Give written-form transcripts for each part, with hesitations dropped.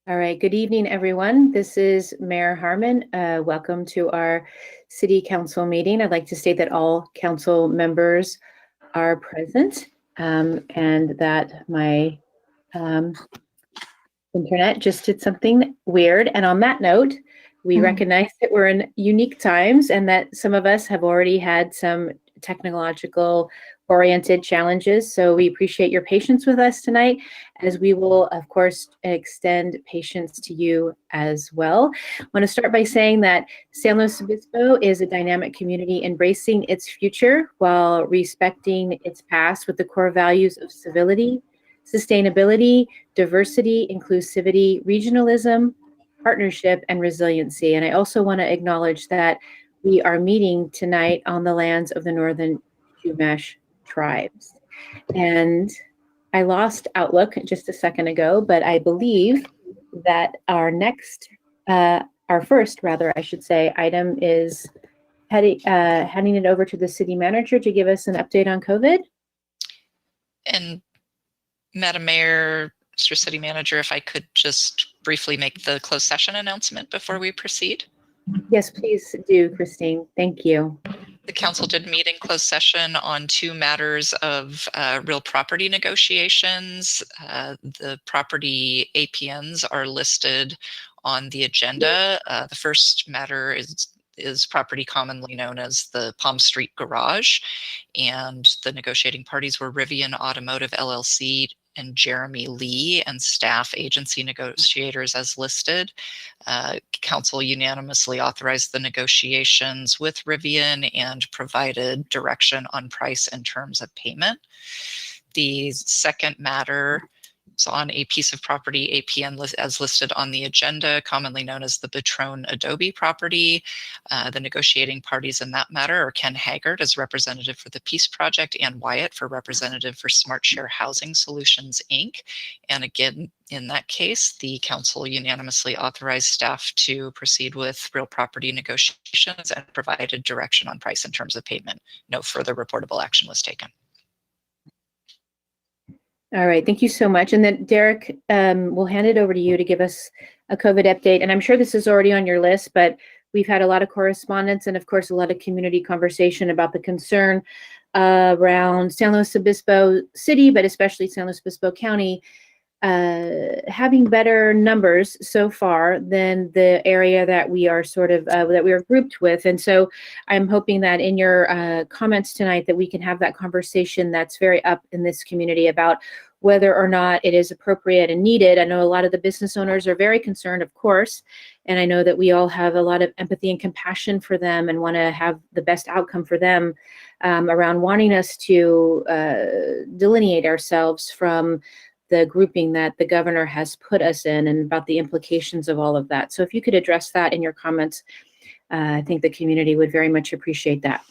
All right, good evening, everyone. This is Mayor Harmon. Welcome to our City Council meeting. I'd like to state that all council members are present and that my internet just did something weird. And on that note, we recognize that we're in unique times and that some of us have already had some technological oriented challenges. So we appreciate your patience with us tonight, as we will, of course, extend patience to you as well. I want to start by saying that San Luis Obispo is a dynamic community embracing its future while respecting its past with the core values of civility, sustainability, diversity, inclusivity, regionalism, partnership, and resiliency. And I also want to acknowledge that we are meeting tonight on the lands of the Northern Chumash tribes. And I lost Outlook just a second ago, but I believe that our first, I should say, item is handing it over to the city manager to give us an update on COVID. And Madam Mayor, Mr. City Manager, if I could just briefly make the closed session announcement before we proceed. Yes, please do, Christine. Thank you. The council did meet in closed session on two matters of real property negotiations. The property APNs are listed on the agenda. The first matter is property commonly known as the Palm Street Garage, and the negotiating parties were Rivian Automotive LLC and Jeremy Lee and staff agency negotiators as listed. Council unanimously authorized the negotiations with Rivian and provided direction on price and terms of payment. The second matter is on a piece of property APN as listed on the agenda, commonly known as the Betrone Adobe property. The negotiating parties in that matter are Ken Haggard as representative for the Peace Project and Wyatt for representative for Smart Share Housing Solutions, Inc. And again, in that case, the council unanimously authorized staff to proceed with real property negotiations and provided direction on price and terms of payment. No further reportable action was taken. All right, thank you so much. And then Derek, we'll hand it over to you to give us a COVID update. And I'm sure this is already on your list, but we've had a lot of correspondence and of course, a lot of community conversation about the concern around San Luis Obispo City, but especially San Luis Obispo County, having better numbers so far than the area that we are that we are grouped with. And so I'm hoping that in your comments tonight that we can have that conversation that's very up in this community about whether or not it is appropriate and needed. I know a lot of the business owners are very concerned, of course, and I know that we all have a lot of empathy and compassion for them and want to have the best outcome for them around wanting us to delineate ourselves from the grouping that the governor has put us in and about the implications of all of that. So if you could address that in your comments, I think the community would very much appreciate that.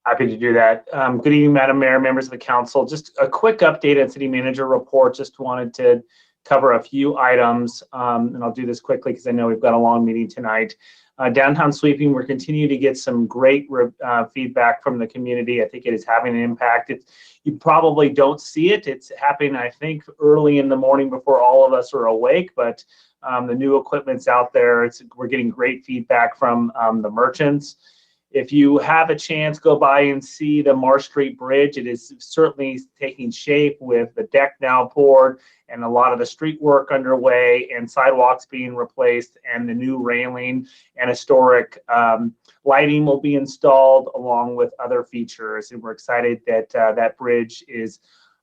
Happy to do that. Good evening, Madam Mayor, members of the council. Just a quick update on City Manager report. Just wanted to cover a few items, and I'll do this quickly because I know we've got a long meeting tonight. Downtown sweeping, we're continuing to get some great feedback from the community. I think it is having an impact. You probably don't see it. It's happening, I think, early in the morning before all of us are awake, but the new equipment's out there. We're getting great feedback from the merchants. If you have a chance, go by and see the Marsh Street Bridge. It is certainly taking shape with the deck now poured and a lot of the street work underway and sidewalks being replaced and the new railing and historic lighting will be installed along with other features. And we're excited that that bridge is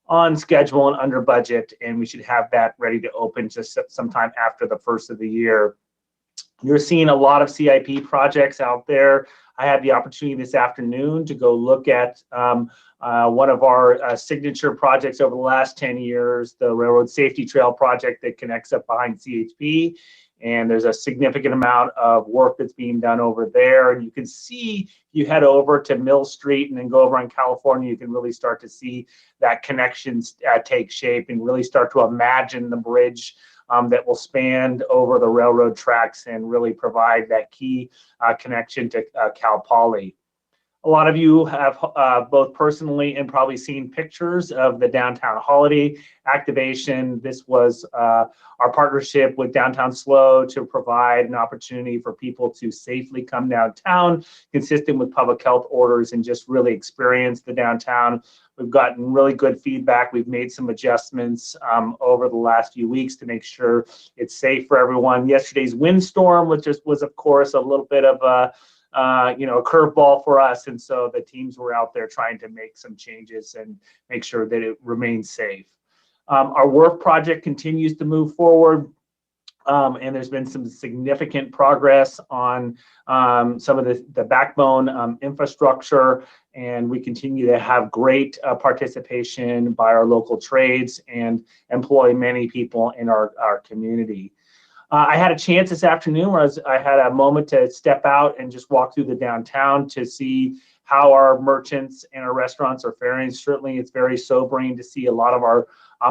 on schedule and under budget, and we should have that ready to open just sometime after the first of the year. You're seeing a lot of CIP projects out there. I had the opportunity this afternoon to go look at one of our signature projects over the last 10 years, the Railroad Safety Trail project that connects up behind CHP. And there's a significant amount of work that's being done over there. And you can see, you head over to Mill Street and then go over on California, you can really start to see that connection take shape and really start to imagine the bridge that will span over the railroad tracks and really provide that key connection to Cal Poly. A lot of you have both personally and probably seen pictures of the downtown holiday activation. This was our partnership with Downtown SLO to provide an opportunity for people to safely come downtown, consistent with public health orders, and just really experience the downtown. We've gotten really good feedback. We've made some adjustments over the last few weeks to make sure it's safe for everyone. Yesterday's windstorm, which was of course a little bit of a a curveball for us, and so the teams were out there trying to make some changes and make sure that it remains safe. Our WRF project continues to move forward. And there's been some significant progress on some of the backbone infrastructure, and we continue to have great participation by our local trades and employ many people in our community. I had a chance this afternoon where I had a moment to step out and just walk through the downtown to see how our merchants and our restaurants are faring. Certainly, it's very sobering to see a lot of our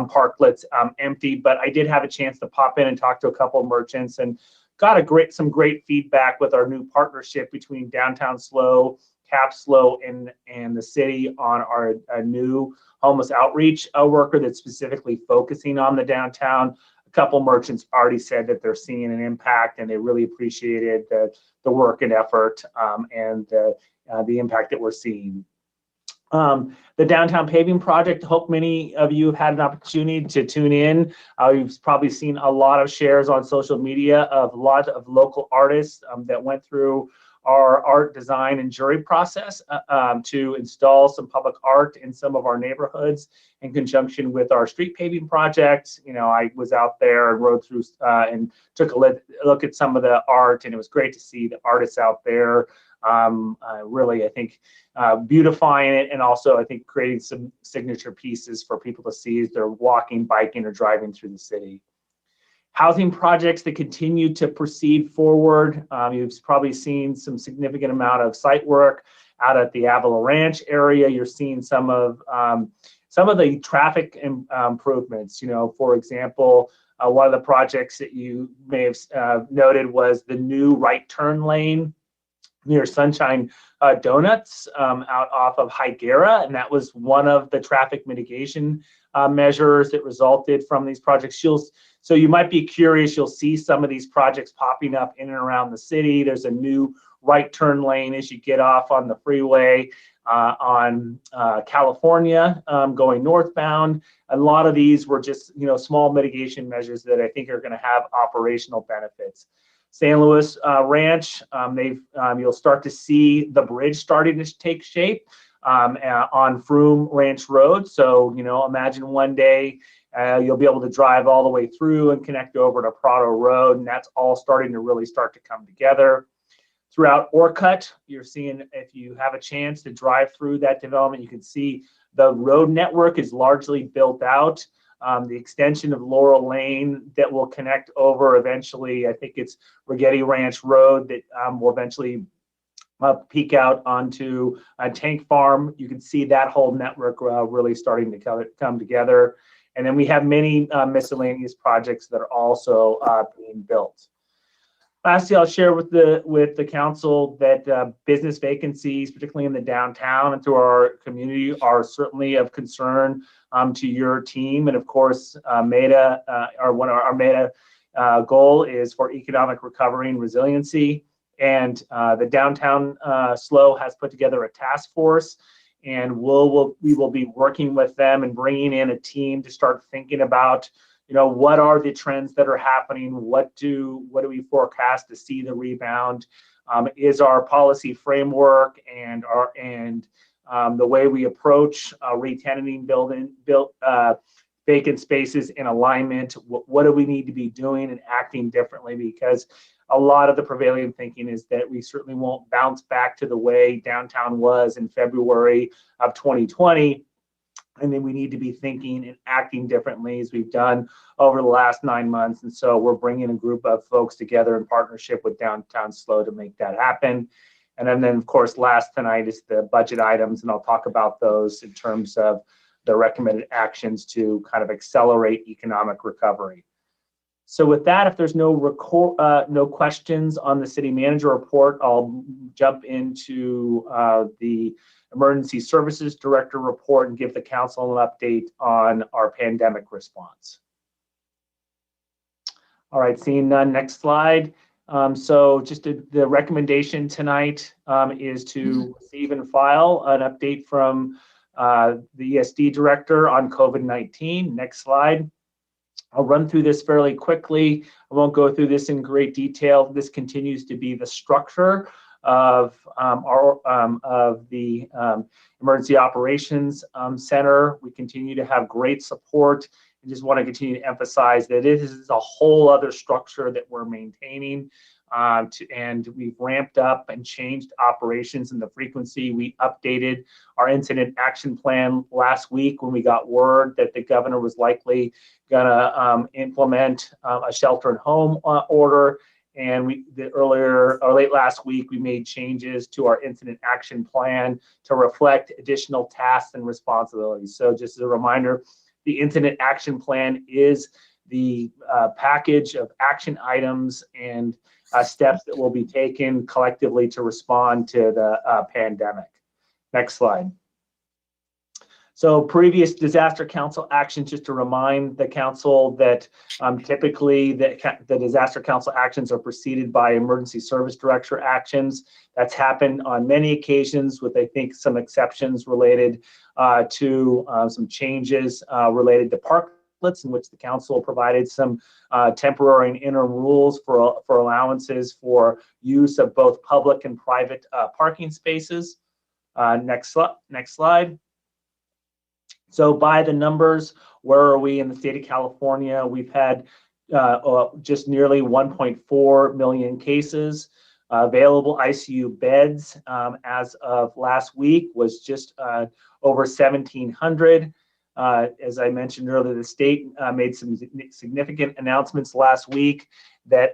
parklets empty, but I did have a chance to pop in and talk to a couple of merchants and got some great feedback with our new partnership between Downtown SLO, CAP SLO, and the city on our new homeless outreach worker that's specifically focusing on the downtown. A couple merchants already said that they're seeing an impact and they really appreciated the work and effort and the impact that we're seeing. The downtown paving project, I hope many of you have had an opportunity to tune in. You've probably seen a lot of shares on social media of a lot of local artists that went through our art, design, and jury process to install some public art in some of our neighborhoods in conjunction with our street paving project. I was out there and rode through and took a look at some of the art, and it was great to see the artists out there really, I think, beautifying it, and also I think creating some signature pieces for people to see as they're walking, biking, or driving through the city. Housing projects that continue to proceed forward. You've probably seen some significant amount of site work out at the Avila Ranch area. You're seeing some of the traffic improvements. For example, one of the projects that you may have noted was the new right turn lane near Sunshine Donuts out off of Higuera, and that was one of the traffic mitigation measures that resulted from these projects. So you might be curious, you'll see some of these projects popping up in and around the city. There's a new right turn lane as you get off on the freeway on California going northbound. A lot of these were just small mitigation measures that I think are going to have operational benefits. San Luis Ranch, you'll start to see the bridge starting to take shape on Froome Ranch Road. So, imagine one day you'll be able to drive all the way through and connect over to Prado Road, and that's all starting to really start to come together. Throughout Orcutt, you're seeing, if you have a chance to drive through that development, you can see the road network is largely built out. The extension of Laurel Lane that will connect over eventually, I think it's Rigetti Ranch Road that will eventually peak out onto a tank farm. You can see that whole network really starting to come together. And then we have many miscellaneous projects that are also being built. Lastly, I'll share with the council that business vacancies, particularly in the downtown and through our community, are certainly of concern to your team. And of course, our MEDA goal is for economic recovery and resiliency. And the downtown SLO has put together a task force, and we will be working with them and bringing in a team to start thinking about what are the trends that are happening? What do we forecast to see the rebound? Is our policy framework and the way we approach re-tenanting vacant spaces in alignment? What do we need to be doing and acting differently? Because a lot of the prevailing thinking is that we certainly won't bounce back to the way downtown was in February of 2020. And then we need to be thinking and acting differently as we've done over the last 9 months. And so we're bringing a group of folks together in partnership with Downtown SLO to make that happen. And then of course, last tonight is the budget items, and I'll talk about those in terms of the recommended actions to kind of accelerate economic recovery. So with that, if there's no questions on the city manager report, I'll jump into the emergency services director report and give the council an update on our pandemic response. All right, seeing none, next slide. So just the recommendation tonight is to receive and file an update from the ESD director on COVID-19. Next slide. I'll run through this fairly quickly. I won't go through this in great detail. This continues to be the structure of the Emergency Operations Center. We continue to have great support. I just want to continue to emphasize that it is a whole other structure that we're maintaining, and we've ramped up and changed operations and the frequency. We updated our incident action plan last week when we got word that the governor was likely going to implement a shelter-in-home order. And late last week, we made changes to our incident action plan to reflect additional tasks and responsibilities. So just as a reminder, the incident action plan is the package of action items and steps that will be taken collectively to respond to the pandemic. Next slide. So previous disaster council actions, just to remind the council that typically the disaster council actions are preceded by emergency service director actions. That's happened on many occasions with, I think, some exceptions related to some changes related to parklets, in which the council provided some temporary and interim rules for allowances for use of both public and private parking spaces. Next slide. So by the numbers, where are we in the state of California? We've had just nearly 1.4 million cases. Available ICU beds as of last week was just over 1,700. As I mentioned earlier, the state made some significant announcements last week that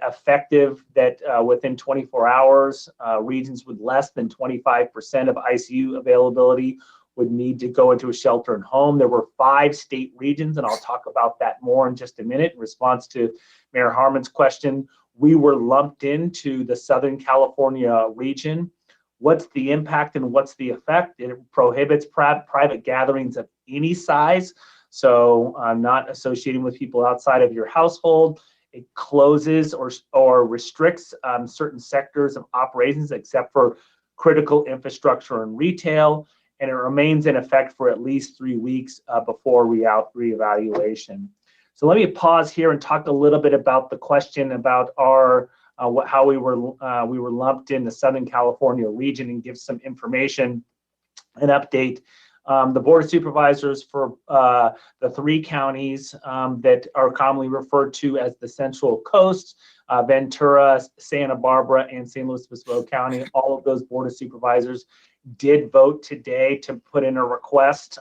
within 24 hours, regions with less than 25% of ICU availability would need to go into a shelter in home. There were 5 state regions, and I'll talk about that more in just a minute in response to Mayor Harmon's question. We were lumped into the Southern California region. What's the impact and what's the effect? It prohibits private gatherings of any size, so not associating with people outside of your household. It closes or restricts certain sectors of operations except for critical infrastructure and retail, and it remains in effect for at least 3 weeks before reevaluation. So let me pause here and talk a little bit about the question about our how we were lumped in the Southern California region and give some information and update. The Board of Supervisors for the 3 counties that are commonly referred to as the Central Coast, Ventura, Santa Barbara, and San Luis Obispo County, all of those Board of Supervisors did vote today to put in a request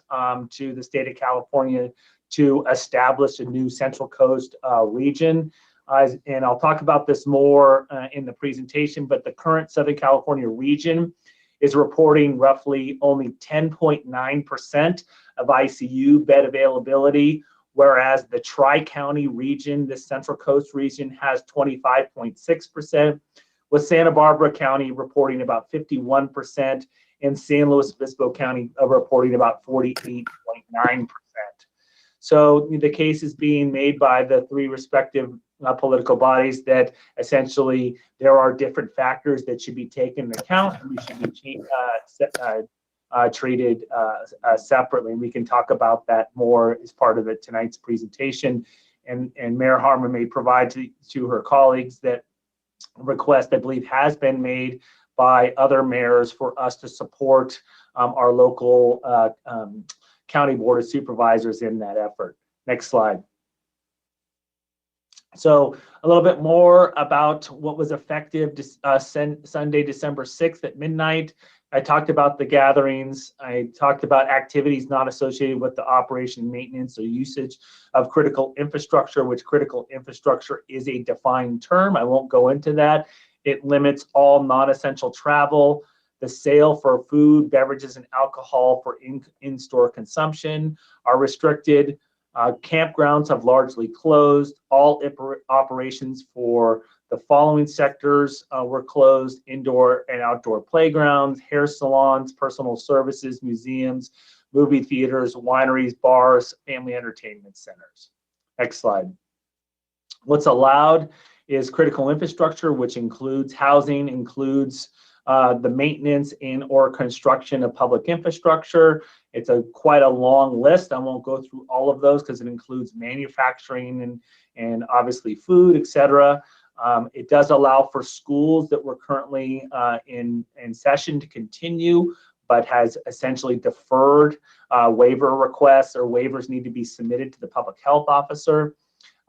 to the state of California to establish a new Central Coast region. And I'll talk about this more in the presentation, but the current Southern California region is reporting roughly only 10.9% of ICU bed availability, whereas the Tri-County region, the Central Coast region, has 25.6%, with Santa Barbara County reporting about 51%, and San Luis Obispo County reporting about 48.9%. So the case is being made by the 3 respective political bodies that essentially there are different factors that should be taken into account, and we should be treated separately. And we can talk about that more as part of tonight's presentation. And Mayor Harmon may provide to her colleagues that request, I believe, has been made by other mayors for us to support our local county board of supervisors in that effort. Next slide. So a little bit more about what was effective Sunday, December 6th at midnight. I talked about the gatherings. I talked about activities not associated with the operation, maintenance, or usage of critical infrastructure, which critical infrastructure is a defined term. I won't go into that. It limits all non-essential travel, the sale for food, beverages, and alcohol for in-store consumption are restricted. Campgrounds have largely closed. All operations for the following sectors were closed: indoor and outdoor playgrounds, hair salons, personal services, museums, movie theaters, wineries, bars, family entertainment centers. Next slide. What's allowed is critical infrastructure, which includes housing, includes the maintenance and or construction of public infrastructure. It's quite a long list. I won't go through all of those because it includes manufacturing and obviously food, etc. It does allow for schools that were currently in session to continue, but has essentially deferred waiver requests, or waivers need to be submitted to the public health officer.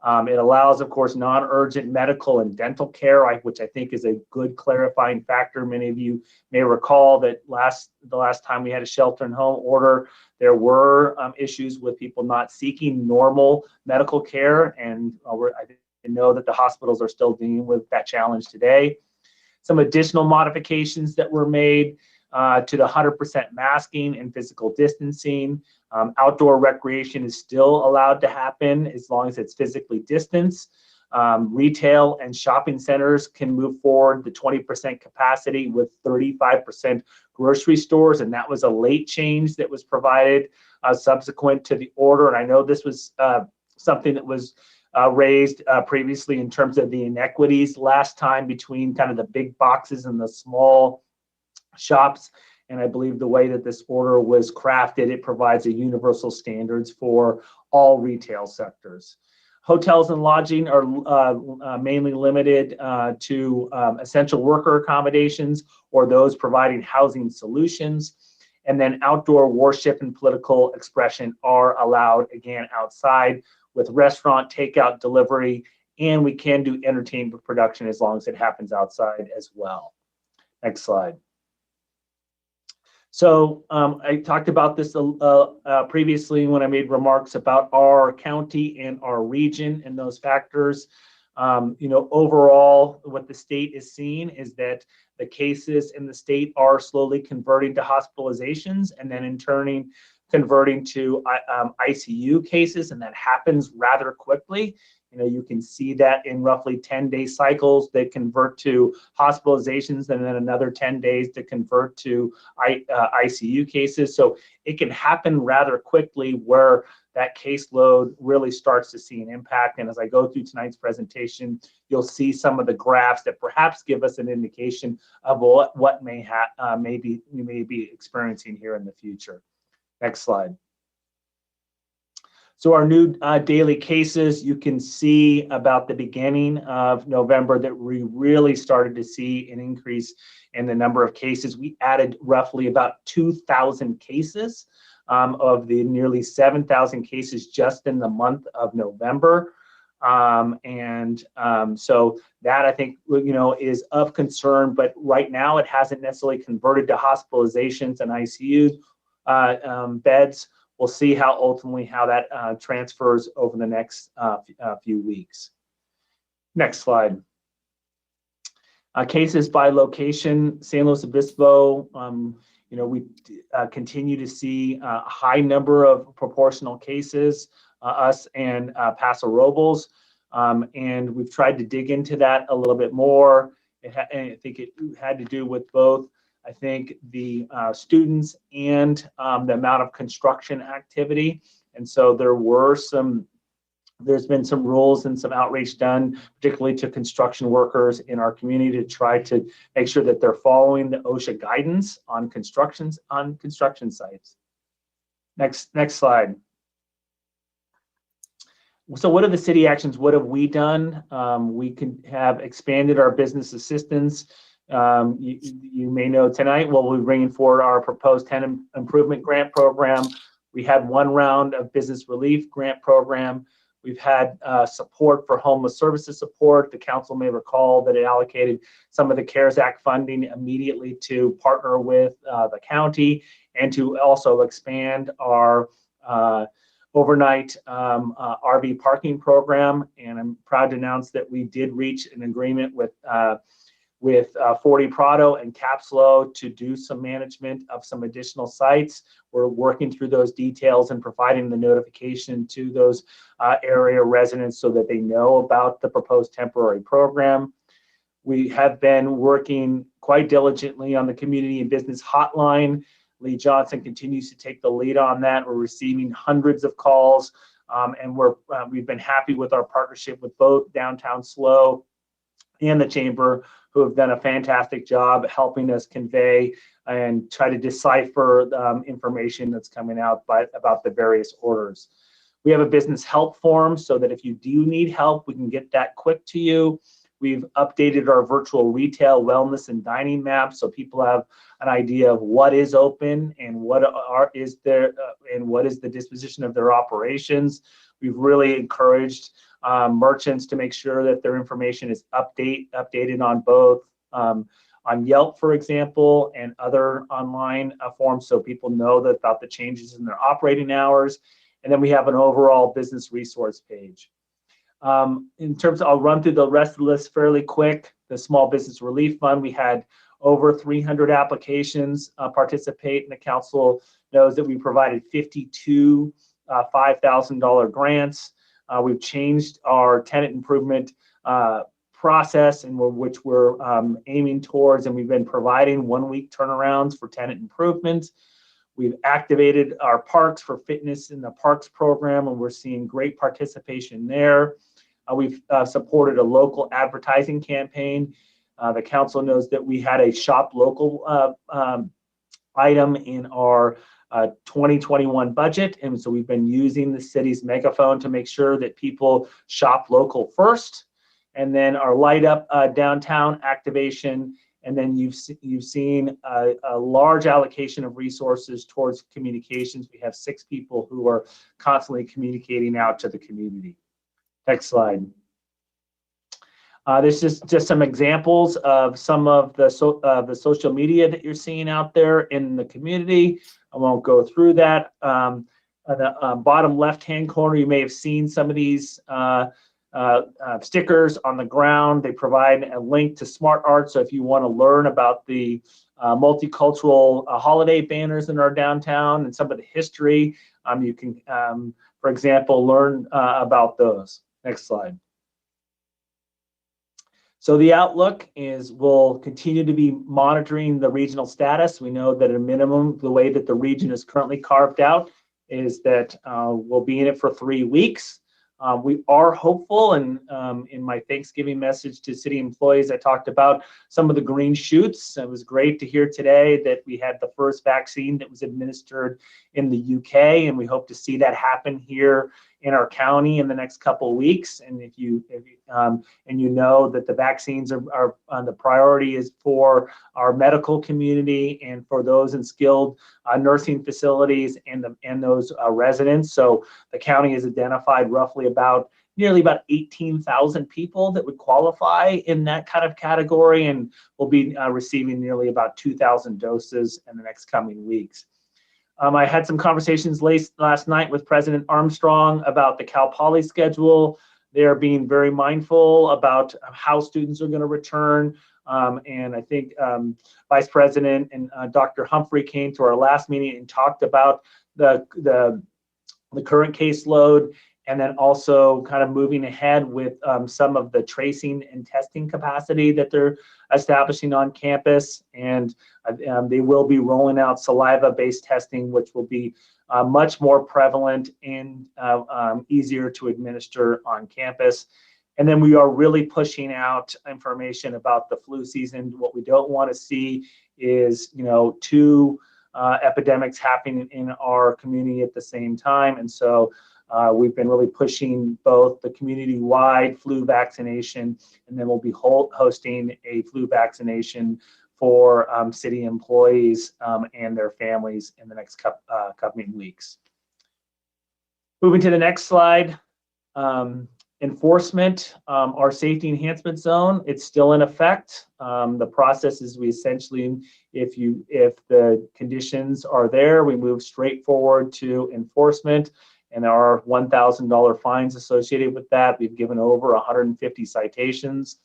It allows, of course, non-urgent medical and dental care, which I think is a good clarifying factor. Many of you may recall that the last time we had a shelter-in-home order, there were issues with people not seeking normal medical care, and I know that the hospitals are still dealing with that challenge today. Some additional modifications that were made to the 100% masking and physical distancing. Outdoor recreation is still allowed to happen as long as it's physically distanced. Retail and shopping centers can move forward the 20% capacity with 35% grocery stores, and that was a late change that was provided subsequent to the order. And I know this was something that was raised previously in terms of the inequities last time between kind of the big boxes and the small shops. And I believe the way that this order was crafted, it provides a universal standards for all retail sectors. Hotels and lodging are mainly limited to essential worker accommodations or those providing housing solutions. And then outdoor worship and political expression are allowed, again, outside with restaurant takeout delivery, and we can do entertainment production as long as it happens outside as well. Next slide. So I talked about this previously when I made remarks about our county and our region and those factors. Overall, what the state is seeing is that the cases in the state are slowly converting to hospitalizations and then in turn converting to ICU cases, and that happens rather quickly. You can see that in roughly 10-day cycles, they convert to hospitalizations and then another 10 days to convert to ICU cases. So it can happen rather quickly where that caseload really starts to see an impact. And as I go through tonight's presentation, you'll see some of the graphs that perhaps give us an indication of what maybe we may be experiencing here in the future. Next slide. So our new daily cases, you can see about the beginning of November that we really started to see an increase in the number of cases. We added roughly about 2,000 cases of the nearly 7,000 cases just in the month of November. So that I think, is of concern, but right now it hasn't necessarily converted to hospitalizations and ICU beds. We'll see ultimately how that transfers over the next few weeks. Next slide. Cases by location, San Luis Obispo, we continue to see a high number of proportional cases, us and Paso Robles, and we've tried to dig into that a little bit more. I think it had to do with both the students and the amount of construction activity. And so there's been some rules and some outreach done, particularly to construction workers in our community to try to make sure that they're following the OSHA guidance on construction sites. Next slide. So what are the city actions? What have we done? We have expanded our business assistance. You may know tonight, we'll be bringing forward our proposed tenant improvement grant program. We had one round of business relief grant program. We've had support for homeless services support. The council may recall that it allocated some of the CARES Act funding immediately to partner with the county and to also expand our overnight RV parking program. And I'm proud to announce that we did reach an agreement with with 40 Prado and Capslo to do some management of some additional sites. We're working through those details and providing the notification to those area residents so that they know about the proposed temporary program. We have been working quite diligently on the community and business hotline. Lee Johnson continues to take the lead on that. We're receiving hundreds of calls, and we've been happy with our partnership with both Downtown SLO and the Chamber, who have done a fantastic job helping us convey and try to decipher information that's coming out about the various orders. We have a business help form so that if you do need help, we can get that quick to you. We've updated our virtual retail, wellness, and dining map so people have an idea of what is open and what is the disposition of their operations. We've really encouraged merchants to make sure that their information is updated on both on Yelp, for example, and other online forms so people know about the changes in their operating hours. And then we have an overall business resource page. In terms of, I'll run through the rest of the list fairly quick. The Small Business Relief Fund, we had over 300 applications participate, and the council knows that we provided 52 $5,000 grants. We've changed our tenant improvement process, and which we're aiming towards, and we've been providing 1-week turnarounds for tenant improvements. We've activated our parks for fitness in the parks program, and we're seeing great participation there. We've supported a local advertising campaign. The council knows that we had a shop local item in our 2021 budget, and so we've been using the city's megaphone to make sure that people shop local first. And then our light up downtown activation, and then you've seen a large allocation of resources towards communications. We have 6 people who are constantly communicating out to the community. Next slide. This is just some examples of some of the social media that you're seeing out there in the community. I won't go through that. On the bottom left-hand corner, you may have seen some of these stickers on the ground. They provide a link to Smart Art. So if you want to learn about the multicultural holiday banners in our downtown and some of the history, you can, for example, learn about those. Next slide. So the outlook is we'll continue to be monitoring the regional status. We know that at a minimum, the way that the region is currently carved out is that we'll be in it for 3 weeks. We are hopeful, and in my Thanksgiving message to city employees, I talked about some of the green shoots. It was great to hear today that we had the first vaccine that was administered in the UK, and we hope to see that happen here in our county in the next couple of weeks. And if you know that the vaccines are the priority is for our medical community and for those in skilled nursing facilities and those residents. So the county has identified nearly about 18,000 people that would qualify in that kind of category, and will be receiving nearly about 2,000 doses in the next coming weeks. I had some conversations last night with President Armstrong about the Cal Poly schedule. They're being very mindful about how students are going to return. And I think Vice President and Dr. Humphrey came to our last meeting and talked about the current caseload, and then also kind of moving ahead with some of the tracing and testing capacity that they're establishing on campus. And they will be rolling out saliva-based testing, which will be much more prevalent and easier to administer on campus. And then we are really pushing out information about the flu season. What we don't want to see is, 2 epidemics happening in our community at the same time. And so we've been really pushing both the community-wide flu vaccination, and then we'll be hosting a flu vaccination for city employees and their families in the next coming weeks. Moving to the next slide. Enforcement, our safety enhancement zone, it's still in effect. The process is we essentially, if the conditions are there, we move straight forward to enforcement, and there are $1,000 fines associated with that. We've given over 150 citations.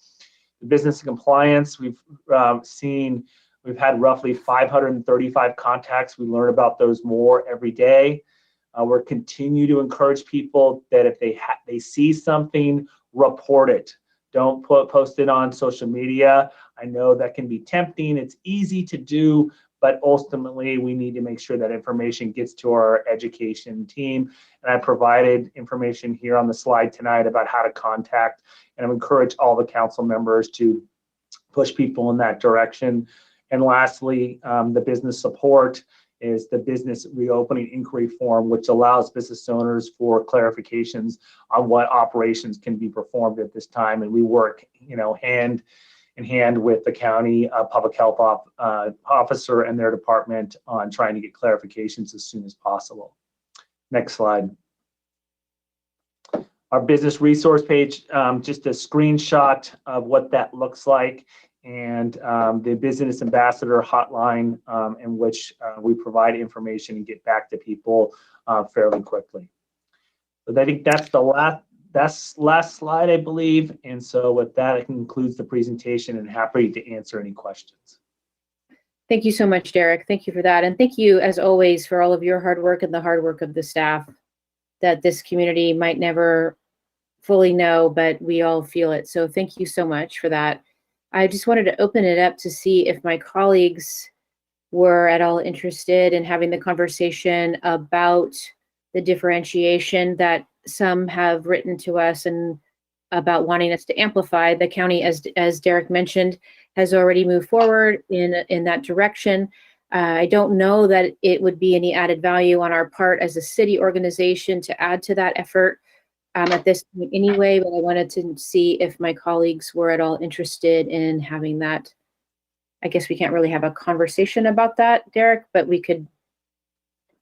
The business compliance, we've had roughly 535 contacts. We learn about those more every day. We're continue to encourage people that if they see something, report it. Don't post it on social media. I know that can be tempting. It's easy to do, but ultimately we need to make sure that information gets to our education team. And I provided information here on the slide tonight about how to contact, and I encourage all the council members to push people in that direction. And lastly, the business support is the business reopening inquiry form, which allows business owners for clarifications on what operations can be performed at this time. And we work, hand in hand with the county public health officer and their department on trying to get clarifications as soon as possible. Next slide. Our business resource page, just a screenshot of what that looks like, and the business ambassador hotline in which we provide information and get back to people fairly quickly. So I think that's the last slide, I believe. And so with that, it concludes the presentation, and happy to answer any questions. Thank you so much, Derek. Thank you for that. And thank you, as always, for all of your hard work and the hard work of the staff that this community might never fully know, but we all feel it. So thank you so much for that. I just wanted to open it up to see if my colleagues were at all interested in having the conversation about the differentiation that some have written to us and about wanting us to amplify. The county, as Derek mentioned, has already moved forward in that direction. I don't know that it would be any added value on our part as a city organization to add to that effort at this point anyway, but I wanted to see if my colleagues were at all interested in having that. I guess we can't really have a conversation about that, Derek, but we could.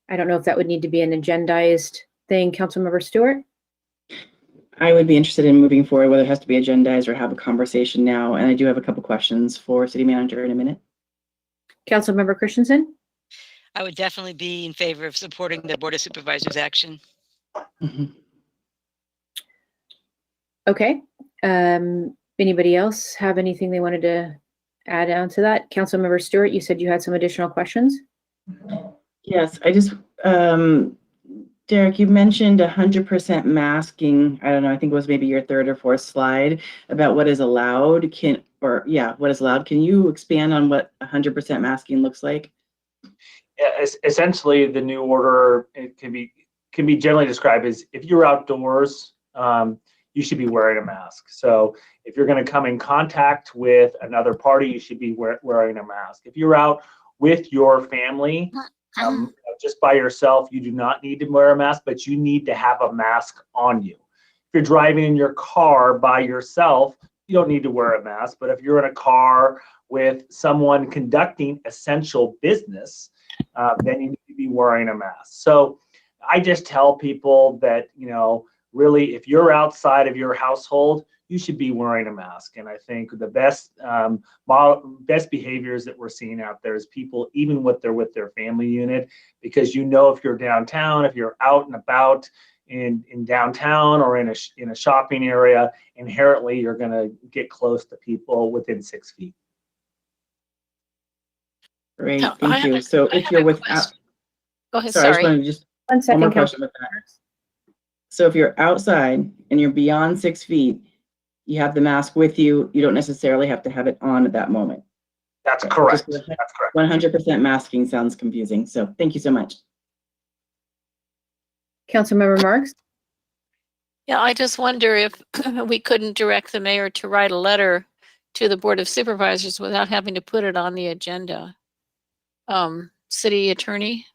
I don't know if that would need to be an agendized thing. Councilmember Stewart? I would be interested in moving forward, whether it has to be agendized or have a conversation now. And I do have a couple questions for City Manager in a minute. Councilmember Christensen? I would definitely be in favor of supporting the Board of Supervisors action. Mm-hmm. Okay. Anybody else have anything they wanted to add on to that? Councilmember Stewart, you said you had some additional questions? Yes, I just, Derek, you mentioned 100% masking. I don't know, I think it was maybe your third or fourth slide about what is allowed. What is allowed. Can you expand on what 100% masking looks like? Yeah, essentially the new order, it can be generally described as if you're outdoors, you should be wearing a mask. So if you're going to come in contact with another party, you should be wearing a mask. If you're out with your family, just by yourself, you do not need to wear a mask, but you need to have a mask on you. If you're driving in your car by yourself, you don't need to wear a mask. But if you're in a car with someone conducting essential business, then you need to be wearing a mask. So I just tell people that, really, if you're outside of your household, you should be wearing a mask. And I think the best behaviors that we're seeing out there is people, even with their family unit, because if you're downtown, if you're out and about in downtown or in a shopping area, inherently you're going to get close to people within 6 feet. Great, thank you. So if you're without, go ahead. sorry, I just wanted to just 1 second, one more question with that. So if you're outside and you're beyond 6 feet, you have the mask with you. You don't necessarily have to have it on at that moment. That's correct. That's correct. 100% masking sounds confusing. So thank you so much. Councilmember Marks? Yeah, I just wonder if we couldn't direct the mayor to write a letter to the Board of Supervisors without having to put it on the agenda. City Attorney?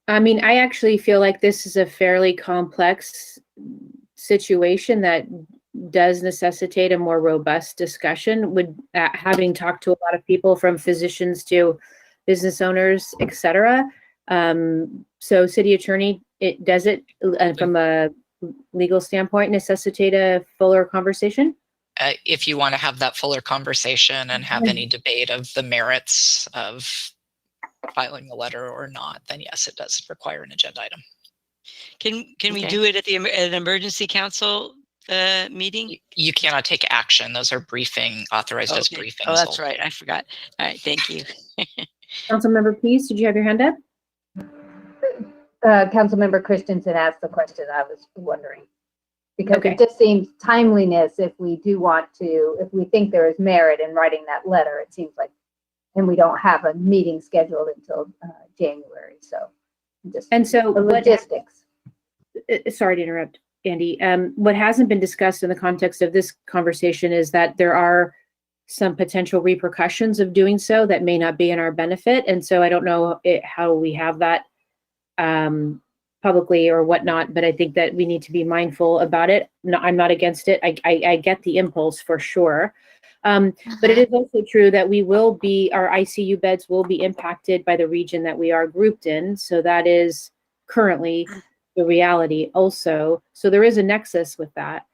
I mean, I actually feel like this is a fairly complex situation that does necessitate a more robust discussion. Having talked to a lot of people, from physicians to business owners, etc. So City Attorney, does it from a legal standpoint necessitate a fuller conversation? If you want to have that fuller conversation and have any debate of the merits of filing the letter or not, then yes, it does require an agenda item. Can we do it at an emergency council the meeting? You cannot take action. Those are briefing, authorized as Okay. briefings. Oh, that's only. right. I forgot. All right. Thank you. Councilmember Peace, did you have your hand up? Councilmember Christensen asked the question I was wondering. Because Okay. it just seems timeliness if we do want to, if we think there is merit in writing that letter, it seems like, and we don't have a meeting scheduled until January, so just And so the what, logistics. sorry to interrupt, Andy. What hasn't been discussed in the context of this conversation is that there are some potential repercussions of doing so that may not be in our benefit. And so I don't know how we have that publicly or whatnot, but I think that we need to be mindful about it. No, I'm not against it. I get the impulse for sure. But it is also true that our ICU beds will be impacted by the region that we are grouped in. So that is currently the reality also. So there is a nexus with that.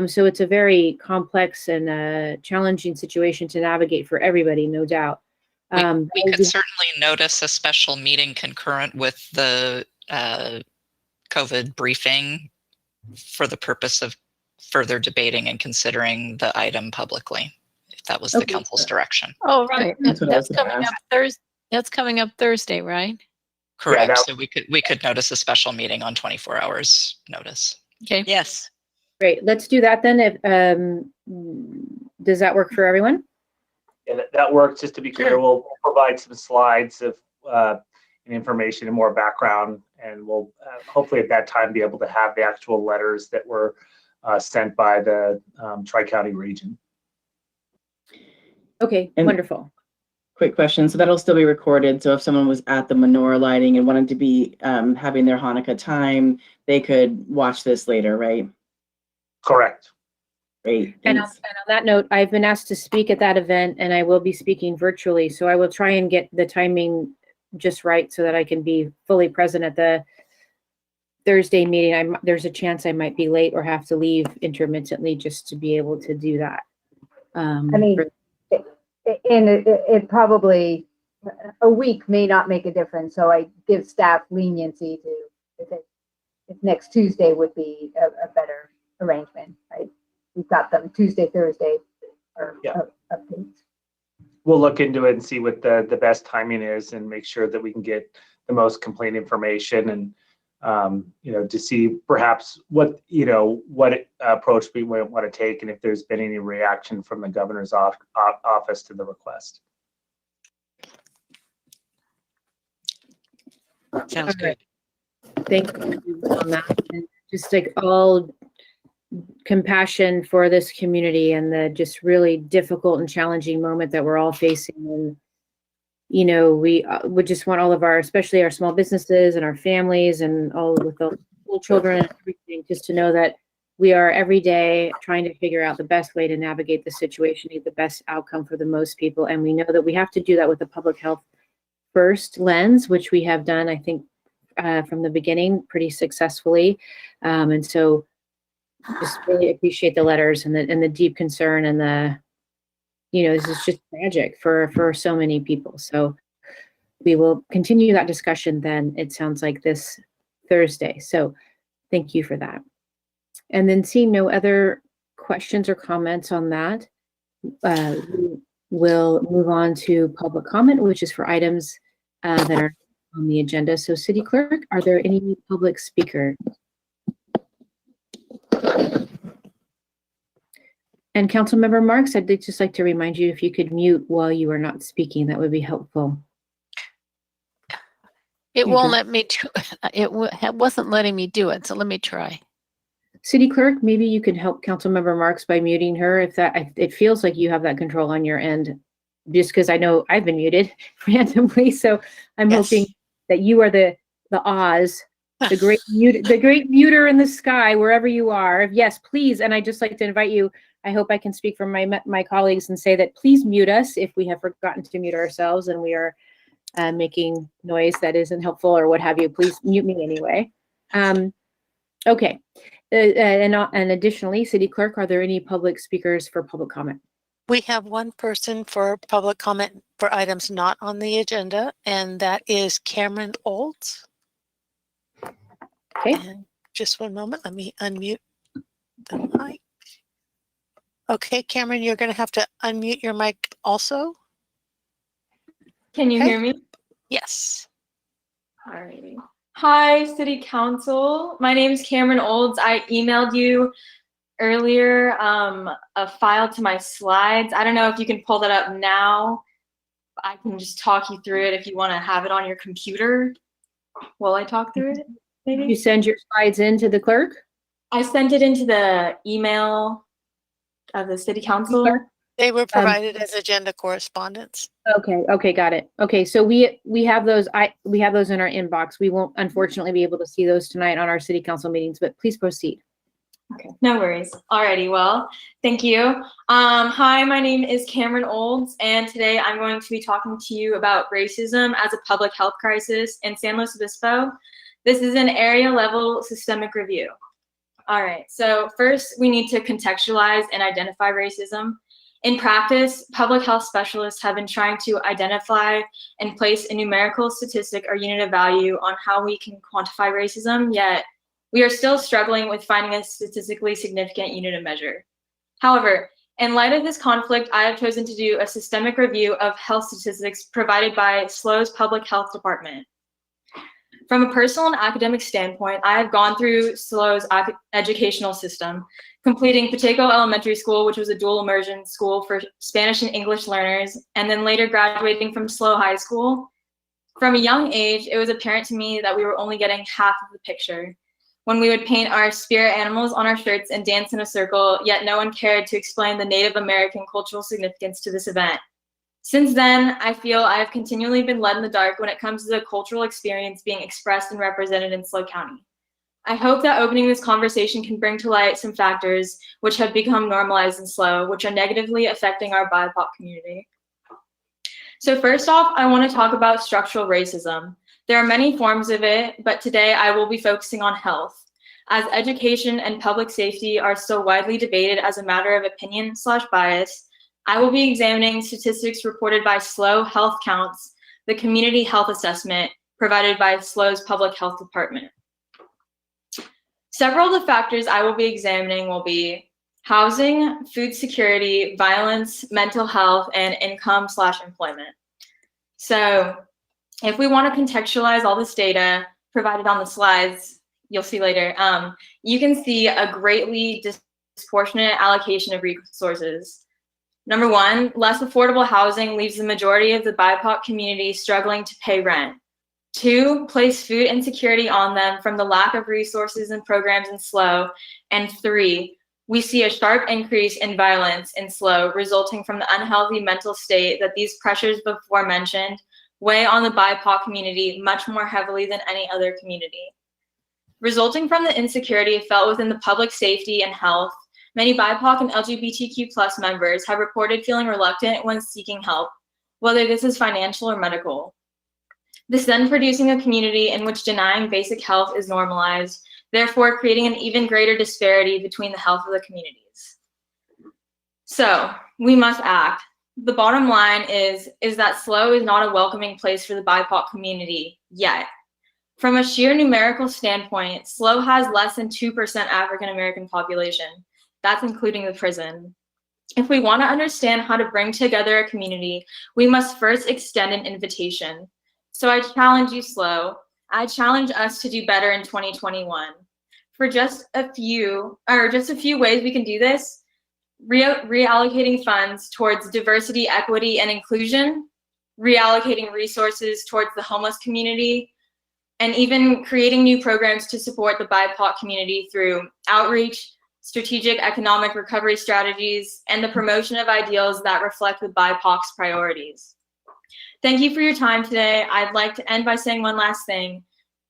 So it's a very complex and challenging situation to navigate for everybody, no doubt. We could certainly notice a special meeting concurrent with the COVID briefing for the purpose of further debating and considering the item publicly, if that was the Okay. council's direction. Oh, right. That's what I was That's gonna coming up ask. Thursday. That's coming up Thursday, right? Correct. that- So we could notice a special meeting on 24 hours notice. Okay. Yes. Great. Let's do that then. If, does that work for everyone? Yeah, that works. Just to be clear, Sure. we'll provide some slides of information and more background, and we'll hopefully at that time be able to have the actual letters that were sent by the Tri-County region. Okay, And- wonderful. Quick question. So that'll still be recorded. So if someone was at the menorah lighting and wanted to be having their Hanukkah time, they could watch this later, right? Correct. Great. And on Thanks. that note, I've been asked to speak at that event and I will be speaking virtually. So I will try and get the timing just right so that I can be fully present at the Thursday meeting. There's a chance I might be late or have to leave intermittently just to be able to do that. I mean, and it probably, a week may not make a difference, so I give staff leniency to, if next Tuesday would be a better arrangement, right? We've got them Tuesday, Thursday, or Yeah. updates. We'll look into it and see what the best timing is and make sure that we can get the most complete information and to see perhaps what approach we might want to take and if there's been any reaction from the governor's office to the request. Sounds good. Thank you on that. And just like all compassion for this community and the just really difficult and challenging moment that we're all facing. And, we would just want all of especially our small businesses and our families and all with the school children and everything, just to know that we are every day trying to figure out the best way to navigate the situation, get the best outcome for the most people. And we know that we have to do that with a public health first lens, which we have done, I think, from the beginning pretty successfully. And so just really appreciate the letters and the deep concern and this is just tragic for so many people. So we will continue that discussion then, it sounds like, this Thursday. So thank you for that. And then seeing no other questions or comments on that, we will move on to public comment, which is for items that are on the agenda. So City Clerk, are there any public speakers? And Councilmember Marks, I'd just like to remind you if you could mute while you are not speaking, that would be helpful. It You won't go. let me do it. It wasn't letting me do it. So let me try. City Clerk, maybe you could help Councilmember Marks by muting her if it feels like you have that control on your end, just because I know I've been muted randomly. So I'm Yes. hoping that you are the Oz, the great muter in the sky, wherever you are. Yes, please. And I'd just like to invite you. I hope I can speak for my colleagues and say that please mute us if we have forgotten to mute ourselves and we are making noise that isn't helpful or what have you. Please mute me anyway. Okay. And additionally, City Clerk, are there any public speakers for public comment? We have one person for public comment for items not on the agenda, and that is Cameron Olds. Okay. And just one moment, let me unmute the mic. Okay, Cameron, you're going to have to unmute your mic also. Can you Okay. hear me? Yes. Alrighty. Hi, City Council. My name is Cameron Olds. I emailed you earlier a file to my slides. I don't know if you can pull that up now. I can just talk you through it if you want to have it on your computer while I talk through it, You maybe. send your slides in to the clerk? I sent it into the email of the City Council. They were provided as agenda correspondence. Okay, got it. Okay, so we have those, we have those in our inbox. We won't unfortunately be able to see those tonight on our city council meetings, but please proceed. Okay, no worries. Alrighty, well, thank you. Hi, my name is Cameron Olds, and today I'm going to be talking to you about racism as a public health crisis in San Luis Obispo. This is an area level systemic review. All right, so first we need to contextualize and identify racism. In practice, public health specialists have been trying to identify and place a numerical statistic or unit of value on how we can quantify racism, yet we are still struggling with finding a statistically significant unit of measure. However, in light of this conflict, I have chosen to do a systemic review of health statistics provided by SLO's Public Health Department. From a personal and academic standpoint, I have gone through SLO's educational system, completing Pacheco Elementary School, which was a dual immersion school for Spanish and English learners, and then later graduating from SLO High School. From a young age, it was apparent to me that we were only getting half of the picture. When we would paint our spirit animals on our shirts and dance in a circle, yet no one cared to explain the Native American cultural significance to this event. Since then, I feel I have continually been led in the dark when it comes to the cultural experience being expressed and represented in SLO County. I hope that opening this conversation can bring to light some factors which have become normalized in SLO, which are negatively affecting our BIPOC community. So first off, I want to talk about structural racism. There are many forms of it, but today I will be focusing on health, as education and public safety are still widely debated as a matter of opinion/bias. I will be examining statistics reported by SLO Health Counts, the community health assessment provided by SLO's Public Health Department. Several of the factors I will be examining will be housing, food security, violence, mental health, and income/employment. So if we want to contextualize all this data provided on the slides, you'll see later, you can see a greatly disproportionate allocation of resources. Number one, less affordable housing leaves the majority of the BIPOC community struggling to pay rent. Two, place food insecurity on them from the lack of resources and programs in SLO. And three, we see a sharp increase in violence in SLO resulting from the unhealthy mental state that these pressures before mentioned weigh on the BIPOC community much more heavily than any other community. Resulting from the insecurity felt within the public safety and health, many BIPOC and LGBTQ+ members have reported feeling reluctant when seeking help, whether this is financial or medical. This then producing a community in which denying basic health is normalized, therefore creating an even greater disparity between the health of the communities. So we must act. The bottom line is that SLO is not a welcoming place for the BIPOC community yet. From a sheer numerical standpoint, SLO has less than 2% African American population. That's including the prison. If we want to understand how to bring together a community, we must first extend an invitation. So I challenge you, SLO. I challenge us to do better in 2021. For just a few ways we can do this: reallocating funds towards diversity, equity, and inclusion, reallocating resources towards the homeless community, and even creating new programs to support the BIPOC community through outreach, strategic economic recovery strategies, and the promotion of ideals that reflect the BIPOC's priorities. Thank you for your time today. I'd like to end by saying one last thing.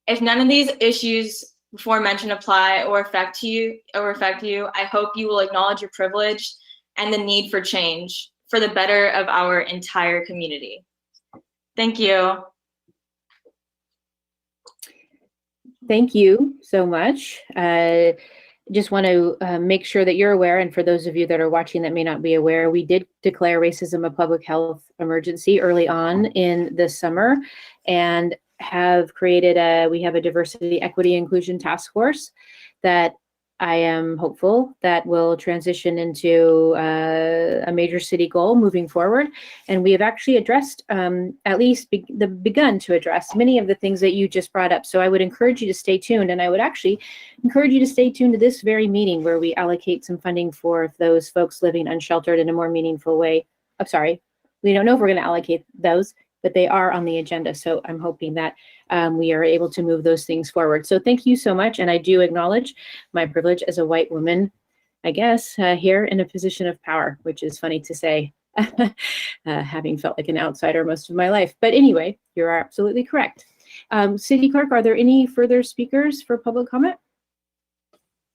If none of these issues before mentioned apply or affect you, I hope you will acknowledge your privilege and the need for change for the better of our entire community. Thank you. Thank you so much. Just want to make sure that you're aware, and for those of you that are watching that may not be aware, we did declare racism a public health emergency early on in the summer, and have created we have a diversity, equity, inclusion task force that I am hopeful that will transition into a major city goal moving forward. And we have actually addressed, at least begun to address many of the things that you just brought up. So I would encourage you to stay tuned. And I would actually encourage you to stay tuned to this very meeting where we allocate some funding for those folks living unsheltered in a more meaningful way. I'm sorry, we don't know if we're going to allocate those, but they are on the agenda. So I'm hoping that we are able to move those things forward. So thank you so much. And I do acknowledge my privilege as a white woman, I guess, here in a position of power, which is funny to say, having felt like an outsider most of my life. But anyway, you're absolutely correct. City Clerk, are there any further speakers for public comment?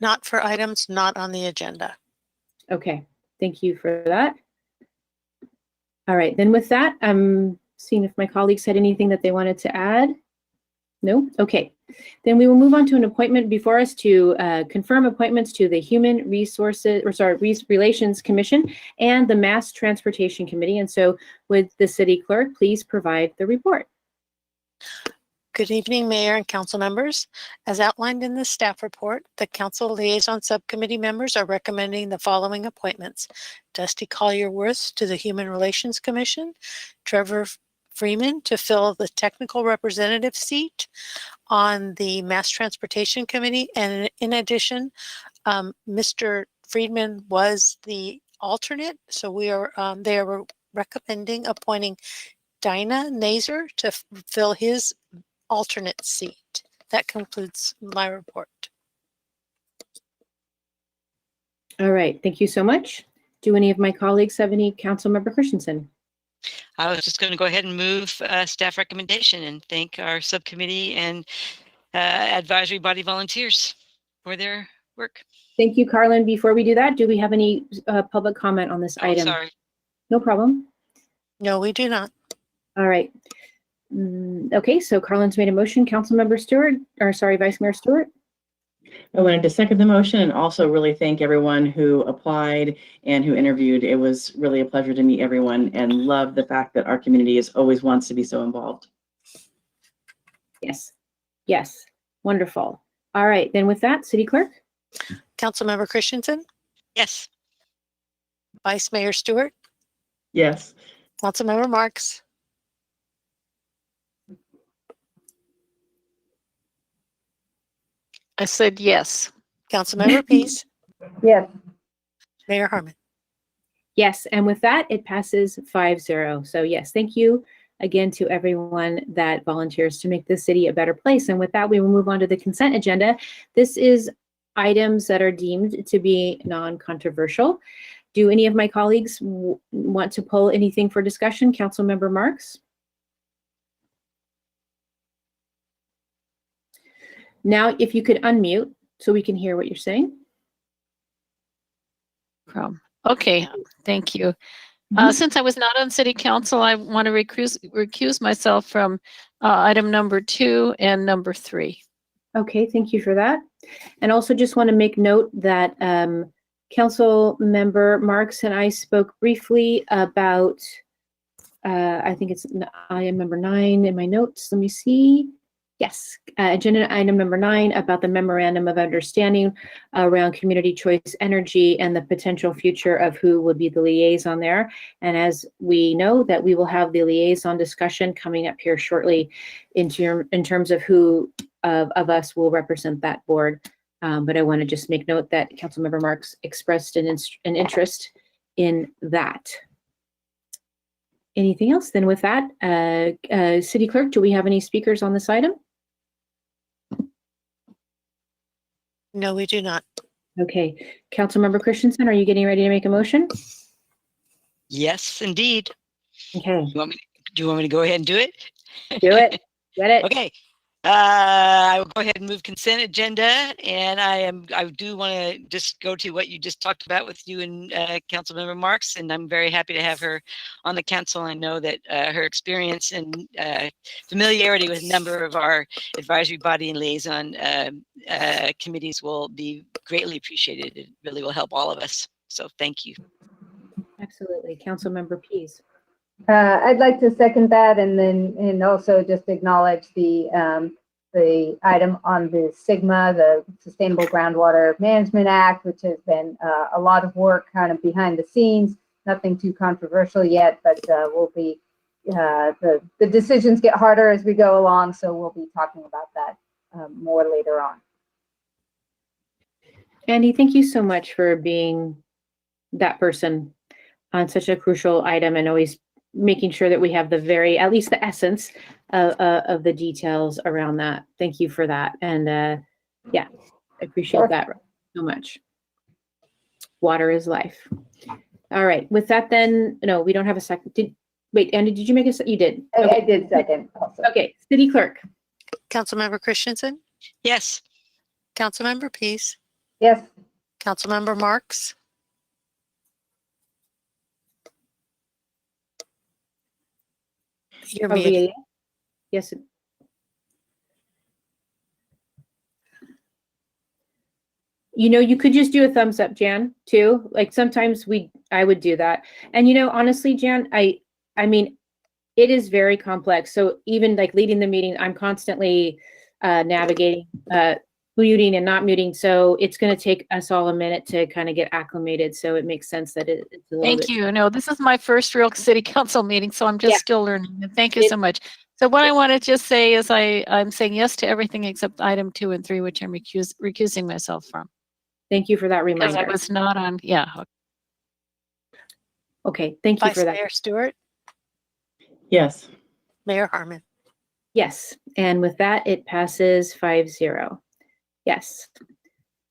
Not for items not on the agenda. Okay, thank you for that. All right, then with that, I'm seeing if my colleagues had anything that they wanted to add. No? Okay. Then we will move on to an appointment before us to confirm appointments to the Human Relations Commission and the Mass Transportation Committee. And so would the City Clerk please provide the report? Good evening, Mayor and council members. As outlined in the staff report, the council liaison subcommittee members are recommending the following appointments: Dusty Collier-Worth to the Human Relations Commission, Trevor Freeman to fill the technical representative seat on the Mass Transportation Committee. And in addition, Mr. Friedman was the alternate. So they are recommending appointing Dinah Nazer to fill his alternate seat. That concludes my report. All right, thank you so much. Do any of my colleagues have any? Councilmember Christensen? I was just going to go ahead and move staff recommendation and thank our subcommittee and advisory body volunteers for their work. Thank you, Carlin. Before we do that, do we have any public comment on this item? Sorry. No problem. No, we do not. All right. Okay, so Carlin's made a motion. Councilmember Stewart, or sorry, Vice Mayor Stewart. I wanted to second the motion and also really thank everyone who applied and who interviewed. It was really a pleasure to meet everyone and love the fact that our community always wants to be so involved. Yes, yes, wonderful. All right, then with that, City Clerk? Councilmember Christensen, Yes. Vice Mayor Stewart, Yes. Councilmember Marks, I said yes. Councilmember Pease, Yes. Mayor Harmon. Yes, and with that, it passes 5-0. So yes, thank you again to everyone that volunteers to make this city a better place. And with that, we will move on to the consent agenda. This is items that are deemed to be non-controversial. Do any of my colleagues want to pull anything for discussion? Councilmember Marks? Now, if you could unmute so we can hear what you're saying. Okay, thank you. Since I was not on city council, I want to recuse myself from item number 2 and number 3. Okay, thank you for that. And also just want to make note that Council Member Marks and I spoke briefly about, I think it's item number 9 in my notes. Let me see. Yes, agenda item number 9 about the memorandum of understanding around community choice energy and the potential future of who would be the liaison there. And as we know that we will have the liaison discussion coming up here shortly in terms of who of us will represent that board. But I want to just make note that Councilmember Marks expressed an interest in that. Anything else? Then with that, City Clerk, do we have any speakers on this item? No, we do not. Okay, Councilmember Christensen, are you getting ready to make a motion? Yes, indeed. Okay, Do you want me to go ahead and do it? do it. Get it. Okay. I will go ahead and move consent agenda, and I do want to just go to what you just talked about with you and Councilmember Marks, and I'm very happy to have her on the council. I know that her experience and familiarity with a number of our advisory body and liaison committees will be greatly appreciated. It really will help all of us. So thank you. Absolutely, Councilmember Pease. I'd like to second that and also just acknowledge the the item on the SGMA, the Sustainable Groundwater Management Act, which has been a lot of work kind of behind the scenes. Nothing too controversial yet, but we'll be the decisions get harder as we go along, so we'll be talking about that more later on. Andy, thank you so much for being that person on such a crucial item and always making sure that we have at least the essence of the details around that. Thank you for that. And yeah, I appreciate that so much. Water is life. All right, with that then, no, we don't have a second. Wait, Andy, did you make a, you did? Okay. I did second also. Okay, City Clerk. Councilmember Christensen, Yes. Councilmember Peace, Yes. Councilmember Marks, you're muted. Yes. You could just do a thumbs up, Jan, too. Like sometimes I would do that. And honestly, Jan, I mean, it is very complex. So even like leading the meeting, I'm constantly navigating muting and not muting. So it's going to take us all a minute to kind of get acclimated. So it makes sense that it's a little Thank bit. you. No, this is my first real city council meeting, so I'm just still learning. And thank you so much. So what I want to just say is I'm saying yes to everything except item 2 and 3, which I'm recusing myself from. Thank you for that Because reminder. I was not on, yeah. Okay, thank you Vice for that. Mayor Stewart, Yes. Mayor Harmon. Yes, and with that, it passes 5-0. Yes.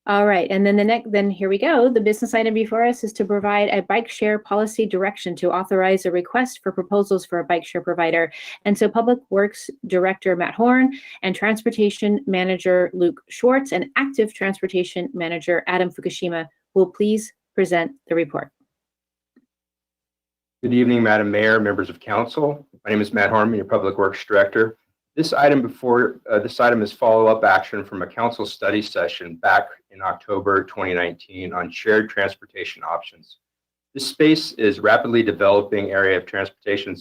All right, and then here we go. The business item before us is to provide a bike share policy direction to authorize a request for proposals for a bike share provider. And so Public Works Director Matt Horn and Transportation Manager Luke Schwartz and Active Transportation Manager Adam Fukushima will please present the report. Good evening, Madam Mayor, members of council. My name is Matt Harmon, your Public Works Director. This item is follow-up action from a council study session back in October 2019 on shared transportation options. This space is rapidly developing area of transportation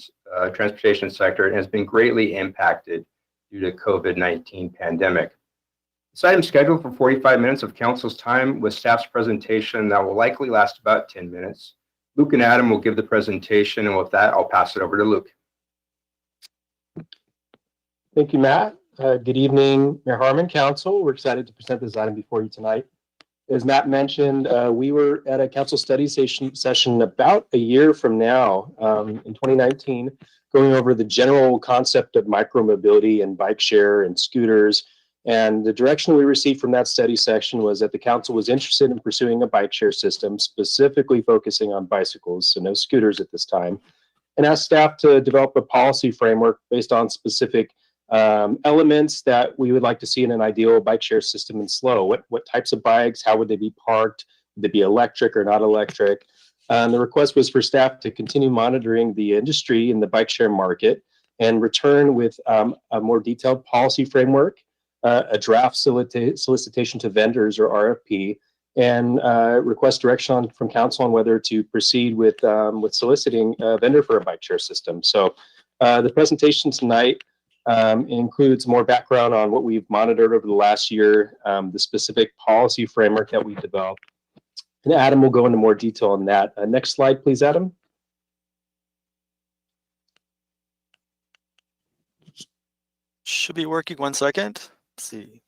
sector and has been greatly impacted due to COVID-19 pandemic. This item is scheduled for 45 minutes of council's time with staff's presentation that will likely last about 10 minutes. Luke and Adam will give the presentation, and with that, I'll pass it over to Luke. Thank you, Matt. Good evening, Mayor Harmon, Council. We're excited to present this item before you tonight. As Matt mentioned, we were at a council study session about a year from now in 2019, going over the general concept of micromobility and bike share and scooters. And the direction we received from that study session was that the council was interested in pursuing a bike share system, specifically focusing on bicycles, so no scooters at this time, and asked staff to develop a policy framework based on specific elements that we would like to see in an ideal bike share system in SLO. What types of bikes, how would they be parked? Would they be electric or not electric? The request was for staff to continue monitoring the industry in the bike share market and return with a more detailed policy framework, a draft solicitation to vendors or RFP, and request direction from council on whether to proceed with soliciting a vendor for a bike share system. So the presentation tonight includes more background on what we've monitored over the last year, the specific policy framework that we've developed. And Adam will go into more detail on that. Next slide, please, Adam. Should be working. 1 second. Let's see.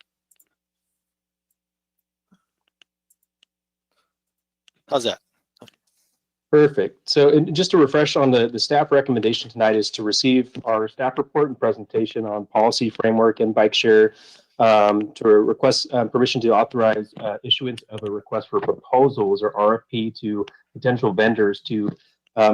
How's that? Perfect. So and just to refresh on the staff recommendation tonight is to receive our staff report and presentation on policy framework and bike share, to request permission to authorize issuance of a request for proposals or RFP to potential vendors to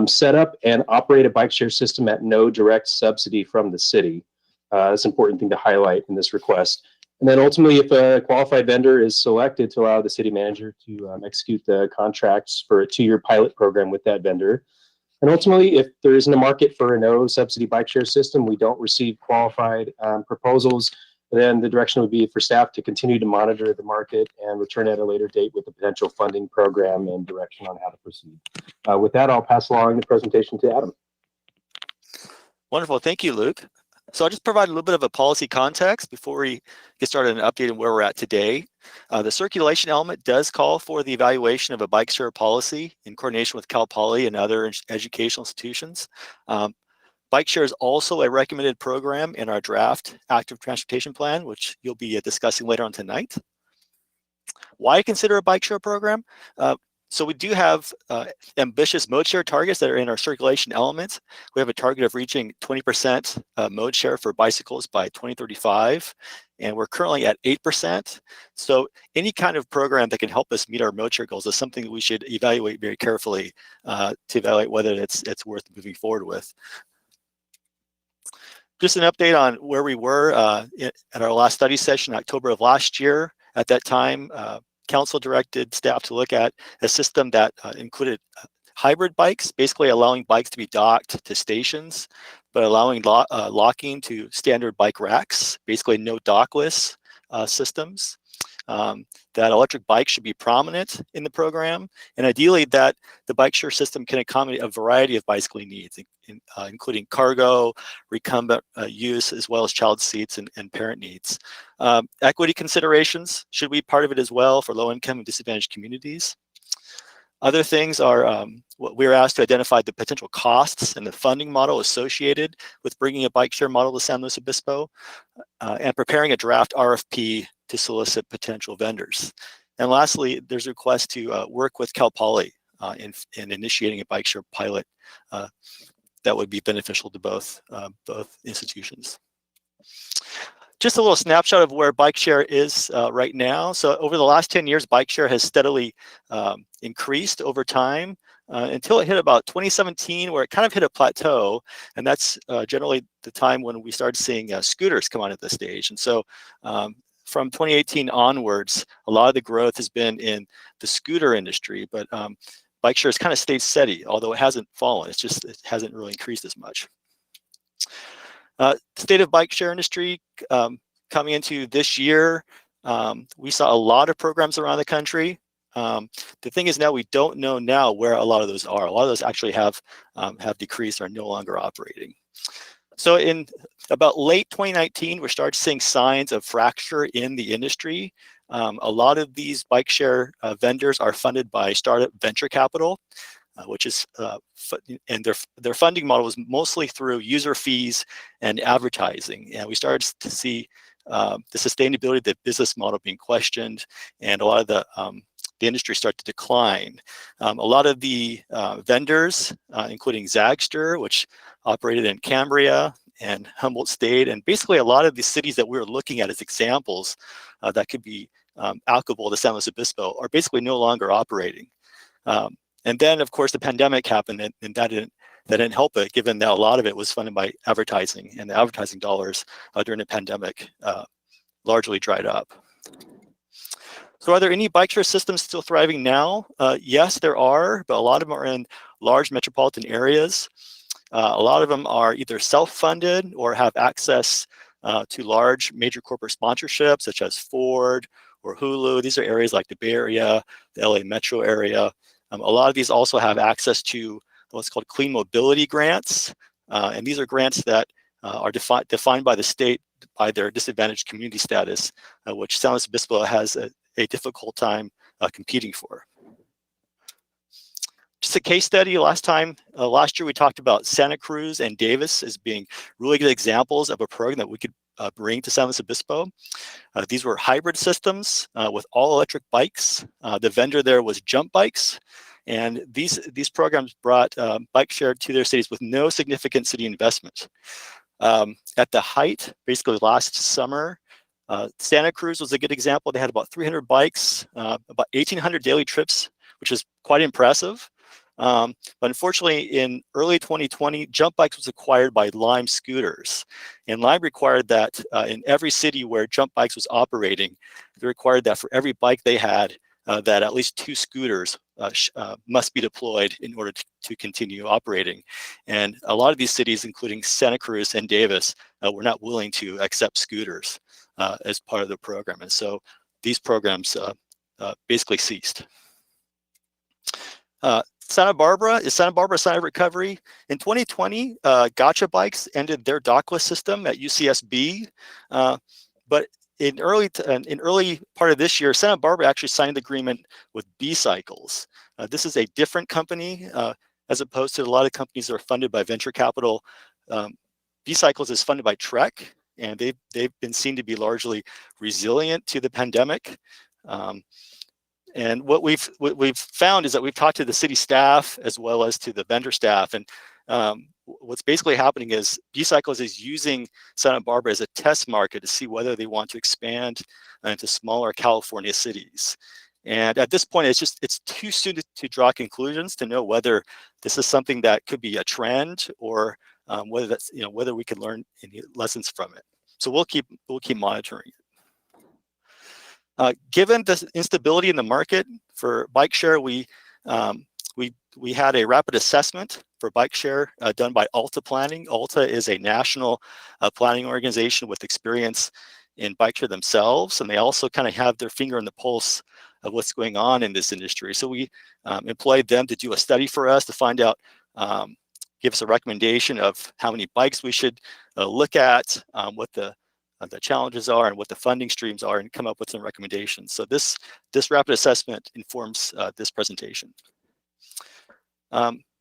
set up and operate a bike share system at no direct subsidy from the city. That's an important thing to highlight in this request. And then ultimately, if a qualified vendor is selected, to allow the city manager to execute the contracts for a 2-year pilot program with that vendor. And ultimately, if there isn't a market for a no subsidy bike share system, we don't receive qualified proposals, then the direction would be for staff to continue to monitor the market and return at a later date with a potential funding program and direction on how to proceed. With that, I'll pass along the presentation to Adam. Wonderful. Thank you, Luke. So I'll just provide a little bit of a policy context before we get started and update on where we're at today. The circulation element does call for the evaluation of a bike share policy in coordination with Cal Poly and other educational institutions. Bike share is also a recommended program in our draft active transportation plan, which you'll be discussing later on tonight. Why consider a bike share program? So we do have ambitious mode share targets that are in our circulation elements. We have a target of reaching 20% mode share for bicycles by 2035, and we're currently at 8%. So any kind of program that can help us meet our mode share goals is something that we should evaluate very carefully to evaluate whether it's worth moving forward with. Just an update on where we were at our last study session in October of last year. At that time, Council directed staff to look at a system that included hybrid bikes, basically allowing bikes to be docked to stations, but allowing locking to standard bike racks, basically no dockless systems. That electric bikes should be prominent in the program, and ideally that the bike share system can accommodate a variety of bicycling needs, including cargo, recumbent use, as well as child seats and parent needs. Equity considerations should be part of it as well for low-income and disadvantaged communities. Other things are what we were asked to identify the potential costs and the funding model associated with bringing a bike share model to San Luis Obispo, and preparing a draft RFP to solicit potential vendors. And lastly, there's a request to work with Cal Poly in initiating a bike share pilot that would be beneficial to both institutions. Just a little snapshot of where bike share is right now. So over the last 10 years, bike share has steadily increased over time until it hit about 2017, where it kind of hit a plateau. And that's generally the time when we started seeing scooters come onto the stage. And so from 2018 onwards, a lot of the growth has been in the scooter industry, but bike share has kind of stayed steady, although it hasn't fallen. It's just, it hasn't really increased as much. State of bike share industry coming into this year, we saw a lot of programs around the country. The thing is now we don't know now where a lot of those are. A lot of those actually have decreased or are no longer operating. So in about late 2019, we started seeing signs of fracture in the industry. A lot of these bike share vendors are funded by startup venture capital, which is, and their funding model was mostly through user fees and advertising. And we started to see the sustainability of the business model being questioned, and a lot of the industry start to decline. A lot of the vendors, including Zagster, which operated in Cambria and Humboldt State, and basically a lot of the cities that we were looking at as examples that could be applicable to San Luis Obispo, are basically no longer operating. And then, of course, the pandemic happened, and that didn't help it, given that a lot of it was funded by advertising, and the advertising dollars during the pandemic largely dried up. So are there any bike share systems still thriving now? Yes, there are, but a lot of them are in large metropolitan areas. A lot of them are either self-funded or have access to large major corporate sponsorships, such as Ford or Hulu. These are areas like the Bay Area, the LA metro area. A lot of these also have access to what's called clean mobility grants. And these are grants that are defined by the state by their disadvantaged community status, which San Luis Obispo has a difficult time competing for. Just a case study, last year we talked about Santa Cruz and Davis as being really good examples of a program that we could bring to San Luis Obispo. These were hybrid systems with all electric bikes. The vendor there was Jump Bikes, and these programs brought bike share to their cities with no significant city investment. At the height, basically last summer, Santa Cruz was a good example. They had about 300 bikes, about 1,800 daily trips, which is quite impressive. But unfortunately, in early 2020, Jump Bikes was acquired by Lime Scooters. And Lime required that in every city where Jump Bikes was operating, they required that for every bike they had, that at least 2 scooters must be deployed in order to continue operating. And a lot of these cities, including Santa Cruz and Davis, were not willing to accept scooters as part of the program. And so these programs basically ceased. Santa Barbara is Santa Barbara Sign of Recovery. In 2020, Gotcha Bikes ended their dockless system at UCSB, but in early part of this year, Santa Barbara actually signed an agreement with B-Cycles. This is a different company as opposed to a lot of companies that are funded by venture capital. B-Cycles is funded by Trek, and they've been seen to be largely resilient to the pandemic. And what we've found is that we've talked to the city staff as well as to the vendor staff, and what's basically happening is B-Cycles is using Santa Barbara as a test market to see whether they want to expand into smaller California cities. And at this point, it's too soon to draw conclusions to know whether this is something that could be a trend or whether that's whether we can learn any lessons from it. So we'll keep monitoring it. Given the instability in the market for bike share, we had a rapid assessment for bike share done by Alta Planning. Alta is a national planning organization with experience in bike share themselves, and they also kind of have their finger on the pulse of what's going on in this industry. So we employed them to do a study for us to find out, give us a recommendation of how many bikes we should look at, what the challenges are and what the funding streams are, and come up with some recommendations. So this rapid assessment informs this presentation.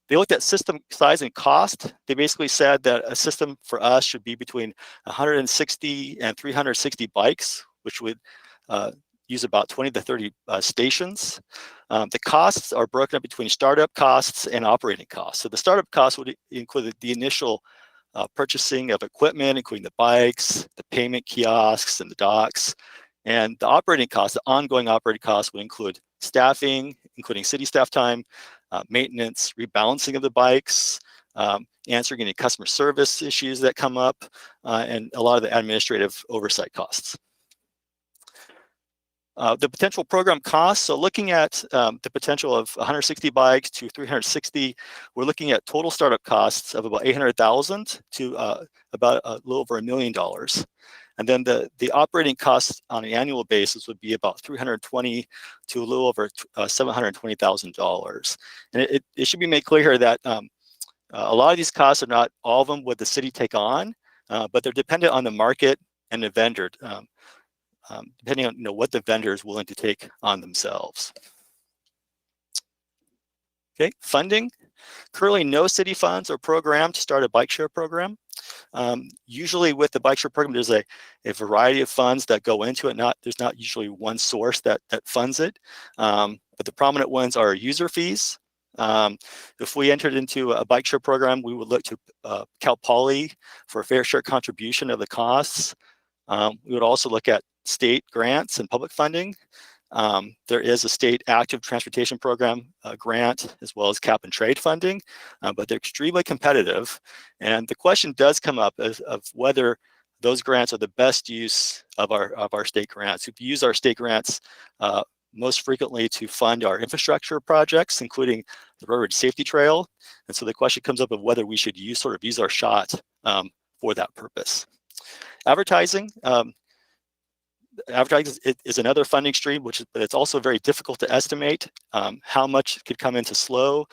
They looked at system size and cost. They basically said that a system for us should be between 160 and 360 bikes, which would use about 20 to 30 stations. The costs are broken up between startup costs and operating costs. So the startup costs would include the initial purchasing of equipment, including the bikes, the payment kiosks, and the docks. And the operating costs, the ongoing operating costs, would include staffing, including city staff time, maintenance, rebalancing of the bikes, answering any customer service issues that come up, and a lot of the administrative oversight costs. The potential program costs, so looking at the potential of 160 bikes to 360, we're looking at total startup costs of about $800,000 to about a little over $1 million. And then the operating costs on an annual basis would be about $320,000 to a little over $720,000. And it should be made clear here that a lot of these costs are not all of them would the city take on, but they're dependent on the market and the vendor, depending on what the vendor is willing to take on themselves. Okay, funding. Currently, no city funds are programmed to start a bike share program. Usually with the bike share program, there's a variety of funds that go into it. There's not usually one source that funds it, but the prominent ones are user fees. If we entered into a bike share program, we would look to Cal Poly for a fair share contribution of the costs. We would also look at state grants and public funding. There is a state active transportation program grant, as well as cap and trade funding, but they're extremely competitive. And the question does come up of whether those grants are the best use of our state grants. We've used our state grants most frequently to fund our infrastructure projects, including the railroad safety trail. And so the question comes up of whether we should use our shot for that purpose. Advertising. Advertising is another funding stream, but it's also very difficult to estimate how much could come into SLO.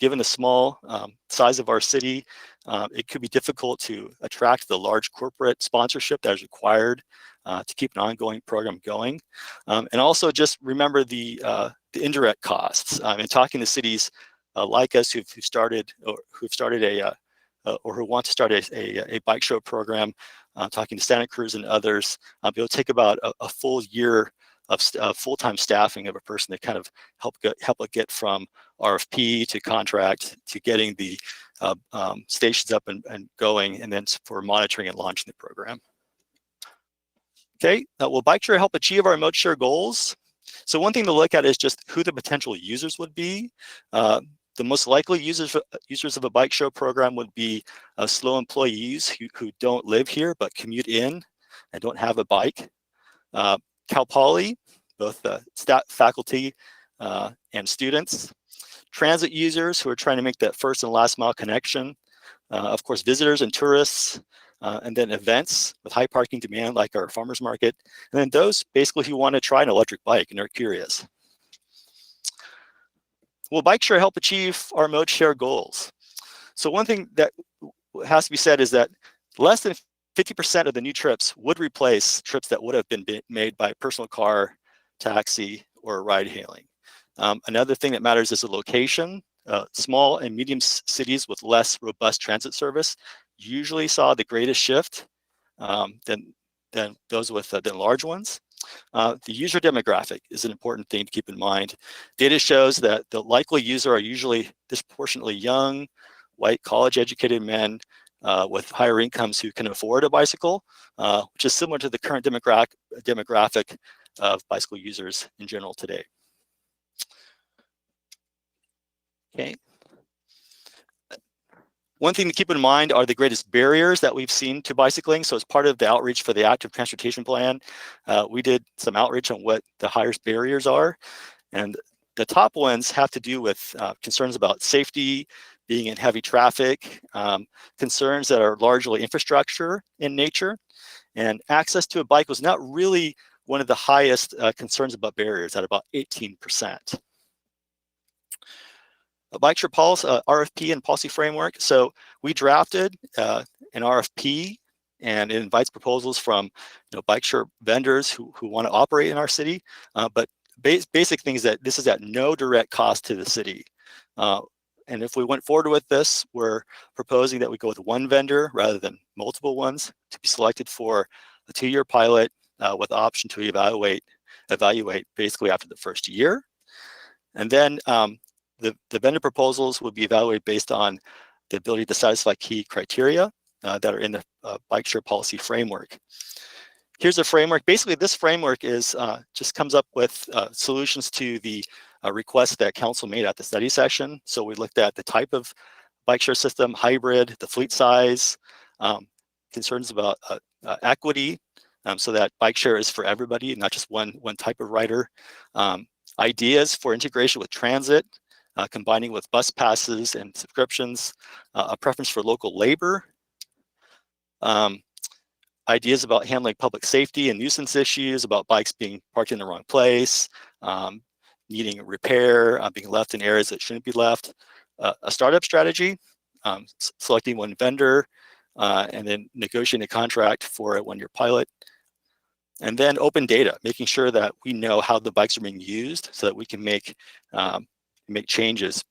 Given the small size of our city, it could be difficult to attract the large corporate sponsorship that is required to keep an ongoing program going. And also just remember the indirect costs. In talking to cities like us who've started or who want to start a bike show program, talking to Santa Cruz and others, it'll take about a full year of full-time staffing of a person to kind of help it get from RFP to contract to getting the stations up and going, and then for monitoring and launching the program. Okay, will bike share help achieve our mode share goals? So one thing to look at is just who the potential users would be. The most likely users of a bike show program would be SLO employees who don't live here but commute in and don't have a bike. Cal Poly, both staff, faculty, and students. Transit users who are trying to make that first and last mile connection. Of course, visitors and tourists, and then events with high parking demand like our farmers market. And then those basically who want to try an electric bike and are curious. Will bike share help achieve our mode share goals? So one thing that has to be said is that less than 50% of the new trips would replace trips that would have been made by personal car, taxi, or ride hailing. Another thing that matters is the location. Small and medium cities with less robust transit service usually saw the greatest shift than those with than large ones. The user demographic is an important thing to keep in mind. Data shows that the likely user are usually disproportionately young, white, college-educated men with higher incomes who can afford a bicycle, which is similar to the current demographic of bicycle users in general today. Okay. One thing to keep in mind are the greatest barriers that we've seen to bicycling. So as part of the outreach for the active transportation plan, we did some outreach on what the highest barriers are. And the top ones have to do with concerns about safety, being in heavy traffic, concerns that are largely infrastructure in nature. And access to a bike was not really one of the highest concerns about barriers at about 18%. A bike share policy, RFP and policy framework. So we drafted an RFP, and it invites proposals from bike share vendors who want to operate in our city. But basic things that this is at no direct cost to the city. And if we went forward with this, we're proposing that we go with one vendor rather than multiple ones to be selected for a 2-year pilot with the option to evaluate basically after the first year. And then the vendor proposals will be evaluated based on the ability to satisfy key criteria that are in the bike share policy framework. Here's a framework. Basically, this framework is just comes up with solutions to the request that council made at the study session. So we looked at the type of bike share system, hybrid, the fleet size, concerns about equity, so that bike share is for everybody, not just one type of rider. Ideas for integration with transit, combining with bus passes and subscriptions, a preference for local labor, ideas about handling public safety and nuisance issues, about bikes being parked in the wrong place, needing repair, being left in areas that shouldn't be left, a startup strategy, selecting one vendor, and then negotiating a contract for a 1-year pilot. And then open data, making sure that we know how the bikes are being used so that we can make changes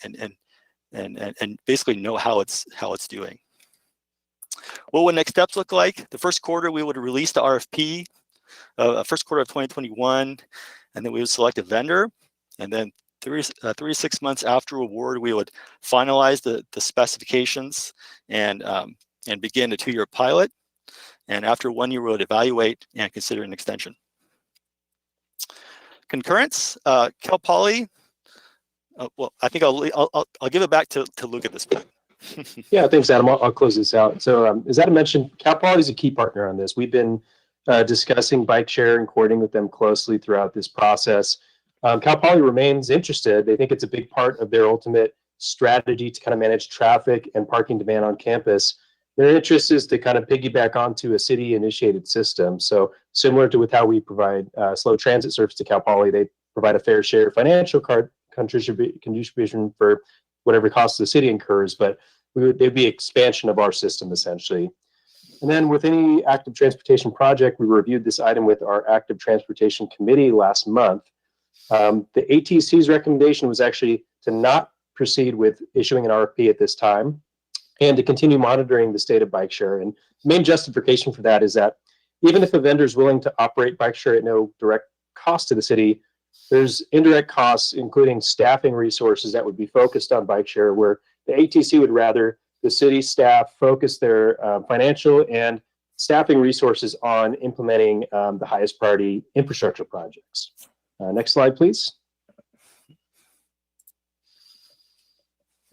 and basically know how it's doing. What would next steps look like? The first quarter, we would release the RFP, first quarter of 2021, and then we would select a vendor. And then 3 to 6 months after award, we would finalize the specifications and begin a 2-year pilot. And after 1 year, we would evaluate and consider an extension. Concurrence, Cal Poly. Well, I think I'll give it back to Luke at this point. Yeah, thanks, Adam. I'll close this out. So as Adam mentioned, Cal Poly is a key partner on this. We've been discussing bike share and coordinating with them closely throughout this process. Cal Poly remains interested. They think it's a big part of their ultimate strategy to kind of manage traffic and parking demand on campus. Their interest is to kind of piggyback onto a city-initiated system. So similar to with how we provide slow transit service to Cal Poly, they provide a fair share financial contribution for whatever costs the city incurs, but there'd be expansion of our system essentially. And then with any active transportation project, we reviewed this item with our active transportation committee last month. The ATC's recommendation was actually to not proceed with issuing an RFP at this time and to continue monitoring the state of bike share. And the main justification for that is that even if a vendor is willing to operate bike share at no direct cost to the city, there's indirect costs, including staffing resources that would be focused on bike share, where the ATC would rather the city staff focus their financial and staffing resources on implementing the highest priority infrastructure projects. Next slide, please.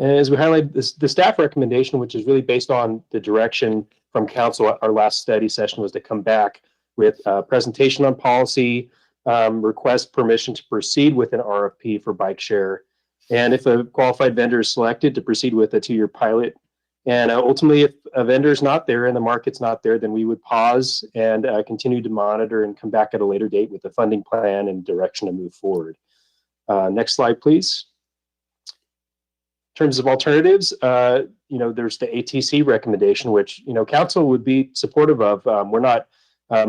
And as we highlight the staff recommendation, which is really based on the direction from council at our last study session, was to come back with a presentation on policy, request permission to proceed with an RFP for bike share, and if a qualified vendor is selected, to proceed with a 2-year pilot. And ultimately, if a vendor is not there and the market's not there, then we would pause and continue to monitor and come back at a later date with a funding plan and direction to move forward. Next slide, please. terms of alternatives, there's the ATC recommendation, which, council would be supportive of. We're not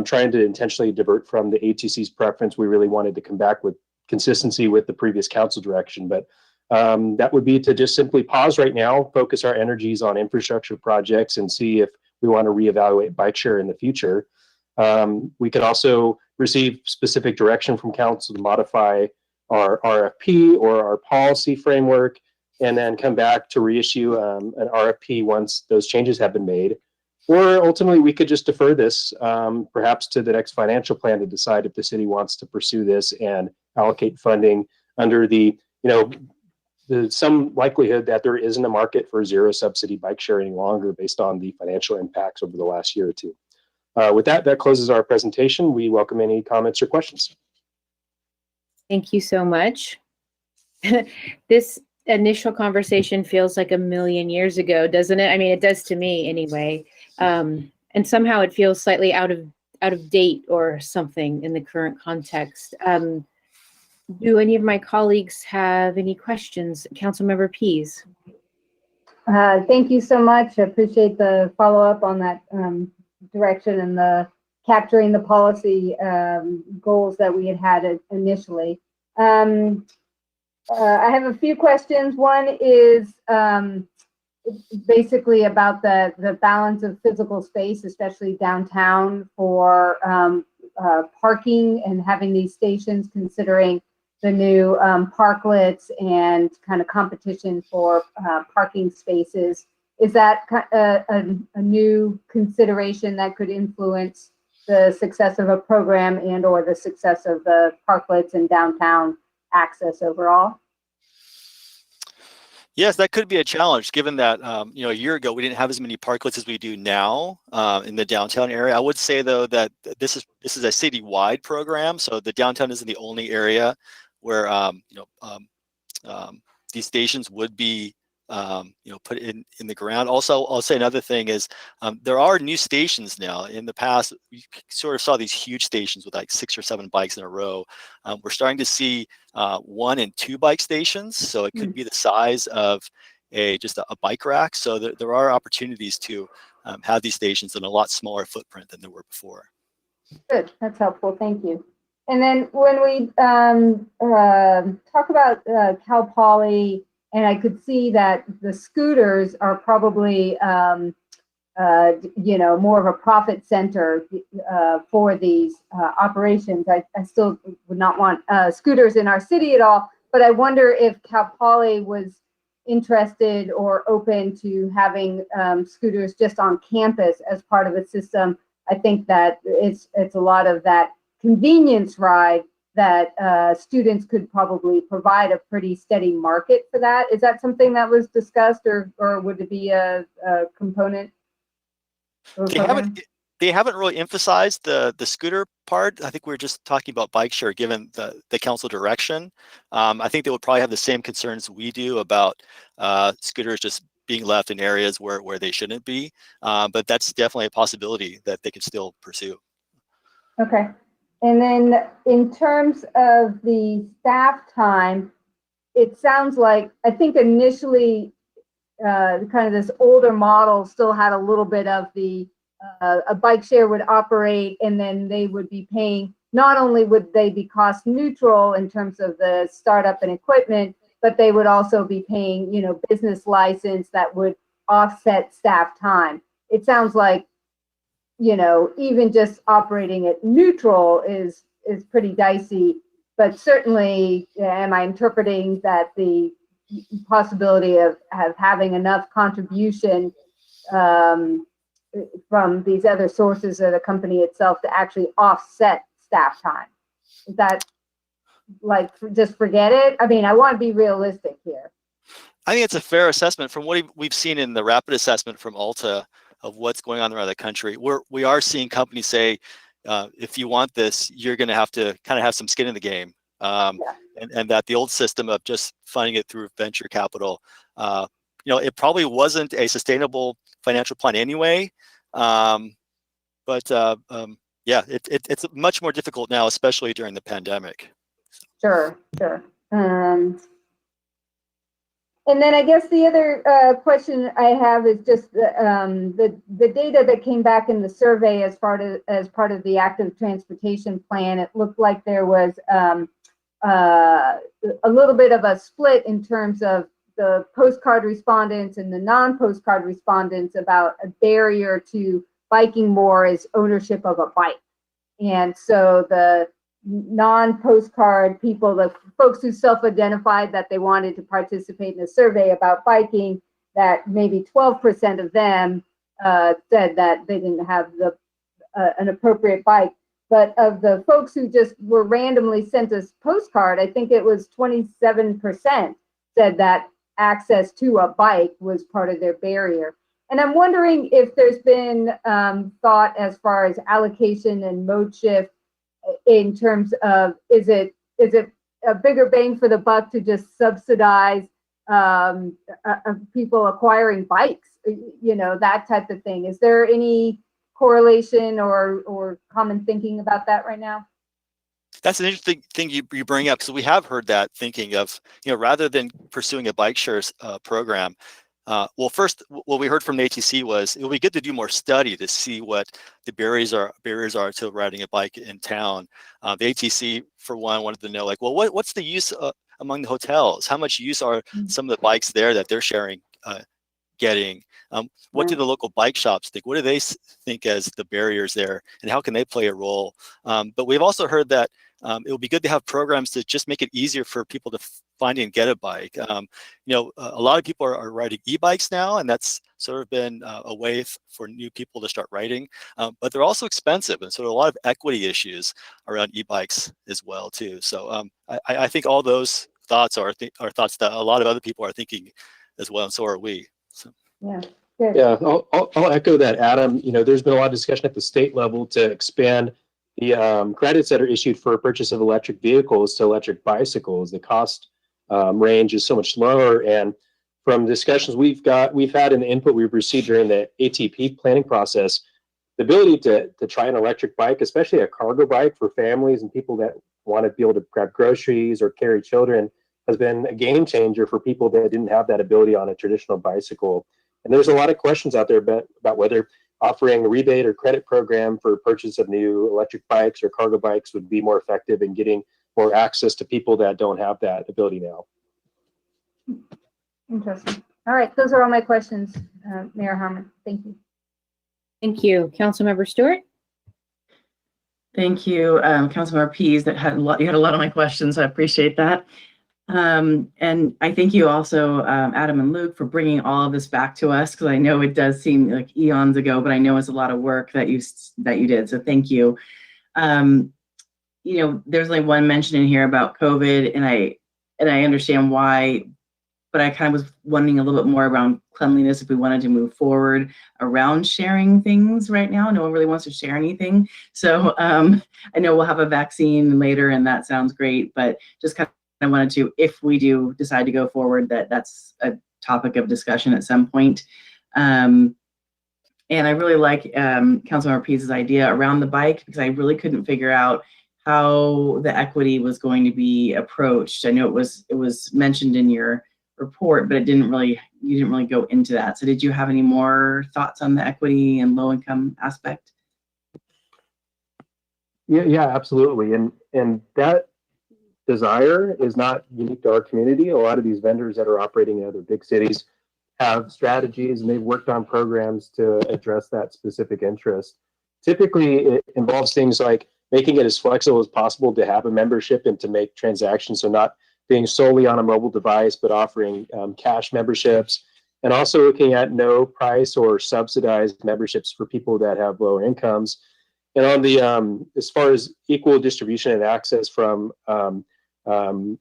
trying to intentionally divert from the ATC's preference. We really wanted to come back with consistency with the previous council direction, but that would be to just simply pause right now, focus our energies on infrastructure projects, and see if we want to reevaluate bike share in the future. We could also receive specific direction from council to modify our RFP or our policy framework, and then come back to reissue an RFP once those changes have been made. Or ultimately, we could just defer this perhaps to the next financial plan to decide if the city wants to pursue this and allocate funding under some likelihood that there isn't a market for zero subsidy bike share any longer based on the financial impacts over the last year or two. With that closes our presentation. We welcome any comments or questions. Thank you so much. This initial conversation feels like a million years ago, doesn't it? I mean, it does to me anyway. And somehow it feels slightly out of date or something in the current context. Do any of my colleagues have any questions? Councilmember Pease. Thank you so much. I appreciate the follow-up on that direction and the capturing the policy goals that we had initially. I have a few questions. One is basically about the balance of physical space, especially downtown, for parking and having these stations, considering the new parklets and kind of competition for parking spaces. Is that a new consideration that could influence the success of a program and or the success of the parklets and downtown access overall? Yes, that could be a challenge, given that a year ago we didn't have as many parklets as we do now in the downtown area. I would say though that this is a citywide program, so the downtown isn't the only area where these stations would be put in the ground. Also, I'll say another thing is there are new stations now. In the past, we sort of saw these huge stations with like 6 or 7 bikes in a row. We're starting to see 1 and 2 bike stations, so it could be the size of just a bike rack. So there are opportunities to have these stations in a lot smaller footprint than there were before. Good, that's helpful. Thank you. And then when we talk about Cal Poly, and I could see that the scooters are probably, more of a profit center for these operations. I still would not want scooters in our city at all, but I wonder if Cal Poly was interested or open to having scooters just on campus as part of a system. I think that it's a lot of that convenience ride that students could probably provide a pretty steady market for that. Is that something that was discussed, or would it be a component? They haven't really emphasized the scooter part. I think we're just talking about bike share, given the council direction. I think they would probably have the same concerns we do about scooters just being left in areas where they shouldn't be. But that's definitely a possibility that they could still pursue. Okay. And then in terms of the staff time, it sounds like, I think initially kind of this older model still had a little bit of the, a bike share would operate and then they would be paying, not only would they be cost neutral in terms of the startup and equipment, but they would also be paying, business license that would offset staff time. It sounds like, even just operating at neutral is pretty dicey, but certainly, am I interpreting that the possibility of having enough contribution from these other sources of the company itself to actually offset staff time? Is that like, just forget it? I mean, I want to be realistic here. I think it's a fair assessment from what we've seen in the rapid assessment from Alta of what's going on around the country. We are seeing companies say, if you want this, you're going to have to kind of have some skin in the game. And that the old system of just funding it through venture capital, it probably wasn't a sustainable financial plan anyway. It's much more difficult now, especially during the pandemic. Sure. And then I guess the other question I have is just the data that came back in the survey as part of the active transportation plan. It looked like there was a little bit of a split in terms of the postcard respondents and the non-postcard respondents about a barrier to biking more is ownership of a bike. And so the non-postcard people, the folks who self-identified that they wanted to participate in a survey about biking, that maybe 12% of them said that they didn't have an appropriate bike. But of the folks who just were randomly sent a postcard, I think it was 27% said that access to a bike was part of their barrier. And I'm wondering if there's been thought as far as allocation and mode shift in terms of, is it a bigger bang for the buck to just subsidize people acquiring bikes, you know, that type of thing? Is there any correlation or common thinking about that right now? That's an interesting thing you bring up, because we have heard that thinking of, you know, rather than pursuing a bike shares program. Well, first, what we heard from the ATC was it would be good to do more study to see what the barriers are to riding a bike in town. The ATC, for one, wanted to know, like, well, what's the use among the hotels? How much use are some of the bikes there that they're sharing getting? What do the local bike shops think? What do they think as the barriers there, and how can they play a role? But we've also heard that it would be good to have programs to just make it easier for people to find and get a bike. You know, a lot of people are riding e-bikes now, and that's sort of been a way for new people to start riding. But they're also expensive, and so there are a lot of equity issues around e-bikes as well too. So I think all those thoughts are thoughts that a lot of other people are thinking as well, and so are we. So. Yeah. Good. Yeah, I'll echo that, Adam. You know, there's been a lot of discussion at the state level to expand the credits that are issued for purchase of electric vehicles to electric bicycles. The cost range is so much lower, and from discussions we've had in the input we've received during the ATP planning process, the ability to try an electric bike, especially a cargo bike for families and people that want to be able to grab groceries or carry children, has been a game changer for people that didn't have that ability on a traditional bicycle. And there's a lot of questions out there about whether offering a rebate or credit program for purchase of new electric bikes or cargo bikes would be more effective in getting more access to people that don't have that ability now. Interesting. All right, those are all my questions, Mayor Harmon. Thank you. Thank you. Councilmember Stewart? Thank you, Councilmember Pease. You had a lot of my questions. I appreciate that. And I thank you also, Adam and Luke, for bringing all of this back to us, because I know it does seem like eons ago, but I know it's a lot of work that you did. So thank you. You know, there's only one mention in here about COVID, and I understand why, but I kind of was wondering a little bit more around cleanliness if we wanted to move forward around sharing things right now. No one really wants to share anything. So I know we'll have a vaccine later, and that sounds great, but just kind of I wanted to, if we do decide to go forward, that's a topic of discussion at some point. And I really like Councilmember Pease's idea around the bike, because I really couldn't figure out how the equity was going to be approached. I know it was mentioned in your report, but you didn't really go into that. So did you have any more thoughts on the equity and low income aspect? Yeah, absolutely. And that desire is not unique to our community. A lot of these vendors that are operating in other big cities have strategies, and they've worked on programs to address that specific interest. Typically, it involves things like making it as flexible as possible to have a membership and to make transactions, so not being solely on a mobile device, but offering cash memberships, and also looking at no price or subsidized memberships for people that have lower incomes. And on the as far as equal distribution and access from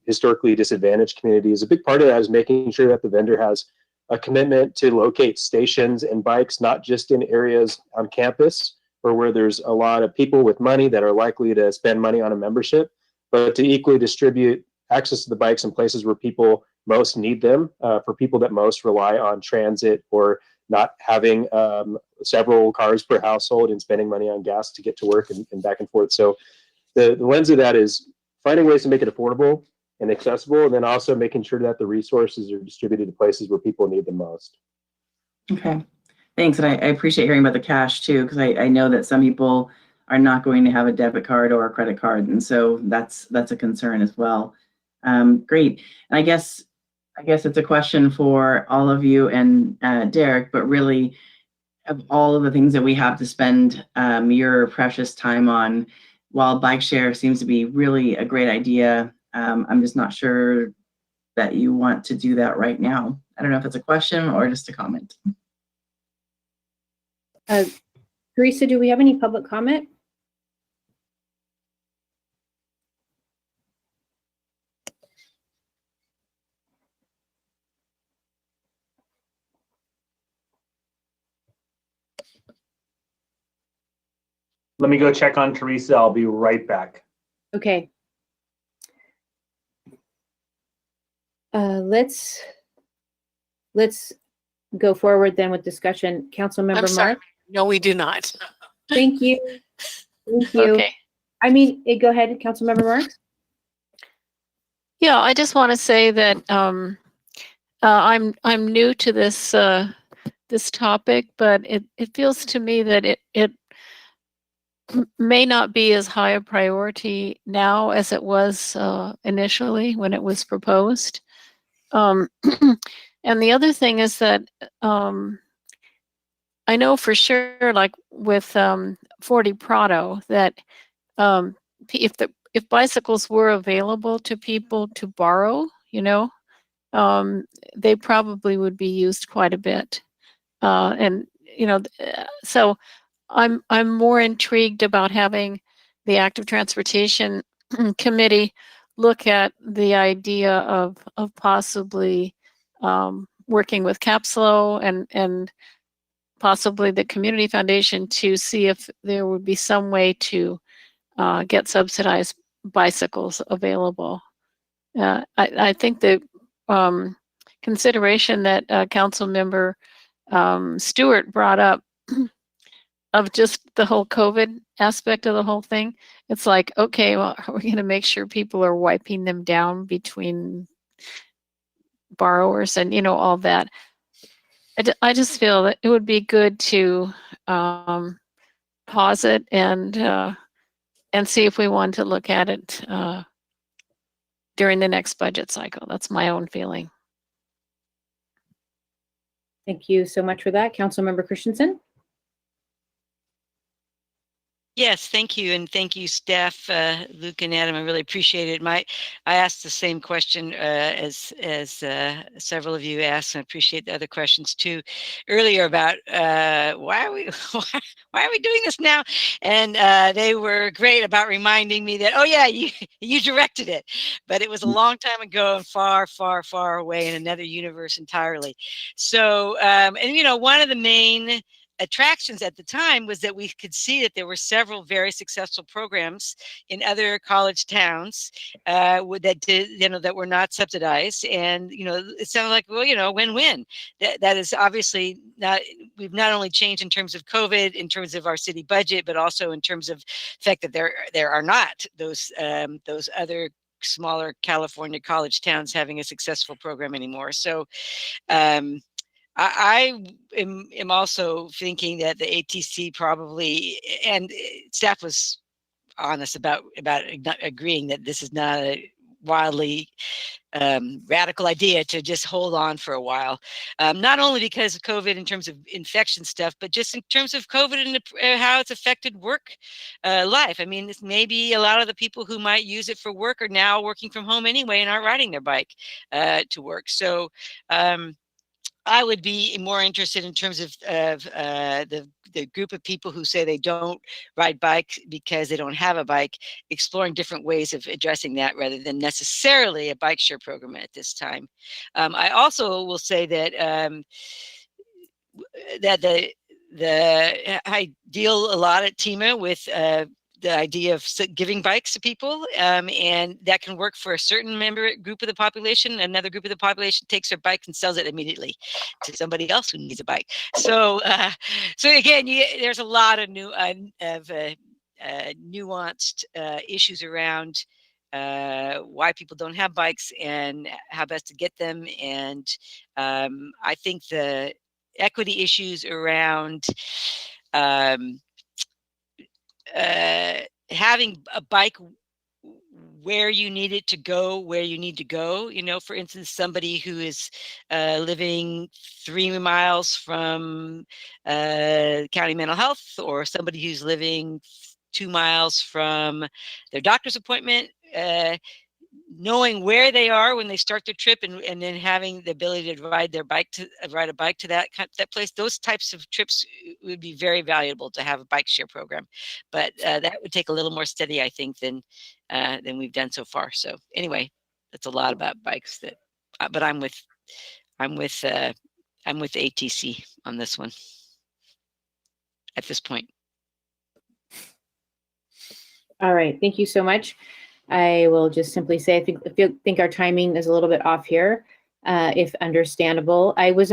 historically disadvantaged communities, a big part of that is making sure that the vendor has a commitment to locate stations and bikes, not just in areas on campus or where there's a lot of people with money that are likely to spend money on a membership, but to equally distribute access to the bikes in places where people most need them, for people that most rely on transit or not having several cars per household and spending money on gas to get to work and back and forth. So the lens of that is finding ways to make it affordable and accessible, and then also making sure that the resources are distributed to places where people need them most. Okay, thanks. And I appreciate hearing about the cash too, because I know that some people are not going to have a debit card or a credit card. And so that's a concern as well. Great. And I guess it's a question for all of you and Derek, but really of all of the things that we have to spend your precious time on, while bike share seems to be really a great idea, I'm just not sure that you want to do that right now. I don't know if it's a question or just a comment. Teresa, do we have any public comment? Let me go check on Teresa. I'll be right back. Okay. Let's go forward then with discussion. Councilmember I'm sorry. Mark. No, we do not. Thank you. Thank you. Okay. I mean, go ahead, Councilmember Marks. Yeah, I just want to say that I'm new to this this topic, but it feels to me that it may not be as high a priority now as it was initially when it was proposed. And the other thing is that I know for sure, like with 40 Prado, that if bicycles were available to people to borrow, they probably would be used quite a bit. And so I'm more intrigued about having the Active Transportation Committee look at the idea of possibly working with Capslo and possibly the Community Foundation to see if there would be some way to get subsidized bicycles available. I think the consideration that Council Member Stewart brought up of just the whole COVID aspect of the whole thing, it's like, okay, well, are we going to make sure people are wiping them down between borrowers and, all that? I just feel that it would be good to pause it and see if we want to look at it during the next budget cycle. That's my own feeling. Thank you so much for that. Councilmember Christensen. Yes, thank you. And thank you, staff, Luke and Adam. I really appreciate it. I asked the same question as several of you asked, and I appreciate the other questions too earlier about why are we doing this now? And they were great about reminding me that, oh yeah, you directed it, but it was a long time ago and far, far, far away in another universe entirely. So, and one of the main attractions at the time was that we could see that there were several very successful programs in other college towns that were not subsidized, and it sounded like, well, win-win. That is obviously not. We've not only changed in terms of COVID, in terms of our city budget, but also in terms of the fact that there are not those other smaller California college towns having a successful program anymore. So I am also thinking that the ATC probably, and staff was honest about agreeing that this is not a wildly radical idea to just hold on for a while, not only because of COVID in terms of infection stuff, but just in terms of COVID and how it's affected work life. I mean, this maybe a lot of the people who might use it for work are now working from home anyway and aren't riding their bike to work. So I would be more interested in terms of the group of people who say they don't ride bikes because they don't have a bike, exploring different ways of addressing that rather than necessarily a bike share program at this time. I also will say that I deal a lot at TEMA with the idea of giving bikes to people, and that can work for a certain group of the population. Another group of the population takes their bike and sells it immediately to somebody else who needs a bike. So, again, there's a lot of nuanced issues around why people don't have bikes and how best to get them. And I think the equity issues around having a bike where you need it to go, where you need to go. You know, for instance, somebody who is living 3 miles from county mental health, or somebody who's living 2 miles from their doctor's appointment, knowing where they are when they start their trip, and then having the ability to ride a bike to that place. Those types of trips would be very valuable to have a bike share program, but that would take a little more steady, I think, than we've done so far. So anyway, that's a lot about bikes. But I'm with ATC on this one at this point. All right, thank you so much. I will just simply say, I think our timing is a little bit off here, if understandable. I was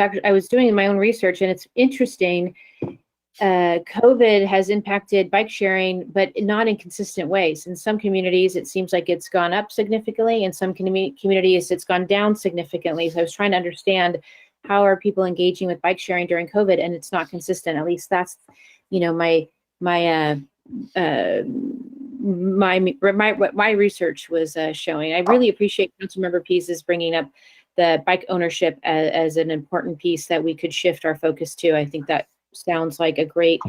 doing my own research, and it's interesting. COVID has impacted bike sharing, but not in consistent ways. In some communities, it seems like it's gone up significantly. In some communities, it's gone down significantly. So I was trying to understand, how are people engaging with bike sharing during COVID, and it's not consistent. At least that's, you know, what my research was showing. I really appreciate Councilmember Pease's bringing up the bike ownership as an important piece that we could shift our focus to. I think that sounds like a great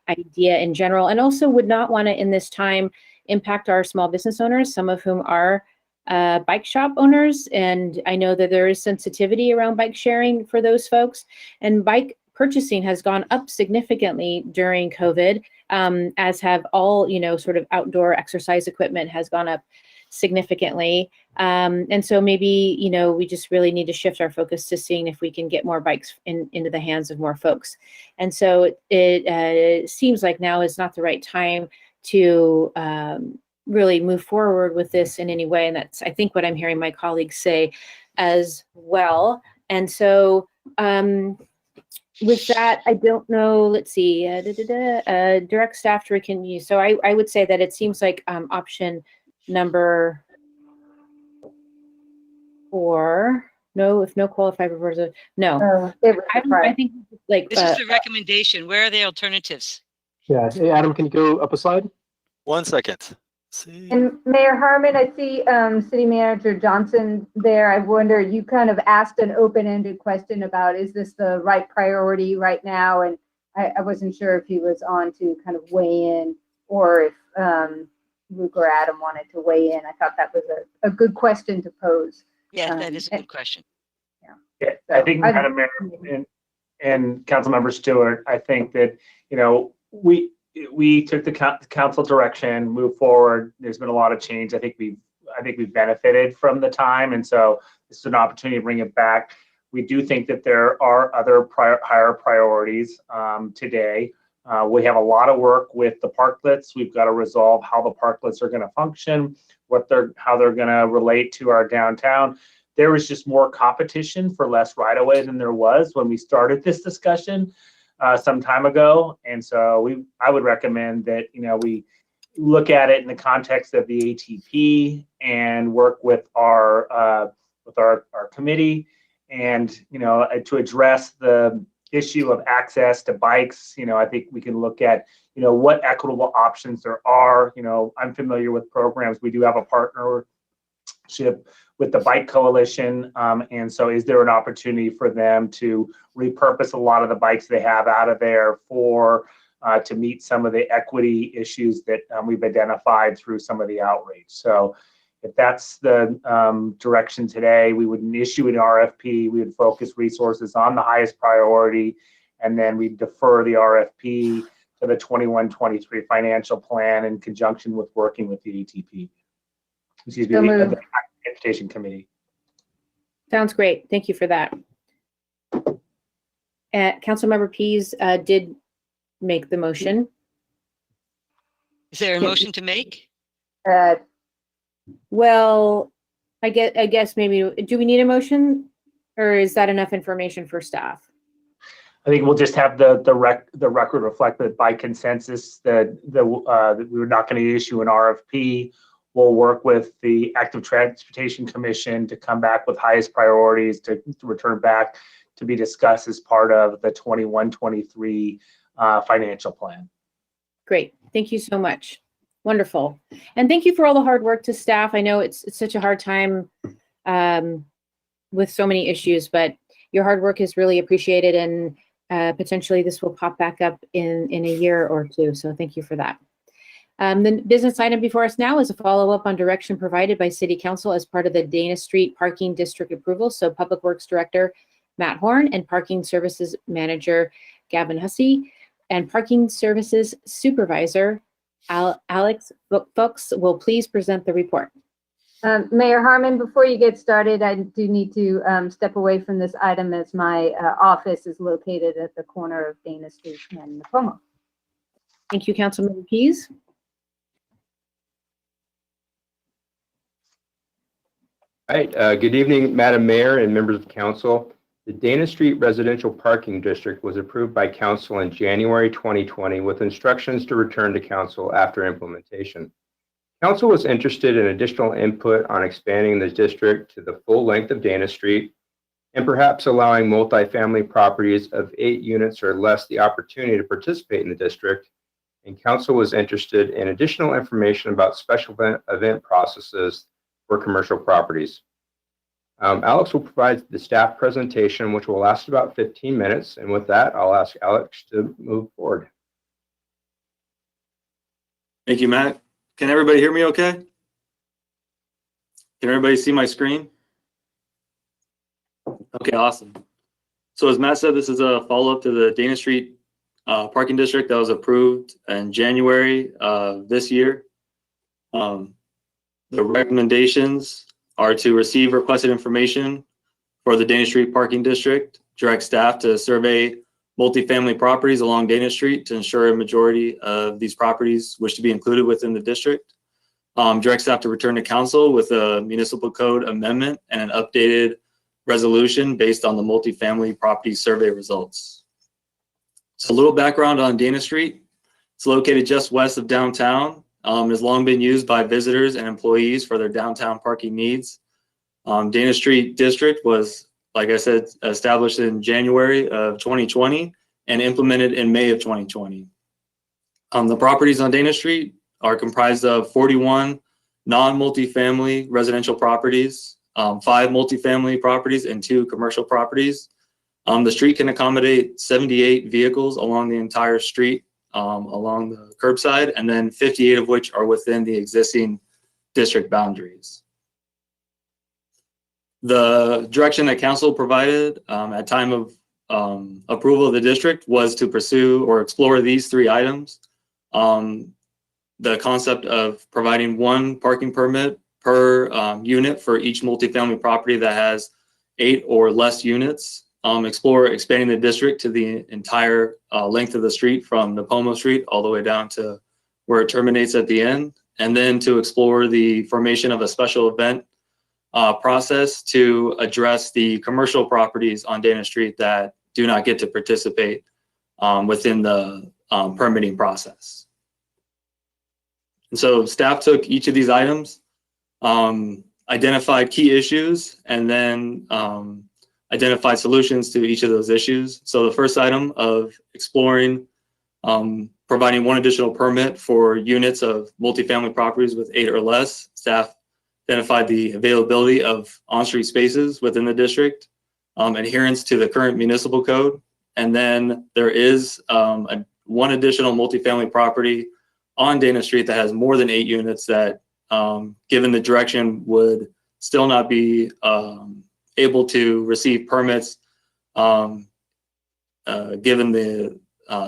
idea in general, and also would not want to, in this time, impact our small business owners, some of whom are bike shop owners. And I know that there is sensitivity around bike sharing for those folks, and bike purchasing has gone up significantly during COVID, as have all, you know, sort of outdoor exercise equipment has gone up significantly. And so maybe, you know, we just really need to shift our focus to seeing if we can get more bikes into the hands of more folks. And so it seems like now is not the right time to really move forward with this in any way. And that's, I think, what I'm hearing my colleagues say as well. And so with that, I don't know, let's see, direct staff to continue. So I would say that it seems like option number 4, no, if no qualified proposal, no. I think like this is the recommendation. Where are the alternatives? Yeah, hey, Adam, can you go up a slide? 1 second. See. And Mayor Harmon, I see City Manager Johnson there. I wonder, you kind of asked an open-ended question about, is this the right priority right now? And I wasn't sure if he was on to kind of weigh in, or if Luke or Adam wanted to weigh in. I thought that was a good question to pose. Yeah, that is a good question. Yeah, I think, Madam Mayor and Councilmember Stewart, I think that, you know, we took the council direction, moved forward. There's been a lot of change. I think we've benefited from the time, and so this is an opportunity to bring it back. We do think that there are other higher priorities today. We have a lot of work with the parklets. We've got to resolve how the parklets are going to function, how they're going to relate to our downtown. There was just more competition for less right-of-way than there was when we started this discussion some time ago. And so I would recommend that, you know, we look at it in the context of the ATP and work with our committee, and, you know, to address the issue of access to bikes. You know, I think we can look at, you know, what equitable options there are. You know, I'm familiar with programs. We do have a partnership with the Bike Coalition. And so is there an opportunity for them to repurpose a lot of the bikes they have out of there to meet some of the equity issues that we've identified through some of the outreach? So if that's the direction today, we would issue an RFP. We would focus resources on the highest priority, and then we defer the RFP to the 21-23 financial plan in conjunction with working with the ATP. Excuse me, the Transportation Committee. Sounds great. Thank you for that. Councilmember Pease did make the motion. Is there a motion to make? Well, I guess maybe, do we need a motion, or is that enough information for staff? I think we'll just have the record reflect that by consensus that we were not going to issue an RFP We'll work with the Active Transportation Commission to come back with highest priorities to return back to be discussed as part of the 21-23 financial plan. Great. Thank you so much. Wonderful. And thank you for all the hard work to staff. I know it's such a hard time with so many issues, but your hard work is really appreciated, and potentially this will pop back up in a year or two. So thank you for that. The business item before us now is a follow-up on direction provided by City Council as part of the Dana Street Parking District approval. So Public Works Director Matt Horn and Parking Services Manager Gavin Hussey and Parking Services Supervisor Alex Fuchs will please present the report. Mayor Harmon, before you get started, I do need to step away from this item as my office is located at the corner of Dana Street and Napomo. Thank you, Councilmember Pease. All right, good evening, Madam Mayor and members of council. The Dana Street Residential Parking District was approved by council in January 2020 with instructions to return to council after implementation. Council was interested in additional input on expanding the district to the full length of Dana Street and perhaps allowing multifamily properties of 8 units or less the opportunity to participate in the district. And council was interested in additional information about special event processes for commercial properties. Alex will provide the staff presentation, which will last about 15 minutes. And with that, I'll ask Alex to move forward. Thank you, Matt. Can everybody hear me okay? Can everybody see my screen? Okay, awesome. So as Matt said, this is a follow-up to the Dana Street Parking District that was approved in January this year. The recommendations are to receive requested information for the Dana Street Parking District, direct staff to survey multifamily properties along Dana Street to ensure a majority of these properties wish to be included within the district. Direct staff to return to council with a municipal code amendment and an updated resolution based on the multifamily property survey results. So a little background on Dana Street. It's located just west of downtown. Has long been used by visitors and employees for their downtown parking needs. Dana Street District was, like I said, established in January of 2020 and implemented in May of 2020. The properties on Dana Street are comprised of 41 non-multifamily residential properties, 5 multifamily properties, and 2 commercial properties. The street can accommodate 78 vehicles along the entire street, along the curbside, and then 58 of which are within the existing district boundaries. The direction that council provided at time of approval of the district was to pursue or explore these 3 items. The concept of providing 1 parking permit per unit for each multifamily property that has 8 or less units. Explore expanding the district to the entire length of the street from Napomo Street all the way down to where it terminates at the end. And then to explore the formation of a special event process to address the commercial properties on Dana Street that do not get to participate within the permitting process. And so staff took each of these items, identified key issues, and then identified solutions to each of those issues. So the first item of exploring providing 1 additional permit for units of multifamily properties with 8 or less, staff identified the availability of on-street spaces within the district, adherence to the current municipal code, and then there is 1 additional multifamily property on Dana Street that has more than 8 units that, given the direction, would still not be able to receive permits, given the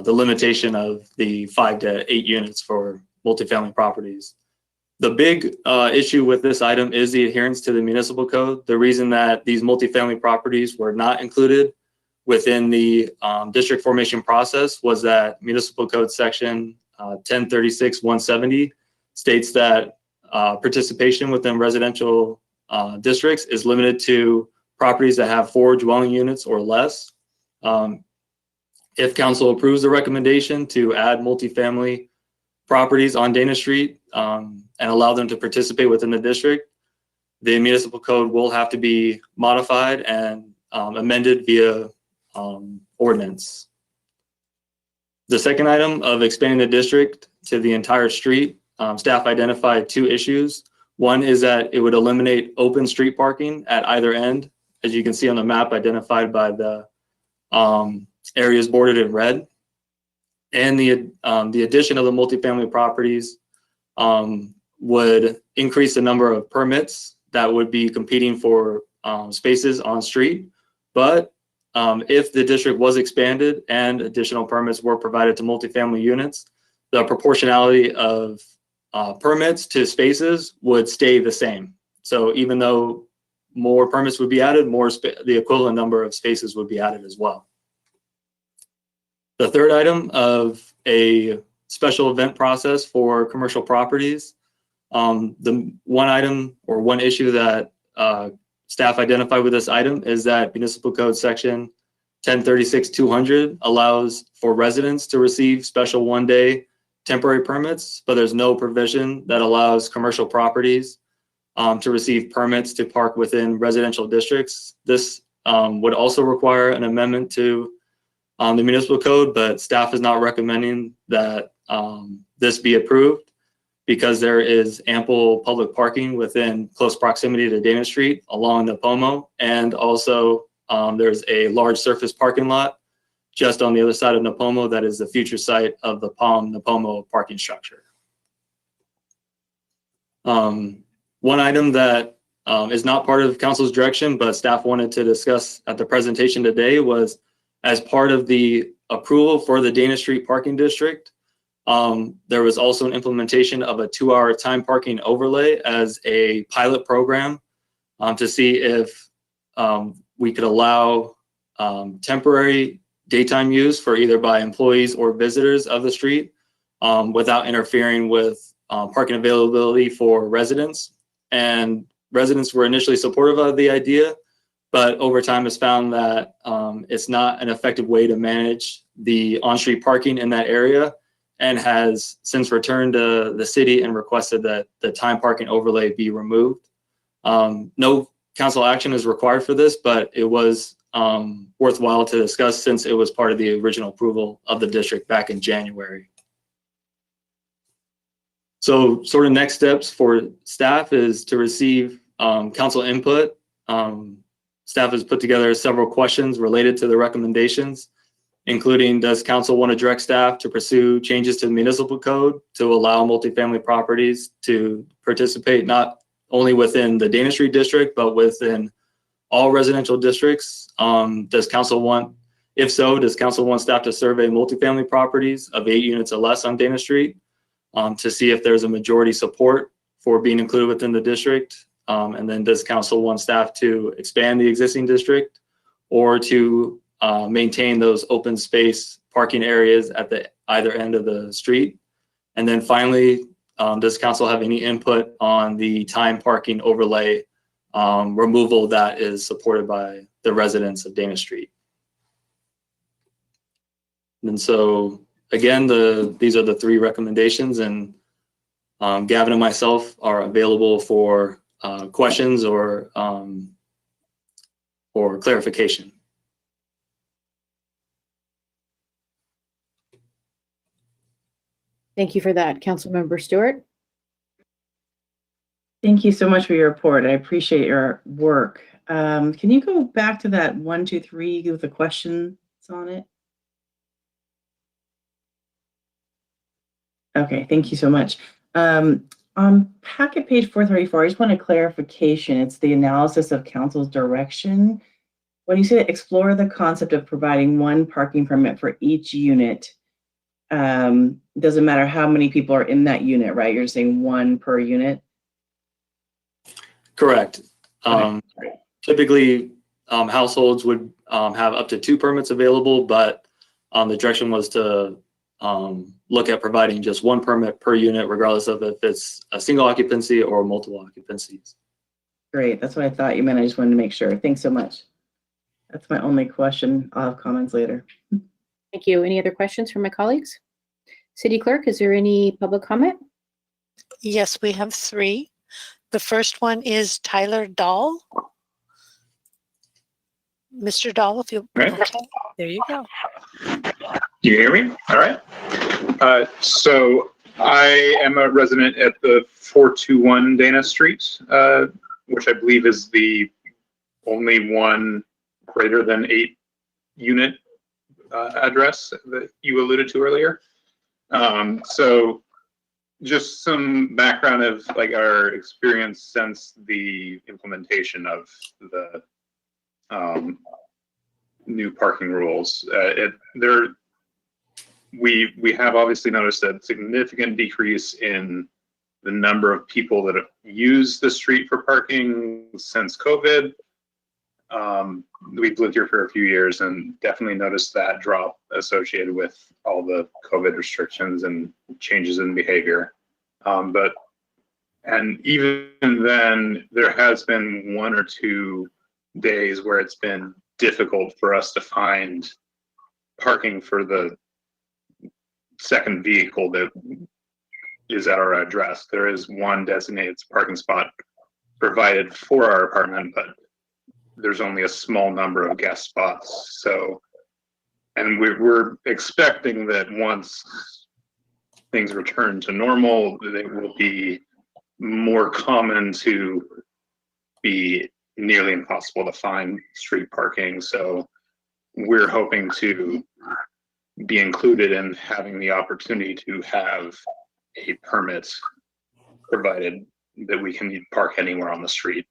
limitation of the 5 to 8 units for multifamily properties. The big issue with this item is the adherence to the municipal code. The reason that these multifamily properties were not included within the district formation process was that municipal code section 1036-170 states that participation within residential districts is limited to properties that have 4 dwelling units or less. If council approves the recommendation to add multifamily properties on Dana Street and allow them to participate within the district, the municipal code will have to be modified and amended via ordinance. The second item of expanding the district to the entire street, staff identified 2 issues. One is that it would eliminate open street parking at either end, as you can see on the map identified by the areas bordered in red. And the addition of the multifamily properties would increase the number of permits that would be competing for spaces on street. But if the district was expanded and additional permits were provided to multifamily units, the proportionality of permits to spaces would stay the same. So even though more permits would be added, the equivalent number of spaces would be added as well. The third item of a special event process for commercial properties, the one item or one issue that staff identified with this item is that Municipal Code Section 1036-200 allows for residents to receive special one-day temporary permits, but there's no provision that allows commercial properties to receive permits to park within residential districts. This would also require an amendment to the municipal code, but staff is not recommending that this be approved because there is ample public parking within close proximity to Dana Street along Napomo, and also there's a large surface parking lot just on the other side of Napomo that is the future site of the Napomo parking structure. One item that is not part of council's direction, but staff wanted to discuss at the presentation today was, as part of the approval for the Dana Street Parking District, there was also an implementation of a 2-hour time parking overlay as a pilot program to see if we could allow temporary daytime use for either by employees or visitors of the street without interfering with parking availability for residents. And residents were initially supportive of the idea, but over time has found that it's not an effective way to manage the on-street parking in that area, and has since returned to the city and requested that the time parking overlay be removed. No council action is required for this, but it was worthwhile to discuss since it was part of the original approval of the district back in January. So sort of next steps for staff is to receive council input. Staff has put together several questions related to the recommendations, including, does council want to direct staff to pursue changes to the municipal code to allow multifamily properties to participate not only within the Dana Street district, but within all residential districts? Does council want, if so, does council want staff to survey multifamily properties of 8 units or less on Dana Street to see if there's a majority support for being included within the district? And then does council want staff to expand the existing district or to maintain those open space parking areas at the either end of the street? And then finally, does council have any input on the time parking overlay removal that is supported by the residents of Dana Street? And so again, these are the 3 recommendations, and Gavin and myself are available for questions or clarification. Thank you for that, Councilmember Stewart. Thank you so much for your report. I appreciate your work. Can you go back to that 1, 2, 3 with the questions on it? Okay, thank you so much. On packet page 434, I just want a clarification. It's the analysis of council's direction. When you say explore the concept of providing 1 parking permit for each unit, doesn't matter how many people are in that unit, right? You're saying 1 per unit? Correct. Okay. Typically, households would have up to 2 permits available, but the direction was to look at providing just 1 permit per unit, regardless of if it's a single occupancy or multiple occupancies. Great, that's what I thought you meant. I just wanted to make sure. Thanks so much. That's my only question. I'll have comments later. Thank you. Any other questions from my colleagues? City Clerk, is there any public comment? Yes, we have three. The first one is Tyler Dahl. Mr. Dahl, if you Right. okay, there you go. Do you hear me? All right. So I am a resident at the 421 Dana Street, which I believe is the only one greater than 8 unit address that you alluded to earlier. So just some background of like our experience since the implementation of the new parking rules. We have obviously noticed a significant decrease in the number of people that have used the street for parking since COVID. We've lived here for a few years and definitely noticed that drop associated with all the COVID restrictions and changes in behavior. And even then, there has been 1 or 2 days where it's been difficult for us to find parking for the second vehicle that is at our address. There is one designated parking spot provided for our apartment, but there's only a small number of guest spots. So, and we're expecting that once things return to normal, it will be more common to be nearly impossible to find street parking. So we're hoping to be included in having the opportunity to have a permit provided that we can park anywhere on the street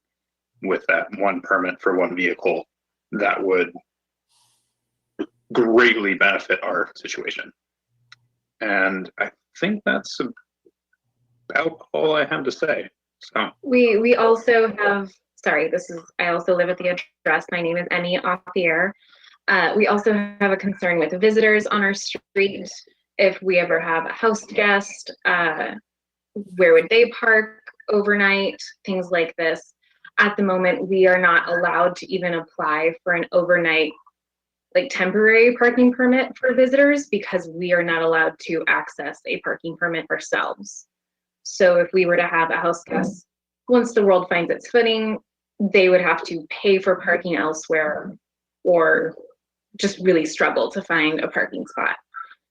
with that one permit for one vehicle. That would greatly benefit our situation. And I think that's about all I have to say. So we also have, sorry, I also live at the address. My name is Annie Offier. We also have a concern with visitors on our street. If we ever have a house guest, where would they park overnight? Things like this. At the moment, we are not allowed to even apply for an overnight, like temporary parking permit for visitors because we are not allowed to access a parking permit ourselves. So if we were to have a house guest, once the world finds its footing, they would have to pay for parking elsewhere or just really struggle to find a parking spot.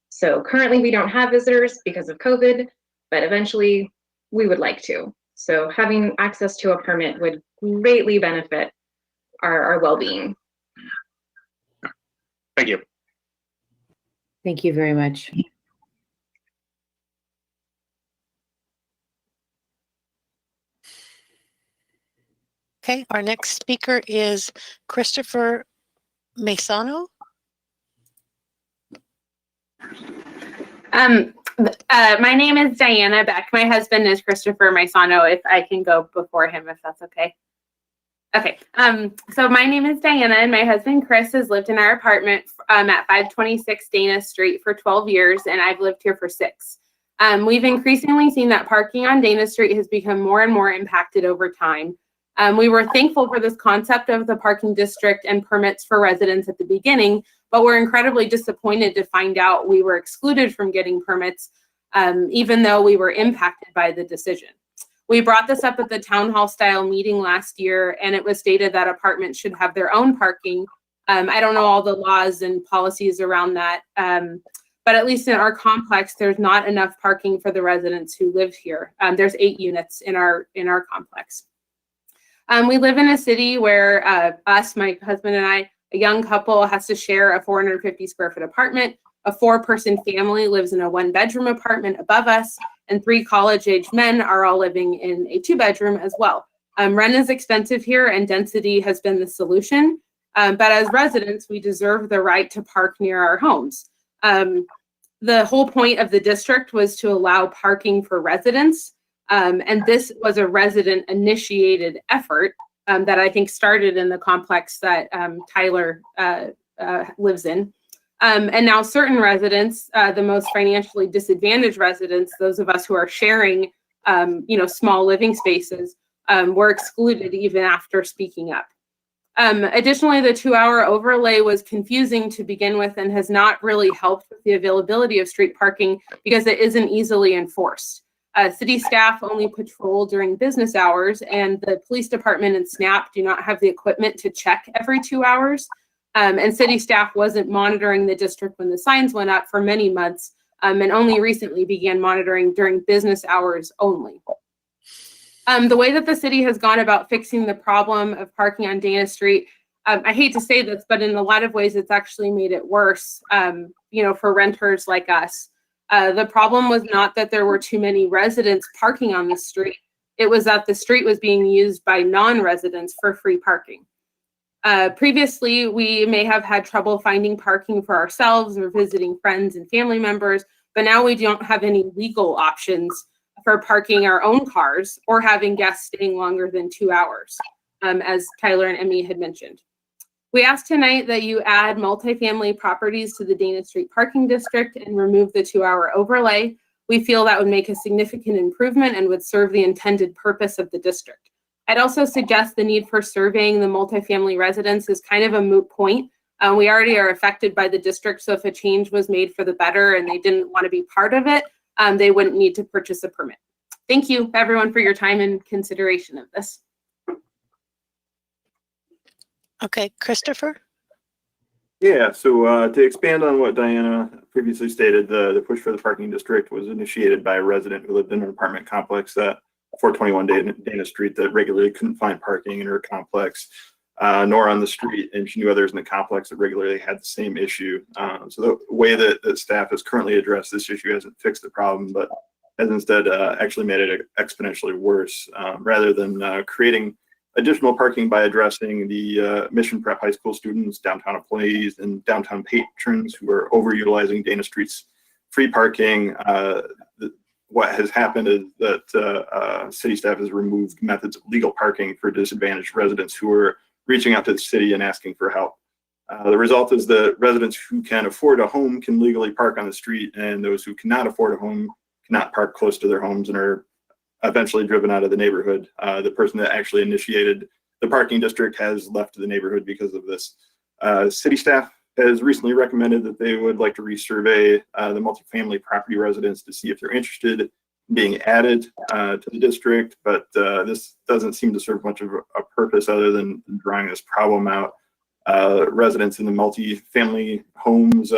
So currently we don't have visitors because of COVID, but eventually we would like to. So having access to a permit would greatly benefit our well-being. thank you. Thank you very much. Okay, our next speaker is Christopher Maisano. My name is Diana Beck. My husband is Christopher Maisano, if I can go before him, if that's okay. Okay, so my name is Diana and my husband Chris has lived in our apartment at 526 Dana Street for 12 years and I've lived here for 6. We've increasingly seen that parking on Dana Street has become more and more impacted over time. We were thankful for this concept of the parking district and permits for residents at the beginning, but we're incredibly disappointed to find out we were excluded from getting permits, even though we were impacted by the decision. We brought this up at the town hall style meeting last year, and it was stated that apartments should have their own parking. I don't know all the laws and policies around that, but at least in our complex, there's not enough parking for the residents who live here. There's 8 units in our complex. We live in a city where my husband and I, a young couple, has to share a 450 square foot apartment. A 4-person family lives in a 1-bedroom apartment above us, and 3 college-age men are all living in a 2-bedroom as well. Rent is expensive here, and density has been the solution. But as residents, we deserve the right to park near our homes. The whole point of the district was to allow parking for residents. And this was a resident-initiated effort that I think started in the complex that Tyler lives in. And now certain residents, the most financially disadvantaged residents, those of us who are sharing, small living spaces, were excluded even after speaking up. Additionally, the 2-hour overlay was confusing to begin with and has not really helped with the availability of street parking because it isn't easily enforced. City staff only patrol during business hours, and the police department and SNAP do not have the equipment to check every 2 hours. And city staff wasn't monitoring the district when the signs went up for many months, and only recently began monitoring during business hours only. The way that the city has gone about fixing the problem of parking on Dana Street, I hate to say this, but in a lot of ways, it's actually made it worse, for renters like us. The problem was not that there were too many residents parking on the street. It was that the street was being used by non-residents for free parking. Previously, we may have had trouble finding parking for ourselves or visiting friends and family members, but now we don't have any legal options for parking our own cars or having guests staying longer than 2 hours, as Tyler and Emmy had mentioned. We ask tonight that you add multifamily properties to the Dana Street Parking District and remove the 2-hour overlay. We feel that would make a significant improvement and would serve the intended purpose of the district. I'd also suggest the need for surveying the multifamily residents is kind of a moot point. We already are affected by the district, so if a change was made for the better and they didn't want to be part of it, they wouldn't need to purchase a permit. Thank you, everyone, for your time and consideration of this. Okay, Christopher? Yeah, so to expand on what Diana previously stated, the push for the parking district was initiated by a resident who lived in an apartment complex at 421 Dana Street that regularly couldn't find parking in her complex, nor on the street, and she knew others in the complex that regularly had the same issue. So the way that staff has currently addressed this issue hasn't fixed the problem, but has instead actually made it exponentially worse, rather than creating additional parking by addressing the Mission Prep High School students, downtown employees, and downtown patrons who are overutilizing Dana Street's free parking. What has happened is that city staff has removed methods of legal parking for disadvantaged residents who are reaching out to the city and asking for help. The result is that residents who can afford a home can legally park on the street, and those who cannot afford a home cannot park close to their homes and are eventually driven out of the neighborhood. The person that actually initiated the parking district has left the neighborhood because of this. City staff has recently recommended that they would like to resurvey the multifamily property residents to see if they're interested in being added to the district, but this doesn't seem to serve much of a purpose other than drawing this problem out. Residents in the multifamily homes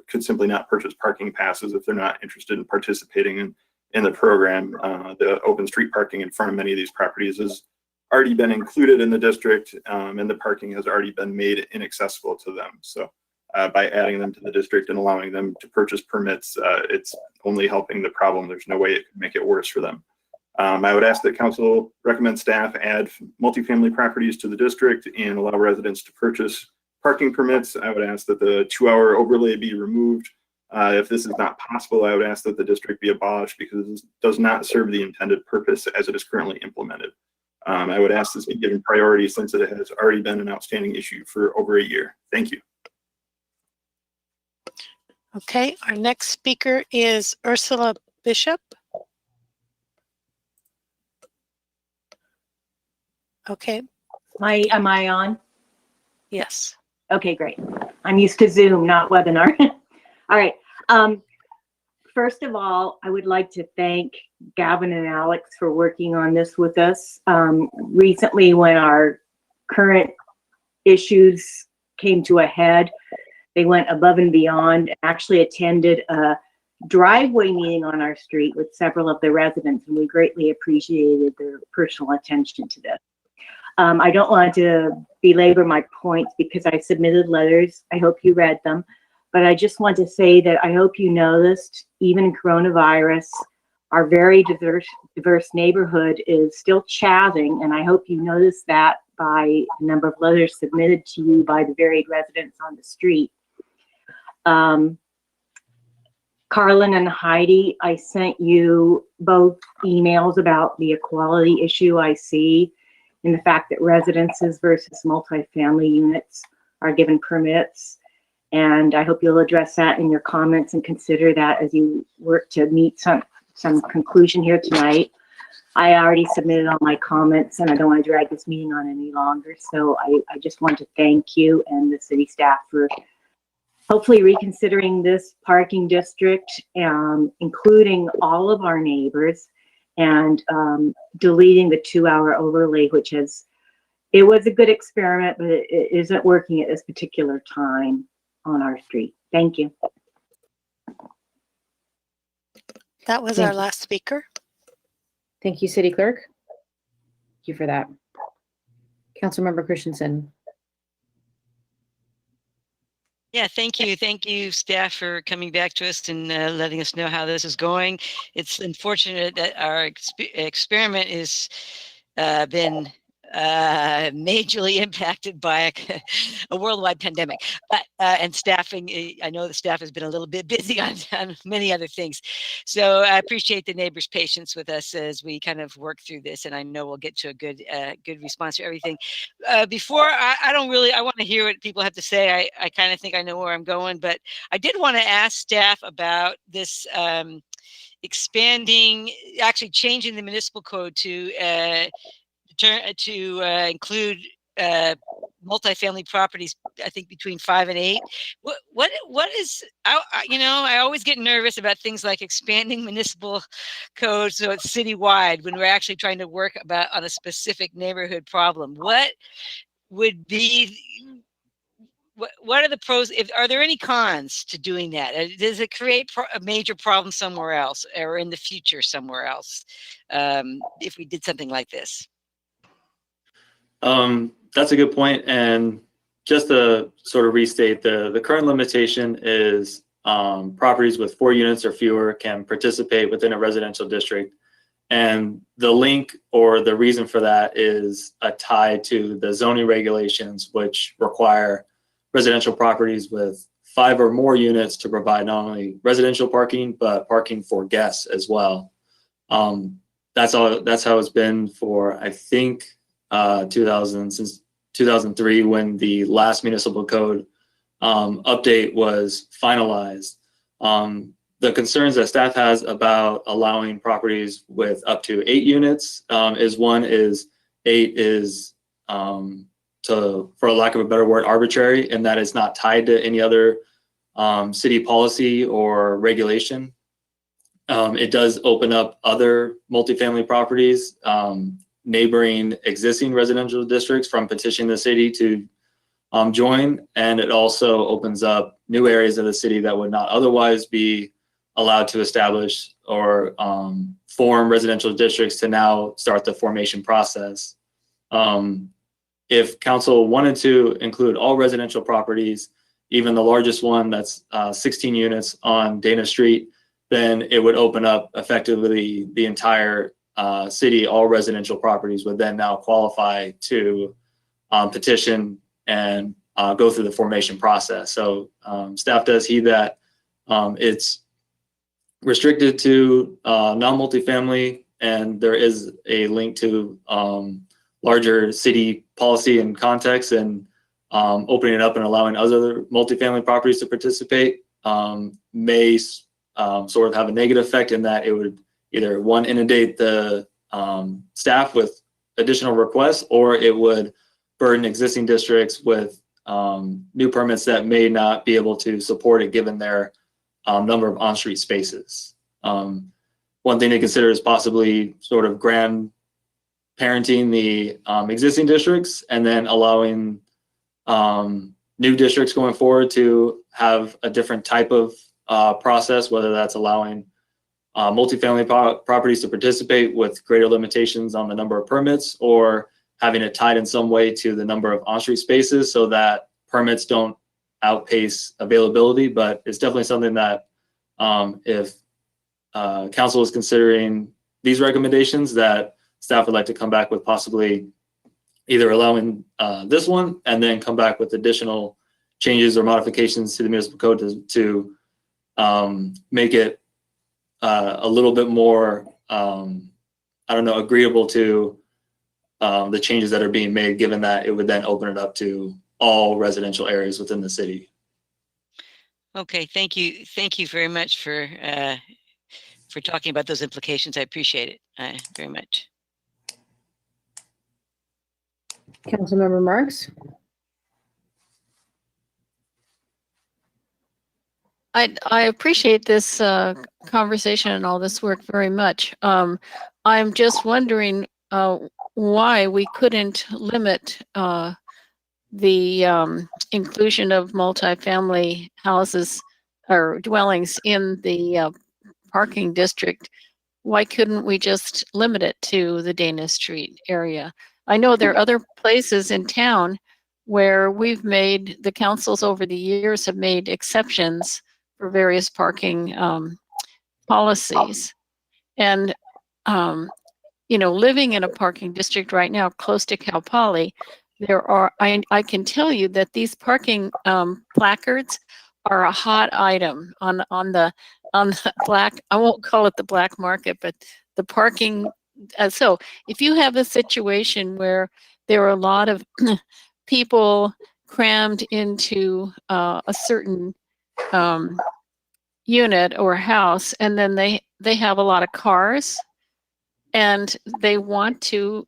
could simply not purchase parking passes if they're not interested in participating in the program. The open street parking in front of many of these properties has already been included in the district, and the parking has already been made inaccessible to them. So by adding them to the district and allowing them to purchase permits, it's only helping the problem. There's no way it could make it worse for them. I would ask that council recommend staff add multifamily properties to the district and allow residents to purchase parking permits. I would ask that the 2-hour overlay be removed. If this is not possible, I would ask that the district be abolished because this does not serve the intended purpose as it is currently implemented. I would ask this be given priority since it has already been an outstanding issue for over a year. Thank you. Okay, our next speaker is Ursula Bishop. Okay. Am I on? Yes. Okay, great. I'm used to Zoom, not webinar. All right. First of all, I would like to thank Gavin and Alex for working on this with us. Recently, when our current issues came to a head, they went above and beyond, actually attended a driveway meeting on our street with several of the residents, and we greatly appreciated their personal attention to this. I don't want to belabor my points because I submitted letters. I hope you read them. But I just want to say that I hope you noticed, even in coronavirus, our very diverse neighborhood is still chatting, and I hope you noticed that by the number of letters submitted to you by the varied residents on the street. Carlin and Heidi, I sent you both emails about the equality issue I see in the fact that residences versus multifamily units are given permits. And I hope you'll address that in your comments and consider that as you work to meet some conclusion here tonight. I already submitted all my comments and I don't want to drag this meeting on any longer. So I just want to thank you and the city staff for hopefully reconsidering this parking district, including all of our neighbors. and deleting the 2-hour overlay, which it was a good experiment, but it isn't working at this particular time on our street. Thank you. That was Thank our you. last speaker. Thank you, City Clerk. Thank you for that. Councilmember Christensen. Yeah, thank you. Thank you, staff, for coming back to us and letting us know how this is going. It's unfortunate that our experiment has been majorly impacted by a worldwide pandemic. But and staffing, I know the staff has been a little bit busy on many other things. So I appreciate the neighbors' patience with us as we kind of work through this, and I know we'll get to a good response to everything. Before, I want to hear what people have to say. I kind of think I know where I'm going, but I did want to ask staff about this actually changing the municipal code to include multifamily properties, I think between 5 and 8. What is, I always get nervous about things like expanding municipal code so it's citywide when we're actually trying to work on a specific neighborhood problem. What would be, what are the pros? Are there any cons to doing that? Does it create a major problem somewhere else or in the future somewhere else if we did something like this? That's a good point. And just to sort of restate, the current limitation is properties with 4 units or fewer can participate within a residential district. And the link or the reason for that is a tie to the zoning regulations, which require residential properties with 5 or more units to provide not only residential parking, but parking for guests as well. That's how it's been for, I think, since 2003, when the last municipal code update was finalized. The concerns that staff has about allowing properties with up to 8 units is 8 is, for lack of a better word, arbitrary, and that it's not tied to any other city policy or regulation. It does open up other multifamily properties neighboring existing residential districts from petitioning the city to join, and it also opens up new areas of the city that would not otherwise be allowed to establish or form residential districts to now start the formation process. If council wanted to include all residential properties, even the largest one that's 16 units on Dana Street, then it would open up effectively the entire city. All residential properties would then now qualify to petition and go through the formation process. So staff does heed that. It's restricted to non-multifamily, and there is a link to larger city policy and context, and opening it up and allowing other multifamily properties to participate may sort of have a negative effect in that it would either inundate the staff with additional requests, or it would burden existing districts with new permits that may not be able to support it given their number of on-street spaces. One thing to consider is possibly sort of grandparenting the existing districts and then allowing new districts going forward to have a different type of process, whether that's allowing multifamily properties to participate with greater limitations on the number of permits, or having it tied in some way to the number of on-street spaces so that permits don't outpace availability. But it's definitely something that if council is considering these recommendations, that staff would like to come back with possibly either allowing this one and then come back with additional changes or modifications to the municipal code to make it a little bit more, agreeable to the changes that are being made, given that it would then open it up to all residential areas within the city. Okay, thank you. Thank you very much for talking about those implications. I appreciate it very much. Councilmember Marks. I appreciate this conversation and all this work very much. I'm just wondering why we couldn't limit the inclusion of multifamily houses or dwellings in the parking district. Why couldn't we just limit it to the Dana Street area? I know there are other places in town where the councils over the years have made exceptions for various parking policies. And, living in a parking district right now close to Cal Poly, I can tell you that these parking placards are a hot item on the black, I won't call it the black market, but the parking. So if you have a situation where there are a lot of people crammed into a certain unit or house, and then they have a lot of cars and they want to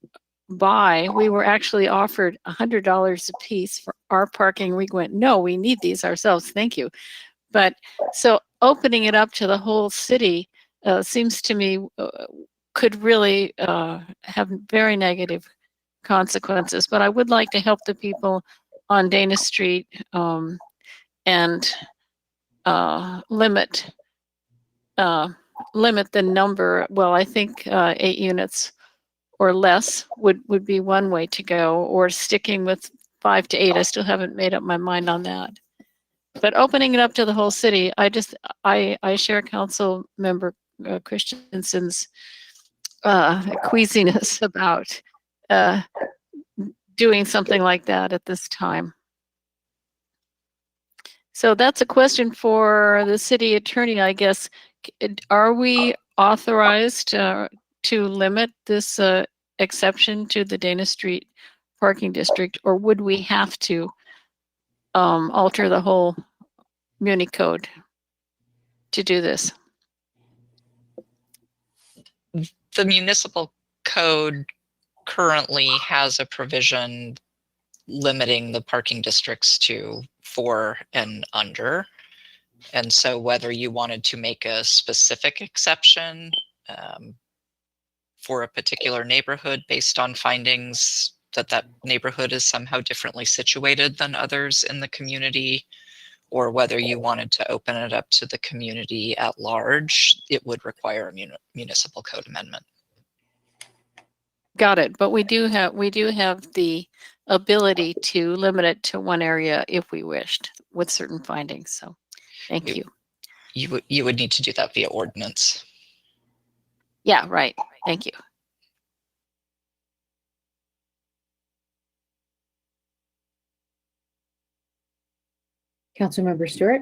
buy, we were actually offered $100 a piece for our parking. We went, no, we need these ourselves, thank you. But so opening it up to the whole city seems to me could really have very negative consequences. But I would like to help the people on Dana Street and limit the number. Well, I think 8 units or less would be one way to go, or sticking with 5 to 8. I still haven't made up my mind on that. But opening it up to the whole city, I share Council Member Christensen's queasiness about doing something like that at this time. So that's a question for the city attorney, I guess. Are we authorized to limit this exception to the Dana Street parking district, or would we have to alter the whole Muni code to do this? The municipal code currently has a provision limiting the parking districts to 4 and under. And so whether you wanted to make a specific exception for a particular neighborhood based on findings that neighborhood is somehow differently situated than others in the community, or whether you wanted to open it up to the community at large, it would require a municipal code amendment. Got it. But we do have the ability to limit it to one area if we wished with certain findings. So thank you. You would need to do that via ordinance. Yeah, right. Thank you. Councilmember Stewart?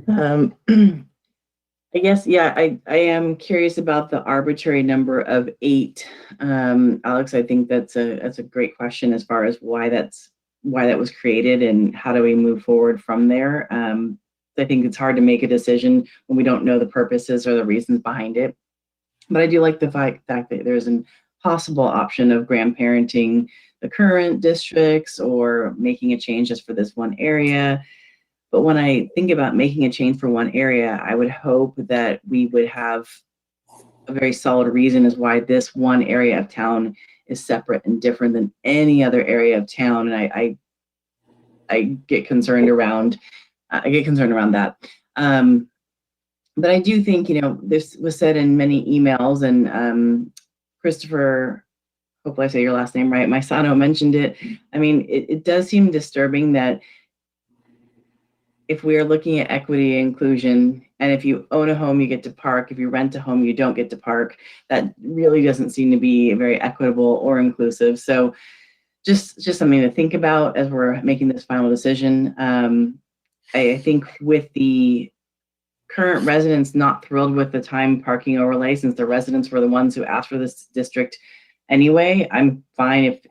I guess, yeah, I am curious about the arbitrary number of 8. Alex, I think that's a great question as far as why that was created and how do we move forward from there. I think it's hard to make a decision when we don't know the purposes or the reasons behind it. But I do like the fact that there's a possible option of grandparenting the current districts or making a change just for this one area. But when I think about making a change for one area, I would hope that we would have a very solid reason as why this one area of town is separate and different than any other area of town. And I get concerned around that. But I do think, this was said in many emails, and Christopher, hopefully I say your last name right, Maisano mentioned it. I mean, it does seem disturbing that if we are looking at equity and inclusion, and if you own a home, you get to park. If you rent a home, you don't get to park. That really doesn't seem to be very equitable or inclusive. So just something to think about as we're making this final decision. I think with the current residents not thrilled with the time parking overlay, since the residents were the ones who asked for this district anyway, I'm fine if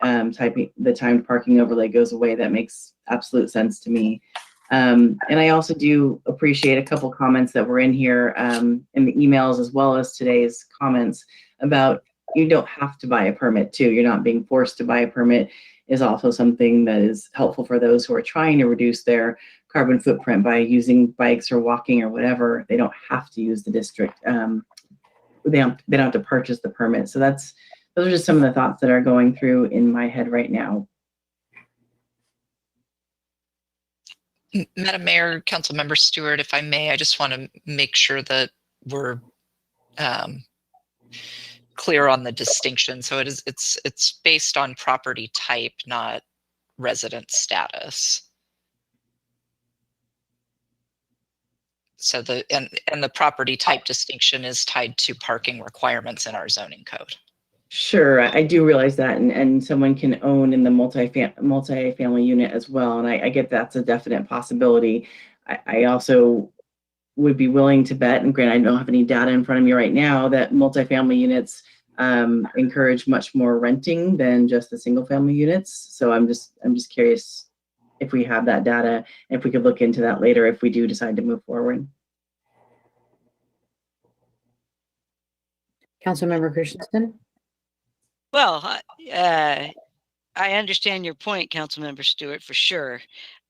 the timed parking overlay goes away. That makes absolute sense to me. And I also do appreciate a couple comments that were in here in the emails, as well as today's comments about you don't have to buy a permit too. You're not being forced to buy a permit. is also something that is helpful for those who are trying to reduce their carbon footprint by using bikes or walking or whatever. They don't have to use the district. They don't have to purchase the permit. So those are just some of the thoughts that are going through in my head right now. Madam Mayor, Councilmember Stewart, if I may, I just want to make sure that we're clear on the distinction. So it's based on property type, not resident status. So and the property type distinction is tied to parking requirements in our zoning code. Sure, I do realize that, and someone can own in the multifamily unit as well, and I get that's a definite possibility. I also would be willing to bet, and granted, I don't have any data in front of me right now, that multifamily units encourage much more renting than just the single family units. So I'm just curious if we have that data, if we could look into that later if we do decide to move forward. Councilmember Christensen. Well, I understand your point, Councilmember Stewart, for sure.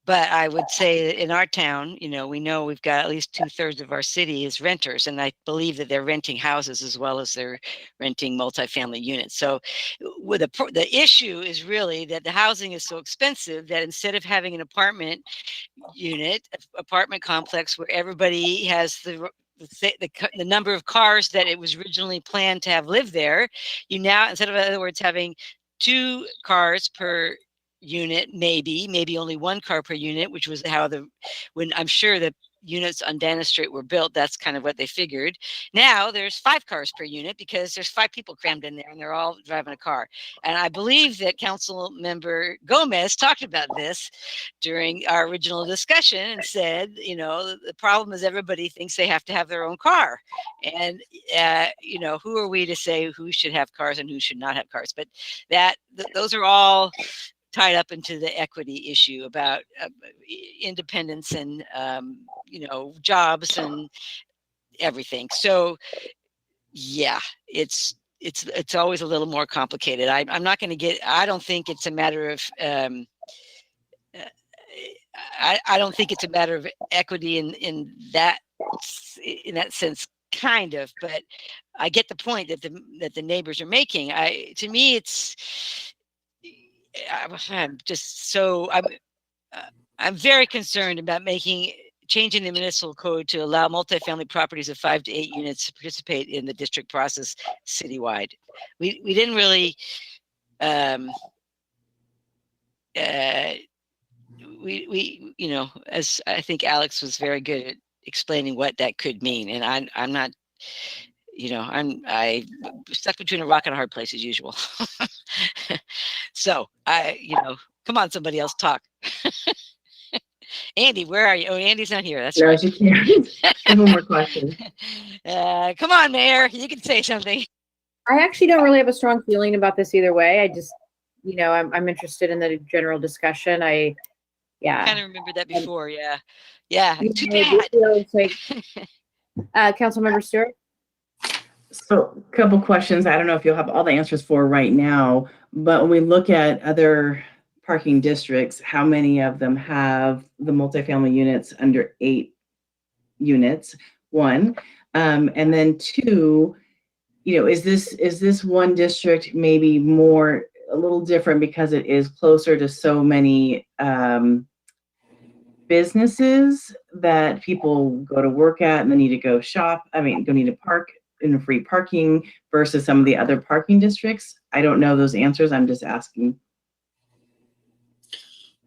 But I would say that in our town, we know we've got at least 2/3 of our city is renters, and I believe that they're renting houses as well as they're renting multifamily units. So the issue is really that the housing is so expensive that instead of having an apartment complex where everybody has the number of cars that it was originally planned to have lived there, you now, instead of, in other words, having 2 cars per unit, maybe only 1 car per unit, which was when I'm sure the units on Dana Street were built, that's kind of what they figured. Now there's 5 cars per unit because there's 5 people crammed in there and they're all driving a car. And I believe that Council Member Gomez talked about this during our original discussion and said, the problem is everybody thinks they have to have their own car. And, who are we to say who should have cars and who should not have cars? But those are all tied up into the equity issue about independence and jobs and everything. So yeah, it's always a little more complicated. I'm not going to get. I don't think it's a matter of. I don't think it's a matter of equity in that sense, kind of. But I get the point that the neighbors are making. To me, I'm very concerned about changing the municipal code to allow multifamily properties of 5 to 8 units to participate in the district process citywide. We didn't really as I think Alex was very good at explaining what that could mean, and I'm not. I stuck between a rock and a hard place as usual. So come on, somebody else talk. Andy, where are you? Oh, Andy's not here. That's right. I have one more question. Come on, Mayor, you can say something. I actually don't really have a strong feeling about this either way. I just, I'm interested in the general discussion. I kind of remember that before. Yeah. Too bad. Councilmember Stewart. So a couple questions. I don't know if you'll have all the answers for right now, but when we look at other parking districts, how many of them have the multifamily units under 8 units? 1, and then 2, is this one district maybe a little different because it is closer to so many businesses that people go to work at and they need to go shop? Need to park in free parking versus some of the other parking districts? I don't know those answers. I'm just asking.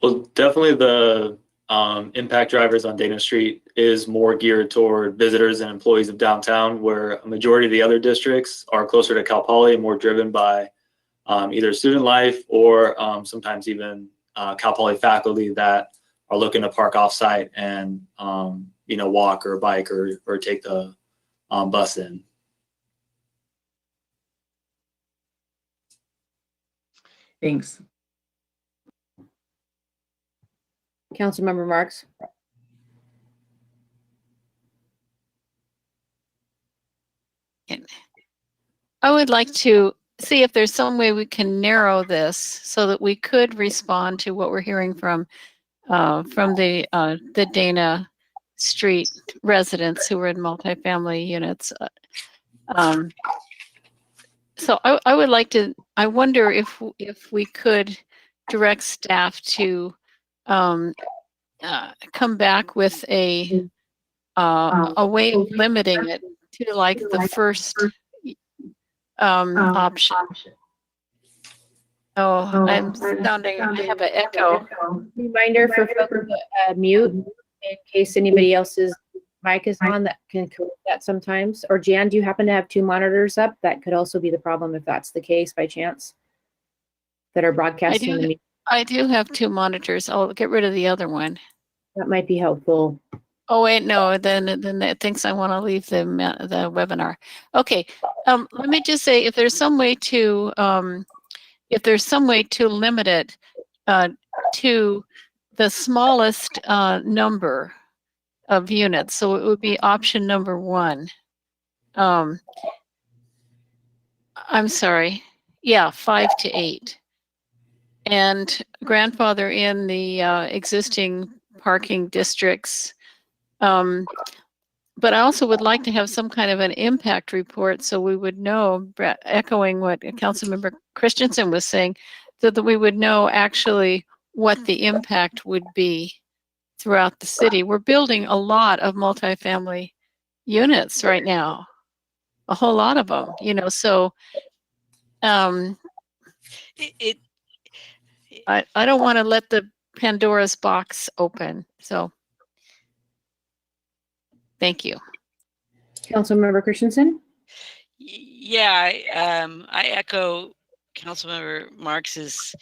Well, definitely the impact drivers on Dana Street is more geared toward visitors and employees of downtown, where a majority of the other districts are closer to Cal Poly and more driven by either student life or sometimes even Cal Poly faculty that are looking to park off-site and walk or bike or take the bus in. Thanks. Councilmember Marks. I would like to see if there's some way we can narrow this so that we could respond to what we're hearing from the Dana Street residents who were in multifamily units. So I would like to, I wonder if we could direct staff to come back with a way of limiting it to like the first option. Oh, I'm sounding, I have an echo. Reminder for folks to mute in case anybody else's mic is on, that can correct that sometimes. Or Jan, do you happen to have 2 monitors up? That could also be the problem if that's the case by chance, that are broadcasting. I do have 2 monitors. I'll get rid of the other one. That might be helpful. Oh wait, no, then it thinks I want to leave the webinar. Okay, let me just say, if there's some way to limit it to the smallest number of units, so it would be option number 1. I'm sorry, yeah, 5 to 8, and grandfather in the existing parking districts. But I also would like to have some kind of an impact report so we would know, echoing what Councilmember Christensen was saying, so that we would know actually what the impact would be throughout the city. We're building a lot of multifamily units right now, a whole lot of them, you know, so I don't want to let the Pandora's box open, so. Thank you. Councilmember Christensen? Yeah, I echo Councilmember Marx's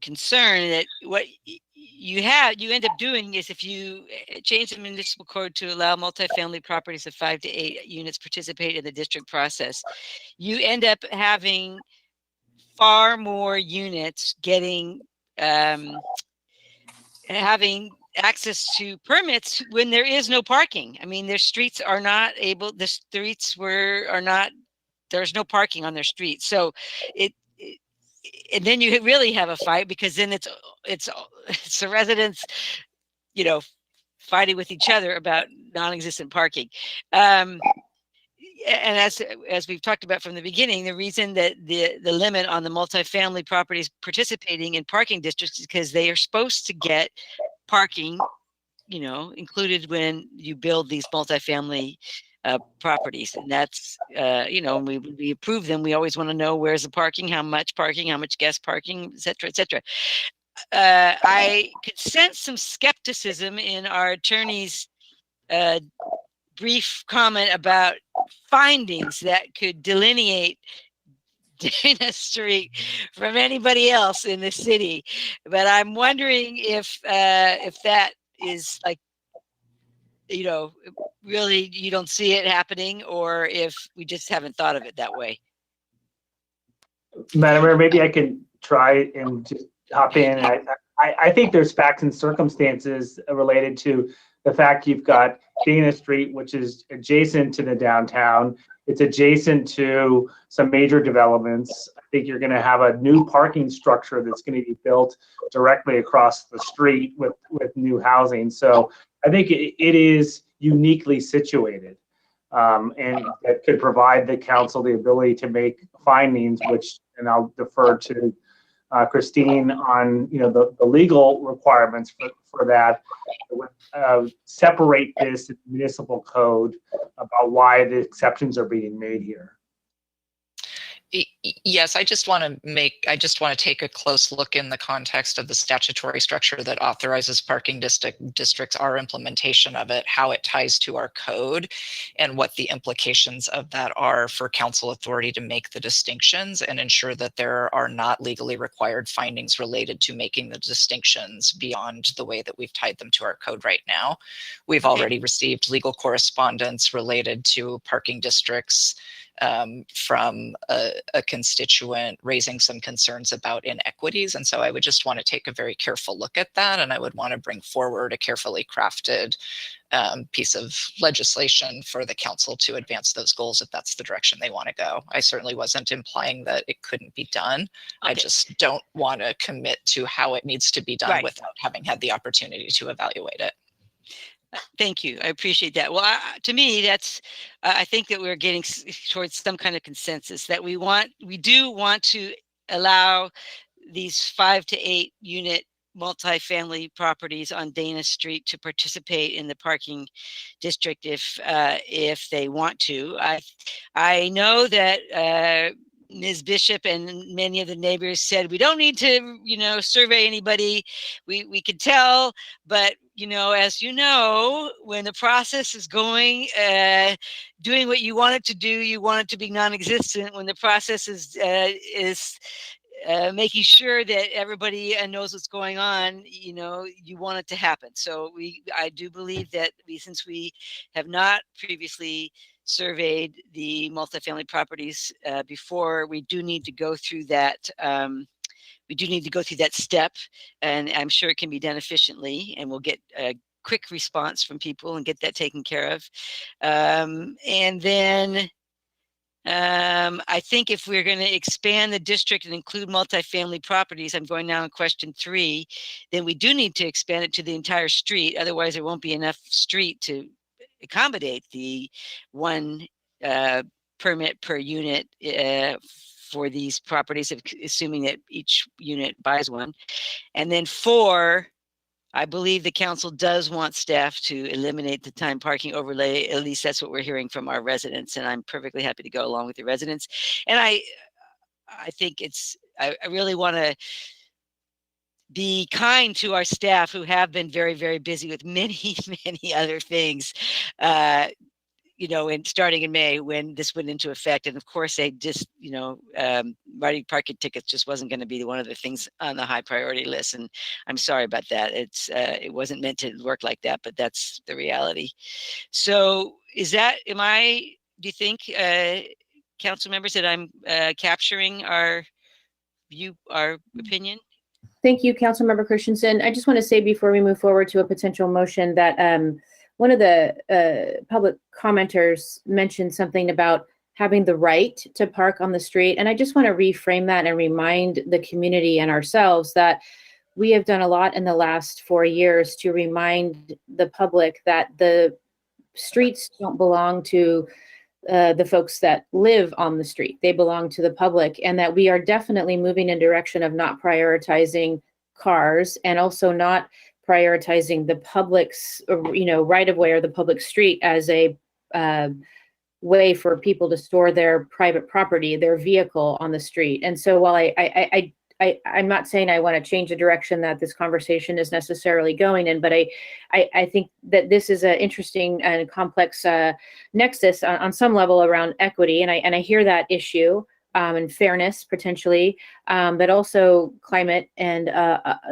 concern that what you end up doing is, if you change the municipal code to allow multifamily properties of 5 to 8 units participate in the district process, you end up having far more units getting having access to permits when there is no parking. I mean, their streets are not able, the streets are not, there's no parking on their streets. So and then you really have a fight, because then it's the residents, you know, fighting with each other about non-existent parking. And as we've talked about from the beginning, the reason that the limit on the multifamily properties participating in parking districts is because they are supposed to get parking, you know, included when you build these multifamily properties. And that's, you know, when we approve them, we always want to know where's the parking, how much guest parking, et cetera, et cetera. I could sense some skepticism in our attorney's brief comment about findings that could delineate Dana Street from anybody else in the city, but I'm wondering if that is, like, you know, really you don't see it happening, or if we just haven't thought of it that way. Madam Mayor, maybe I can try and just hop in. I think there's facts and circumstances related to the fact you've got Dana Street, which is adjacent to the downtown. It's adjacent to some major developments. I think you're going to have a new parking structure that's going to be built directly across the street with new housing. So I think it is uniquely situated, and that could provide the council the ability to make findings, which, and I'll defer to Christine on, you know, the legal requirements for that. Separate this in municipal code about why the exceptions are being made here. Yes, I just want to take a close look in the context of the statutory structure that authorizes parking districts, our implementation of it, how it ties to our code, and what the implications of that are for council authority to make the distinctions and ensure that there are not legally required findings related to making the distinctions beyond the way that we've tied them to our code right now. We've already received legal correspondence related to parking districts from a constituent raising some concerns about inequities. And so I would just want to take a very careful look at that. And I would want to bring forward a carefully crafted piece of legislation for the council to advance those goals if that's the direction they want to go. I certainly wasn't implying that it couldn't be done. I just don't want to commit to how it needs to be done without having had the opportunity to evaluate it. Thank you. I appreciate that. Well, to me, that's, I think that we're getting towards some kind of consensus that we do want to allow these 5 to 8 unit multifamily properties on Dana Street to participate in the parking district if they want to. I know that Ms. Bishop and many of the neighbors said we don't need to, survey anybody. We could tell, but as you know, when the process is going, doing what you want it to do, you want it to be non-existent. When the process is making sure that everybody knows what's going on, you want it to happen. So I do believe that since we have not previously surveyed the multifamily properties before, we do need to go through that. We do need to go through that step, and I'm sure it can be done efficiently, and we'll get a quick response from people and get that taken care of. And then I think if we're going to expand the district and include multifamily properties, I'm going now on question 3, then we do need to expand it to the entire street. Otherwise, there won't be enough street to accommodate the 1 permit per unit for these properties, assuming that each unit buys 1. And then 4, I believe the council does want staff to eliminate the time parking overlay. At least that's what we're hearing from our residents, and I'm perfectly happy to go along with the residents. And I think I really want to be kind to our staff who have been very, very busy with many, many other things, and starting in May when this went into effect. And of course, they just, writing parking tickets just wasn't going to be one of the things on the high priority list. And I'm sorry about that. It wasn't meant to work like that, but that's the reality. So do you think, council members, that I'm capturing our opinion? Thank you, Councilmember Christensen. I just want to say before we move forward to a potential motion that one of the public commenters mentioned something about having the right to park on the street. And I just want to reframe that and remind the community and ourselves that we have done a lot in the last 4 years to remind the public that the streets don't belong to the folks that live on the street. They belong to the public, and that we are definitely moving in direction of not prioritizing cars and also not prioritizing the public's, right of way or the public street as a way for people to store their private property, their vehicle on the street. And so while I'm not saying I want to change the direction that this conversation is necessarily going in, but I think that this is an interesting and complex nexus on some level around equity, and I hear that issue and fairness potentially, but also climate and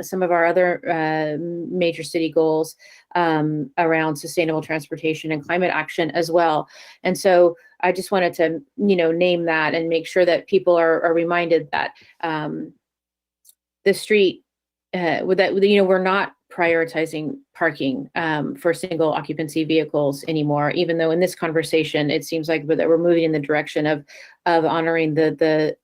some of our other major city goals around sustainable transportation and climate action as well. And so I just wanted to name that and make sure that people are reminded that the street, we're not prioritizing parking for single occupancy vehicles anymore, even though in this conversation, it seems like that we're moving in the direction of honoring the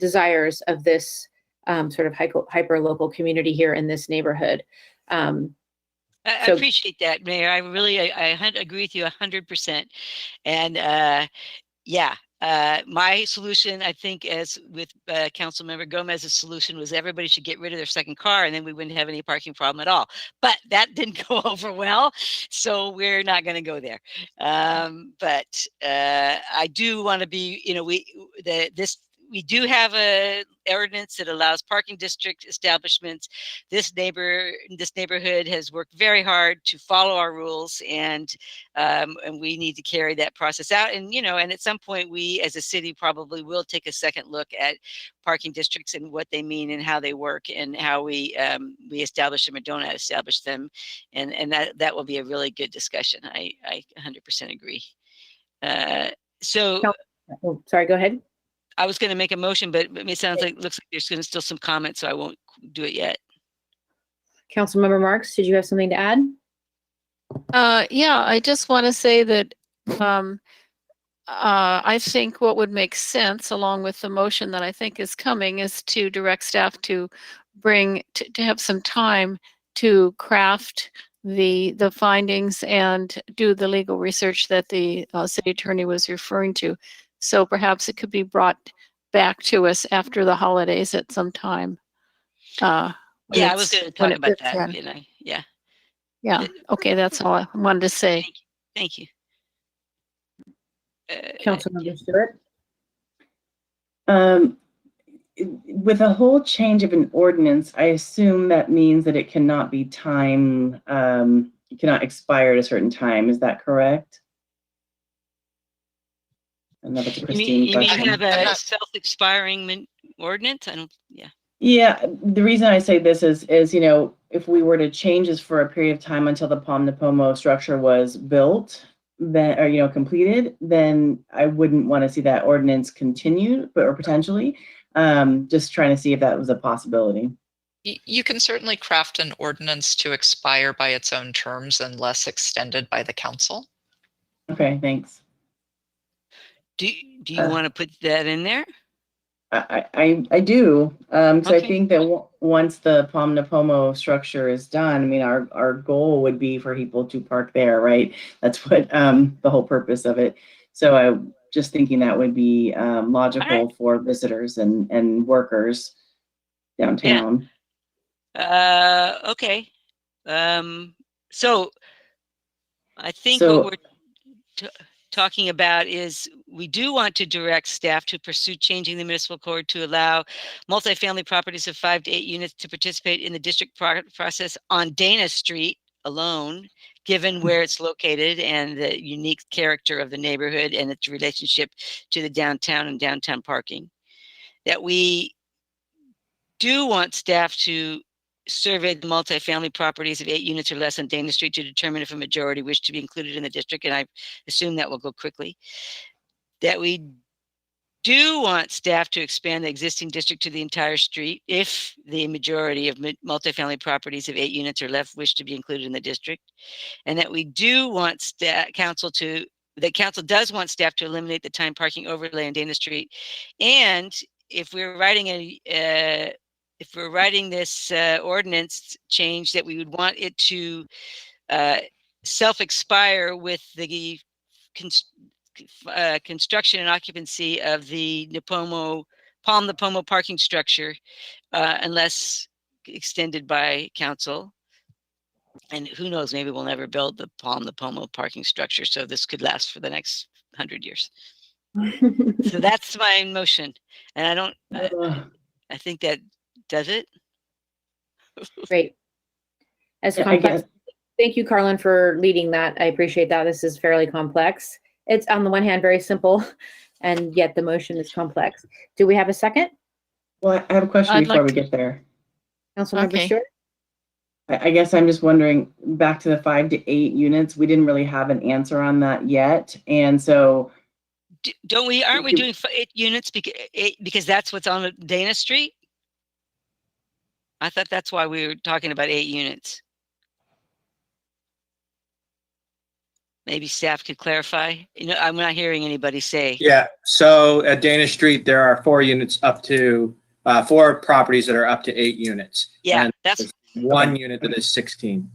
desires of this sort of hyper local community here in this neighborhood. I appreciate that, Mayor. I agree with you 100%. And my solution, I think, as with Councilmember Gomez's solution, was everybody should get rid of their second car, and then we wouldn't have any parking problem at all. But that didn't go over well, so we're not going to go there. But I do want to be, we do have a ordinance that allows parking district establishments. This neighborhood has worked very hard to follow our rules, and we need to carry that process out. And and at some point, we as a city probably will take a second look at parking districts and what they mean and how they work and how we establish them or don't establish them, and that will be a really good discussion. I 100% agree. So. Oh, sorry, go ahead. I was going to make a motion, but it sounds like, looks like there's going to still some comments, so I won't do it yet. Councilmember Marks, did you have something to add? Yeah, I just want to say that I think what would make sense, along with the motion that I think is coming, is to direct staff to bring to have some time to craft the findings and do the legal research that the city attorney was referring to. So perhaps it could be brought back to us after the holidays at some time. Yeah, I was going to talk about that, didn't I? Yeah. Yeah. Okay, that's all I wanted to say. Thank you. Councilmember Stewart? With a whole change of an ordinance, I assume that means that it cannot be time, it cannot expire at a certain time. Is that correct? Another Christine question. You mean have a self-expiring ordinance? Yeah. Yeah, the reason I say this is, if we were to change this for a period of time until the Palm de Pomo structure was built, then, or, completed, then I wouldn't want to see that ordinance continue, or potentially, just trying to see if that was a possibility. You can certainly craft an ordinance to expire by its own terms unless extended by the council. Okay, thanks. Do you want to put that in there? I do. So Okay. I think that once the Palm de Pomo structure is done, I mean, our goal would be for people to park there, right? That's what the whole purpose of it. So I just thinking that would be logical for visitors and workers downtown. Yeah. Okay. So I think what we're talking about is we do want to direct staff to pursue changing the municipal code to allow multifamily properties of 5 to 8 units to participate in the district process on Dana Street alone, given where it's located and the unique character of the neighborhood and its relationship to the downtown and downtown parking. That we do want staff to survey the multifamily properties of 8 units or less on Dana Street to determine if a majority wish to be included in the district, and I assume that will go quickly. That we do want staff to expand the existing district to the entire street if the majority of multifamily properties of 8 units or less wish to be included in the district, and that we do want council does want staff to eliminate the time parking overlay on Dana Street, and if we're writing this ordinance change, that we would want it to self-expire with the construction and occupancy of the Palm de Pomo parking structure, unless extended by council. And who knows, maybe we'll never build the Palm de Pomo parking structure, so this could last for the next 100 years. So that's my motion, and I think that does it. Great. Thank you, Carlin, for leading that. I appreciate that. This is fairly complex. It's on the one hand very simple, and yet the motion is complex. Do we have a second? Well, I have a question before we get there. Councilmember Stewart? I guess I'm just wondering, back to the 5 to 8 units, we didn't really have an answer on that yet, and so. Aren't we doing 8 units because that's what's on Dana Street? I thought that's why we were talking about 8 units. Maybe staff could clarify. I'm not hearing anybody say. Yeah. So at Dana Street, there are 4 units up to 4 properties that are up to 8 units. Yeah, and that's 1 unit that is 16.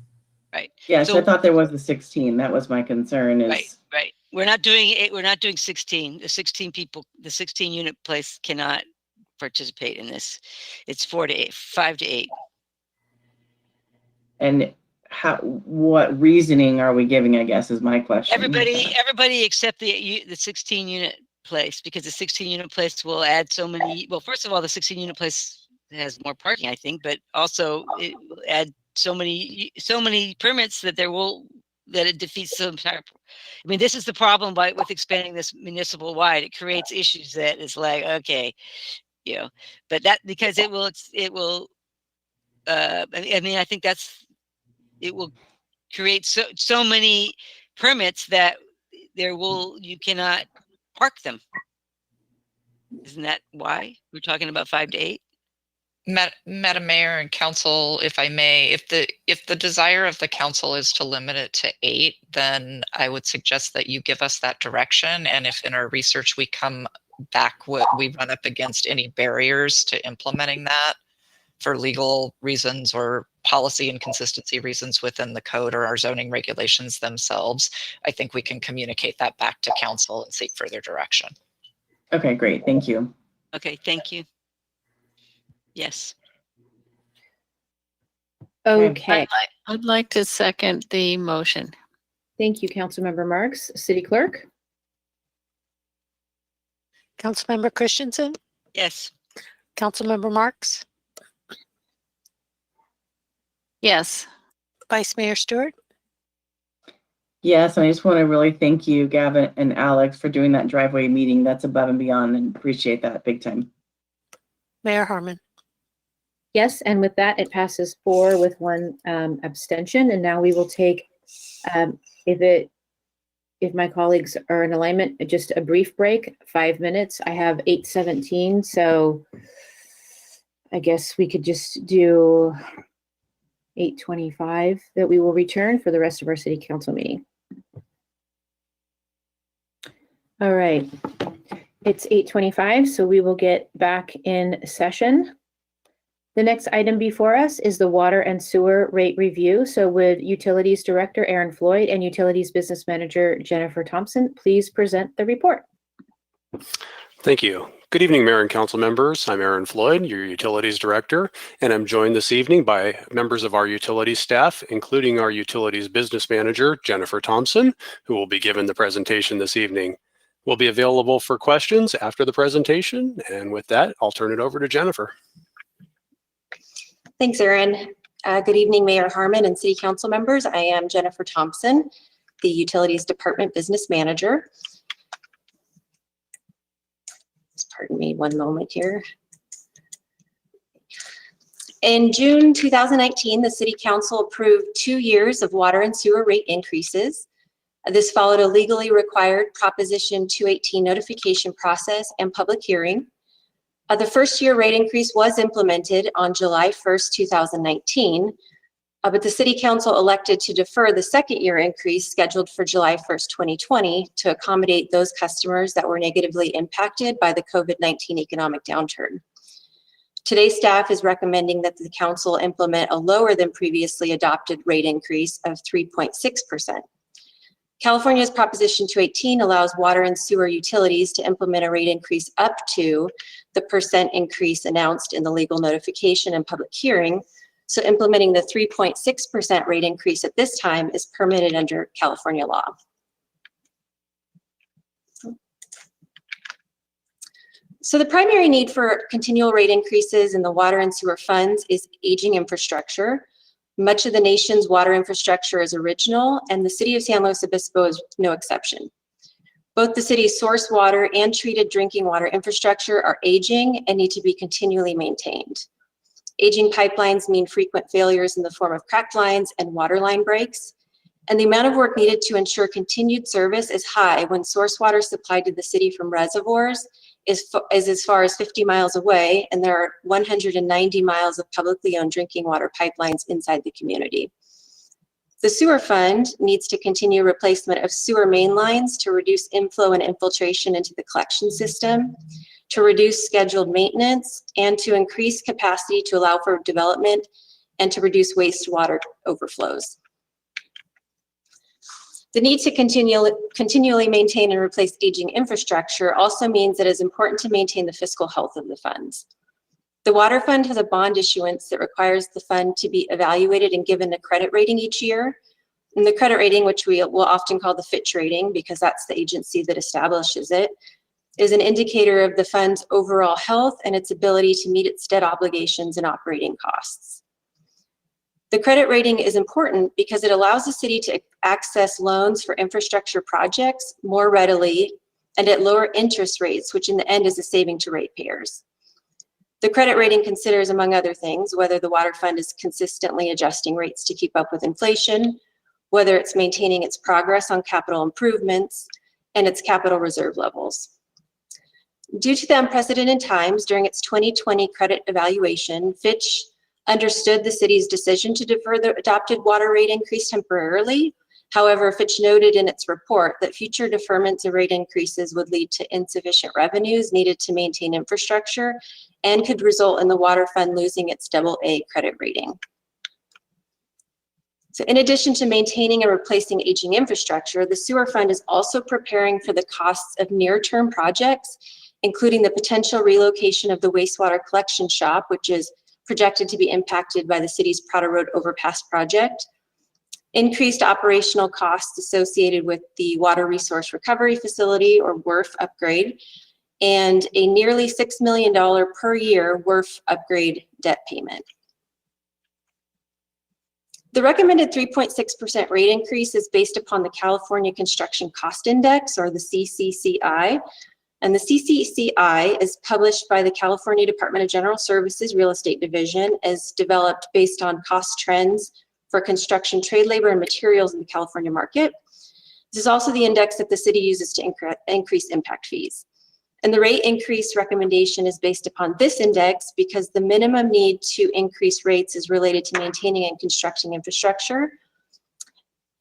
Right. Yes, so I thought there was the 16. That was my concern. Right. We're not doing 8. We're not doing 16. The 16 unit place cannot participate in this. It's 4 to 8, 5 to 8. And what reasoning are we giving, I guess, is my question. Everybody except the 16 unit place, because the 16 unit place will add so many. Well, first of all, the 16 unit place has more parking, I think, but also it will add so many permits that it defeats the entire. I mean, this is the problem with expanding this municipal wide. It creates issues that it's like, okay, but that because it will. I mean, I think it will create so many permits that you cannot park them. Isn't that why we're talking about 5 to 8? Madam Mayor and Council, if I may, if the desire of the council is to limit it to 8, then I would suggest that you give us that direction. And if in our research we come back, we run up against any barriers to implementing that for legal reasons or policy and consistency reasons within the code or our zoning regulations themselves, I think we can communicate that back to council and seek further direction. Okay, great. Thank you. Okay, thank you. Yes. Okay. I'd like to second the motion. Thank you, Councilmember Marks. City Clerk? Councilmember Christensen, Yes. Councilmember Marks, Yes. Vice Mayor Stewart, Yes, and I just want to really thank you, Gavin and Alex, for doing that driveway meeting. That's above and beyond, and appreciate that big time. Mayor Harmon. Yes, and with that, it passes 4 with 1 abstention. And now we will take, if my colleagues are in alignment, just a brief break, 5 minutes. I have 8:17, so I guess we could just do 8:25 that we will return for the rest of our city council meeting. All right, it's 8:25, so we will get back in session. The next item before us is the water and sewer rate review. So would Utilities Director Aaron Floyd and Utilities Business Manager Jennifer Thompson please present the report? Thank you. Good evening, Mayor and Council members. I'm Aaron Floyd, your Utilities Director, and I'm joined this evening by members of our utilities staff, including our Utilities Business Manager, Jennifer Thompson, who will be giving the presentation this evening. We'll be available for questions after the presentation, and with that, I'll turn it over to Jennifer. Thanks, Aaron. Good evening, Mayor Harmon and City Council members. I am Jennifer Thompson, the Utilities Department Business Manager. Pardon me one moment here. In June 2019, the City Council approved 2 years of water and sewer rate increases. This followed a legally required Proposition 218 notification process and public hearing. The first year rate increase was implemented on July 1st, 2019, but the City Council elected to defer the second year increase scheduled for July 1st, 2020 to accommodate those customers that were negatively impacted by the COVID-19 economic downturn. Today's staff is recommending that the Council implement a lower than previously adopted rate increase of 3.6%. California's Proposition 218 allows water and sewer utilities to implement a rate increase up to the % increase announced in the legal notification and public hearing. So implementing the 3.6% rate increase at this time is permitted under California law. So the primary need for continual rate increases in the water and sewer funds is aging infrastructure. Much of the nation's water infrastructure is original, and the city of San Luis Obispo is no exception. Both the city's source water and treated drinking water infrastructure are aging and need to be continually maintained. Aging pipelines mean frequent failures in the form of cracked lines and water line breaks, and the amount of work needed to ensure continued service is high when source water supplied to the city from reservoirs is as far as 50 miles away, and there are 190 miles of publicly owned drinking water pipelines inside the community. The sewer fund needs to continue replacement of sewer main lines to reduce inflow and infiltration into the collection system, to reduce scheduled maintenance, and to increase capacity to allow for development and to reduce wastewater overflows. The need to continually maintain and replace aging infrastructure also means that it is important to maintain the fiscal health of the funds. The water fund has a bond issuance that requires the fund to be evaluated and given a credit rating each year. And the credit rating, which we will often call the Fitch rating because that's the agency that establishes it, is an indicator of the fund's overall health and its ability to meet its debt obligations and operating costs. The credit rating is important because it allows the city to access loans for infrastructure projects more readily and at lower interest rates, which in the end is a saving to ratepayers. The credit rating considers, among other things, whether the water fund is consistently adjusting rates to keep up with inflation, whether it's maintaining its progress on capital improvements, and its capital reserve levels. Due to the unprecedented times during its 2020 credit evaluation, Fitch understood the city's decision to defer the adopted water rate increase temporarily. However, Fitch noted in its report that future deferments of rate increases would lead to insufficient revenues needed to maintain infrastructure and could result in the water fund losing its AA credit rating. So in addition to maintaining and replacing aging infrastructure, the sewer fund is also preparing for the costs of near-term projects, including the potential relocation of the wastewater collection shop, which is projected to be impacted by the city's Prado Road Overpass project, increased operational costs associated with the Water Resource Recovery Facility, or WRF upgrade, and a nearly $6 million per year WRF upgrade debt payment. The recommended 3.6% rate increase is based upon the California Construction Cost Index, or the CCCI. And the CCCI is published by the California Department of General Services Real Estate Division, as developed based on cost trends for construction, trade labor, and materials in the California market. This is also the index that the city uses to increase impact fees. And the rate increase recommendation is based upon this index because the minimum need to increase rates is related to maintaining and constructing infrastructure.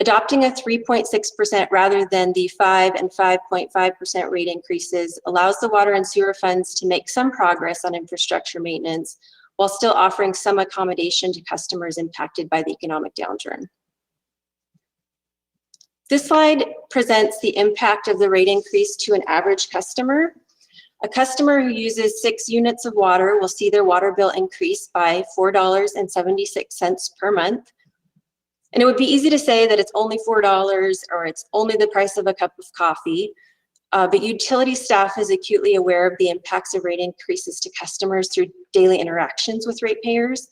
Adopting a 3.6% rather than the 5 and 5.5% rate increases allows the water and sewer funds to make some progress on infrastructure maintenance while still offering some accommodation to customers impacted by the economic downturn. This slide presents the impact of the rate increase to an average customer. A customer who uses 6 units of water will see their water bill increase by $4.76 per month. And it would be easy to say that it's only $4 or it's only the price of a cup of coffee, but utility staff is acutely aware of the impacts of rate increases to customers through daily interactions with ratepayers.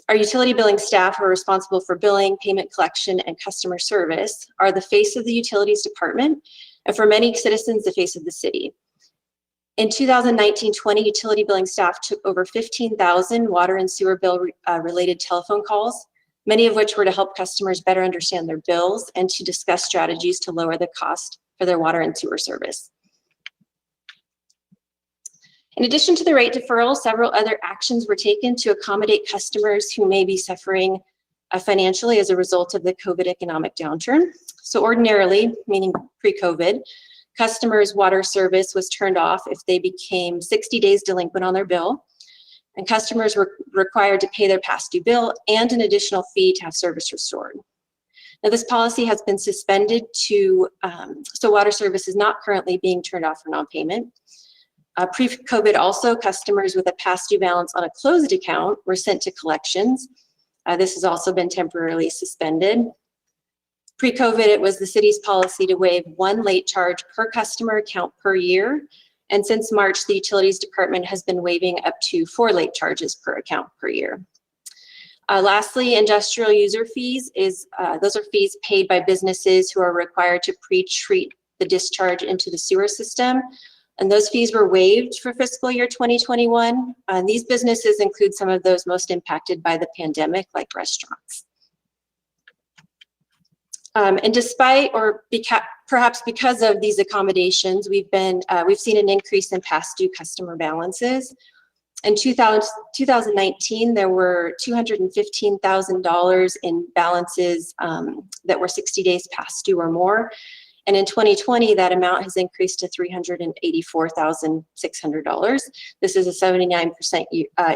Our utility billing staff, who are responsible for billing, payment collection, and customer service, are the face of the utilities department, and for many citizens, the face of the city. In 2019-20, utility billing staff took over 15,000 water and sewer bill related telephone calls, many of which were to help customers better understand their bills and to discuss strategies to lower the cost for their water and sewer service. In addition to the rate deferral, several other actions were taken to accommodate customers who may be suffering financially as a result of the COVID economic downturn. So ordinarily, meaning pre-COVID, customers' water service was turned off if they became 60 days delinquent on their bill, and customers were required to pay their past due bill and an additional fee to have service restored. Now, this policy has been suspended so water service is not currently being turned off for non-payment. Pre-COVID also, customers with a past due balance on a closed account were sent to collections. This has also been temporarily suspended. Pre-COVID, it was the city's policy to waive 1 late charge per customer account per year. And since March, the utilities department has been waiving up to 4 late charges per account per year. Lastly, industrial user fees those are fees paid by businesses who are required to pre-treat the discharge into the sewer system. And those fees were waived for fiscal year 2021. And these businesses include some of those most impacted by the pandemic, like restaurants. And despite, or perhaps because of these accommodations, we've seen an increase in past due customer balances. In 2019, there were $215,000 in balances that were 60 days past due or more. And in 2020, that amount has increased to $384,600. This is a 79%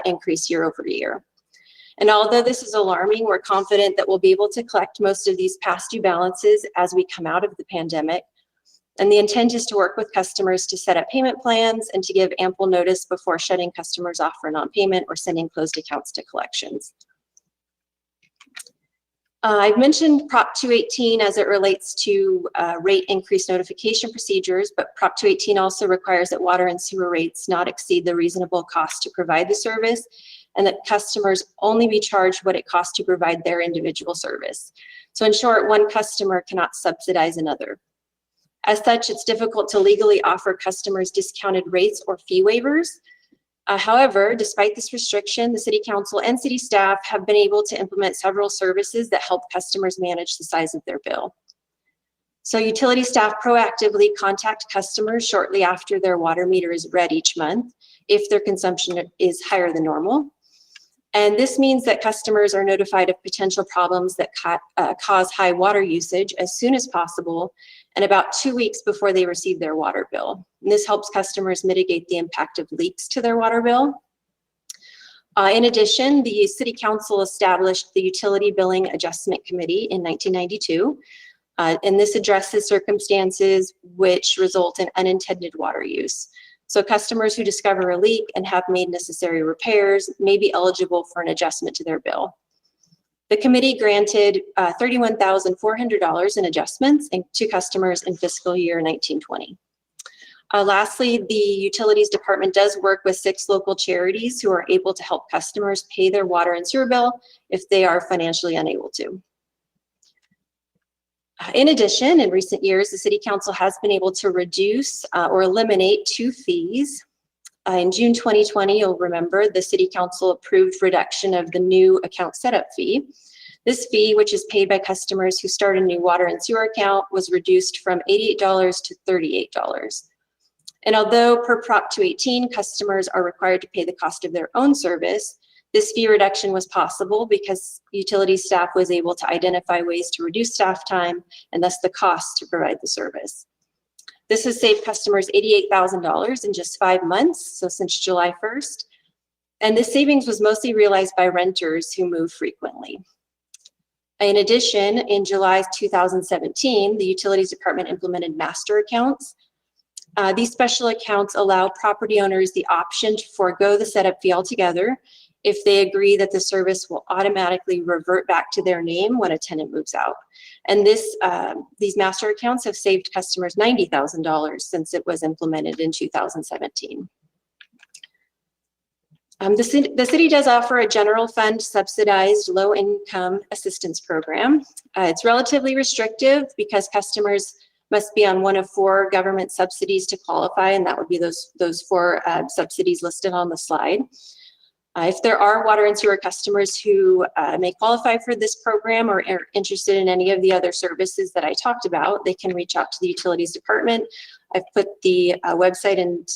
increase year over year. And although this is alarming, we're confident that we'll be able to collect most of these past due balances as we come out of the pandemic. And the intent is to work with customers to set up payment plans and to give ample notice before shutting customers off for non-payment or sending closed accounts to collections. I've mentioned Prop 218 as it relates to rate increase notification procedures, but Prop 218 also requires that water and sewer rates not exceed the reasonable cost to provide the service, and that customers only be charged what it costs to provide their individual service. So in short, one customer cannot subsidize another. As such, it's difficult to legally offer customers discounted rates or fee waivers. However, despite this restriction, the City Council and city staff have been able to implement several services that help customers manage the size of their bill. So utility staff proactively contact customers shortly after their water meter is read each month if their consumption is higher than normal. And this means that customers are notified of potential problems that cause high water usage as soon as possible and about 2 weeks before they receive their water bill. And this helps customers mitigate the impact of leaks to their water bill. In addition, the City Council established the Utility Billing Adjustment Committee in 1992. And this addresses circumstances which result in unintended water use. So customers who discover a leak and have made necessary repairs may be eligible for an adjustment to their bill. The committee granted $31,400 in adjustments to customers in fiscal year 1920. Lastly, the Utilities Department does work with 6 local charities who are able to help customers pay their water and sewer bill if they are financially unable to. In addition, in recent years, the City Council has been able to reduce or eliminate 2 fees. In June 2020, you'll remember, the City Council approved reduction of the new account setup fee. This fee, which is paid by customers who start a new water and sewer account, was reduced from $88 to $38. And although per Prop 218, customers are required to pay the cost of their own service, this fee reduction was possible because utility staff was able to identify ways to reduce staff time and thus the cost to provide the service. This has saved customers $88,000 in just 5 months, so since July 1st. And this savings was mostly realized by renters who move frequently. In addition, in July 2017, the Utilities Department implemented master accounts. These special accounts allow property owners the option to forego the setup fee altogether if they agree that the service will automatically revert back to their name when a tenant moves out. And these master accounts have saved customers $90,000 since it was implemented in 2017. The city does offer a general fund subsidized low-income assistance program. It's relatively restrictive because customers must be on one of 4 government subsidies to qualify, and that would be those 4 subsidies listed on the slide. If there are water and sewer customers who may qualify for this program or are interested in any of the other services that I talked about, they can reach out to the Utilities Department. I've put the website and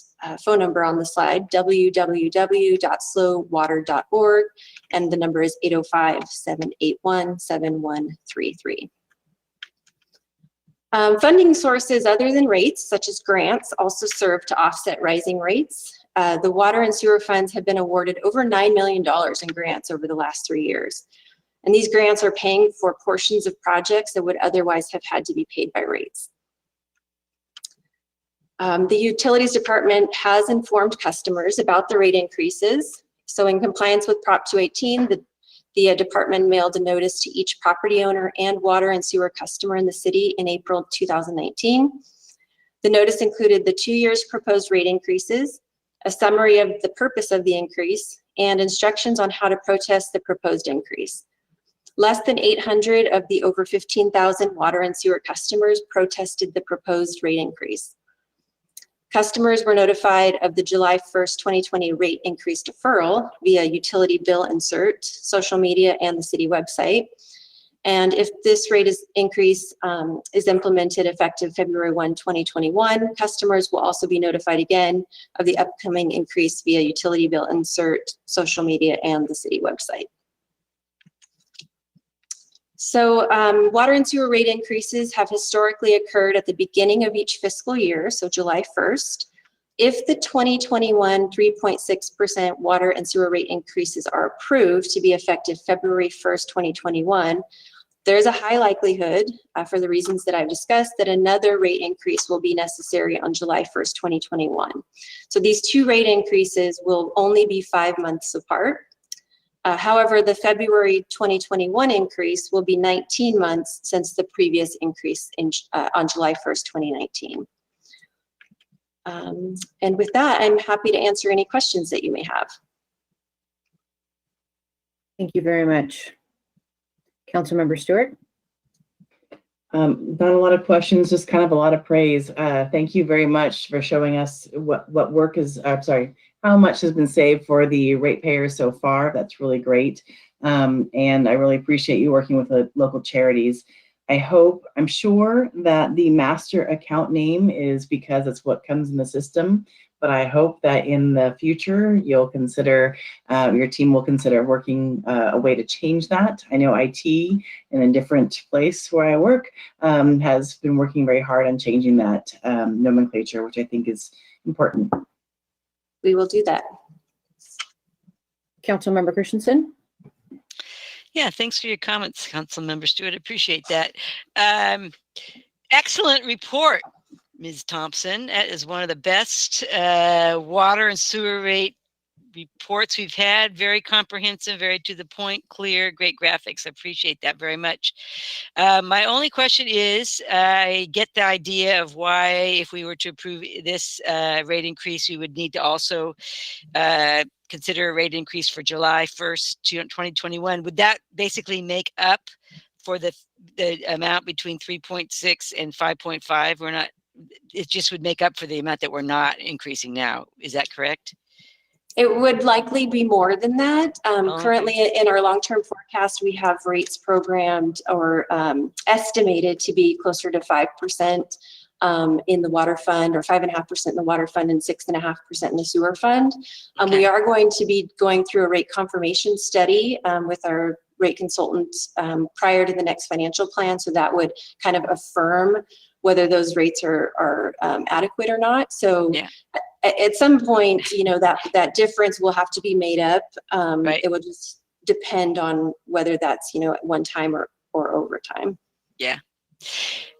phone number on the slide, www.slowwater.org, and the number is 805-781-7133. Funding sources other than rates, such as grants, also serve to offset rising rates. The water and sewer funds have been awarded over $9 million in grants over the last 3 years. And these grants are paying for portions of projects that would otherwise have had to be paid by rates. The Utilities Department has informed customers about the rate increases. So in compliance with Prop 218, the department mailed a notice to each property owner and water and sewer customer in the city in April 2019. The notice included the 2 years proposed rate increases, a summary of the purpose of the increase, and instructions on how to protest the proposed increase. Less than 800 of the over 15,000 water and sewer customers protested the proposed rate increase. Customers were notified of the July 1st, 2020 rate increase deferral via utility bill insert, social media, and the city website. And if this rate increase is implemented effective February 1, 2021, customers will also be notified again of the upcoming increase via utility bill insert, social media, and the city website. So water and sewer rate increases have historically occurred at the beginning of each fiscal year, so July 1st. If the 2021 3.6% water and sewer rate increases are approved to be effective February 1st, 2021, there's a high likelihood, for the reasons that I've discussed, that another rate increase will be necessary on July 1st, 2021. So these 2 rate increases will only be 5 months apart. However, the February 2021 increase will be 19 months since the previous increase on July 1st, 2019. And with that, I'm happy to answer any questions that you may have. Thank you very much. Councilmember Stewart? Not a lot of questions, just kind of a lot of praise. Thank you very much for showing us what work is, how much has been saved for the ratepayers so far. That's really great. And I really appreciate you working with the local charities. I'm sure that the master account name is because it's what comes in the system, but I hope that in the future you'll consider, your team will consider working a way to change that. I know IT in a different place where I work has been working very hard on changing that nomenclature, which I think is important. We will do that. Councilmember Christensen? Yeah, thanks for your comments, Councilmember Stewart. I appreciate that. Excellent report, Ms. Thompson. That is one of the best water and sewer rate reports we've had. Very comprehensive, very to the point, clear, great graphics. I appreciate that very much. My only question is, I get the idea of why, if we were to approve this rate increase, we would need to also consider a rate increase for July 1st, 2021. Would that basically make up for the amount between 3.6 and 5.5? We're not, it just would make up for the amount that we're not increasing now. Is that correct? It would likely be more than that. Currently in our long-term forecast, we have rates programmed or estimated to be closer to 5% in the water fund, or 5.5% in the water fund and 6.5% in the sewer fund. We are going to be going through a rate confirmation study with our rate consultants prior to the next financial plan. So that would kind of affirm whether those rates are adequate or not. So at some point, you know, that difference will have to be made up. It will just depend on whether that's, you know, at one time or over time. Yeah.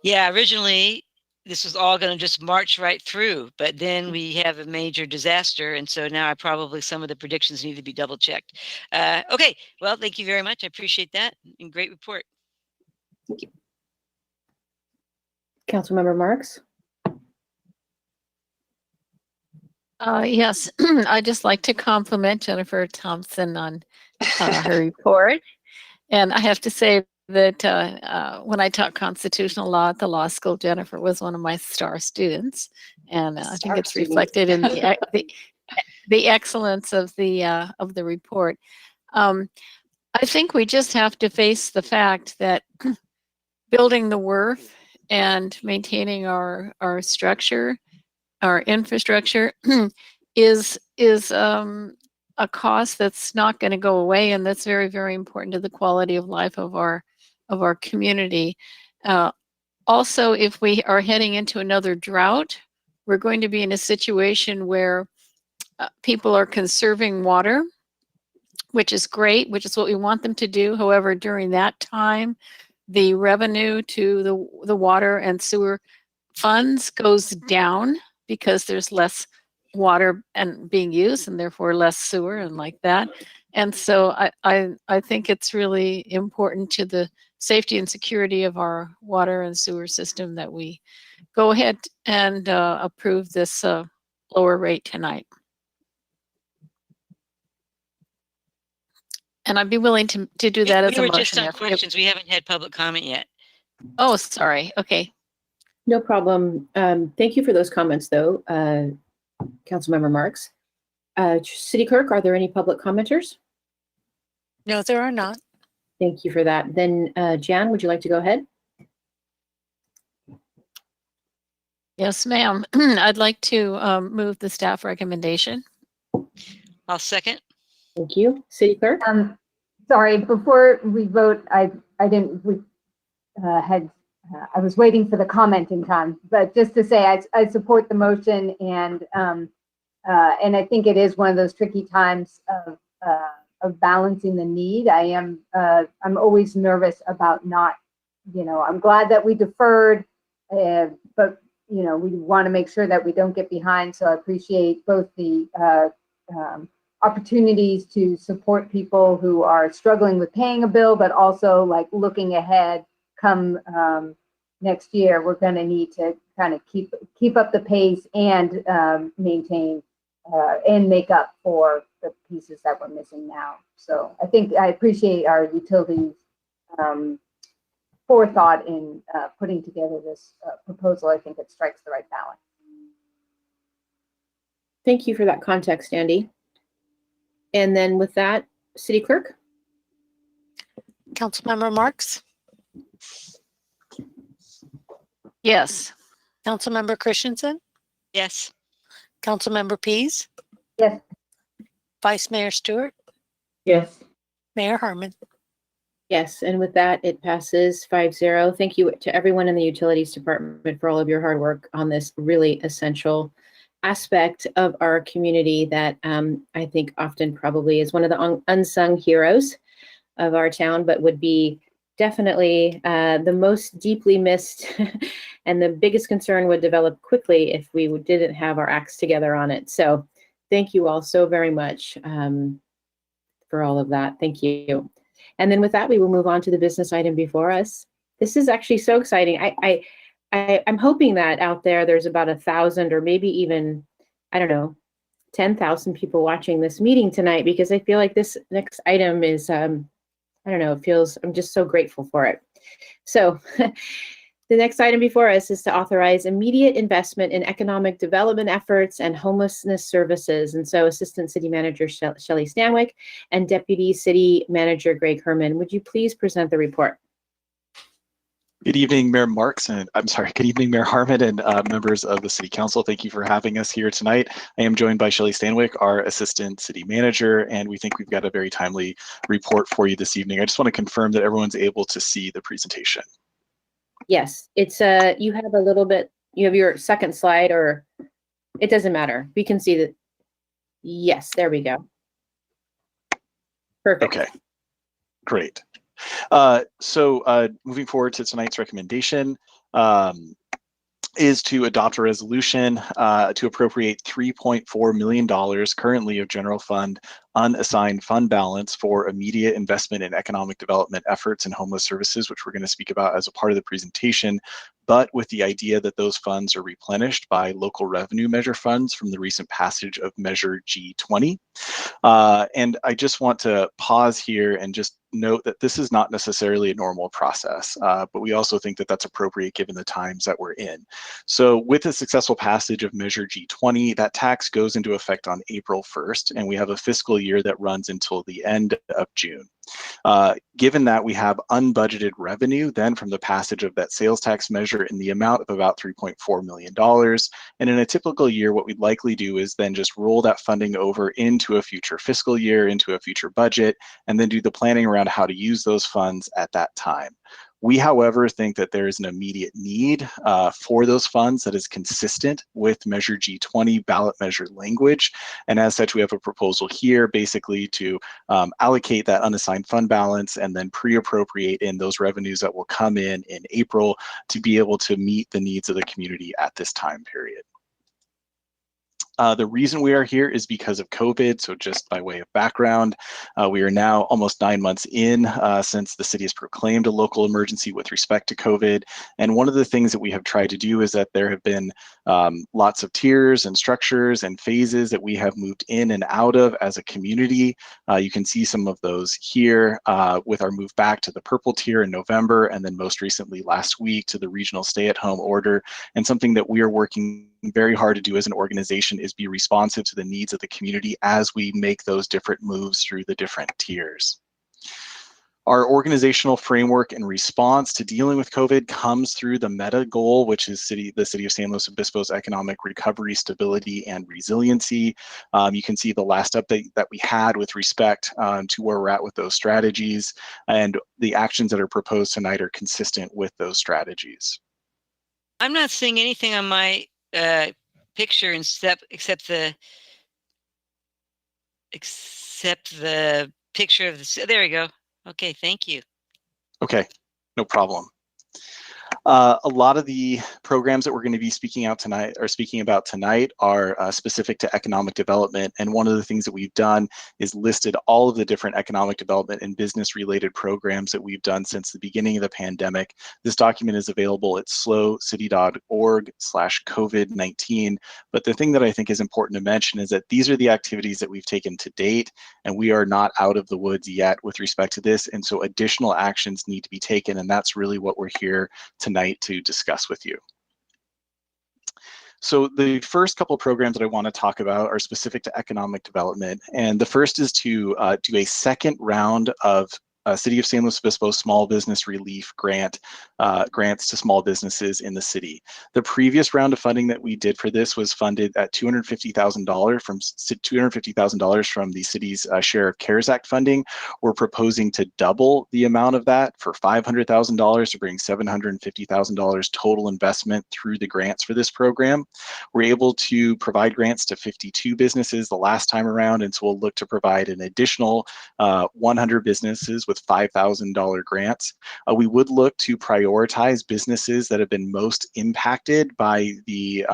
Yeah, originally this was all going to just march right through, but then we have a major disaster. And so now probably some of the predictions need to be double checked. Okay, well, thank you very much. I appreciate that, and great report. Thank you. Councilmember Marks? Yes, I'd just like to compliment Jennifer Thompson on her report. And I have to say that when I taught constitutional law at the law school, Jennifer was one of my star students. And I think it's reflected in the excellence of the report. I think we just have to face the fact that building the worth and maintaining our structure, our infrastructure is a cost that's not going to go away, and that's very, very important to the quality of life of our community. Also, if we are heading into another drought, we're going to be in a situation where people are conserving water, which is great, which is what we want them to do. However, during that time, the revenue to the water and sewer funds goes down because there's less water and being used, and therefore less sewer and like that. And so I think it's really important to the safety and security of our water and sewer system that we go ahead and approve this lower rate tonight. And I'd be willing to do that as a motion. We were just on questions. We haven't had public comment yet. Oh, sorry. Okay. No problem. Thank you for those comments, though, Councilmember Marks. City Clerk, are there any public commenters? No, there are not. Thank you for that. Then, Jan, would you like to go ahead? Yes, ma'am. I'd like to move the staff recommendation. I'll second. Thank you. City Clerk? Sorry, before we vote, I was waiting for the commenting time, but just to say I support the motion, and I think it is one of those tricky times of balancing the need. I'm always nervous about not, I'm glad that we deferred, but we want to make sure that we don't get behind. So I appreciate both the opportunities to support people who are struggling with paying a bill, but also like looking ahead come next year, we're going to need to kind of keep up the pace and maintain and make up for the pieces that we're missing now. So I appreciate our utilities forethought in putting together this proposal. I think it strikes the right balance. Thank you for that context, Andy. And then with that, City Clerk? Councilmember Marks? Yes. Councilmember Christensen, Yes. Councilmember Pease, Yes. Vice Mayor Stewart, Yes. Mayor Harmon. Yes, and with that, it passes 5-0. Thank you to everyone in the Utilities Department for all of your hard work on this really essential aspect of our community that I think often probably is one of the unsung heroes of our town, but would be definitely the most deeply missed and the biggest concern would develop quickly if we didn't have our acts together on it. So thank you all so very much for all of that. Thank you. And then with that, we will move on to the business item before us. This is actually so exciting. I'm hoping that out there's about 1,000 or maybe even, I don't know, 10,000 people watching this meeting tonight, because I feel like this next item is, I don't know, I'm just so grateful for it. So the next item before us is to authorize immediate investment in economic development efforts and homelessness services. And so Assistant City Manager Shelley Stanwyck and Deputy City Manager Greg Herman, would you please present the report? Good evening, Mayor Marks, and good evening, Mayor Harmon and members of the City Council. Thank you for having us here tonight. I am joined by Shelley Stanwyck, our Assistant City Manager, and we think we've got a very timely report for you this evening. I just want to confirm that everyone's able to see the presentation. Yes, it's you have a little bit, you have your second slide, or it doesn't matter. We can see that. Yes, there we go. Perfect. Okay, great. Moving forward to tonight's recommendation is to adopt a resolution to appropriate $3.4 million currently of general fund unassigned fund balance for immediate investment in economic development efforts and homeless services, which we're going to speak about as a part of the presentation, but with the idea that those funds are replenished by local revenue measure funds from the recent passage of Measure G20. And I just want to pause here and just note that this is not necessarily a normal process, but we also think that that's appropriate given the times that we're in. So with the successful passage of Measure G20, that tax goes into effect on April 1st, and we have a fiscal year that runs until the end of June. Given that we have unbudgeted revenue then from the passage of that sales tax measure in the amount of about $3.4 million, and in a typical year, what we'd likely do is then just roll that funding over into a future fiscal year, into a future budget, and then do the planning around how to use those funds at that time. We, however, think that there is an immediate need for those funds that is consistent with Measure G20 ballot measure language. And as such, we have a proposal here basically to allocate that unassigned fund balance and then pre-appropriate in those revenues that will come in April to be able to meet the needs of the community at this time period. The reason we are here is because of COVID. So just by way of background, we are now almost 9 months in since the city has proclaimed a local emergency with respect to COVID. And one of the things that we have tried to do is that there have been lots of tiers and structures and phases that we have moved in and out of as a community. You can see some of those here with our move back to the purple tier in November, and then most recently last week to the regional stay-at-home order. And something that we are working very hard to do as an organization is be responsive to the needs of the community as we make those different moves through the different tiers. Our organizational framework and response to dealing with COVID comes through the meta goal, which is the City of San Luis Obispo's economic recovery, stability, and resiliency. You can see the last update that we had with respect to where we're at with those strategies, and the actions that are proposed tonight are consistent with those strategies. I'm not seeing anything on my picture except the picture of the. There we go. Okay, thank you. Okay, no problem. A lot of the programs that we're going to be speaking about tonight are specific to economic development. And one of the things that we've done is listed all of the different economic development and business related programs that we've done since the beginning of the pandemic. This document is available at slowcity.org/COVID-19. But the thing that I think is important to mention is that these are the activities that we've taken to date, and we are not out of the woods yet with respect to this. And so additional actions need to be taken. And that's really what we're here tonight to discuss with you. So the first couple of programs that I want to talk about are specific to economic development. And the first is to do a second round of City of San Luis Obispo Small Business Relief Grant, grants to small businesses in the city. The previous round of funding that we did for this was funded at $250,000 from the city's share of CARES Act funding. We're proposing to double the amount of that for $500,000 to bring $750,000 total investment through the grants for this program. We're able to provide grants to 52 businesses the last time around, and so we'll look to provide an additional 100 businesses with $5,000 grants. We would look to prioritize businesses that have been most impacted by the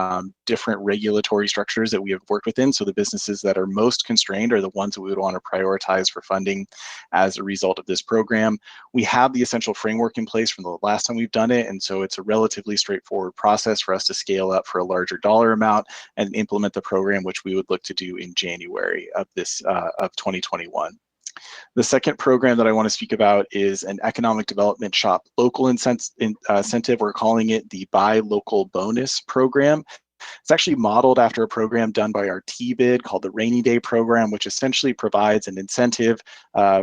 different regulatory structures that we have worked within. So the businesses that are most constrained are the ones that we would want to prioritize for funding as a result of this program. We have the essential framework in place from the last time we've done it, and so it's a relatively straightforward process for us to scale up for a larger dollar amount and implement the program, which we would look to do in January of 2021. The second program that I want to speak about is an economic development shop local incentive. We're calling it the Buy Local Bonus program. It's actually modeled after a program done by our TBID called the Rainy Day program, which essentially provides an incentive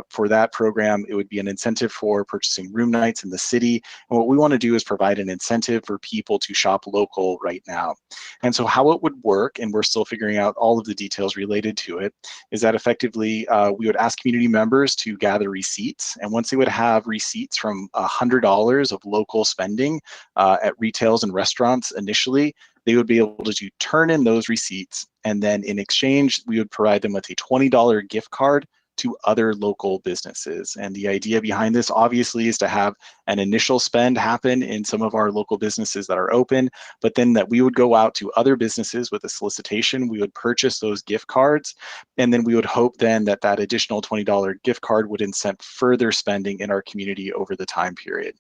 for that program. It would be an incentive for purchasing room nights in the city. And what we want to do is provide an incentive for people to shop local right now. And so how it would work, and we're still figuring out all of the details related to it, is that effectively we would ask community members to gather receipts. And once they would have receipts from $100 of local spending at retails and restaurants initially, they would be able to turn in those receipts, and then in exchange, we would provide them with a $20 gift card to other local businesses. And the idea behind this obviously is to have an initial spend happen in some of our local businesses that are open, but then that we would go out to other businesses with a solicitation, we would purchase those gift cards, and then we would hope then that that additional $20 gift card would incent further spending in our community over the time period.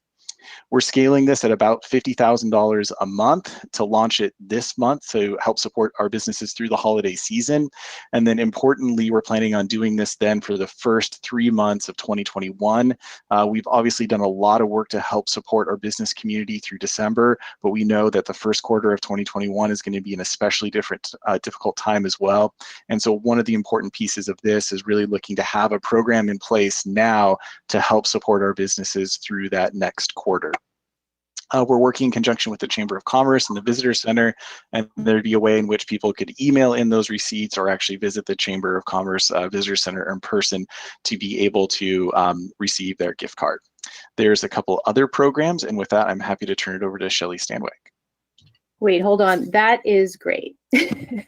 We're scaling this at about $50,000 a month to launch it this month to help support our businesses through the holiday season. And then importantly, we're planning on doing this then for the first 3 months of 2021. We've obviously done a lot of work to help support our business community through December, but we know that the first quarter of 2021 is going to be an especially difficult time as well. And so one of the important pieces of this is really looking to have a program in place now to help support our businesses through that next quarter. We're working in conjunction with the Chamber of Commerce and the Visitor Center, and there'd be a way in which people could email in those receipts or actually visit the Chamber of Commerce Visitor Center in person to be able to receive their gift card. There's a couple other programs, and with that, I'm happy to turn it over to Shelley Stanwyck. Wait, hold on. That is great. I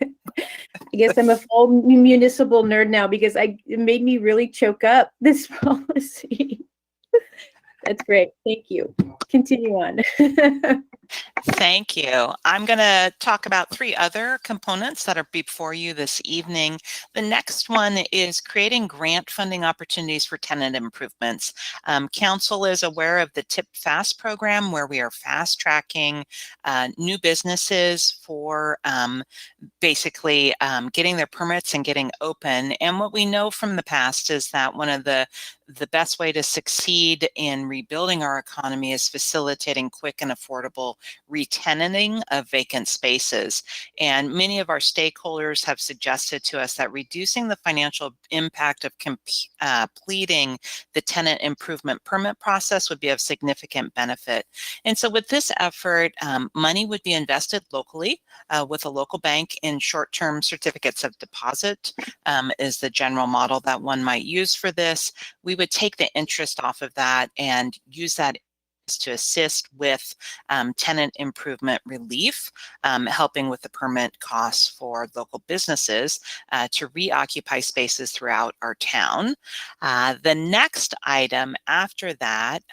guess I'm a full municipal nerd now because it made me really choke up this policy. That's great. Thank you. Continue on. Thank you. I'm going to talk about 3 other components that are before you this evening. The next one is creating grant funding opportunities for tenant improvements. Council is aware of the TIP FAST program, where we are fast tracking new businesses for basically getting their permits and getting open. And what we know from the past is that one of the best way to succeed in rebuilding our economy is facilitating quick and affordable re-tenanting of vacant spaces. And many of our stakeholders have suggested to us that reducing the financial impact of completing the tenant improvement permit process would be of significant benefit. And so with this effort, money would be invested locally with a local bank in short-term certificates of deposit is the general model that one might use for this. We would take the interest off of that and use that to assist with tenant improvement relief, helping with the permit costs for local businesses to reoccupy spaces throughout our town. The next item after that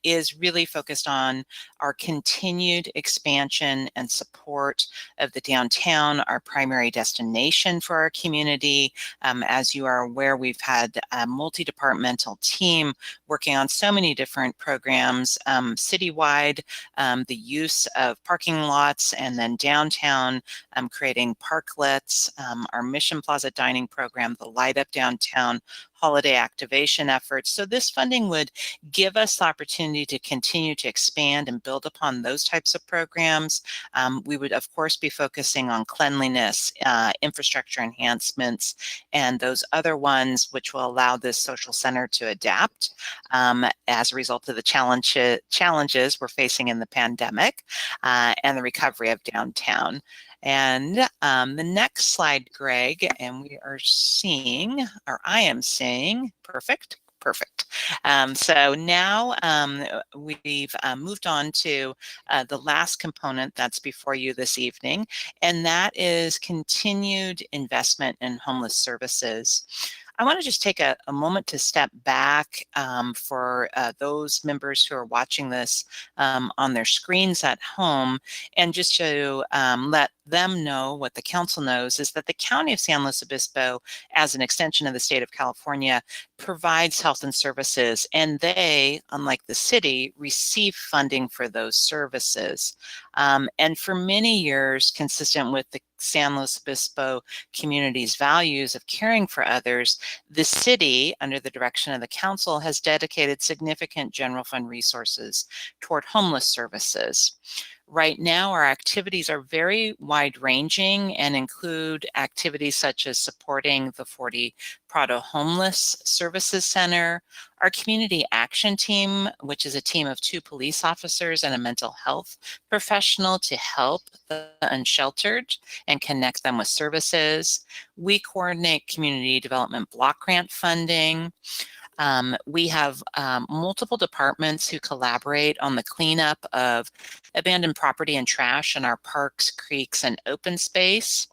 is really focused on our continued expansion and support of the downtown, our primary destination for our community. As you are aware, we've had a multi-departmental team working on so many different programs citywide, the use of parking lots, and then downtown, creating parklets, our Mission Plaza dining program, the Light Up Downtown holiday activation efforts. So this funding would give us the opportunity to continue to expand and build upon those types of programs. We would, of course, be focusing on cleanliness, infrastructure enhancements, and those other ones which will allow this social center to adapt as a result of the challenges we're facing in the pandemic and the recovery of downtown. And the next slide, Greg, and we are seeing, or I am seeing, perfect. So now we've moved on to the last component that's before you this evening, and that is continued investment in homeless services. I want to just take a moment to step back for those members who are watching this on their screens at home, and just to let them know what the council knows is that the County of San Luis Obispo, as an extension of the state of California, provides health and services, and they, unlike the city, receive funding for those services. And for many years, consistent with the San Luis Obispo community's values of caring for others, the city, under the direction of the council, has dedicated significant general fund resources toward homeless services. Right now, our activities are very wide-ranging and include activities such as supporting the 40 Prado Homeless Services Center, our community action team, which is a team of 2 police officers and a mental health professional to help the unsheltered and connect them with services. We coordinate community development block grant funding. We have multiple departments who collaborate on the cleanup of abandoned property and trash in our parks, creeks, and open space.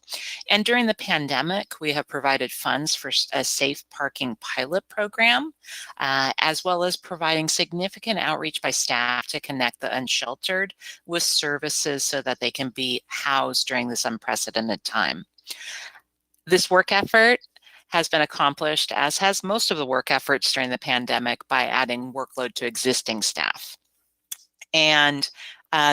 And during the pandemic, we have provided funds for a safe parking pilot program, as well as providing significant outreach by staff to connect the unsheltered with services so that they can be housed during this unprecedented time. This work effort has been accomplished, as has most of the work efforts during the pandemic, by adding workload to existing staff. And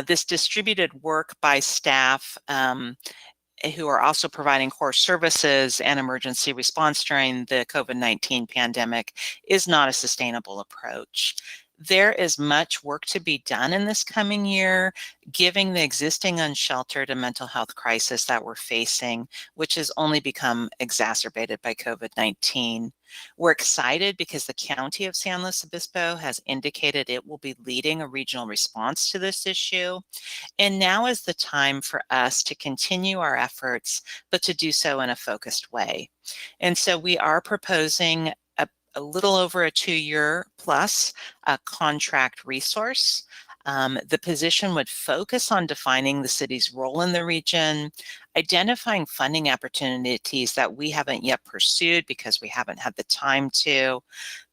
this distributed work by staff who are also providing core services and emergency response during the COVID-19 pandemic is not a sustainable approach. There is much work to be done in this coming year, given the existing unsheltered and mental health crisis that we're facing, which has only become exacerbated by COVID-19. We're excited because the County of San Luis Obispo has indicated it will be leading a regional response to this issue. And now is the time for us to continue our efforts, but to do so in a focused way. And so we are proposing a little over a 2-year plus contract resource. The position would focus on defining the city's role in the region, identifying funding opportunities that we haven't yet pursued because we haven't had the time to,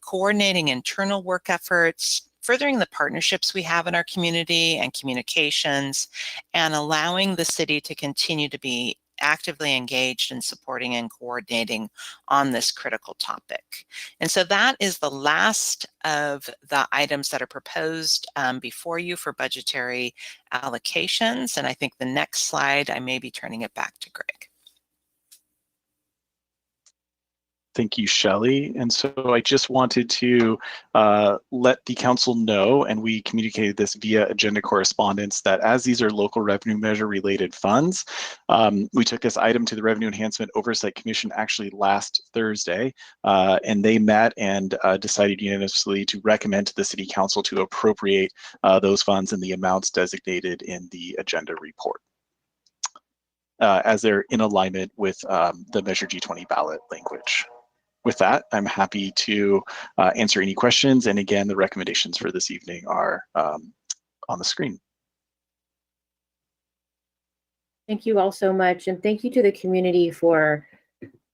coordinating internal work efforts, furthering the partnerships we have in our community and communications, and allowing the city to continue to be actively engaged in supporting and coordinating on this critical topic. And so that is the last of the items that are proposed before you for budgetary allocations. And I think the next slide, I may be turning it back to Greg. Thank you, Shelley. And so I just wanted to let the council know, and we communicated this via agenda correspondence, that as these are local revenue measure related funds, we took this item to the Revenue Enhancement Oversight Commission actually last Thursday, and they met and decided unanimously to recommend to the City Council to appropriate those funds in the amounts designated in the agenda report, as they're in alignment with the Measure G20 ballot language. With that, I'm happy to answer any questions. And again, the recommendations for this evening are on the screen. Thank you all so much. And thank you to the community for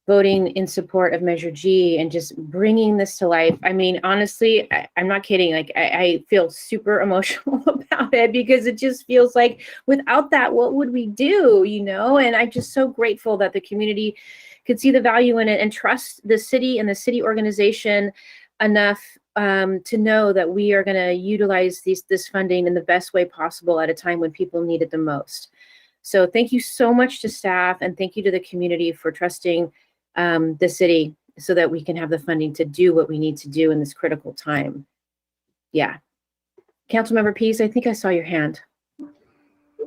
voting in support of Measure G and just bringing this to life. I mean, honestly, I'm not kidding. Like, I feel super emotional about it because it just feels like without that, what would we do, you know? And I'm just so grateful that the community could see the value in it and trust the city and the city organization enough to know that we are going to utilize this funding in the best way possible at a time when people need it the most. So thank you so much to staff, and thank you to the community for trusting the city so that we can have the funding to do what we need to do in this critical time. Yeah. Councilmember Pease, I think I saw your hand.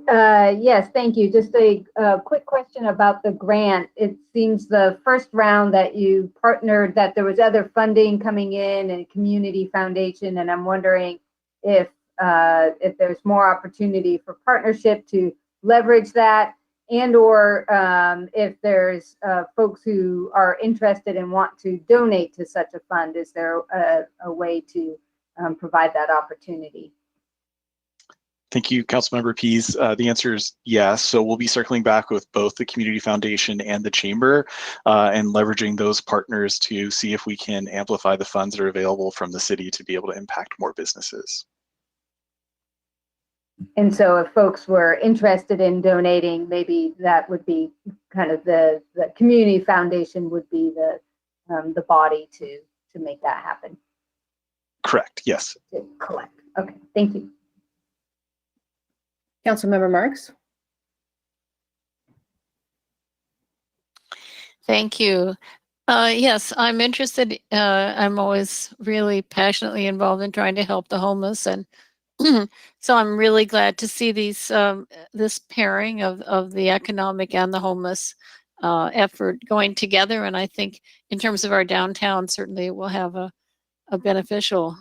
Yes, thank you. Just a quick question about the grant. It seems the first round that you partnered, that there was other funding coming in and community foundation, and I'm wondering if there's more opportunity for partnership to leverage that, and or if there's folks who are interested and want to donate to such a fund. Is there a way to provide that opportunity? Thank you, Councilmember Pease. The answer is yes. So we'll be circling back with both the Community Foundation and the Chamber and leveraging those partners to see if we can amplify the funds that are available from the city to be able to impact more businesses. And so if folks were interested in donating, maybe that would be kind of the Community Foundation would be the body to make that happen. Correct, yes. To collect. Okay, thank you. Councilmember Marks. Thank you. Yes, I'm interested. I'm always really passionately involved in trying to help the homeless, and so I'm really glad to see these this pairing of the economic and the homeless effort going together. And I think in terms of our downtown, certainly it will have a beneficial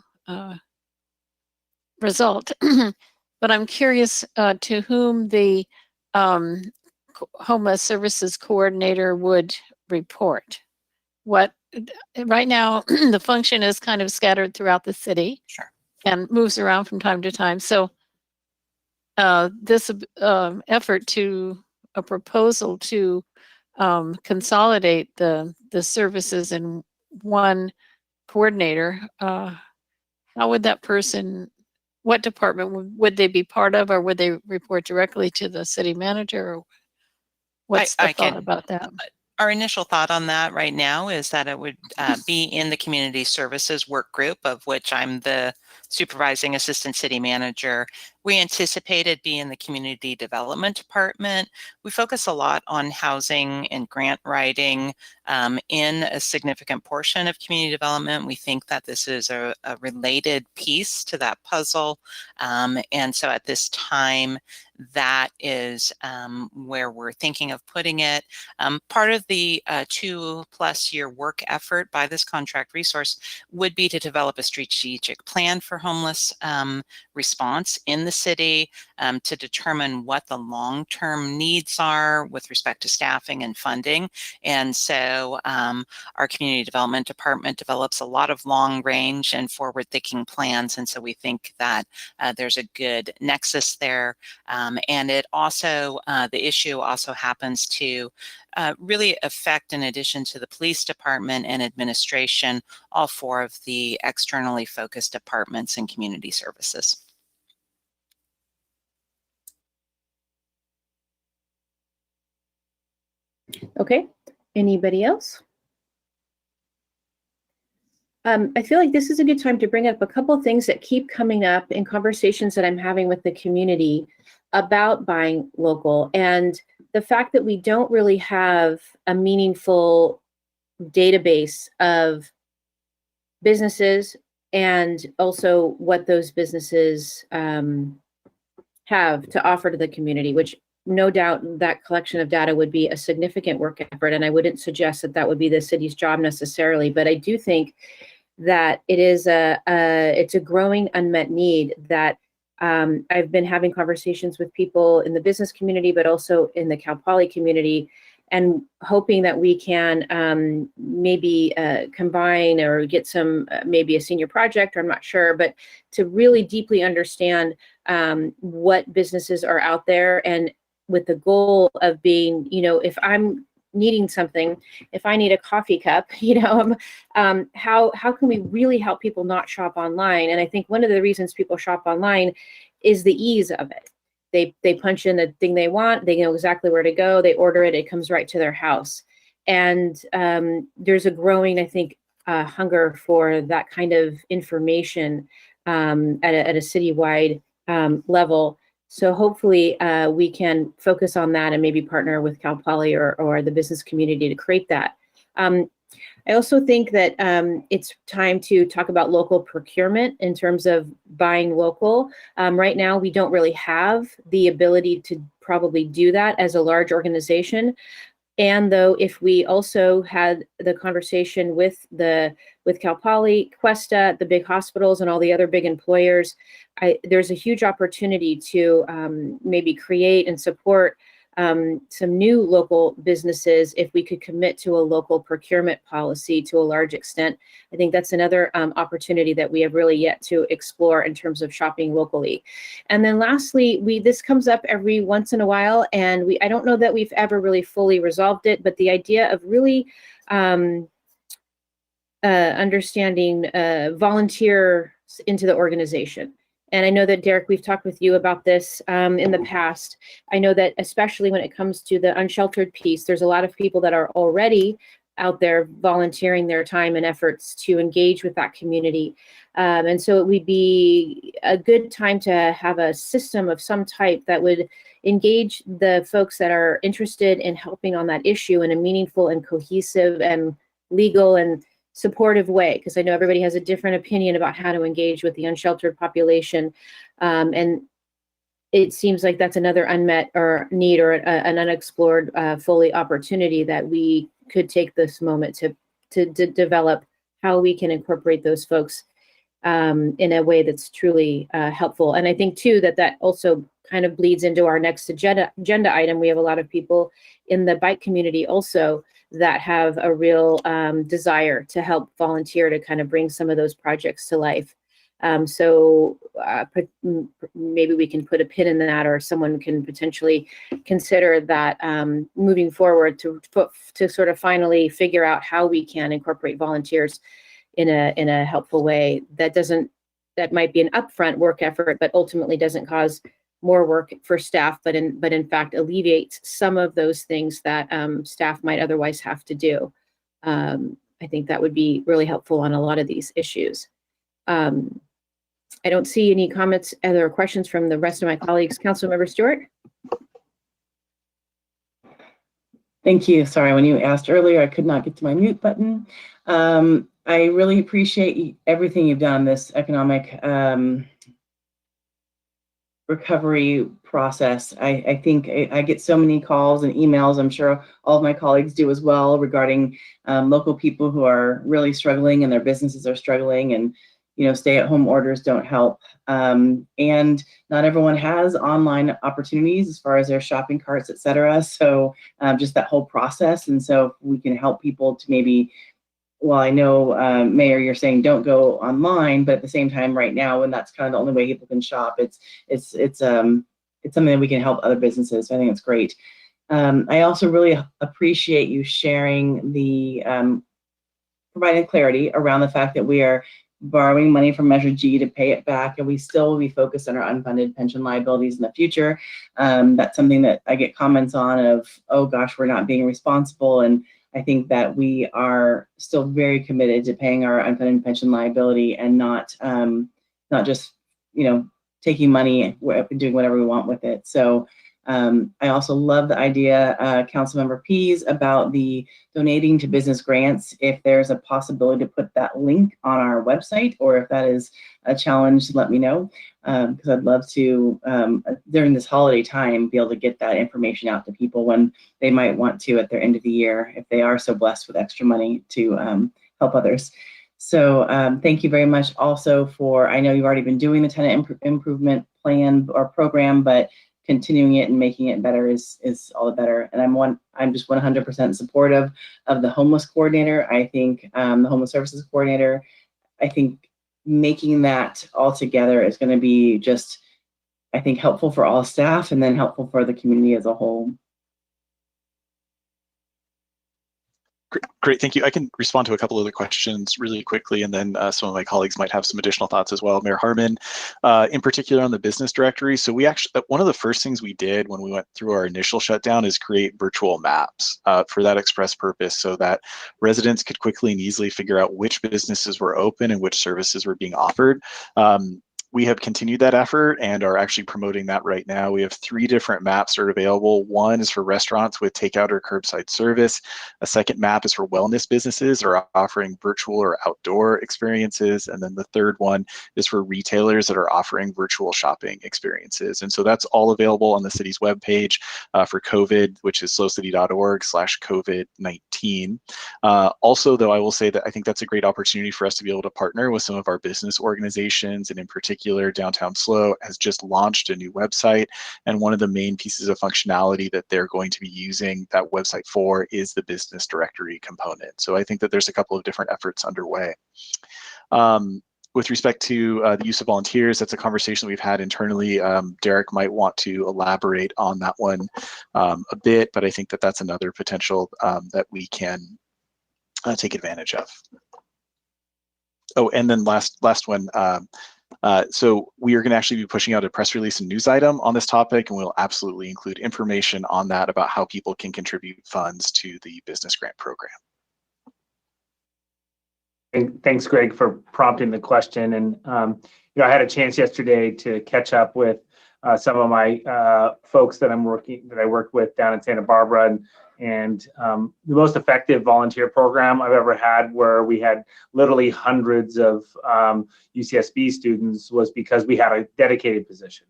result. But I'm curious to whom the homeless services coordinator would report. What right now the function is kind of scattered throughout the city. Sure. And moves around from time to time. So this effort to a proposal to consolidate the services in one coordinator, how would that person, what department would they be part of, or would they report directly to the city manager? Or what's the thought about that? Our initial thought on that right now is that it would be in the community services work group, of which I'm the supervising assistant city manager. We anticipate it being in the community development department. We focus a lot on housing and grant writing in a significant portion of community development. We think that this is a related piece to that puzzle. And so at this time, that is where we're thinking of putting it. Part of the 2+ year work effort by this contract resource would be to develop a strategic plan for homeless response in the city, to determine what the long-term needs are with respect to staffing and funding. And so our community development department develops a lot of long-range and forward-thinking plans. And so we think that there's a good nexus there. And it also, the issue also happens to really affect, in addition to the police department and administration, all 4 of the externally focused departments in community services. Okay, anybody else? I feel like this is a good time to bring up a couple of things that keep coming up in conversations that I'm having with the community about buying local, and the fact that we don't really have a meaningful database of businesses and also what those businesses have to offer to the community, which no doubt that collection of data would be a significant work effort. And I wouldn't suggest that that would be the city's job necessarily, but I do think that it is it's a growing unmet need that I've been having conversations with people in the business community, but also in the Cal Poly community, and hoping that we can maybe combine or get some, maybe a senior project, or I'm not sure, but to really deeply understand what businesses are out there, and with the goal of being, you know, if I'm needing something, if I need a coffee cup, you know, how can we really help people not shop online? And I think one of the reasons people shop online is the ease of it. They punch in the thing they want, they know exactly where to go, they order it, it comes right to their house. And there's a growing, I think, hunger for that kind of information at a citywide level. So hopefully we can focus on that and maybe partner with Cal Poly or the business community to create that. I also think that it's time to talk about local procurement in terms of buying local. Right now, we don't really have the ability to probably do that as a large organization. And though if we also had the conversation with Cal Poly, Cuesta, the big hospitals, and all the other big employers, there's a huge opportunity to maybe create and support some new local businesses if we could commit to a local procurement policy to a large extent. I think that's another opportunity that we have really yet to explore in terms of shopping locally. And then lastly, this comes up every once in a while, and I don't know that we've ever really fully resolved it, but the idea of really understanding volunteers into the organization. And I know that, Derek, we've talked with you about this in the past. I know that especially when it comes to the unsheltered piece, there's a lot of people that are already out there volunteering their time and efforts to engage with that community. And so it would be a good time to have a system of some type that would engage the folks that are interested in helping on that issue in a meaningful and cohesive and legal and supportive way, because I know everybody has a different opinion about how to engage with the unsheltered population. And it seems like that's another unmet or need or an unexplored fully opportunity that we could take this moment to develop how we can incorporate those folks in a way that's truly helpful. And I think too that also kind of bleeds into our next agenda item. We have a lot of people in the bike community also that have a real desire to help volunteer to kind of bring some of those projects to life. So maybe we can put a pin in that, or someone can potentially consider that moving forward to sort of finally figure out how we can incorporate volunteers in a helpful way that might be an upfront work effort, but ultimately doesn't cause more work for staff, but in fact alleviates some of those things that staff might otherwise have to do. I think that would be really helpful on a lot of these issues. I don't see any comments, other questions from the rest of my colleagues. Councilmember Stewart. Thank you. Sorry, when you asked earlier, I could not get to my mute button. I really appreciate everything you've done, this economic recovery process. I think I get so many calls and emails, I'm sure all of my colleagues do as well, regarding local people who are really struggling and their businesses are struggling, and stay-at-home orders don't help. And not everyone has online opportunities as far as their shopping carts, etc. So just that whole process. And so if we can help people to maybe, well, I know, Mayor, you're saying don't go online, but at the same time, right now, when that's kind of the only way people can shop, it's something that we can help other businesses. So I think it's great. I also really appreciate you sharing the providing clarity around the fact that we are borrowing money from Measure G to pay it back, and we still will be focused on our unfunded pension liabilities in the future. That's something that I get comments on of, oh gosh, we're not being responsible. And I think that we are still very committed to paying our unfunded pension liability and not just taking money and doing whatever we want with it. So I also love the idea, Councilmember Pease, about the donating to business grants. If there's a possibility to put that link on our website, or if that is a challenge, let me know, because I'd love to, during this holiday time, be able to get that information out to people when they might want to at their end of the year, if they are so blessed with extra money to help others. So thank you very much also for, I know you've already been doing the tenant improvement plan or program, but continuing it and making it better is all the better. And I'm just 100% supportive of the homeless coordinator. I think the homeless services coordinator, I think making that all together is going to be just, I think, helpful for all staff and then helpful for the community as a whole. Great, thank you. I can respond to a couple of the questions really quickly, and then some of my colleagues might have some additional thoughts as well. Mayor Harmon, in particular on the business directory. So we actually, one of the first things we did when we went through our initial shutdown is create virtual maps for that express purpose, so that residents could quickly and easily figure out which businesses were open and which services were being offered. we have continued that effort and are actually promoting that right now. We have 3 different maps that are available. One is for restaurants with takeout or curbside service. A second map is for wellness businesses that are offering virtual or outdoor experiences. And then the third one is for retailers that are offering virtual shopping experiences. And so that's all available on the city's webpage for COVID, which is slowcity.org/COVID-19. Also, though, I will say that I think that's a great opportunity for us to be able to partner with some of our business organizations, and in particular, Downtown Slow has just launched a new website, and one of the main pieces of functionality that they're going to be using that website for is the business directory component. So I think that there's a couple of different efforts underway. With respect to the use of volunteers, that's a conversation we've had internally. Derek might want to elaborate on that one a bit, but I think that that's another potential that we can take advantage of. Oh, and then last one. So we are going to actually be pushing out a press release and news item on this topic, and we'll absolutely include information on that about how people can contribute funds to the business grant program. Thanks, Greg, for prompting the question. And I had a chance yesterday to catch up with some of my folks that I worked with down in Santa Barbara, and the most effective volunteer program I've ever had, where we had literally hundreds of UCSB students, was because we had a dedicated position.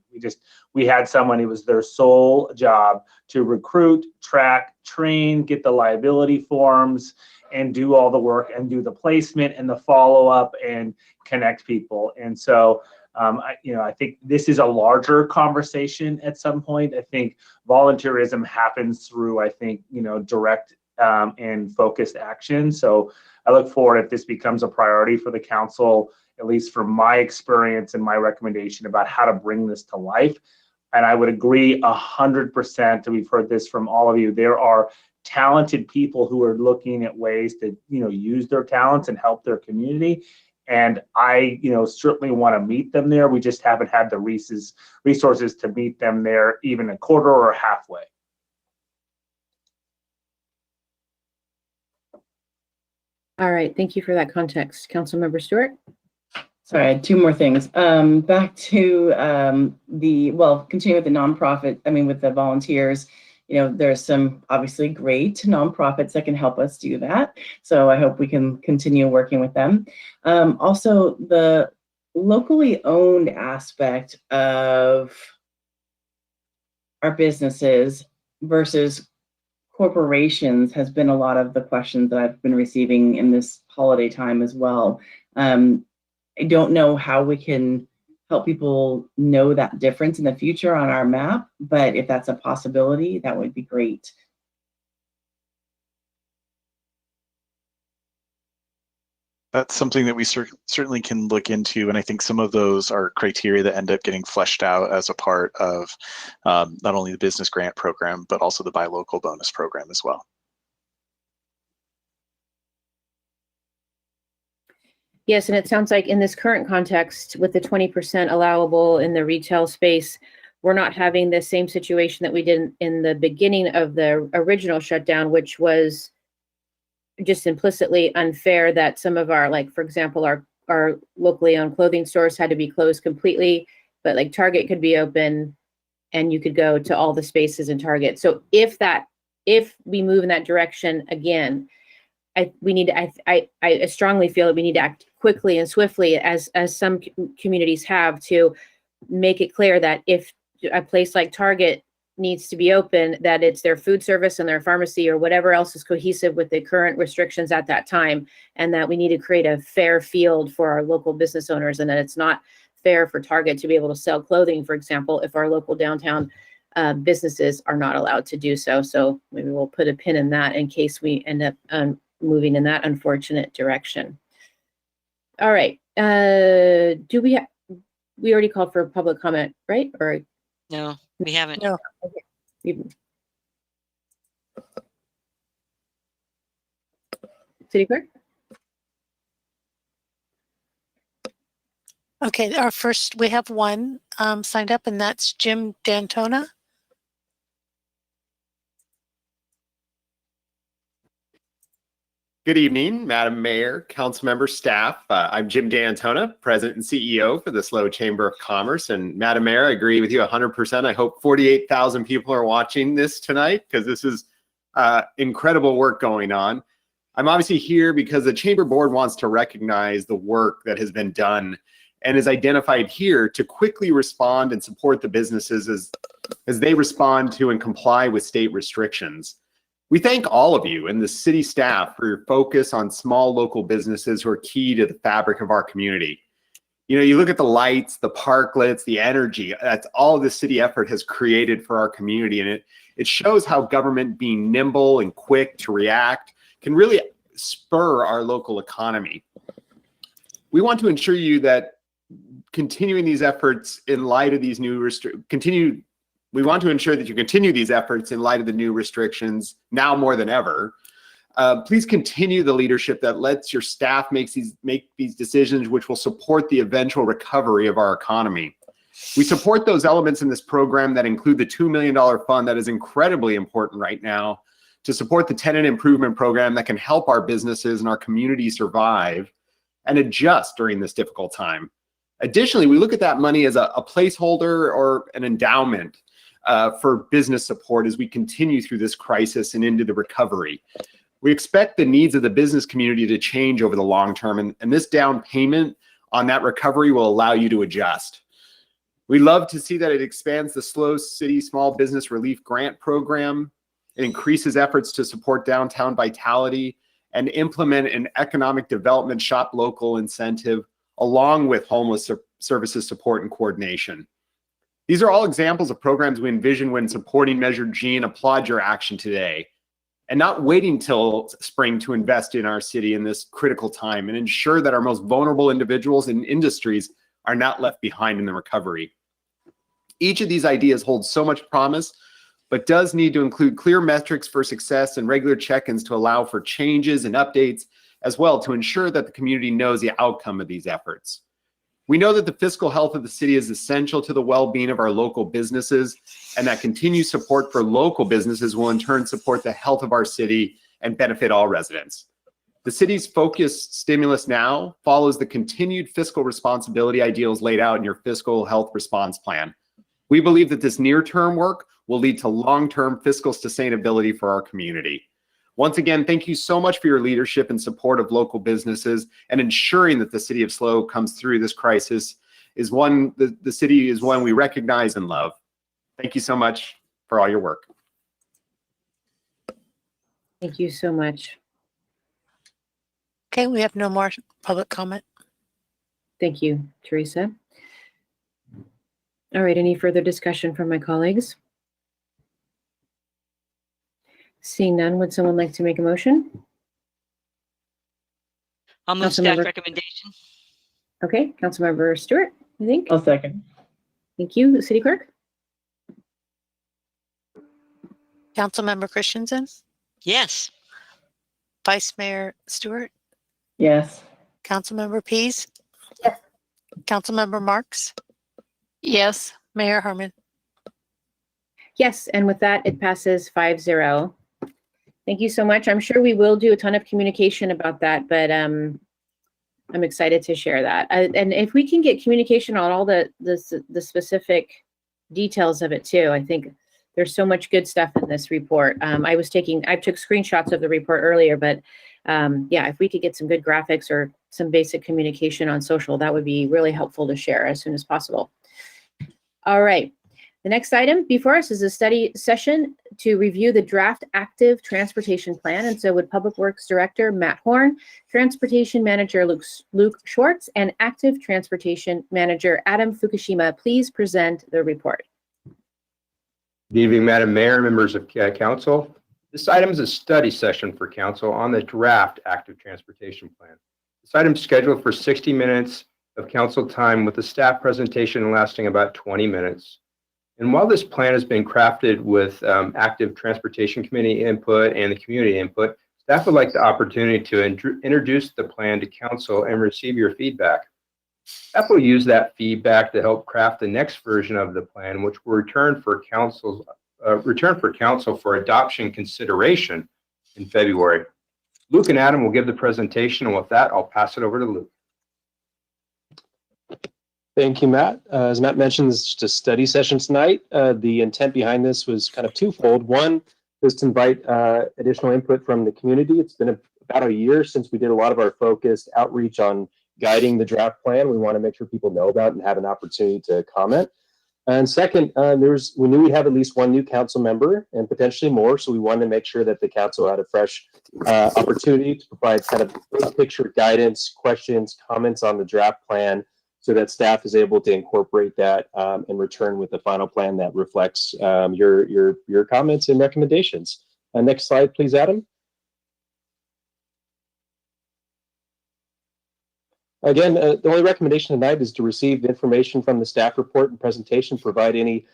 We had someone, it was their sole job to recruit, track, train, get the liability forms, and do all the work and do the placement and the follow-up and connect people. And so I think this is a larger conversation at some point. I think volunteerism happens through, direct and focused action. So I look forward, if this becomes a priority for the council, at least from my experience and my recommendation about how to bring this to life. And I would agree 100%, and we've heard this from all of you, there are talented people who are looking at ways to, use their talents and help their community. And I, certainly want to meet them there. We just haven't had the resources to meet them there, even a quarter or halfway. All right, thank you for that context. Councilmember Stewart. Sorry, I had 2 more things. Back to continue with the nonprofit, with the volunteers. There's some obviously great nonprofits that can help us do that. So I hope we can continue working with them. Also, the locally owned aspect of our businesses versus corporations has been a lot of the questions that I've been receiving in this holiday time as well. I don't know how we can help people know that difference in the future on our map, but if that's a possibility, that would be great. That's something that we certainly can look into, and I think some of those are criteria that end up getting fleshed out as a part of not only the business grant program, but also the buy local bonus program as well. Yes, and it sounds like in this current context, with the 20% allowable in the retail space, we're not having the same situation that we did in the beginning of the original shutdown, which was just implicitly unfair, that some of our, for example, our locally owned clothing stores had to be closed completely, but Target could be open and you could go to all the spaces in Target. So if we move in that direction again, I strongly feel that we need to act quickly and swiftly, as some communities have, to make it clear that if a place like Target needs to be open, that it's their food service and their pharmacy or whatever else is cohesive with the current restrictions at that time, and that we need to create a fair field for our local business owners, and that it's not fair for Target to be able to sell clothing, for example, if our local downtown businesses are not allowed to do so. So maybe we'll put a pin in that in case we end up moving in that unfortunate direction. All right. We already called for public comment, right? Or no, we haven't. No. Okay. City Clerk? Okay, we have one signed up, and that's Jim D'Antona. Good evening, Madam Mayor, council members, staff. I'm Jim D'Antona, President and CEO for the SLO Chamber of Commerce. And Madam Mayor, I agree with you 100%. I hope 48,000 people are watching this tonight because this is incredible work going on. I'm obviously here because the Chamber Board wants to recognize the work that has been done and is identified here to quickly respond and support the businesses as they respond to and comply with state restrictions. We thank all of you and the city staff for your focus on small local businesses who are key to the fabric of our community. You know, you look at the lights, the parklets, the energy, that's all the city effort has created for our community. And it shows how government being nimble and quick to react can really spur our local economy. We want to ensure you that continuing these efforts in light of these new we want to ensure that you continue these efforts in light of the new restrictions now more than ever. Please continue the leadership that lets your staff make these decisions which will support the eventual recovery of our economy. We support those elements in this program that include the $2 million fund that is incredibly important right now to support the tenant improvement program that can help our businesses and our community survive and adjust during this difficult time. Additionally, we look at that money as a placeholder or an endowment for business support as we continue through this crisis and into the recovery. We expect the needs of the business community to change over the long term, and this down payment on that recovery will allow you to adjust. We love to see that it expands the SLO City Small Business Relief Grant Program. It increases efforts to support downtown vitality and implement an economic development shop local incentive along with homeless services support and coordination. These are all examples of programs we envision when supporting Measure G and applaud your action today, and not waiting till spring to invest in our city in this critical time and ensure that our most vulnerable individuals and industries are not left behind in the recovery. Each of these ideas holds so much promise, but does need to include clear metrics for success and regular check-ins to allow for changes and updates as well to ensure that the community knows the outcome of these efforts. We know that the fiscal health of the city is essential to the well-being of our local businesses, and that continued support for local businesses will in turn support the health of our city and benefit all residents. The city's focused stimulus now follows the continued fiscal responsibility ideals laid out in your fiscal health response plan. We believe that this near-term work will lead to long-term fiscal sustainability for our community. Once again, thank you so much for your leadership and support of local businesses and ensuring that the city of SLO comes through this crisis is one, the city is one we recognize and love. Thank you so much for all your work. Thank you so much. Okay, we have no more public comment. Thank you, Teresa. All right, any further discussion from my colleagues? Seeing none, would someone like to make a motion? I'll move staff recommendation. Okay, Councilmember Stewart, I think. I'll second. Thank you, City Clerk. Councilmember Christensen, Yes. Vice Mayor Stewart, Yes. Councilmember Pease, Yes. Councilmember Marks, Yes. Mayor Harmon. Yes, and with that, it passes 5-0. Thank you so much. I'm sure we will do a ton of communication about that, but I'm excited to share that. And if we can get communication on all the specific details of it too, I think there's so much good stuff in this report. I took screenshots of the report earlier, but yeah, if we could get some good graphics or some basic communication on social, that would be really helpful to share as soon as possible. All right. The next item before us is a study session to review the draft active transportation plan. And so would Public Works Director Matt Horn, Transportation Manager Luke Schwartz, and Active Transportation Manager Adam Fukushima please present the report. Good evening, Madam Mayor, members of Council. This item is a study session for Council on the draft active transportation plan. This item is scheduled for 60 minutes of Council time with a staff presentation lasting about 20 minutes. And while this plan has been crafted with active transportation committee input and the community input, staff would like the opportunity to introduce the plan to Council and receive your feedback. Staff will use that feedback to help craft the next version of the plan, which will return for Council for adoption consideration in February. Luke and Adam will give the presentation, and with that, I'll pass it over to Luke. Thank you, Matt. As Matt mentioned, this is just a study session tonight. The intent behind this was kind of twofold. One was to invite additional input from the community. It's been about a year since we did a lot of our focused outreach on guiding the draft plan. We want to make sure people know about it and have an opportunity to comment. And second, we knew we'd have at least one new council member and potentially more, so we wanted to make sure that the council had a fresh opportunity to provide kind of big picture guidance, questions, comments on the draft plan, so that staff is able to incorporate that and return with a final plan that reflects your comments and recommendations. Next slide, please, Adam. Again, the only recommendation tonight is to receive information from the staff report and presentation, provide any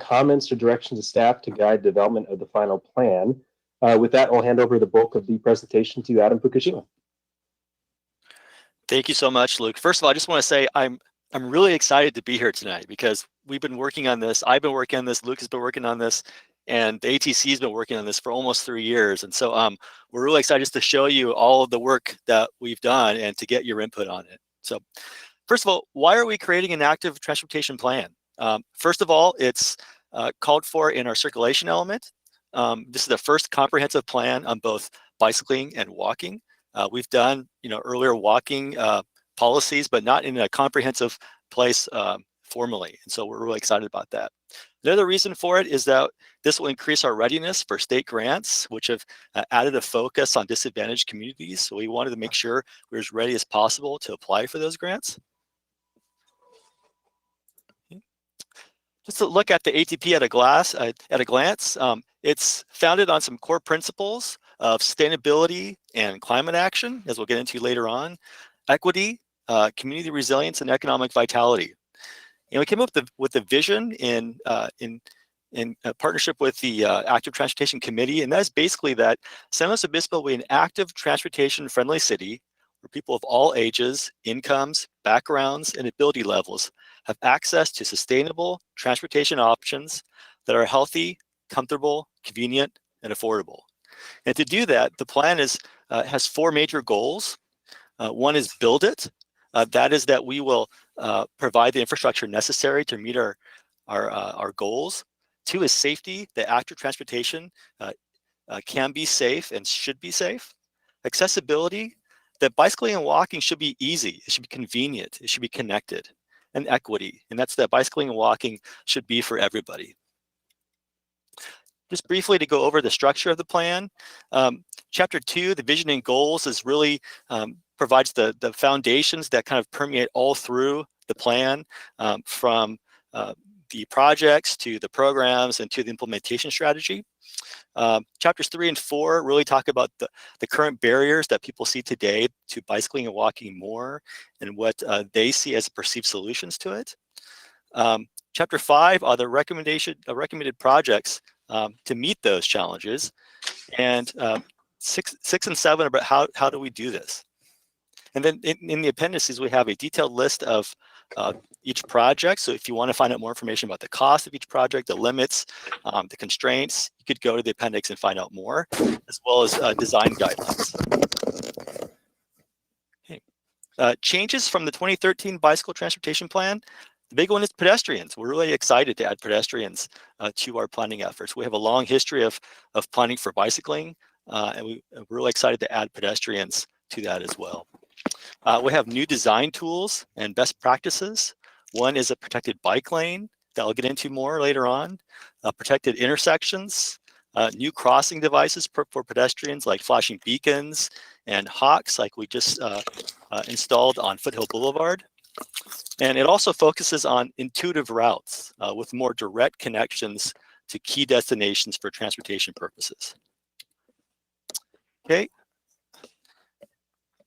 comments or directions to staff to guide development of the final plan. With that, I'll hand over the bulk of the presentation to Adam Fukushima. Thank you so much, Luke. First of all, I just want to say I'm really excited to be here tonight because we've been working on this. I've been working on this. Luke has been working on this, and the ATC has been working on this for almost 3 years. And so we're really excited just to show you all of the work that we've done and to get your input on it. So first of all, why are we creating an active transportation plan? First of all, it's called for in our circulation element. This is the first comprehensive plan on both bicycling and walking. We've done, earlier walking policies, but not in a comprehensive place formally. And so we're really excited about that. Another reason for it is that this will increase our readiness for state grants, which have added a focus on disadvantaged communities. So we wanted to make sure we're as ready as possible to apply for those grants. Just to look at the ATP at a glance, it's founded on some core principles of sustainability and climate action, as we'll get into later on, equity, community resilience, and economic vitality. And we came up with the vision in partnership with the Active Transportation Committee, and that's basically that San Luis Obispo will be an active transportation-friendly city where people of all ages, incomes, backgrounds, and ability levels have access to sustainable transportation options that are healthy, comfortable, convenient, and affordable. And to do that, the plan has 4 major goals. One is build it. That is that we will provide the infrastructure necessary to meet our goals. 2 is safety. The active transportation can be safe and should be safe. Accessibility. That bicycling and walking should be easy. It should be convenient. It should be connected. And equity. And that's that bicycling and walking should be for everybody. Just briefly to go over the structure of the plan. Chapter 2, the vision and goals, is really provides the foundations that kind of permeate all through the plan, from the projects to the programs and to the implementation strategy. Chapters 3 and 4 really talk about the current barriers that people see today to bicycling and walking more and what they see as perceived solutions to it. Chapter 5 are the recommended projects to meet those challenges. And 6 and 7 are about how do we do this. And then in the appendices, we have a detailed list of each project. So if you want to find out more information about the cost of each project, the limits, the constraints, you could go to the appendix and find out more, as well as design guidelines. Okay. Changes from the 2013 Bicycle Transportation Plan. The big one is pedestrians. We're really excited to add pedestrians to our planning efforts. We have a long history of planning for bicycling, and we're really excited to add pedestrians to that as well. We have new design tools and best practices. One is a protected bike lane that I'll get into more later on, protected intersections, new crossing devices for pedestrians like flashing beacons and hawks like we just installed on Foothill Boulevard. And it also focuses on intuitive routes with more direct connections to key destinations for transportation purposes. Okay.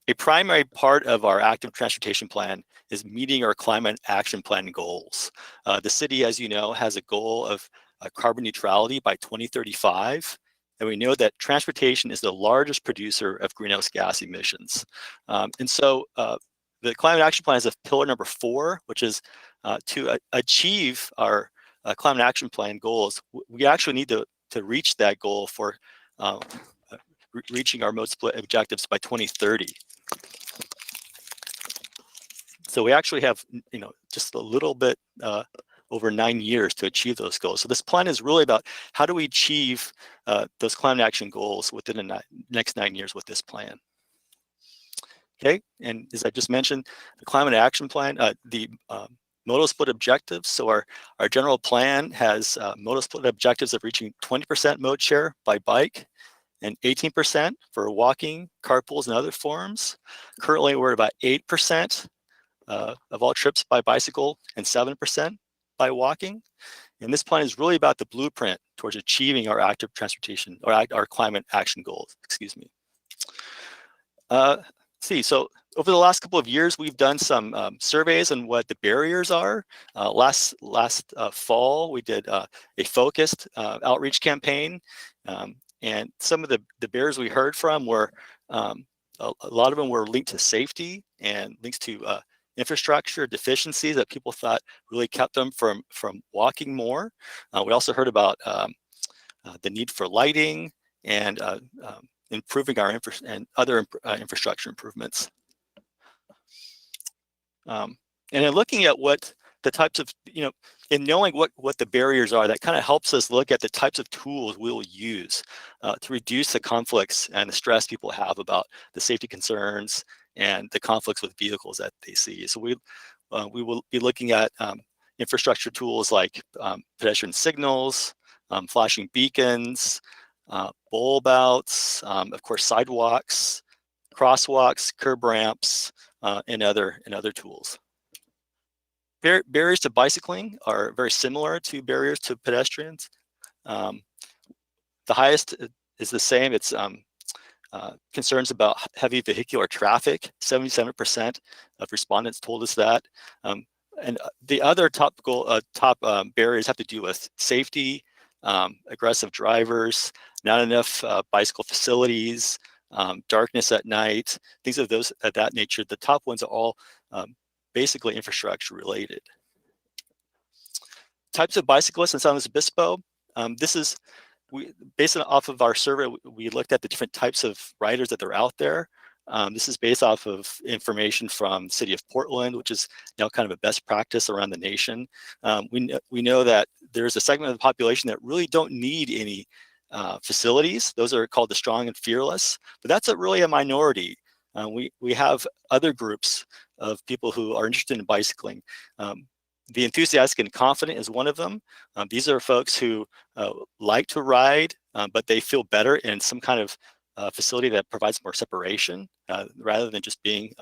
A primary part of our active transportation plan is meeting our climate action plan goals. The city, as you know, has a goal of carbon neutrality by 2035. And we know that transportation is the largest producer of greenhouse gas emissions. And so the climate action plan is a pillar number 4, which is to achieve our climate action plan goals. We actually need to reach that goal for reaching our mode split objectives by 2030. So we actually have, just a little bit over 9 years to achieve those goals. So this plan is really about how do we achieve those climate action goals within the next 9 years with this plan. Okay, and as I just mentioned, the climate action plan, the modal split objectives. So our general plan has modal split objectives of reaching 20% mode share by bike and 18% for walking, carpools, and other forms. Currently, we're at about 8% of all trips by bicycle and 7% by walking. And this plan is really about the blueprint towards achieving our active transportation or our climate action goals, excuse me. So over the last couple of years, we've done some surveys on what the barriers are. Last fall, we did a focused outreach campaign. And some of the barriers we heard from were, a lot of them were linked to safety and links to infrastructure deficiencies that people thought really kept them from walking more. We also heard about the need for lighting and improving our other infrastructure improvements. And in looking at what the types of, in knowing what the barriers are, that kind of helps us look at the types of tools we'll use to reduce the conflicts and the stress people have about the safety concerns and the conflicts with vehicles that they see. So we will be looking at infrastructure tools like pedestrian signals, flashing beacons, bulb outs, of course sidewalks, crosswalks, curb ramps, and other tools. Barriers to bicycling are very similar to barriers to pedestrians. The highest is the same. It's concerns about heavy vehicular traffic. 77% of respondents told us that. And the other top barriers have to do with safety, aggressive drivers, not enough bicycle facilities, darkness at night, things of that nature. The top ones are all basically infrastructure related. Types of bicyclists in San Luis Obispo. Based off of our survey, we looked at the different types of riders that are out there. This is based off of information from the city of Portland, which is now kind of a best practice around the nation. We know that there's a segment of the population that really don't need any facilities. Those are called the strong and fearless, but that's really a minority. We have other groups of people who are interested in bicycling. The enthusiastic and confident is one of them. These are folks who like to ride, but they feel better in some kind of facility that provides more separation rather than just being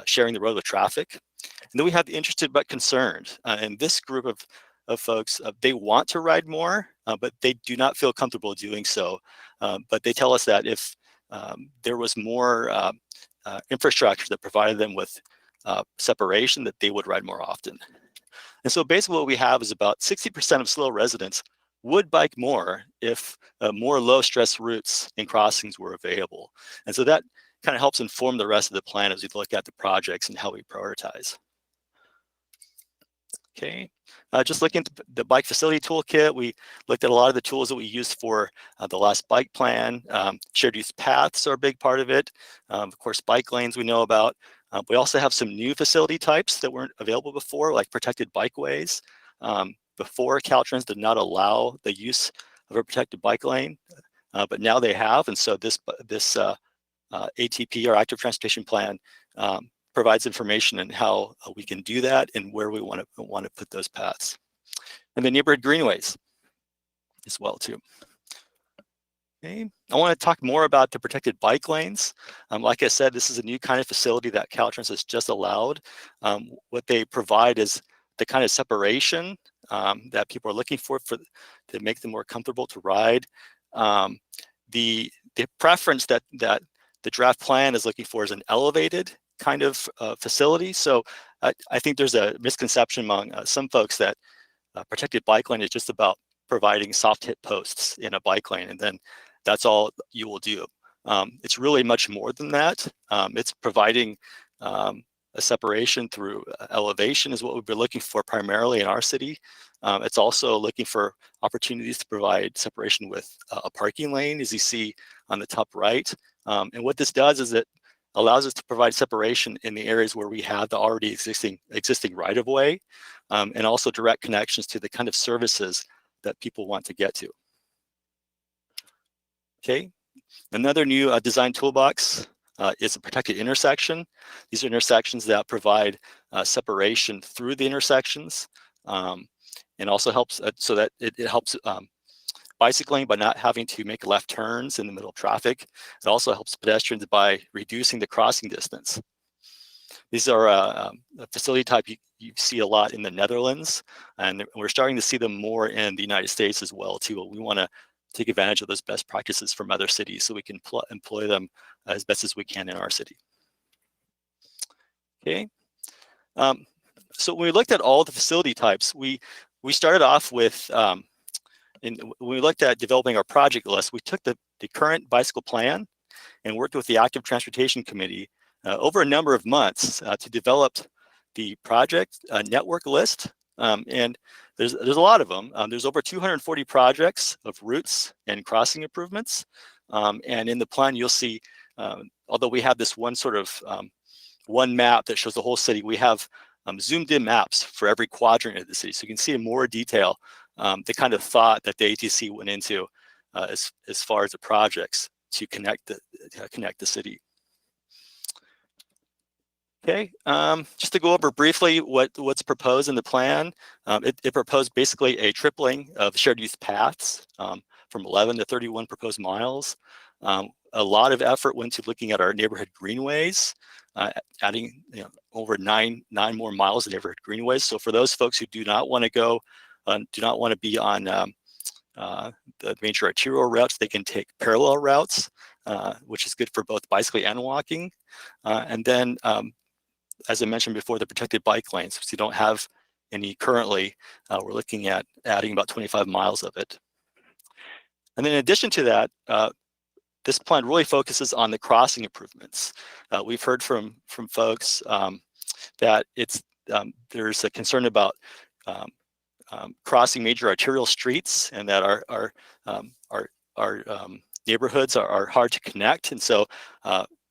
sharing the road with traffic. And then we have the interested but concerned. And this group of folks, they want to ride more, but they do not feel comfortable doing so. But they tell us that if there was more infrastructure that provided them with separation, that they would ride more often. And so basically what we have is about 60% of SLO residents would bike more if more low stress routes and crossings were available. And so that kind of helps inform the rest of the plan as we look at the projects and how we prioritize. Okay, just looking at the bike facility toolkit, we looked at a lot of the tools that we used for the last bike plan. Shared use paths are a big part of it. Of course, bike lanes we know about. We also have some new facility types that weren't available before, like protected bikeways. Before, Caltrans did not allow the use of a protected bike lane, but now they have. And so this ATP, or Active Transportation Plan, provides information on how we can do that and where we want to put those paths. And the neighborhood greenways as well too. Okay. I want to talk more about the protected bike lanes. Like I said, this is a new kind of facility that Caltrans has just allowed. What they provide is the kind of separation that people are looking for to make them more comfortable to ride. The preference that the draft plan is looking for is an elevated kind of facility. So I think there's a misconception among some folks that protected bike lane is just about providing soft hit posts in a bike lane, and then that's all you will do. It's really much more than that. It's providing a separation through elevation is what we've been looking for primarily in our city. It's also looking for opportunities to provide separation with a parking lane, as you see on the top right. And what this does is it allows us to provide separation in the areas where we have the already existing right-of-way, and also direct connections to the kind of services that people want to get to. Okay, another new design toolbox is a protected intersection. These are intersections that provide separation through the intersections, and also helps so that it helps bicycling by not having to make left turns in the middle of traffic. It also helps pedestrians by reducing the crossing distance. These are a facility type you see a lot in the Netherlands, and we're starting to see them more in the United States as well too. We want to take advantage of those best practices from other cities so we can employ them as best as we can in our city. Okay, so when we looked at all the facility types, we started off with, when we looked at developing our project list, we took the current bicycle plan and worked with the Active Transportation Committee over a number of months to develop the project network list. And there's a lot of them. There's over 240 projects of routes and crossing improvements. And in the plan, you'll see, although we have this one sort of one map that shows the whole city, we have zoomed in maps for every quadrant of the city. So you can see in more detail the kind of thought that the ATC went into as far as the projects to connect the city. Okay, just to go over briefly what's proposed in the plan, it proposed basically a tripling of shared use paths from 11 to 31 proposed miles. A lot of effort went to looking at our neighborhood greenways, adding over nine more miles of neighborhood greenways. So for those folks who do not want to go, do not want to be on the major arterial routes, they can take parallel routes, which is good for both bicycling and walking. And then, as I mentioned before, the protected bike lanes, which you don't have any currently, we're looking at adding about 25 miles of it. And then in addition to that, this plan really focuses on the crossing improvements. We've heard from folks that there's a concern about crossing major arterial streets, and that our neighborhoods are hard to connect. And so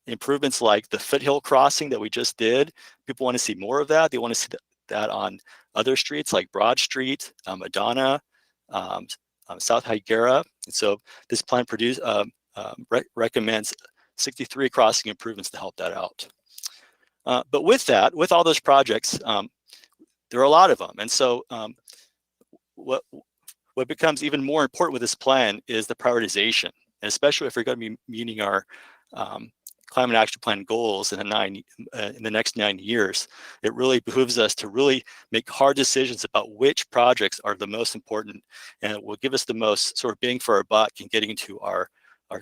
improvements like the Foothill crossing that we just did, people want to see more of that. They want to see that on other streets like Broad Street, Madonna, South Higuera. And so this plan recommends 63 crossing improvements to help that out. But with all those projects, there are a lot of them. And so what becomes even more important with this plan is the prioritization, and especially if we're going to be meeting our climate action plan goals in the next 9 years. It really behooves us to really make hard decisions about which projects are the most important, and it will give us the most sort of bang for our buck in getting to our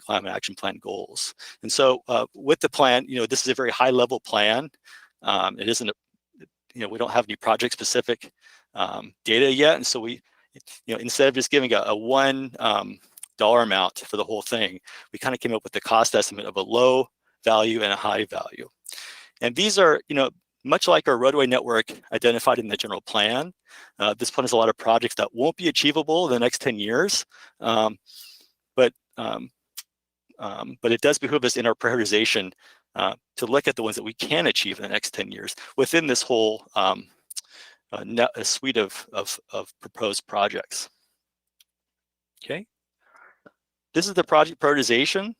climate action plan goals. And so with the plan, this is a very high level plan. It isn't, we don't have any project specific data yet. And so we, instead of just giving a $1 amount for the whole thing, we kind of came up with the cost estimate of a low value and a high value. And these are, much like our roadway network identified in the general plan, this plan has a lot of projects that won't be achievable in the next 10 years. But it does behoove us in our prioritization to look at the ones that we can achieve in the next 10 years within this whole suite of proposed projects. Okay, this is the project prioritization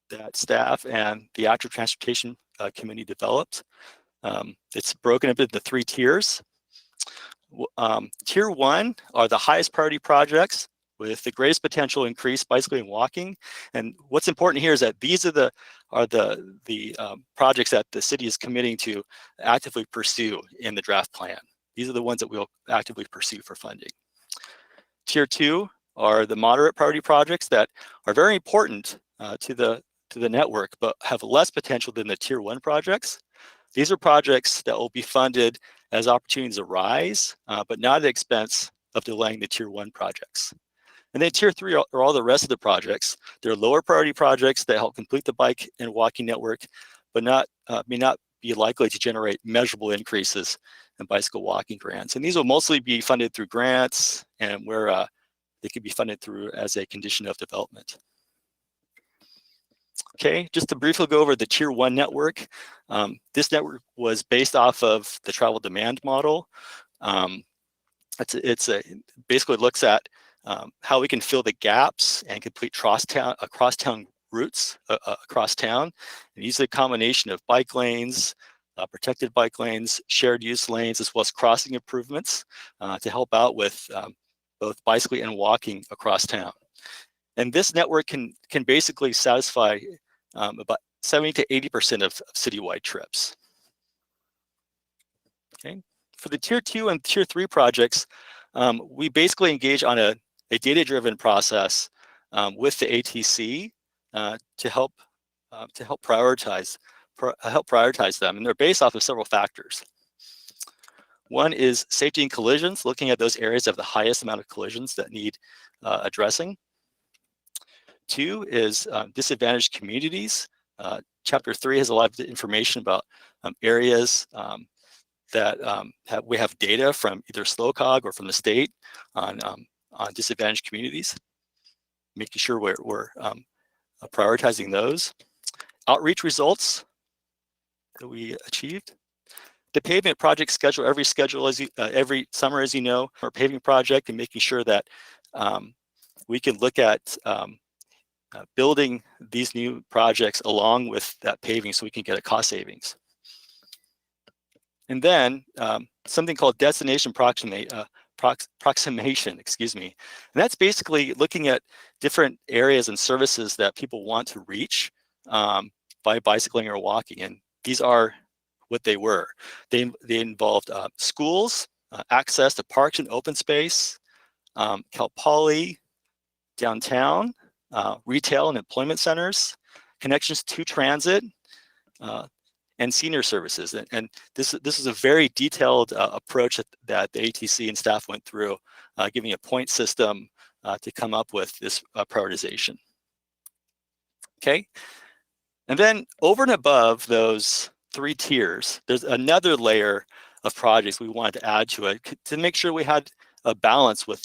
that staff and the Active Transportation Committee developed. It's broken up into 3 tiers. Tier 1 are the highest priority projects with the greatest potential increase bicycling and walking. And what's important here is that these are the projects that the city is committing to actively pursue in the draft plan. These are the ones that we'll actively pursue for funding. Tier 2 are the moderate priority projects that are very important to the network, but have less potential than the Tier 1 projects. These are projects that will be funded as opportunities arise, but not at the expense of delaying the Tier 1 projects. And then Tier 3 are all the rest of the projects. They're lower priority projects that help complete the bike and walking network, but may not be likely to generate measurable increases in bicycle walking grants. And these will mostly be funded through grants and where they could be funded through as a condition of development. Okay, just to briefly go over the Tier 1 network. This network was based off of the travel demand model. Basically looks at how we can fill the gaps and complete cross-town routes across town. And these are a combination of bike lanes, protected bike lanes, shared use lanes, as well as crossing improvements to help out with both bicycling and walking across town. And this network can basically satisfy about 70 to 80% of citywide trips. Okay. For the Tier 2 and Tier 3 projects, we basically engage on a data-driven process with the ATC to help prioritize them, and they're based off of several factors. One is safety and collisions, looking at those areas of the highest amount of collisions that need addressing. Two is disadvantaged communities. Chapter 3 has a lot of information about areas that we have data from either SLOCOG or from the state on disadvantaged communities, making sure we're prioritizing those. Outreach results that we achieved. The pavement project schedule, every summer, as you know, our paving project, and making sure that we can look at building these new projects along with that paving so we can get a cost savings. And then something called destination approximation, excuse me. And that's basically looking at different areas and services that people want to reach by bicycling or walking. And these are what they were. They involved schools, access to parks and open space, Cal Poly, downtown, retail and employment centers, connections to transit, and senior services. And this is a very detailed approach that the ATC and staff went through, giving a point system to come up with this prioritization. Okay, and then over and above those 3 tiers, there's another layer of projects we wanted to add to it to make sure we had a balance with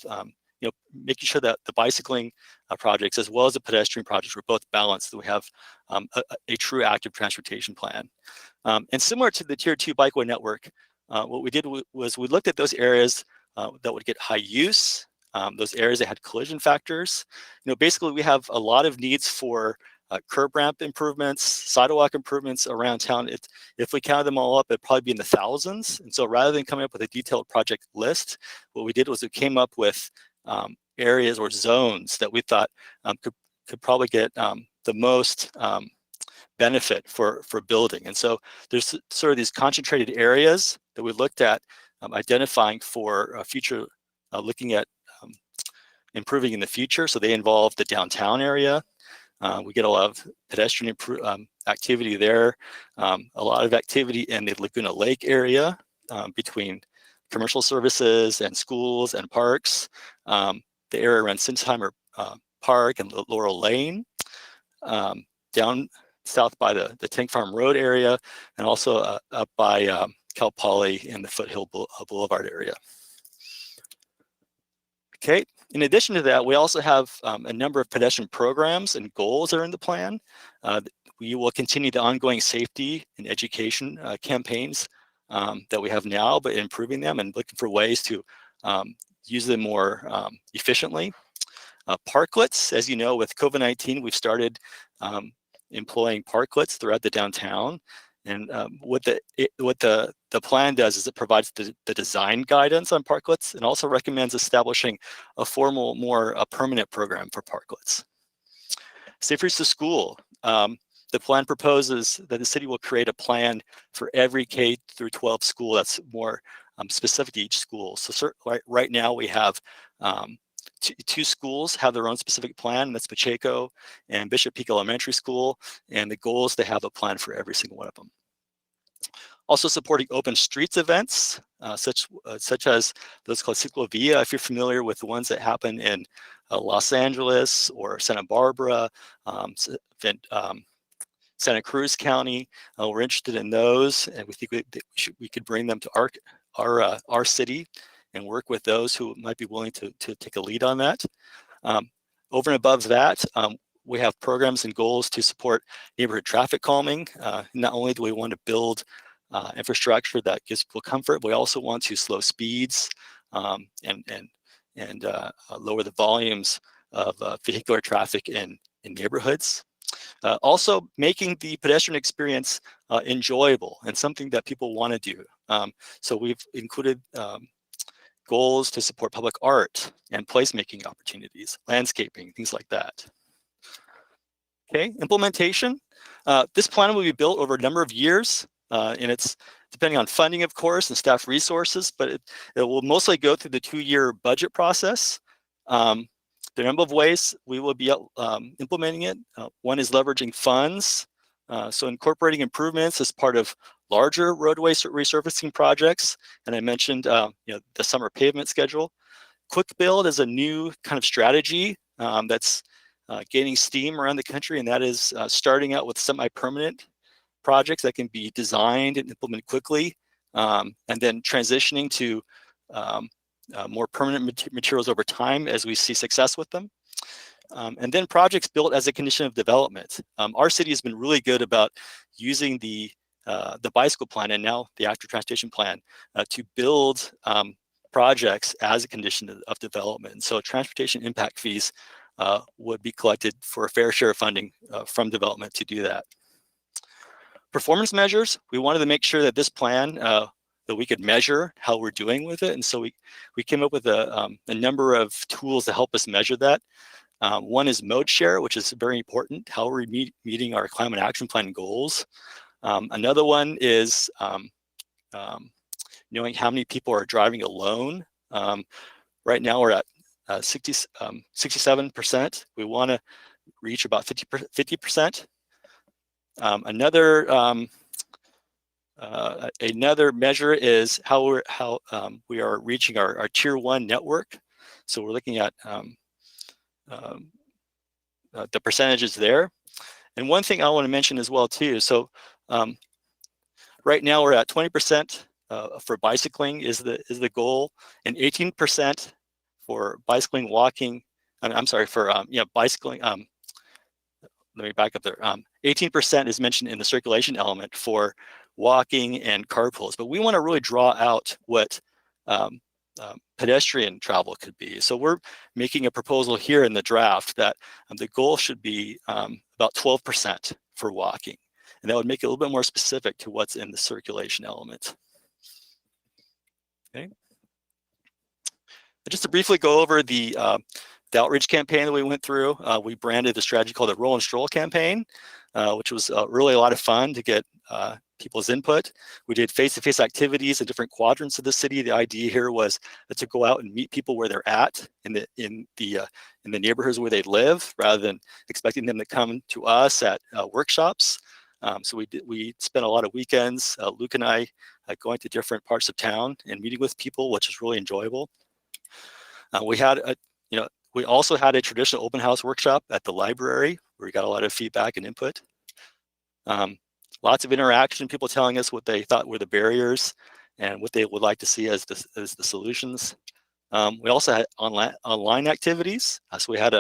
making sure that the bicycling projects as well as the pedestrian projects were both balanced, that we have a true active transportation plan. And similar to the Tier 2 bikeway network, what we did was we looked at those areas that would get high use, those areas that had collision factors. Basically we have a lot of needs for curb ramp improvements, sidewalk improvements around town. If we counted them all up, it'd probably be in the thousands. And so rather than coming up with a detailed project list, what we did was we came up with areas or zones that we thought could probably get the most benefit for building. And so there's sort of these concentrated areas that we looked at identifying for future, looking at improving in the future. So they involve the downtown area. We get a lot of pedestrian activity there, a lot of activity in the Laguna Lake area between commercial services and schools and parks, the area around Sinsheimer Park and Laurel Lane, down south by the Tank Farm Road area, and also up by Cal Poly in the Foothill Boulevard area. Okay, in addition to that, we also have a number of pedestrian programs and goals that are in the plan. We will continue the ongoing safety and education campaigns that we have now, but improving them and looking for ways to use them more efficiently. Parklets, as you know, with COVID-19, we've started employing parklets throughout the downtown. And what the plan does is it provides the design guidance on parklets and also recommends establishing a formal, more permanent program for parklets. Safe Routes to School. The plan proposes that the city will create a plan for every K through 12 school that's more specific to each school. So right now we have 2 schools have their own specific plan, and that's Pacheco and Bishop Peak Elementary School, and the goal is to have a plan for every single one of them. Also supporting open streets events, such as those called Ciclovia, if you're familiar with the ones that happen in Santa Cruz County, we're interested in those, and we think we could bring them to our city and work with those who might be willing to take a lead on that. Over and above that, we have programs and goals to support neighborhood traffic calming. Not only do we want to build infrastructure that gives people comfort, but we also want to slow speeds and lower the volumes of vehicular traffic in neighborhoods. Also making the pedestrian experience enjoyable and something that people want to do. So we've included goals to support public art and placemaking opportunities, landscaping, things like that. Okay, implementation. This plan will be built over a number of years, and it's depending on funding, of course, and staff resources, but it will mostly go through the 2-year budget process. There are a number of ways we will be implementing it. One is leveraging funds, so incorporating improvements as part of larger roadway resurfacing projects. And I mentioned the summer pavement schedule. Quick build is a new kind of strategy that's gaining steam around the country, and that is starting out with semi-permanent projects that can be designed and implemented quickly, and then transitioning to more permanent materials over time as we see success with them. And then projects built as a condition of development. Our city has been really good about using the bicycle plan and now the active transportation plan to build projects as a condition of development. And so transportation impact fees would be collected for a fair share of funding from development to do that. Performance measures, we wanted to make sure that this plan that we could measure how we're doing with it. And so we came up with a number of tools to help us measure that. One is mode share, which is very important. How are we meeting our climate action plan goals? Another one is knowing how many people are driving alone. Right now we're at 67%. We want to reach about 50%. Another measure is how we are reaching our tier 1 network. So we're looking at the percentages there. And one thing I want to mention as well too. So right now we're at 20% for bicycling is the goal, and 18% for bicycling, walking. I'm sorry, for bicycling. Let me back up there. 18% is mentioned in the circulation element for walking and carpools, but we want to really draw out what pedestrian travel could be. So we're making a proposal here in the draft that the goal should be about 12% for walking, and that would make it a little bit more specific to what's in the circulation element. Okay. Just to briefly go over the outreach campaign that we went through, we branded the strategy called the Roll and Stroll campaign, which was really a lot of fun to get people's input. We did face-to-face activities in different quadrants of the city. The idea here was to go out and meet people where they're at in the neighborhoods where they live, rather than expecting them to come to us at workshops. So we spent a lot of weekends, Luke and I, going to different parts of town and meeting with people, which is really enjoyable. We also had a traditional open house workshop at the library where we got a lot of feedback and input. Lots of interaction, people telling us what they thought were the barriers and what they would like to see as the solutions. We also had online activities. So we had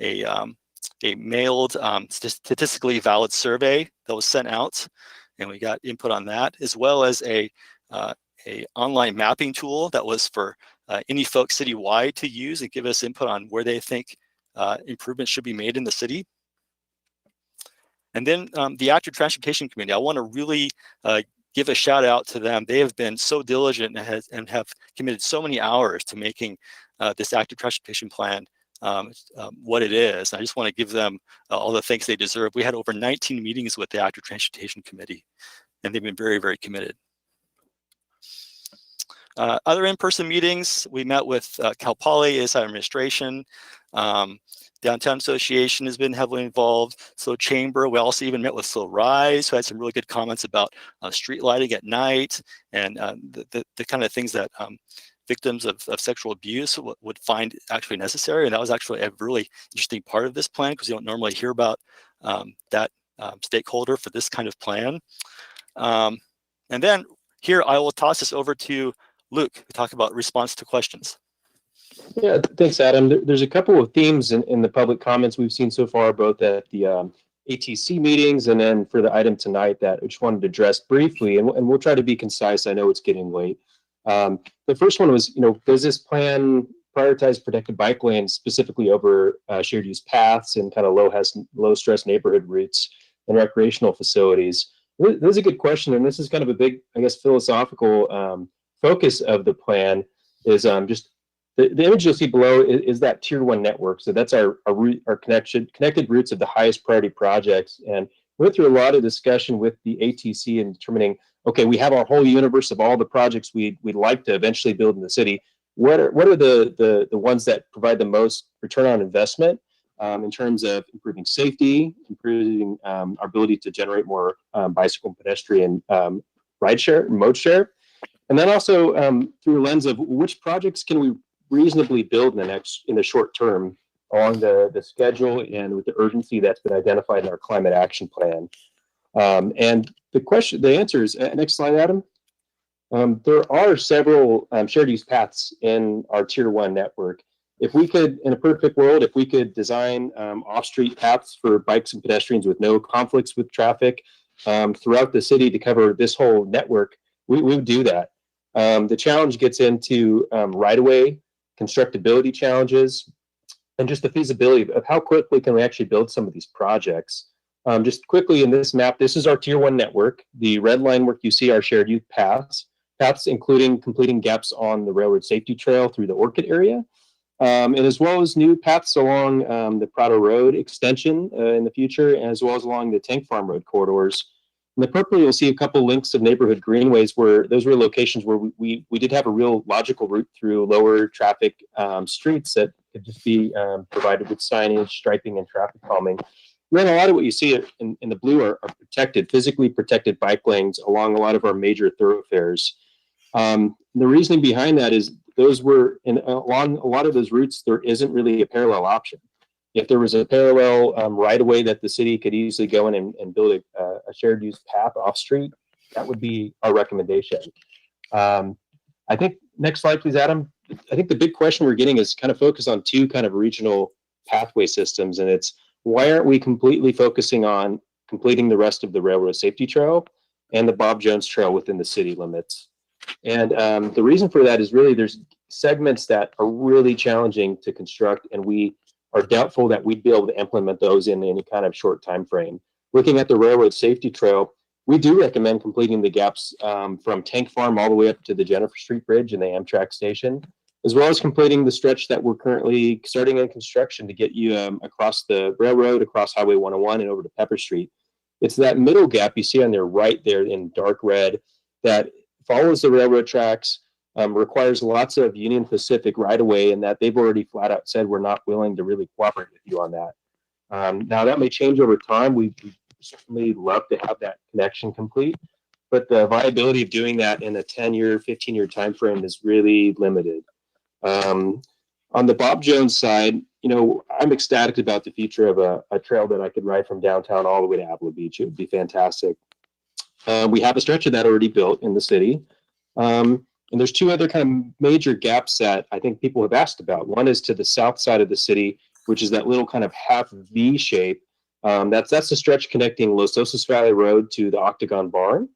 a mailed statistically valid survey that was sent out, and we got input on that, as well as a online mapping tool that was for any folks citywide to use and give us input on where they think improvements should be made in the city. And then the Active Transportation Committee, I want to really give a shout out to them. They have been so diligent and have committed so many hours to making this Active Transportation Plan what it is. I just want to give them all the thanks they deserve. We had over 19 meetings with the Active Transportation Committee, and they've been very, very committed. Other in-person meetings, we met with Cal Poly, ASI administration, Downtown Association has been heavily involved, SLO Chamber. We also even met with SLO Rise, who had some really good comments about street lighting at night and the kind of things that victims of sexual abuse would find actually necessary. And that was actually a really interesting part of this plan, because you don't normally hear about that stakeholder for this kind of plan. And then here I will toss this over to Luke to talk about response to questions. Yeah, thanks, Adam. There's a couple of themes in the public comments we've seen so far, both at the ATC meetings and then for the item tonight that I just wanted to address briefly, and we'll try to be concise. I know it's getting late. The first one was, does this plan prioritize protected bike lanes specifically over shared use paths and kind of low stress neighborhood routes and recreational facilities? This is a good question, and this is kind of a big, I guess, philosophical focus of the plan. Is just the image you'll see below is that tier 1 network. So that's our connected routes of the highest priority projects. And we went through a lot of discussion with the ATC in determining, okay, we have our whole universe of all the projects we'd like to eventually build in the city. What are the ones that provide the most return on investment in terms of improving safety, improving our ability to generate more bicycle and pedestrian ride share, mode share, and then also through a lens of which projects can we reasonably build in the short term along the schedule and with the urgency that's been identified in our climate action plan. And the answer is, next slide, Adam. There are several shared use paths in our tier 1 network. If we could, in a perfect world, if we could design off-street paths for bikes and pedestrians with no conflicts with traffic throughout the city to cover this whole network, we would do that. The challenge gets into right-of-way constructability challenges and just the feasibility of how quickly can we actually build some of these projects. Just quickly in this map, this is our tier 1 network. The red line work you see are shared use paths including completing gaps on the railroad safety trail through the Orchid area, and as well as new paths along the Prado Road extension in the future, as well as along the Tank Farm Road corridors. In the purple, you'll see a couple links of neighborhood greenways where those were locations where we did have a real logical route through lower traffic streets that could just be provided with signage, striping, and traffic calming. And then a lot of what you see in the blue are protected, physically protected bike lanes along a lot of our major thoroughfares. The reasoning behind that is those were, along a lot of those routes, there isn't really a parallel option. If there was a parallel right-of-way that the city could easily go in and build a shared use path off-street, that would be our recommendation. I think, next slide, please, Adam. I think the big question we're getting is kind of focused on two kind of regional pathway systems, and it's why aren't we completely focusing on completing the rest of the railroad safety trail and the Bob Jones Trail within the city limits? And the reason for that is really there's segments that are really challenging to construct, and we are doubtful that we'd be able to implement those in any kind of short time frame. Looking at the railroad safety trail, we do recommend completing the gaps from Tank Farm all the way up to the Jennifer Street Bridge and the Amtrak station, as well as completing the stretch that we're currently starting in construction to get you across the railroad, across Highway 101 and over to Pepper Street. It's that middle gap you see on their right there in dark red that follows the railroad tracks, requires lots of Union Pacific right-of-way, and that they've already flat out said we're not willing to really cooperate with you on that. Now that may change over time. We certainly love to have that connection complete, but the viability of doing that in a 10-year, 15-year time frame is really limited. On the Bob Jones side, I'm ecstatic about the future of a trail that I could ride from downtown all the way to Avila Beach. It would be fantastic. We have a stretch of that already built in the city. And there's two other kind of major gaps that I think people have asked about. One is to the south side of the city, which is that little kind of half V shape. That's the stretch connecting Los Osos Valley Road to the Octagon Barn.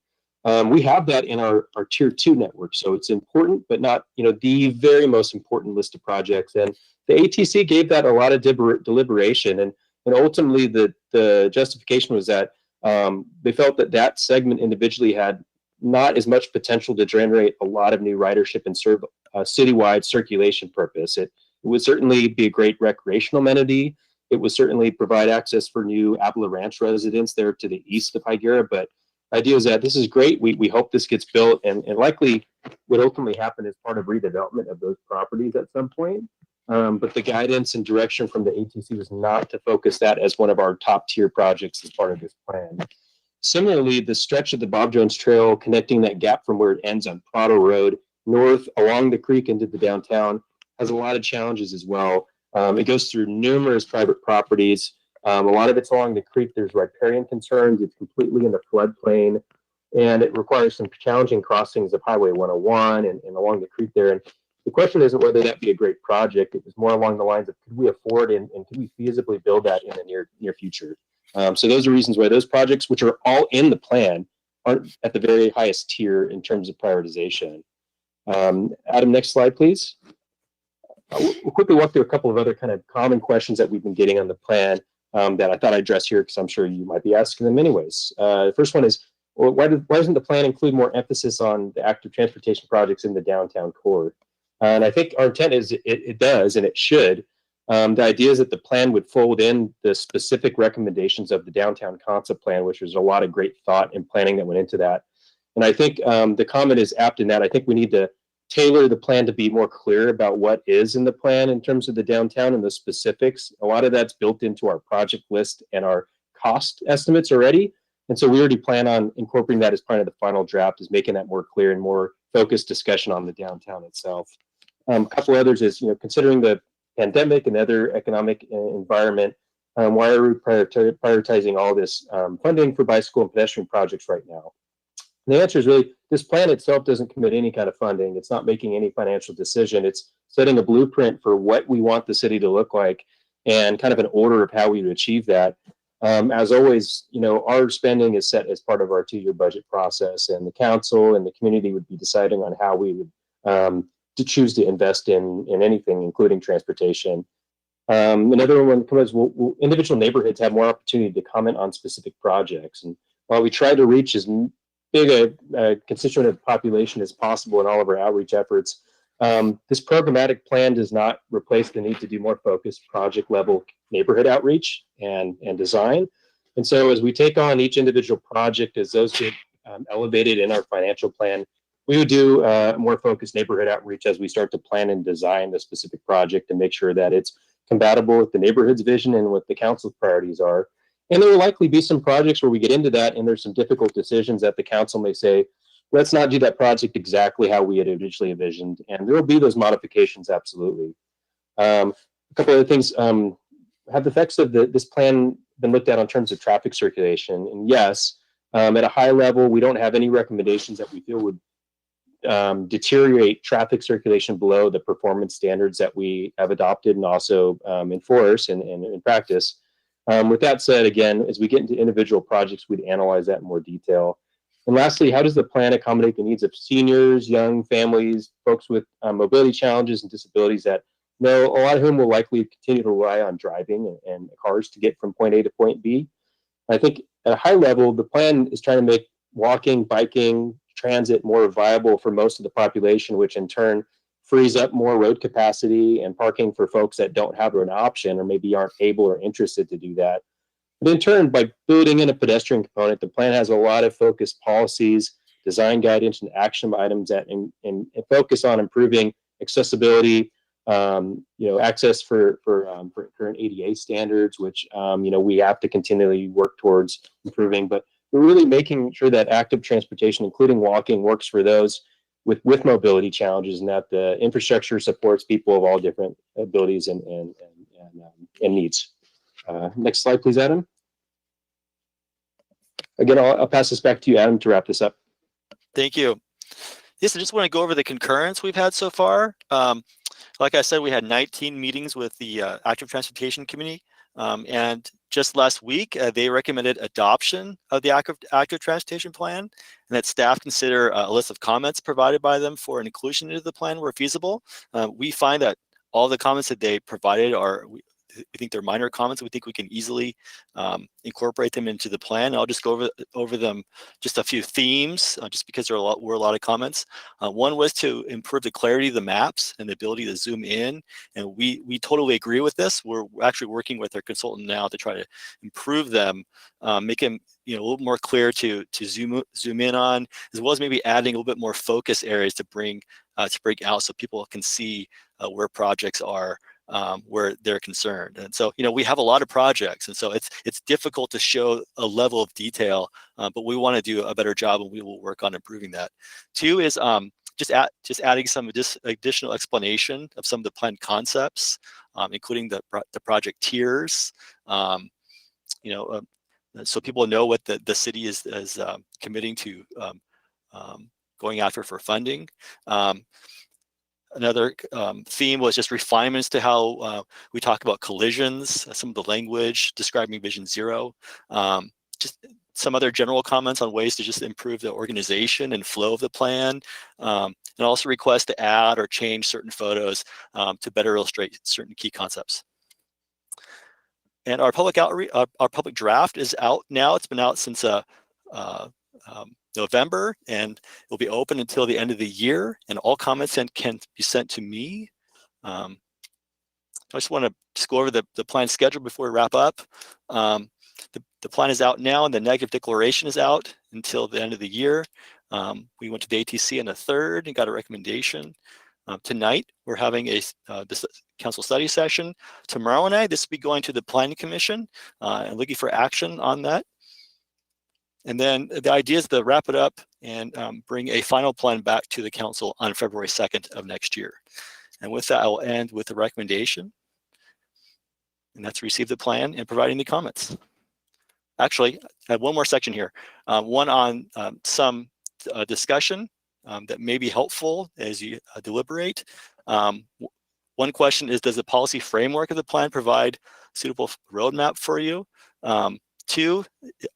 We have that in our tier 2 network, so it's important, but not the very most important list of projects. And the ATC gave that a lot of deliberation, and ultimately the justification was that they felt that segment individually had not as much potential to generate a lot of new ridership and serve a citywide circulation purpose. It would certainly be a great recreational amenity. It would certainly provide access for new Avila Ranch residents there to the east of Higuera. But the idea is that this is great. We hope this gets built, and likely would ultimately happen as part of redevelopment of those properties at some point. But the guidance and direction from the ATC was not to focus that as one of our top tier projects as part of this plan. Similarly, the stretch of the Bob Jones Trail connecting that gap from where it ends on Prado Road north along the creek into the downtown has a lot of challenges as well. It goes through numerous private properties. A lot of it's along the creek. There's riparian concerns. It's completely in the floodplain, and it requires some challenging crossings of Highway 101 and along the creek there. And the question isn't whether that be a great project. It was more along the lines of could we afford and could we feasibly build that in the near future. So those are reasons why those projects, which are all in the plan, aren't at the very highest tier in terms of prioritization. Adam, next slide, please. We'll quickly walk through a couple of other kind of common questions that we've been getting on the plan that I thought I'd address here because I'm sure you might be asking them anyways. The first one is, well, why doesn't the plan include more emphasis on the active transportation projects in the downtown core? And I think our intent is it does, and it should. The idea is that the plan would fold in the specific recommendations of the downtown concept plan, which there's a lot of great thought and planning that went into that. And I think the comment is apt in that I think we need to tailor the plan to be more clear about what is in the plan in terms of the downtown and the specifics. A lot of that's built into our project list and our cost estimates already. And so we already plan on incorporating that as part of the final draft, is making that more clear and more focused discussion on the downtown itself. A couple others is, considering the pandemic and other economic environment, why are we prioritizing all this funding for bicycle and pedestrian projects right now? And the answer is really, this plan itself doesn't commit any kind of funding. It's not making any financial decision. It's setting a blueprint for what we want the city to look like and kind of an order of how we would achieve that. As always, our spending is set as part of our 2-year budget process, and the council and the community would be deciding on how we would to choose to invest in anything, including transportation. Another one comes, will individual neighborhoods have more opportunity to comment on specific projects? And while we try to reach as big a constituent of the population as possible in all of our outreach efforts, this programmatic plan does not replace the need to do more focused project level neighborhood outreach and design. And so as we take on each individual project, as those get elevated in our financial plan, we would do more focused neighborhood outreach as we start to plan and design the specific project and make sure that it's compatible with the neighborhood's vision and what the council's priorities are. And there will likely be some projects where we get into that and there's some difficult decisions that the council may say, let's not do that project exactly how we had originally envisioned. And there will be those modifications, absolutely. A couple other things, have the effects of this plan been looked at in terms of traffic circulation? And yes, at a high level, we don't have any recommendations that we feel would deteriorate traffic circulation below the performance standards that we have adopted and also enforce and in practice. With that said, again, as we get into individual projects, we'd analyze that in more detail. And lastly, how does the plan accommodate the needs of seniors, young families, folks with mobility challenges and disabilities that a lot of whom will likely continue to rely on driving and cars to get from point A to point B? I think at a high level, the plan is trying to make walking, biking, transit more viable for most of the population, which in turn frees up more road capacity and parking for folks that don't have an option or maybe aren't able or interested to do that. But in turn, by building in a pedestrian component, the plan has a lot of focused policies, design guidance, and action items that focus on improving accessibility, access for current ADA standards, which we have to continually work towards improving. But we're really making sure that active transportation, including walking, works for those with mobility challenges, and that the infrastructure supports people of all different abilities and needs. Next slide, please, Adam. Again, I'll pass this back to you, Adam, to wrap this up. Thank you. Yes, I just want to go over the concurrence we've had so far. Like I said, we had 19 meetings with the Active Transportation Committee. And just last week, they recommended adoption of the active transportation plan, and that staff consider a list of comments provided by them for an inclusion into the plan where feasible. We find that all the comments that they provided we think they're minor comments. We think we can easily incorporate them into the plan. I'll just go over them, just a few themes, just because there were a lot of comments. One was to improve the clarity of the maps and the ability to zoom in, and we totally agree with this. We're actually working with our consultant now to try to improve them, make them a little more clear to zoom in on, as well as maybe adding a little bit more focus areas to bring out so people can see where projects are. Where they're concerned. And so, we have a lot of projects, and so it's difficult to show a level of detail, but we want to do a better job, and we will work on improving that. Two is just adding some additional explanation of some of the planned concepts, including the project tiers, so people know what the city is committing to going after for funding. Another theme was just refinements to how we talk about collisions, some of the language describing Vision Zero, just some other general comments on ways to just improve the organization and flow of the plan, and also requests to add or change certain photos to better illustrate certain key concepts. And our public outreach, our public draft is out now. It's been out since November, and it will be open until the end of the year, and all comments can be sent to me. I just want to just go over the plan schedule before we wrap up. The plan is out now, and the negative declaration is out until the end of the year. We went to the ATC on the 3rd and got a recommendation. Tonight, we're having this council study session. Tomorrow night, this will be going to the Planning Commission and looking for action on that. And then the idea is to wrap it up and bring a final plan back to the council on February 2nd of next year. And with that, I will end with the recommendation. And that's receive the plan and provide any comments. Actually, I have one more section here. One on some discussion that may be helpful as you deliberate. One question is, does the policy framework of the plan provide suitable roadmap for you? 2,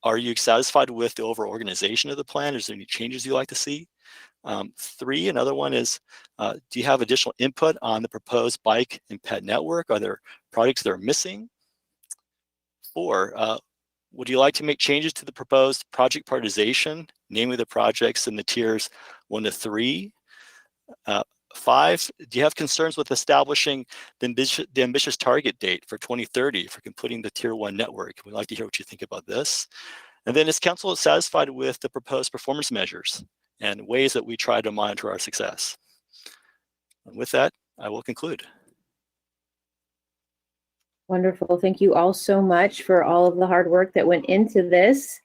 are you satisfied with the overall organization of the plan? Is there any changes you'd like to see? 3, another one is, do you have additional input on the proposed bike and pet network? Are there projects that are missing? 4, would you like to make changes to the proposed project prioritization, namely the projects in the tiers 1 to 3? 5, do you have concerns with establishing the ambitious target date for 2030 for completing the Tier 1 network? We'd like to hear what you think about this. And then is council satisfied with the proposed performance measures and ways that we try to monitor our success? And with that, I will conclude. Wonderful. Thank you all so much for all of the hard work that went into this.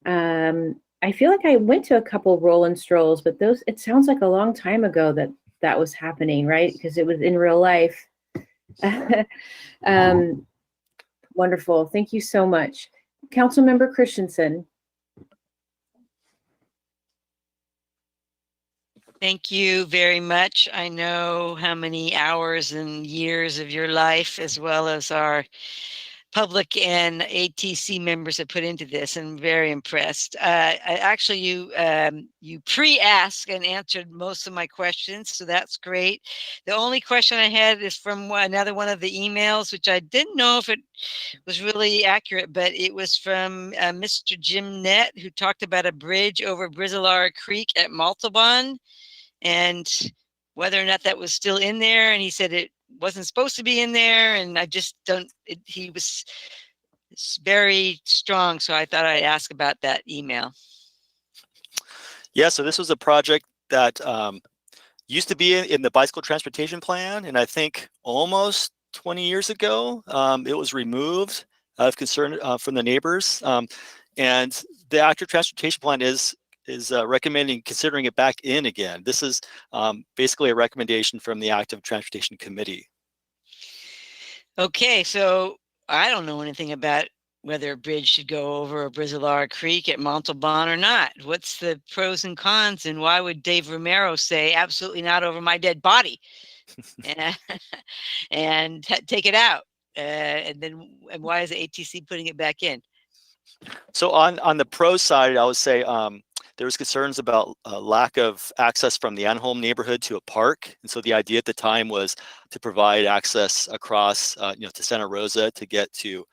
I feel like I went to a couple roll and strolls, but it sounds like a long time ago that was happening, right? Because it was in real life. Wonderful. Thank you so much. Councilmember Christensen. Thank you very much. I know how many hours and years of your life, as well as our public and ATC members have put into this. I'm very impressed. Actually, you pre-asked and answered most of my questions, so that's great. The only question I had is from another one of the emails, which I didn't know if it was really accurate, but it was from Mr. Jim Nett, who talked about a bridge over Brizolara Creek at Montalban, and whether or not that was still in there. And he said it wasn't supposed to be in there, and I just don't, he was very strong, so I thought I'd ask about that email. Yeah, so this was a project that used to be in the bicycle transportation plan, and I think almost 20 years ago, it was removed out of concern from the neighbors. And the active transportation plan is recommending considering it back in again. This is basically a recommendation from the Active Transportation Committee. Okay, so I don't know anything about whether a bridge should go over Brizolara Creek at Montalban or not. What's the pros and cons, and why would Dave Romero say absolutely not over my dead body and take it out? And why is the ATC putting it back in? So on the pro side, I would say there was concerns about lack of access from the Anholm neighborhood to a park. And so the idea at the time was to provide access across, to Santa Rosa to get to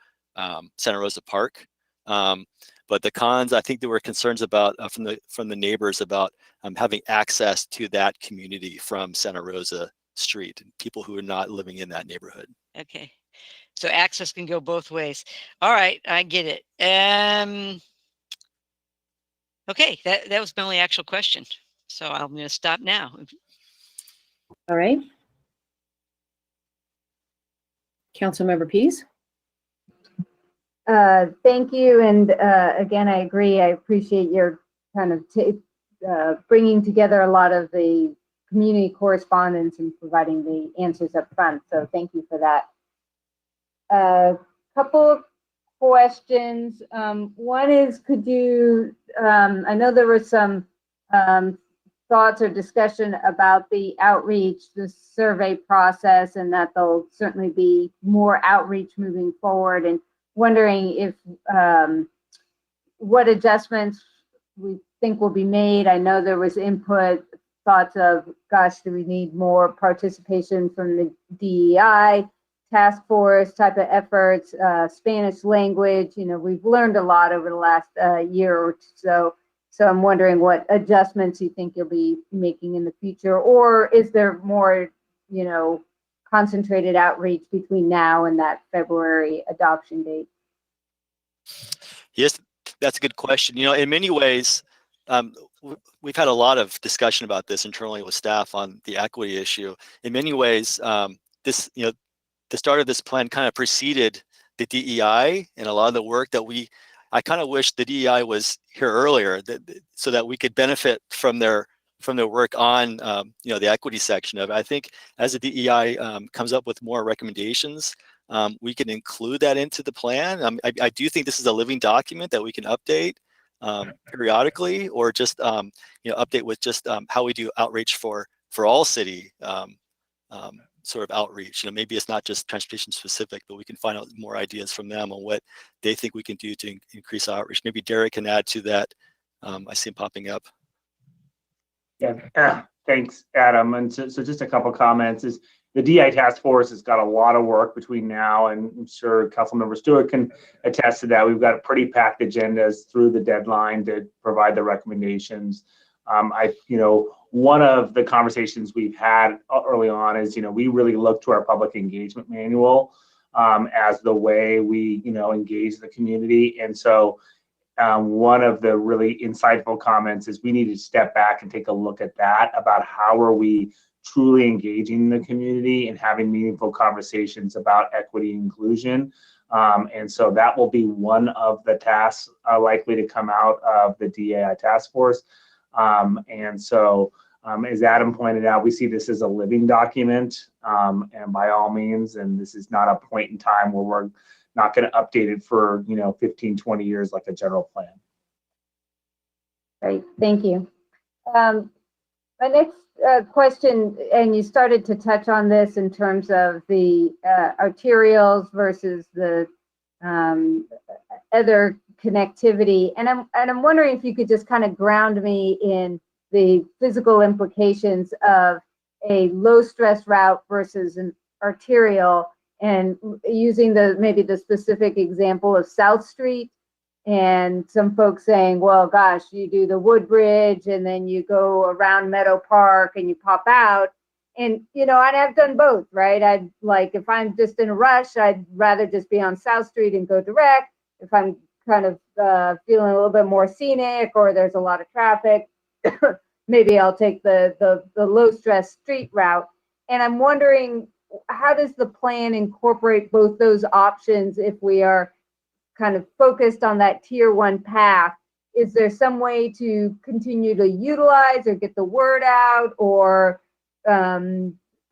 Santa Rosa Park. But the cons, I think there were concerns about from the neighbors about having access to that community from Santa Rosa Street, and people who are not living in that neighborhood. Okay, so access can go both ways. All right, I get it. Okay, that was my only actual question. So I'm going to stop now. All right. Councilmember Pease. Thank you. And again, I agree. I appreciate your kind of bringing together a lot of the community correspondence and providing the answers up front. So thank you for that. A couple of questions. One is, could you, I know there was some thoughts or discussion about the outreach, the survey process, and that there'll certainly be more outreach moving forward, and wondering if what adjustments we think will be made. I know there was input, thoughts of, gosh, do we need more participation from the DEI task force type of efforts, Spanish language. You know, we've learned a lot over the last year or so. So I'm wondering what adjustments you think you'll be making in the future, or is there more, you know, concentrated outreach between now and that February adoption date? Yes, that's a good question. You know, in many ways, we've had a lot of discussion about this internally with staff on the equity issue. In many ways, this, you know, the start of this plan kind of preceded the DEI, and a lot of the work that I kind of wish the DEI was here earlier, so that we could benefit from their work on you know, the equity section of it. I think as the DEI comes up with more recommendations, we can include that into the plan. I do think this is a living document that we can update periodically, or just you know, update with just how we do outreach for all city sort of outreach. You know, maybe it's not just transportation specific, but we can find out more ideas from them on what they think we can do to increase outreach. Maybe Derek can add to that. I see him popping up. Yeah, thanks, Adam. And so just a couple comments is the DI task force has got a lot of work between now, and I'm sure Councilmember Stewart can attest to that. We've got pretty packed agendas through the deadline to provide the recommendations. You know, one of the conversations we've had early on is, you know, we really look to our public engagement manual as the way we, you know, engage the community. And so one of the really insightful comments is we need to step back and take a look at that, about how are we truly engaging the community and having meaningful conversations about equity and inclusion. And so that will be one of the tasks likely to come out of the DAI task force. And so, as Adam pointed out, we see this as a living document, and by all means, and this is not a point in time where we're not going to update it for, you know, 15, 20 years like a general plan. Great, thank you. My next question, and you started to touch on this in terms of the arterials versus the other connectivity, and I'm wondering if you could just kind of ground me in the physical implications of a low stress route versus an arterial, and using maybe the specific example of South Street, and some folks saying, well, gosh, you do the Woodbridge and then you go around Meadow Park and you pop out. And, you know, I've done both, right? I'd like, if I'm just in a rush, I'd rather just be on South Street and go direct. If I'm kind of feeling a little bit more scenic, or there's a lot of traffic, maybe I'll take the low stress street route. And I'm wondering, how does the plan incorporate both those options if we are kind of focused on that tier 1 path? Is there some way to continue to utilize or get the word out, or I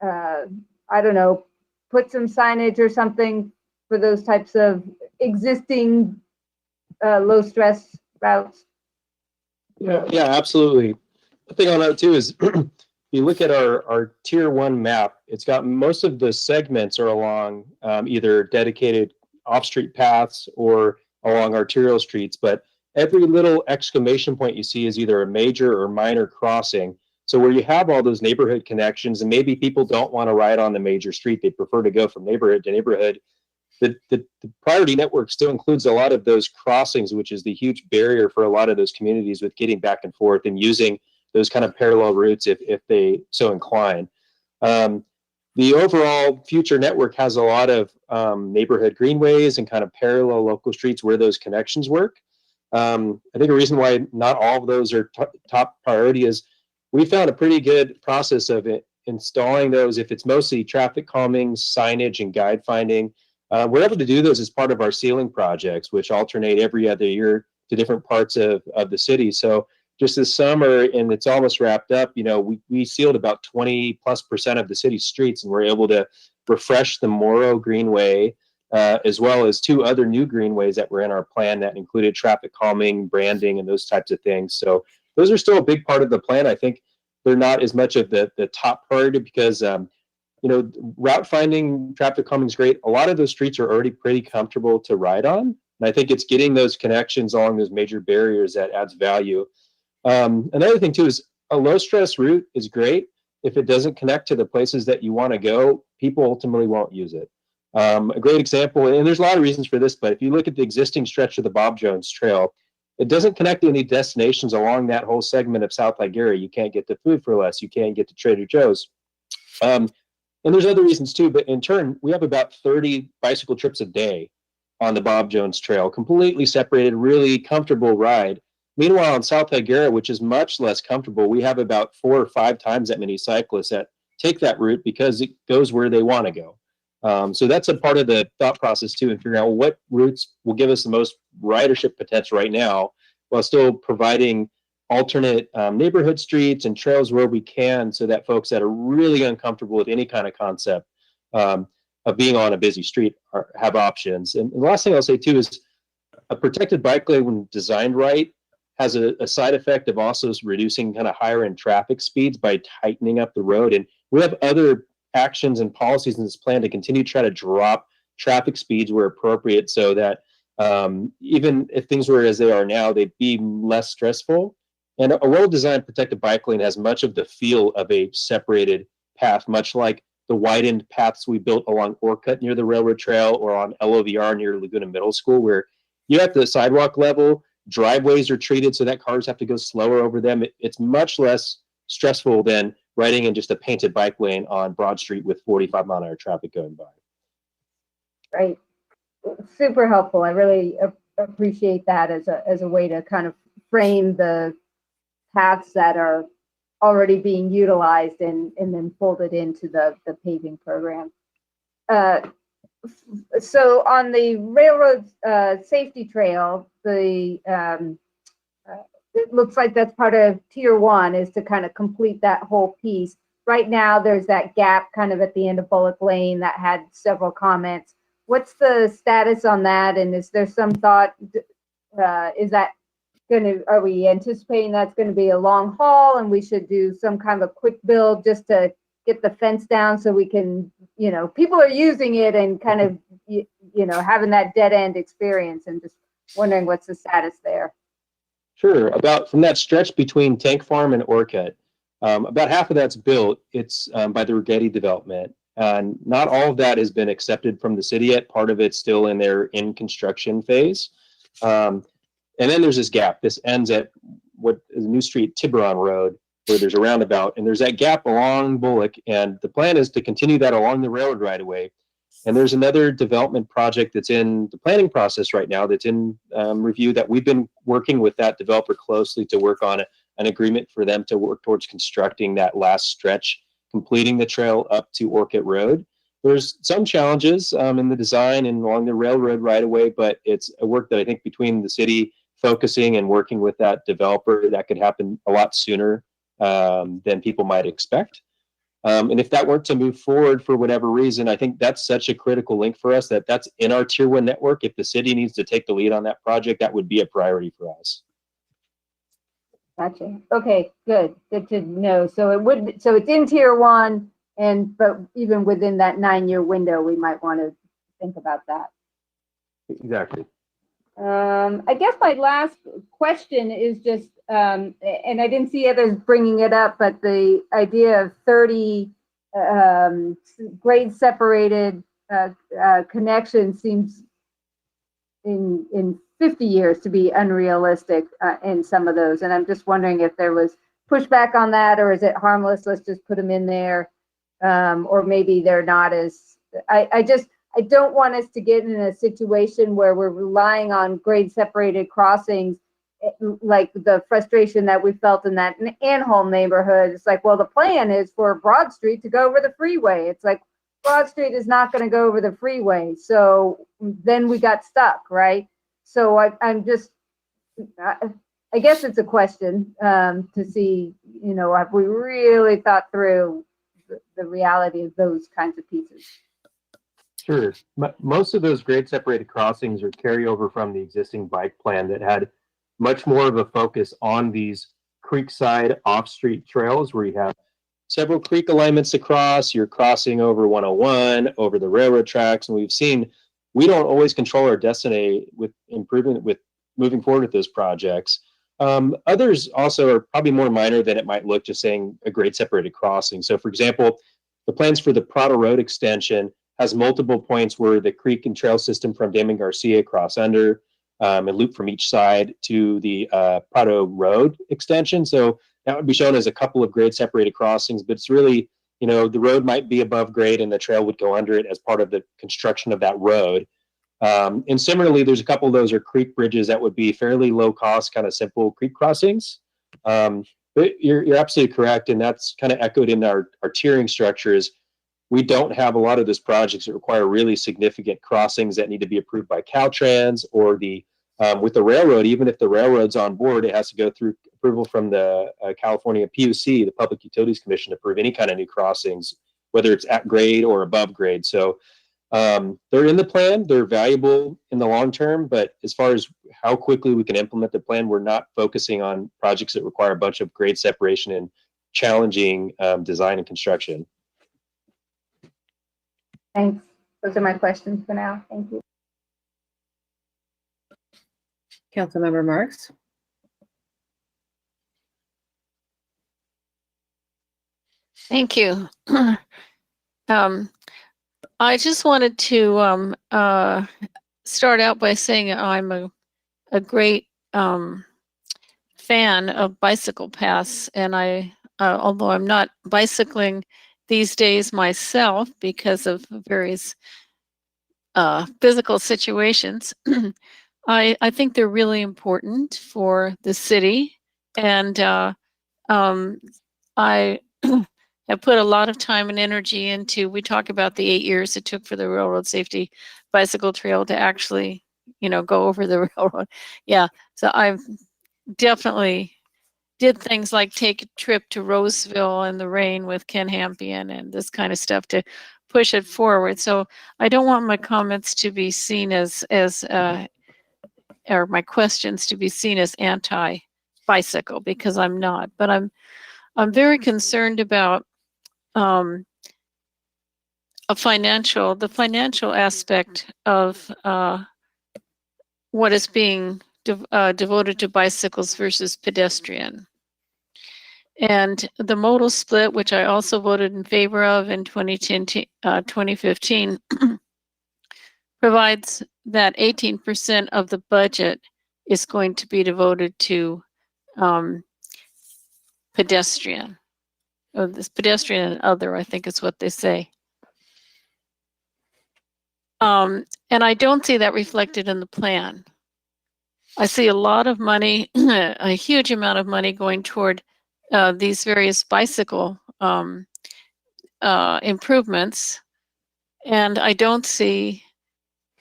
don't know, put some signage or something for those types of existing low stress routes? Yeah, absolutely. The thing on that too is you look at our tier 1 map, it's got most of the segments are along either dedicated off-street paths or along arterial streets, but every little exclamation point you see is either a major or minor crossing. So where you have all those neighborhood connections, and maybe people don't want to ride on the major street, they prefer to go from neighborhood to neighborhood, the priority network still includes a lot of those crossings, which is the huge barrier for a lot of those communities with getting back and forth and using those kind of parallel routes if they so incline. The overall future network has a lot of neighborhood greenways and kind of parallel local streets where those connections work. I think a reason why not all of those are top priority is we found a pretty good process of installing those. If it's mostly traffic calming, signage, and guide finding, we're able to do those as part of our sealing projects, which alternate every other year to different parts of the city. So just this summer, and it's almost wrapped up, you know, we sealed about 20+% of the city's streets, and we're able to refresh the Morrow Greenway, as well as 2 other new greenways that were in our plan that included traffic calming, branding, and those types of things. So those are still a big part of the plan. I think they're not as much of the top priority because route finding, traffic calming is great. A lot of those streets are already pretty comfortable to ride on. And I think it's getting those connections along those major barriers that adds value. Another thing too is a low stress route is great. If it doesn't connect to the places that you want to go, people ultimately won't use it. A great example, and there's a lot of reasons for this, but if you look at the existing stretch of the Bob Jones Trail, it doesn't connect to any destinations along that whole segment of South Ligurier. You can't get to Food for Less. You can't get to Trader Joe's. And there's other reasons too, but in turn, we have about 30 bicycle trips a day on the Bob Jones Trail, completely separated, really comfortable ride. Meanwhile, in South Ligurier, which is much less comfortable, we have about 4 or 5 times that many cyclists that take that route because it goes where they want to go. So that's a part of the thought process too, and figuring out what routes will give us the most ridership potential right now, while still providing alternate neighborhood streets and trails where we can, so that folks that are really uncomfortable with any kind of concept of being on a busy street have options. And the last thing I'll say too is a protected bike lane, when designed right, has a side effect of also reducing kind of higher end traffic speeds by tightening up the road. And we have other actions and policies in this plan to continue to try to drop traffic speeds where appropriate, so that even if things were as they are now, they'd be less stressful. And a well-designed protected bike lane has much of the feel of a separated path, much like the widened paths we built along Orcutt near the railroad trail or on LOVR near Laguna Middle School, where you at the sidewalk level, driveways are treated so that cars have to go slower over them. It's much less stressful than riding in just a painted bike lane on Broad Street with 45-mile-an-hour traffic going by. Right. Super helpful. I really appreciate that as a way to kind of frame the paths that are already being utilized and then folded into the paving program. So on the railroad safety trail, it looks like that's part of Tier 1, is to kind of complete that whole piece. Right now, there's that gap kind of at the end of Bullock Lane that had several comments. What's the status on that? And is there some thought, is that are we anticipating that's going to be a long haul and we should do some kind of a quick build just to get the fence down so we can, people are using it and kind of, having that dead end experience, and just wondering what's the status there. Sure. From that stretch between Tank Farm and Orcutt, about half of that's built. It's by the Rigetti development. And not all of that has been accepted from the city yet. Part of it's still in their construction phase. And then there's this gap. This ends at what is New Street Tiburon Road, where there's a roundabout. And there's that gap along Bullock. And the plan is to continue that along the railroad right away. And there's another development project that's in the planning process right now that's in review, that we've been working with that developer closely to work on an agreement for them to work towards constructing that last stretch, completing the trail up to Orcutt Road. There's some challenges in the design and along the railroad right away, but it's a work that I think between the city focusing and working with that developer, that could happen a lot sooner than people might expect. And if that weren't to move forward for whatever reason, I think that's such a critical link for us that's in our Tier 1 network. If the city needs to take the lead on that project, that would be a priority for us. Gotcha. Okay, good to know. So it's in Tier 1, but even within that 9-year window, we might want to think about that. Exactly. I guess my last question is just, and I didn't see others bringing it up, but the idea of 30 grade separated connections seems in 50 years to be unrealistic in some of those. And I'm just wondering if there was pushback on that, or is it harmless? Let's just put them in there. Or maybe they're not as, I don't want us to get in a situation where we're relying on grade separated crossings, like the frustration that we felt in that Anholm neighborhood. It's like, well, the plan is for Broad Street to go over the freeway. It's like, Broad Street is not going to go over the freeway. So then we got stuck, right? So I'm just, I guess it's a question to see, have we really thought through the reality of those kinds of pieces? Sure. Most of those grade separated crossings are carryover from the existing bike plan that had much more of a focus on these creekside off-street trails where you have several creek alignments across, you're crossing over 101, over the railroad tracks, and we've seen we don't always control our destiny with improvement, with moving forward with those projects. Others also are probably more minor than it might look, just saying a grade separated crossing. So for example, the plans for the Prado Road extension has multiple points where the creek and trail system from Damon Garcia cross under and loop from each side to the Prado Road extension. So that would be shown as a couple of grade separated crossings, but it's really, you know, the road might be above grade and the trail would go under it as part of the construction of that road. And similarly, there's a couple of those are creek bridges that would be fairly low cost, kind of simple creek crossings. But you're absolutely correct. And that's kind of echoed in our tiering structures. We don't have a lot of those projects that require really significant crossings that need to be approved by Caltrans or the with the railroad. Even if the railroad's on board, it has to go through approval from the California PUC, the Public Utilities Commission, to approve any kind of new crossings, whether it's at grade or above grade. So they're in the plan, they're valuable in the long term, but as far as how quickly we can implement the plan, we're not focusing on projects that require a bunch of grade separation and challenging design and construction. Thanks. Those are my questions for now. Thank you. Councilmember Marks. Thank you. I just wanted to start out by saying I'm a great fan of bicycle paths, and although I'm not bicycling these days myself because of various physical situations, I think they're really important for the city, and I have put a lot of time and energy into, we talk about the 8 years it took for the railroad safety bicycle trail to actually, go over the railroad. Yeah, so I've definitely did things like take a trip to Roseville in the rain with Ken Hampion and this kind of stuff to push it forward. So I don't want my comments to be seen as or my questions to be seen as anti-bicycle, because I'm not. But I'm very concerned about the financial aspect of what is being devoted to bicycles versus pedestrian. And the modal split, which I also voted in favor of in 2015, provides that 18% of the budget is going to be devoted to pedestrian. Oh, this pedestrian and other, I think is what they say. And I don't see that reflected in the plan. I see a lot of money, a huge amount of money going toward these various bicycle improvements, and I don't see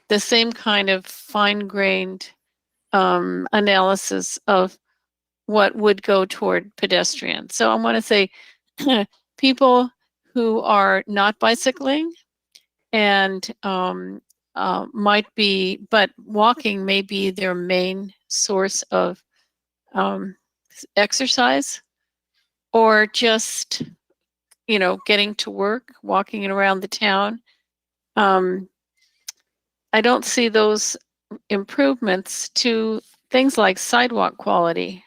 the same kind of fine-grained analysis of what would go toward pedestrians. So I want to say people who are not bicycling and might be, but walking may be their main source of exercise, or just, getting to work, walking around the town. I don't see those improvements to things like sidewalk quality.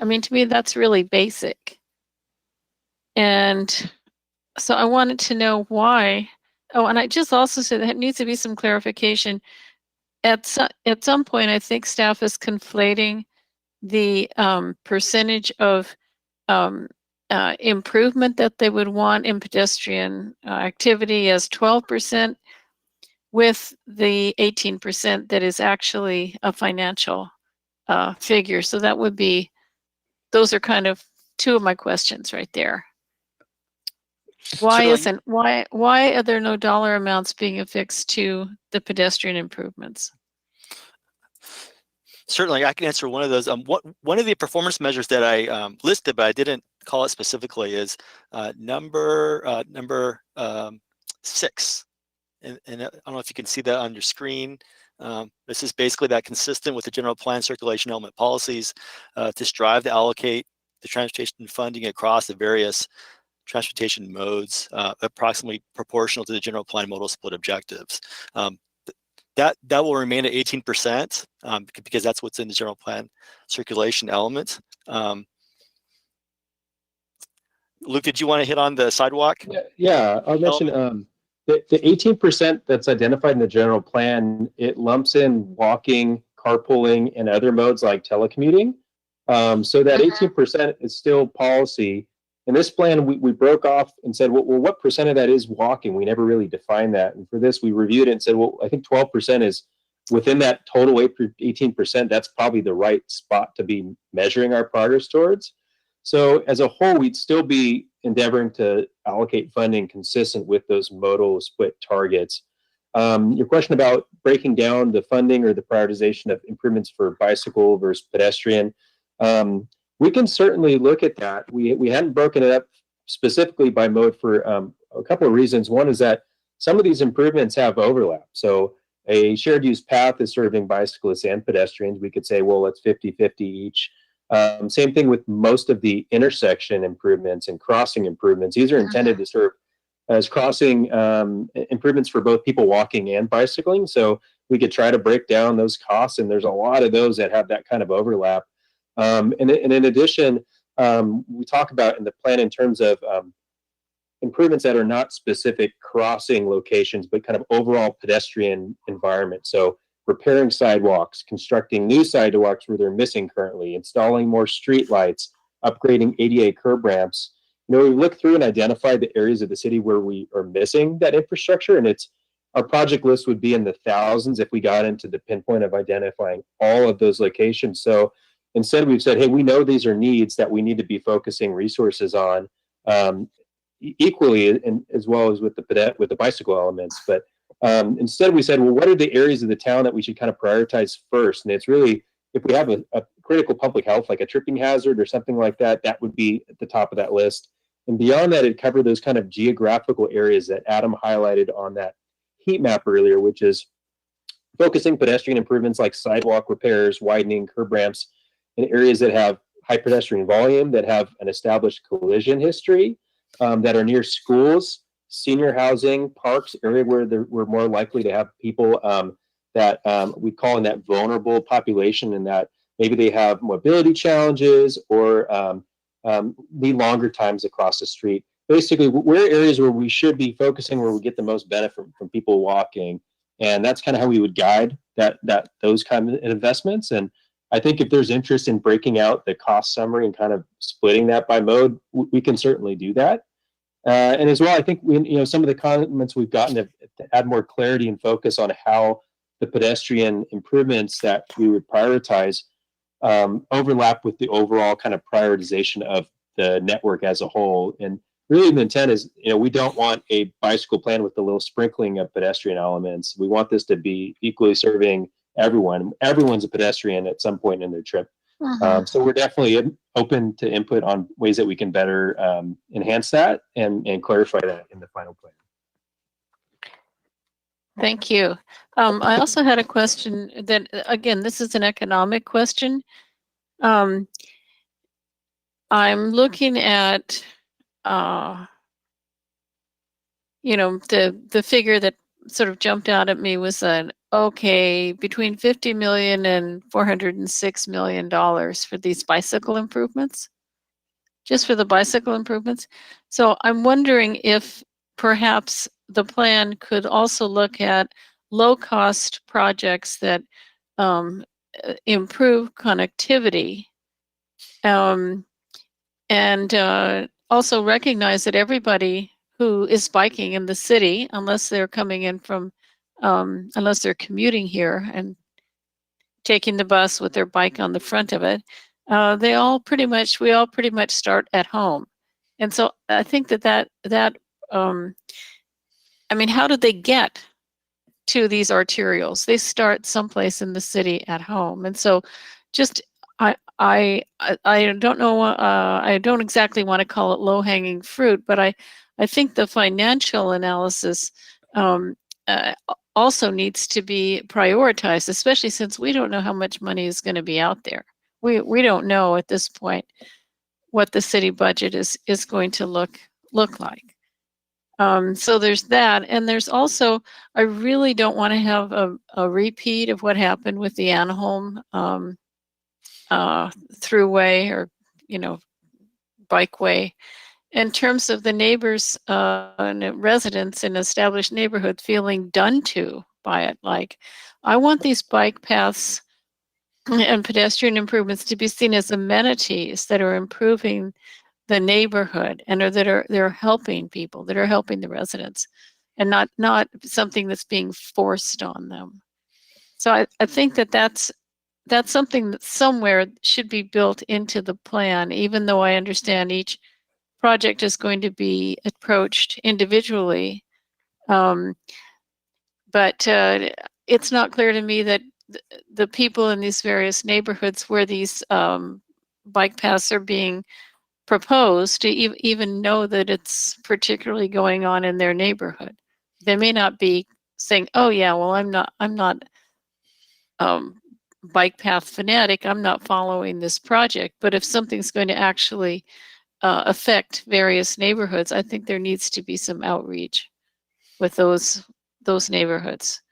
I mean, to me, that's really basic. And so I wanted to know why. Oh, and I just also said there needs to be some clarification. At some point, I think staff is conflating the percentage of improvement that they would want in pedestrian activity as 12% with the 18% that is actually a financial figure. So that would be, those are kind of two of my questions right there. Why are there no dollar amounts being affixed to the pedestrian improvements? Certainly, I can answer one of those. One of the performance measures that I listed, but I didn't call it specifically, is number 6. and I don't know if you can see that on your screen. This is basically that consistent with the general plan circulation element policies to strive to allocate the transportation funding across the various transportation modes approximately proportional to the general plan modal split objectives. That will remain at 18% because that's what's in the general plan circulation element. Luke, did you want to hit on the sidewalk? Yeah, I'll mention the 18% that's identified in the general plan, it lumps in walking, carpooling, and other modes like telecommuting. So that 18% is still policy. In this plan, we broke off and said, well, what percent of that is walking? We never really defined that. And for this, we reviewed it and said, well, I think 12% is within that total 18%. That's probably the right spot to be measuring our progress towards. So as a whole, we'd still be endeavoring to allocate funding consistent with those modal split targets. Your question about breaking down the funding or the prioritization of improvements for bicycle versus pedestrian, we can certainly look at that. We hadn't broken it up specifically by mode for a couple of reasons. One is that some of these improvements have overlap. So a shared use path is serving bicyclists and pedestrians. We could say, well, it's 50-50 each. Same thing with most of the intersection improvements and crossing improvements. These are intended to serve as crossing improvements for both people walking and bicycling. So we could try to break down those costs, and there's a lot of those that have that kind of overlap. And in addition, we talk about in the plan in terms of improvements that are not specific crossing locations, but kind of overall pedestrian environment. So repairing sidewalks, constructing new sidewalks where they're missing currently, installing more street lights, upgrading ADA curb ramps. You know, we look through and identify the areas of the city where we are missing that infrastructure, and our project list would be in the thousands if we got into the pinpoint of identifying all of those locations. So instead, we've said, hey, we know these are needs that we need to be focusing resources on equally, and as well as with the bicycle elements. But instead, we said, well, what are the areas of the town that we should kind of prioritize first? And it's really, if we have a critical public health, like a tripping hazard or something like that, that would be at the top of that list. And beyond that, it covered those kind of geographical areas that Adam highlighted on that heat map earlier, which is focusing pedestrian improvements like sidewalk repairs, widening, curb ramps, in areas that have high pedestrian volume, that have an established collision history, that are near schools, senior housing, parks, area where we're more likely to have people that we call in that vulnerable population, and that maybe they have mobility challenges or need longer times across the street. Basically, we're areas where we should be focusing, where we get the most benefit from people walking, and that's kind of how we would guide those kind of investments. And I think if there's interest in breaking out the cost summary and kind of splitting that by mode, we can certainly do that. And as well, I think some of the comments we've gotten to add more clarity and focus on how the pedestrian improvements that we would prioritize overlap with the overall kind of prioritization of the network as a whole. And really the intent is, we don't want a bicycle plan with a little sprinkling of pedestrian elements. We want this to be equally serving everyone. Everyone's a pedestrian at some point in their trip. So we're definitely open to input on ways that we can better enhance that and clarify that in the final plan. Thank you. I also had a question that, again, this is an economic question. I'm looking at, the figure that sort of jumped out at me was between $50 million and $406 million for these bicycle improvements, just for the bicycle improvements. So I'm wondering if perhaps the plan could also look at low-cost projects that improve connectivity, and also recognize that everybody who is biking in the city, unless they're coming in from, unless they're commuting here and taking the bus with their bike on the front of it, we all pretty much start at home. And so I think that how do they get to these arterials? They start someplace in the city at home. And so just, I don't know, I don't exactly want to call it low-hanging fruit, but I think the financial analysis also needs to be prioritized, especially since we don't know how much money is going to be out there. We don't know at this point what the city budget is going to look like. So there's that, and there's also, I really don't want to have a repeat of what happened with the Anaholm throughway, or bikeway, in terms of the neighbors and residents in established neighborhoods feeling done to by it. Like, I want these bike paths and pedestrian improvements to be seen as amenities that are improving the neighborhood and they're helping people, that are helping the residents, and not something that's being forced on them. So I think that's something that somewhere should be built into the plan, even though I understand each project is going to be approached individually. But it's not clear to me that the people in these various neighborhoods where these bike paths are being proposed to even know that it's particularly going on in their neighborhood. They may not be saying, "Oh yeah, well I'm not bike path fanatic. I'm not following this project." But if something's going to actually affect various neighborhoods, I think there needs to be some outreach with those neighborhoods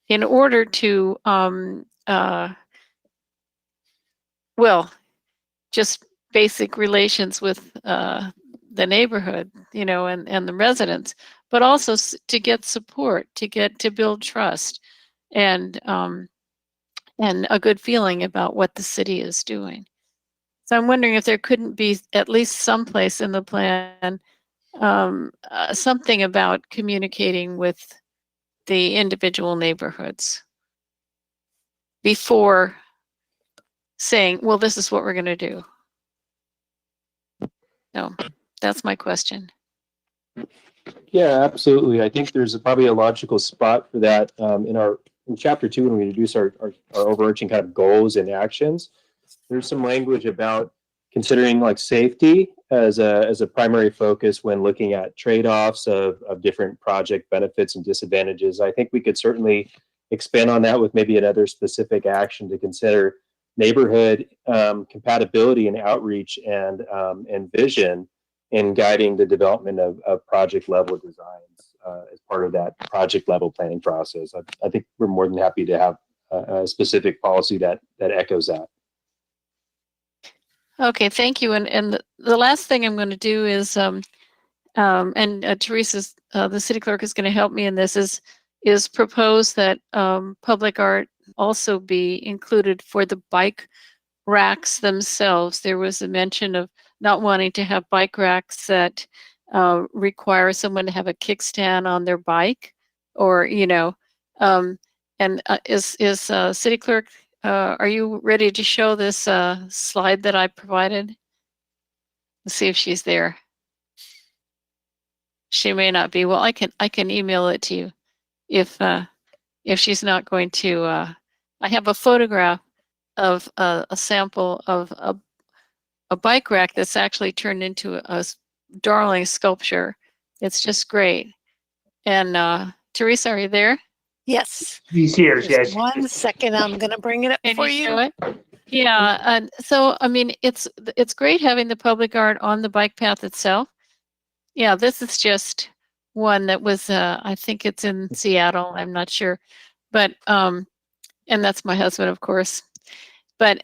in order to just basic relations with the neighborhood, and the residents, but also to get support, to build trust, and a good feeling about what the city is doing. So I'm wondering if there couldn't be at least someplace in the plan something about communicating with the individual neighborhoods before saying, well, this is what we're going to do. No, that's my question. Yeah, absolutely. I think there's probably a logical spot for that in chapter 2, when we introduce our overarching kind of goals and actions. There's some language about considering like safety as a primary focus when looking at trade-offs of different project benefits and disadvantages. I think we could certainly expand on that with maybe another specific action to consider neighborhood compatibility and outreach and vision in guiding the development of project level designs as part of that project level planning process. I think we're more than happy to have a specific policy that echoes that. Okay, thank you. And the last thing I'm going to do is, Teresa's, the city clerk, is going to help me in this, is propose that public art also be included for the bike racks themselves. There was a mention of not wanting to have bike racks that require someone to have a kickstand on their bike, or is city clerk, are you ready to show this slide that I provided? Let's see if she's there. She may not be. Well, I can email it to you if she's not going to. I have a photograph of a sample of a bike rack that's actually turned into a darling sculpture. It's just great. And Teresa, are you there? Yes. He's here. Just 1 second, I'm going to bring it up for you. Show it? Yeah. And so, I mean, it's great having the public art on the bike path itself. Yeah, this is just one that was, I think it's in Seattle. I'm not sure. But, and that's my husband, of course. But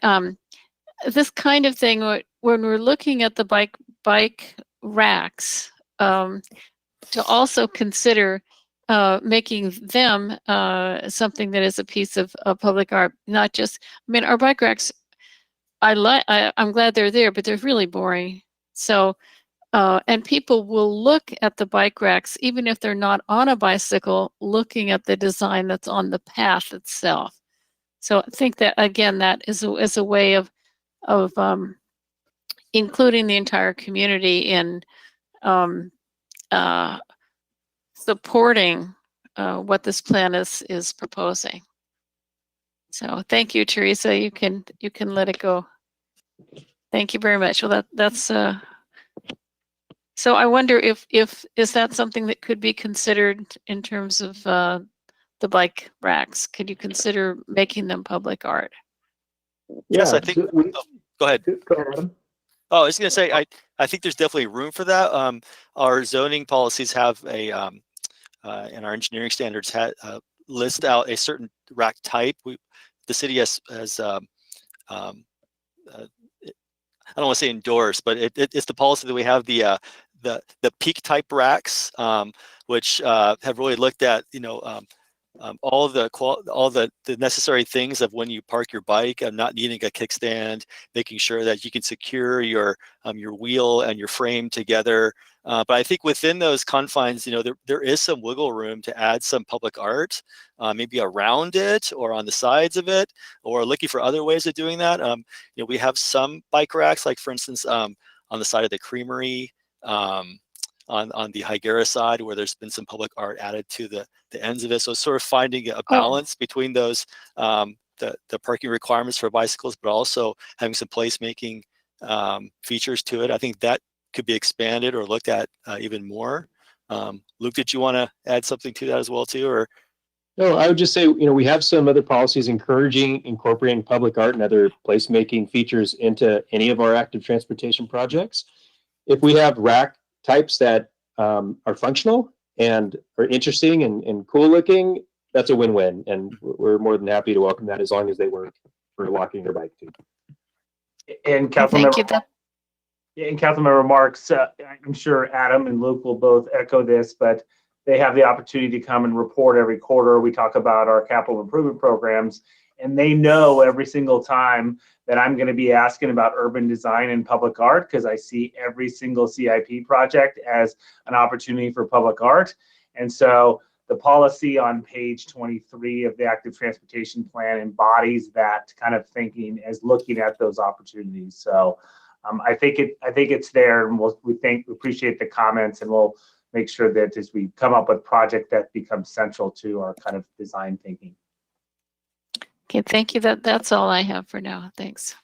this kind of thing, when we're looking at the bike racks, to also consider making them something that is a piece of public art, not just, I mean, our bike racks, I'm glad they're there, but they're really boring. So, and people will look at the bike racks, even if they're not on a bicycle, looking at the design that's on the path itself. So I think that, again, that is a way of including the entire community in supporting what this plan is proposing. So thank you, Teresa. You can let it go. Thank you very much. Well, that's So I wonder if is that something that could be considered in terms of the bike racks? Could you consider making them public art? Yes, Yeah, I think. Go ahead. Go ahead, Adam. Oh, I was going to say, I think there's definitely room for that. Our zoning policies have a, and our engineering standards list out a certain rack type. The city has I don't want to say endorsed, but it's the policy that we have the peak type racks, which have really looked at, all the necessary things of when you park your bike and not needing a kickstand, making sure that you can secure your wheel and your frame together. But I think within those confines, there is some wiggle room to add some public art, maybe around it or on the sides of it, or looking for other ways of doing that. We have some bike racks, like for instance, on the side of the creamery, on the Higuera side, where there's been some public art added to the ends of it. So sort of finding a balance between those, the parking requirements for bicycles, but also having some placemaking features to it. I think that could be expanded or looked at even more. Luke, did you want to add something to that as well too, or? No, I would just say, we have some other policies encouraging incorporating public art and other placemaking features into any of our active transportation projects. If we have rack types that are functional and are interesting and cool looking, that's a win-win. And we're more than happy to welcome that as long as they work for walking or bike too. And Councilmember Marks, I'm sure Adam and Luke will both echo this, but they have the opportunity to come and report every quarter. We talk about our capital improvement programs, and they know every single time that I'm going to be asking about urban design and public art, because I see every single CIP project as an opportunity for public art. And so the policy on page 23 of the active transportation plan embodies that kind of thinking as looking at those opportunities. So I think it's there, and we appreciate the comments, and we'll make sure that as we come up with project that becomes central to our kind of design thinking. Okay, thank you. That's all I have for now. Thanks.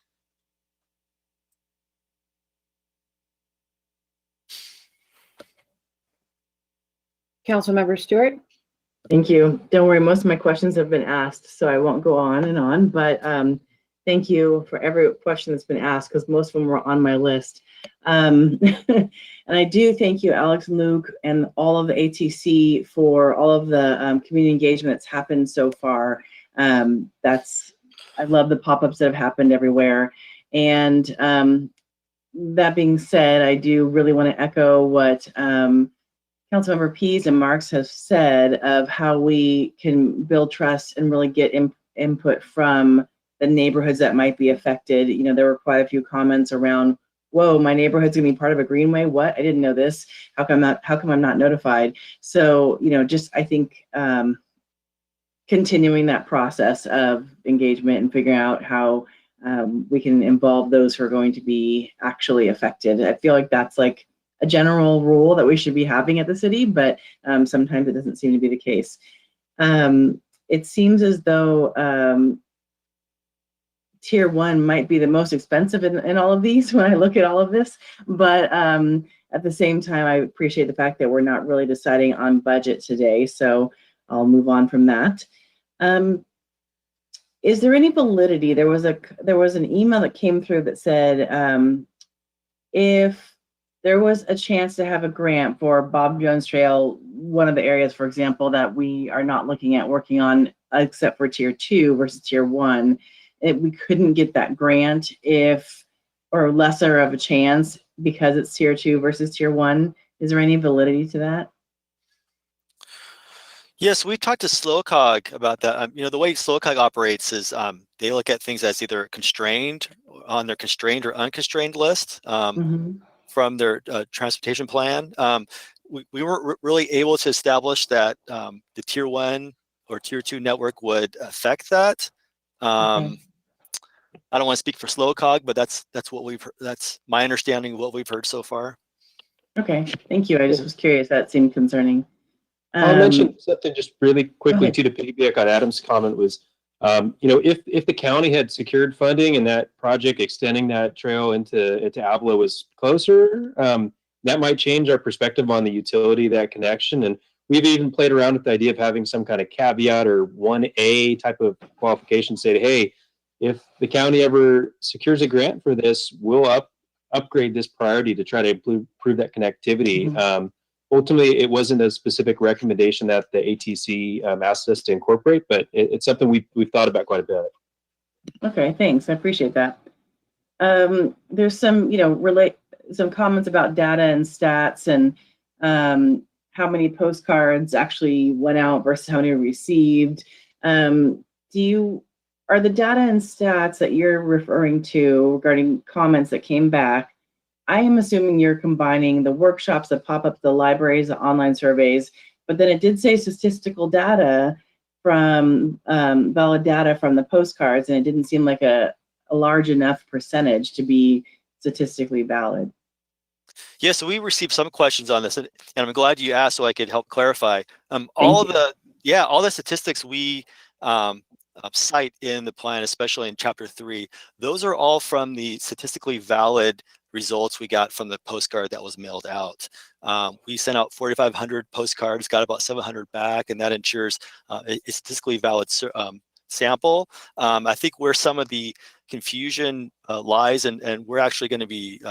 Councilmember Stewart. Thank you. Don't worry, most of my questions have been asked, so I won't go on and on, but thank you for every question that's been asked, because most of them were on my list. And I do thank you, Alex and Luke, and all of the ATC for all of the community engagement that's happened so far. I love the pop-ups that have happened everywhere. And that being said, I do really want to echo what Councilmember Pease and Marks have said of how we can build trust and really get input from the neighborhoods that might be affected. There were quite a few comments around, whoa, my neighborhood's gonna be part of a greenway. What? I didn't know this. How come I'm not notified? So, I think continuing that process of engagement and figuring out how we can involve those who are going to be actually affected. I feel like that's like a general rule that we should be having at the city, but sometimes it doesn't seem to be the case. It seems as though Tier 1 might be the most expensive in all of these when I look at all of this, but at the same time, I appreciate the fact that we're not really deciding on budget today, so I'll move on from that. Is there any validity? There was an email that came through that said if there was a chance to have a grant for Bob Jones Trail, one of the areas, for example, that we are not looking at working on except for Tier 2 versus Tier 1, we couldn't get that grant or lesser of a chance because it's Tier 2 versus Tier 1. Is there any validity to that? Yes, we talked to SlowCog about that. The way SlowCog operates is they look at things as either constrained on their constrained or unconstrained list from their transportation plan. We weren't really able to establish that the Tier 1 or Tier 2 network would affect that. I don't want to speak for SlowCog, but that's what we've heard. That's my understanding of what we've heard so far. Okay, thank you. I just was curious. That seemed concerning. I'll mention something just really quickly to piggyback on Adam's comment was, if the county had secured funding and that project extending that trail into Avila was closer, that might change our perspective on the utility of that connection. And we've even played around with the idea of having some kind of caveat or 1A type of qualification, say, hey, if the county ever secures a grant for this, we'll upgrade this priority to try to improve that connectivity. Ultimately, it wasn't a specific recommendation that the ATC asked us to incorporate, but it's something we've thought about quite a bit. Okay, thanks. I appreciate that. There's some, some comments about data and stats and how many postcards actually went out versus how many were received. Are the data and stats that you're referring to regarding comments that came back, I am assuming you're combining the workshops that pop up, the libraries, the online surveys, but then it did say statistical data from valid data from the postcards, and it didn't seem like a large enough percentage to be statistically valid. Yeah, so we received some questions on this, and I'm glad you asked so I could help clarify. All the statistics we cite in the plan, especially in Chapter 3, those are all from the statistically valid results we got from the postcard that was mailed out. We sent out 4,500 postcards, got about 700 back, and that ensures a statistically valid sample. I think where some of the confusion lies, and we're actually going to be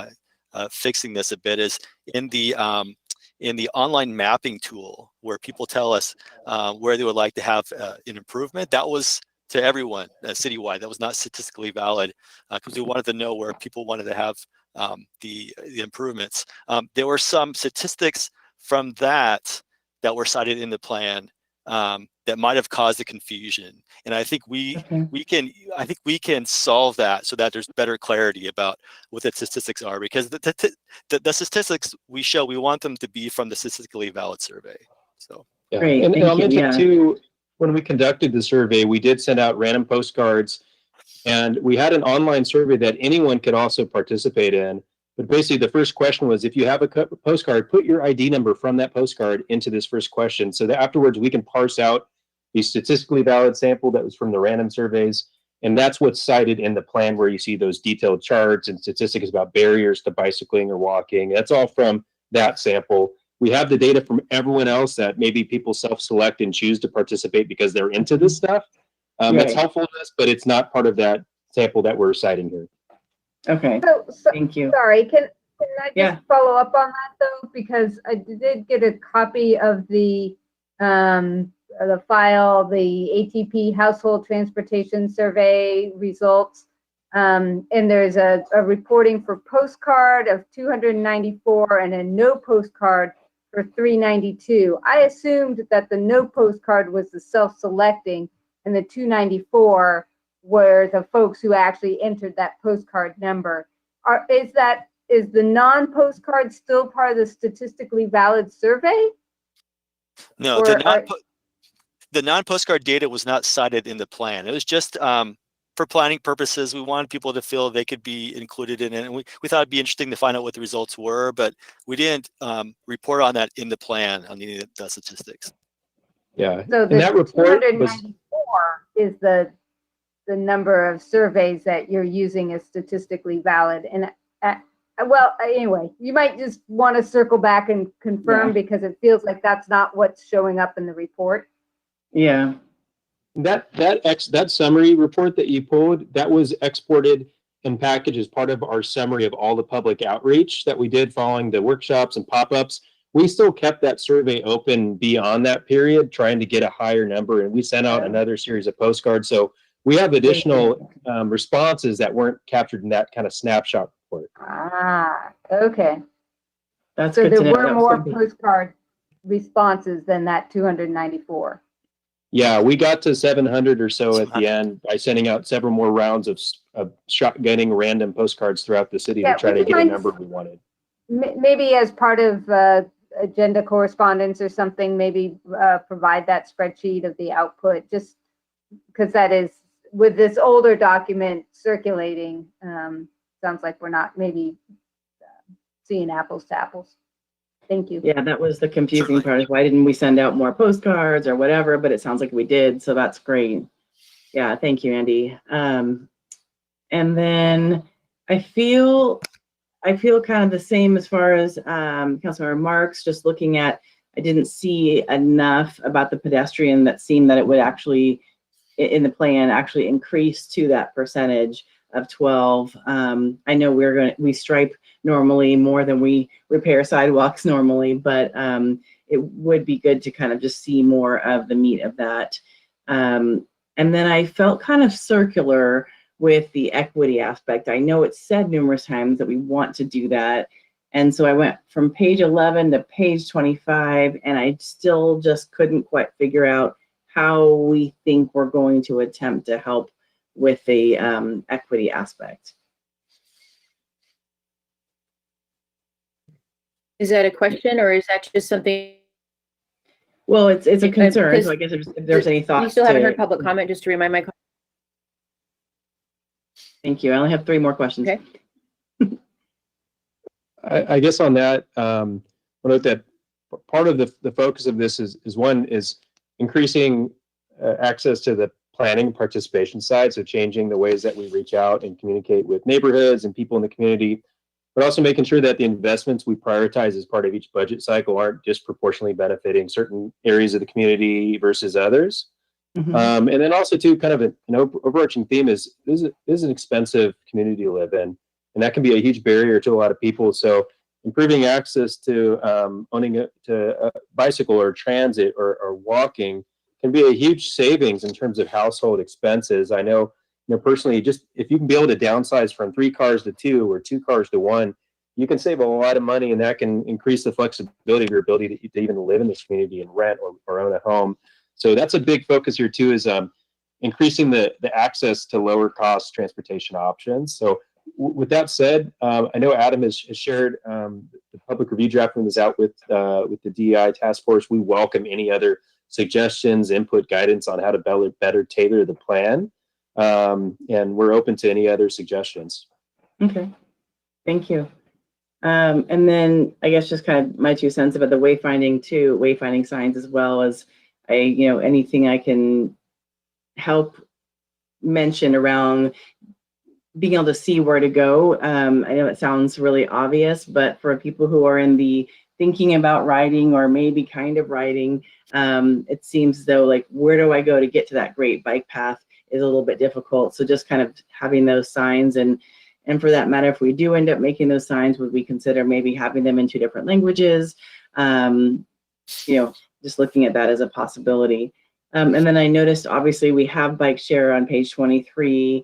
fixing this a bit, is in the online mapping tool, where people tell us where they would like to have an improvement. That was to everyone citywide. That was not statistically valid because we wanted to know where people wanted to have the improvements. There were some statistics from that were cited in the plan that might have caused the confusion, and I think we can solve that so that there's better clarity about what the statistics are, because the statistics we show, we want them to be from the statistically valid survey. So yeah. Great, and I'll mention too, when we conducted the survey, we did send out random postcards, and we had an online survey that anyone could also participate in. But basically, the first question was, if you have a postcard, put your ID number from that postcard into this first question, so that afterwards we can parse out the statistically valid sample that was from the random surveys. And that's what's cited in the plan, where you see those detailed charts and statistics about barriers to bicycling or walking. That's all from that sample. We have the data from everyone else that maybe people self-select and choose to participate because they're into this stuff. It's helpful to us, but it's not part of that sample that we're citing here. Okay, thank you. Sorry, can I just follow up on that though? Because I did get a copy of the file, the ATP Household Transportation Survey results. And there's a reporting for postcard of 294 and a no postcard for 392. I assumed that the no postcard was the self-selecting and the 294 were the folks who actually entered that postcard number. Is the non-postcard still part of the statistically valid survey? No, the non-postcard data was not cited in the plan. It was just for planning purposes. We wanted people to feel they could be included in it, and we thought it'd be interesting to find out what the results were, but we didn't report on that in the plan on the statistics. Yeah, so the 294 is the number of surveys that you're using as statistically valid. And well, anyway, you might just want to circle back and confirm, because it feels like that's not what's showing up in the report. Yeah. That summary report that you pulled, that was exported and packaged as part of our summary of all the public outreach that we did following the workshops and pop-ups. We still kept that survey open beyond that period, trying to get a higher number, and we sent out another series of postcards. So we have additional responses that weren't captured in that kind of snapshot report. Ah, okay. That's so good there to know. were more postcard responses than that 294. Yeah, we got to 700 or so at the end by sending out several more rounds of shotgunning random postcards throughout the city to try to get a number we wanted. Maybe as part of agenda correspondence or something, maybe provide that spreadsheet of the output, just because that is, with this older document circulating, sounds like we're not maybe seeing apples to apples. Thank you. Yeah, that was the confusing part, is why didn't we send out more postcards or whatever, but it sounds like we did, so that's great. Yeah, thank you, Andy. And then I feel I feel kind of the same as far as Councilmember Marks, just looking at, I didn't see enough about the pedestrian that seemed that it would actually, in the plan, actually increase to that percentage of 12. I know we stripe normally more than we repair sidewalks normally, but it would be good to kind of just see more of the meat of that. And then I felt kind of circular with the equity aspect. I know it's said numerous times that we want to do that. And so I went from page 11 to page 25, and I still just couldn't quite figure out how we think we're going to attempt to help with the equity aspect. Is that a question, or is that just something? Well, it's a concern, so I guess if there's any thoughts. We still haven't heard public comment, just to remind my. Thank you. I only have 3 more questions. Okay. I guess on that, I'll note that part of the focus of this is increasing access to the planning and participation side, so changing the ways that we reach out and communicate with neighborhoods and people in the community, but also making sure that the investments we prioritize as part of each budget cycle aren't disproportionately benefiting certain areas of the community versus others. Mm-hmm. And then also too, kind of an overarching theme is this is an expensive community to live in, and that can be a huge barrier to a lot of people. So improving access to owning a bicycle or transit or walking can be a huge savings in terms of household expenses. I know, personally, just if you can be able to downsize from 3 cars to 2 or 2 cars to 1, you can save a lot of money, and that can increase the flexibility of your ability to even live in this community and rent or own a home. So that's a big focus here too, is increasing the access to lower cost transportation options. So with that said, I know Adam has shared the public review draft when it was out with the DEI task force. We welcome any other suggestions, input, guidance on how to better tailor the plan. And we're open to any other suggestions. Okay, thank you. And then I guess just kind of my 2 cents about the wayfinding signs, as well as anything I can help mention around being able to see where to go. I know it sounds really obvious, but for people who are in the thinking about riding or maybe kind of riding, it seems though, like, where do I go to get to that great bike path is a little bit difficult. So just kind of having those signs, and for that matter, if we do end up making those signs, would we consider maybe having them in 2 different languages? Just looking at that as a possibility. And then I noticed, obviously, we have bike share on page 23.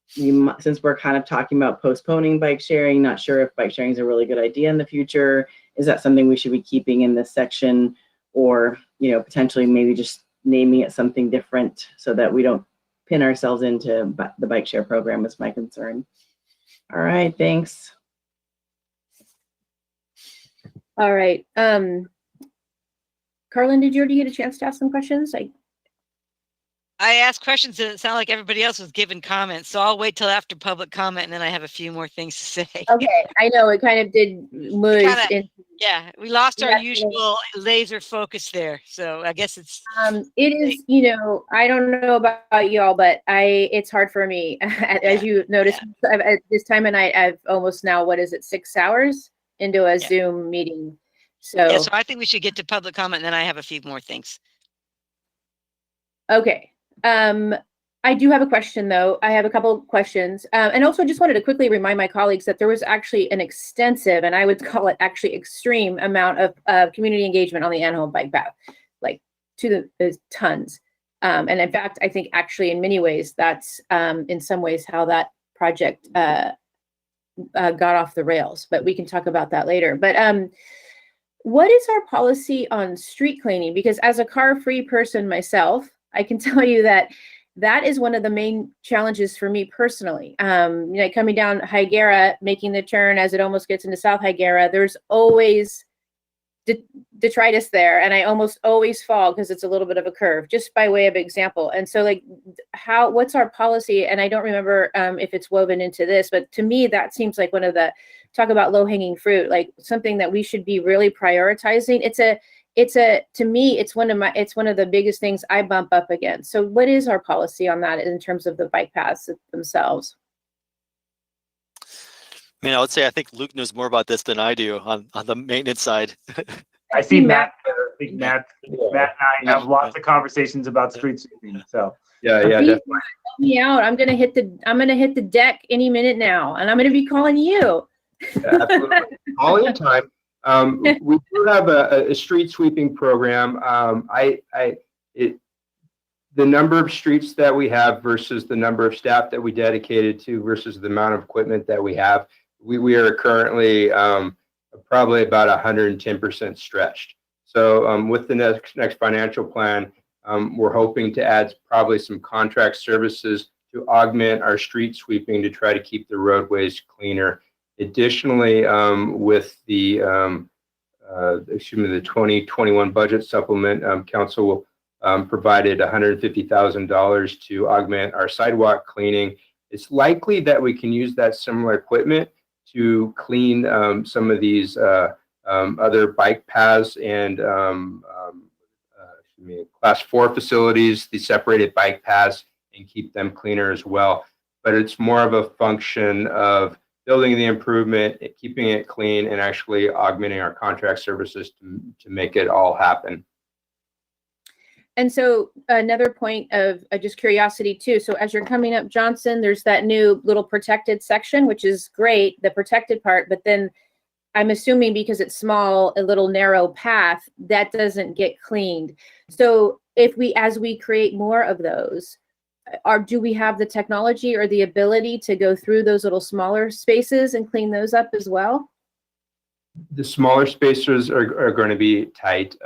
Since we're kind of talking about postponing bike sharing, not sure if bike sharing is a really good idea in the future. Is that something we should be keeping in this section, or potentially maybe just naming it something different so that we don't pin ourselves into the bike share program, is my concern. All right, thanks. All right. Carlin, did you already get a chance to ask some questions? I asked questions and it sounded like everybody else was giving comments. So I'll wait till after public comment, and then I have a few more things to say. Okay, I know it kind of did move. Yeah, we lost our usual laser focus there. So I guess it's. It is, I don't know about y'all, but it's hard for me. As you noticed, at this time of night, I've almost now, 6 hours into a Zoom meeting. So I think we should get to public comment, and then I have a few more things. Okay. I do have a question, though. I have a couple questions. And also just wanted to quickly remind my colleagues that there was actually an extensive, and I would call it actually extreme, amount of community engagement on the Anaheim bike path, like to the tons. And in fact, I think actually in many ways, that's in some ways how that project got off the rails. But we can talk about that later. But what is our policy on street cleaning? Because as a car-free person myself, I can tell you that is one of the main challenges for me personally. Coming down Higuera, making the turn as it almost gets into South Higuera, there's always detritus there, and I almost always fall because it's a little bit of a curve, just by way of example. And so, what's our policy? And I don't remember if it's woven into this, but to me, that seems like one of the, talk about low-hanging fruit, like something that we should be really prioritizing. To me, it's one of the biggest things I bump up against. So what is our policy on that in terms of the bike paths themselves? I mean, I would say I think Luke knows more about this than I do on the maintenance side. I see Matt. I think Matt and I have lots of conversations about street sweeping. So Yeah, Help me out. I'm gonna hit the deck any minute now, and I'm gonna be calling you. absolutely. All in time. We do have a street sweeping program. The number of streets that we have versus the number of staff that we dedicated to versus the amount of equipment that we have, we are currently probably about 110% stretched. So with the next financial plan, we're hoping to add probably some contract services to augment our street sweeping to try to keep the roadways cleaner. Additionally, with the 2021 budget supplement, council will provided $150,000 to augment our sidewalk cleaning. It's likely that we can use that similar equipment to clean some of these other bike paths and class 4 facilities, the separated bike paths, and keep them cleaner as well. But it's more of a function of building the improvement, keeping it clean, and actually augmenting our contract services to make it all happen. And so another point of just curiosity too. So as you're coming up Johnson, there's that new little protected section, which is great, the protected part, but then I'm assuming because it's small, a little narrow path, that doesn't get cleaned. So as we create more of those, do we have the technology or the ability to go through those little smaller spaces and clean those up as well? The smaller spaces are going to be tight.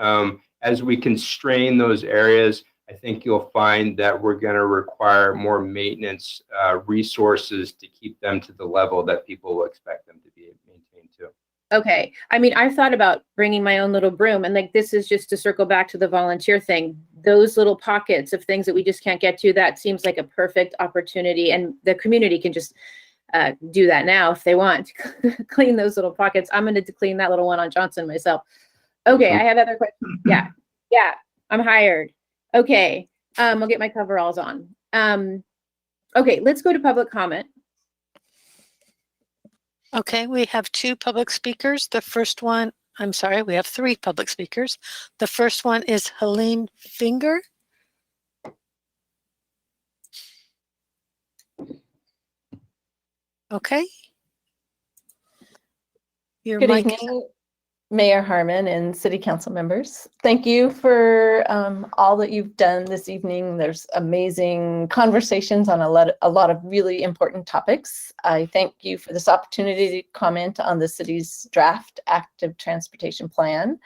As we constrain those areas, I think you'll find that we're going to require more maintenance resources to keep them to the level that people will expect them to be maintained to. Okay. I mean, I've thought about bringing my own little broom, and like, this is just to circle back to the volunteer thing. Those little pockets of things that we just can't get to, that seems like a perfect opportunity, and the community can just do that now if they want. Clean those little pockets. I'm going to clean that little one on Johnson myself. Okay, I have other questions. Yeah, I'm hired. Okay, I'll get my coveralls on. Okay, let's go to public comment. Okay, we have 2 public speakers. The first one, I'm sorry, we have 3 public speakers. The first one is Helene Finger. Okay. Your Good mic is evening, Mayor Harmon and City Council members. Thank you for all that you've done this evening. There's amazing conversations on a lot of really important topics. I thank you for this opportunity to comment on the city's draft active transportation plan.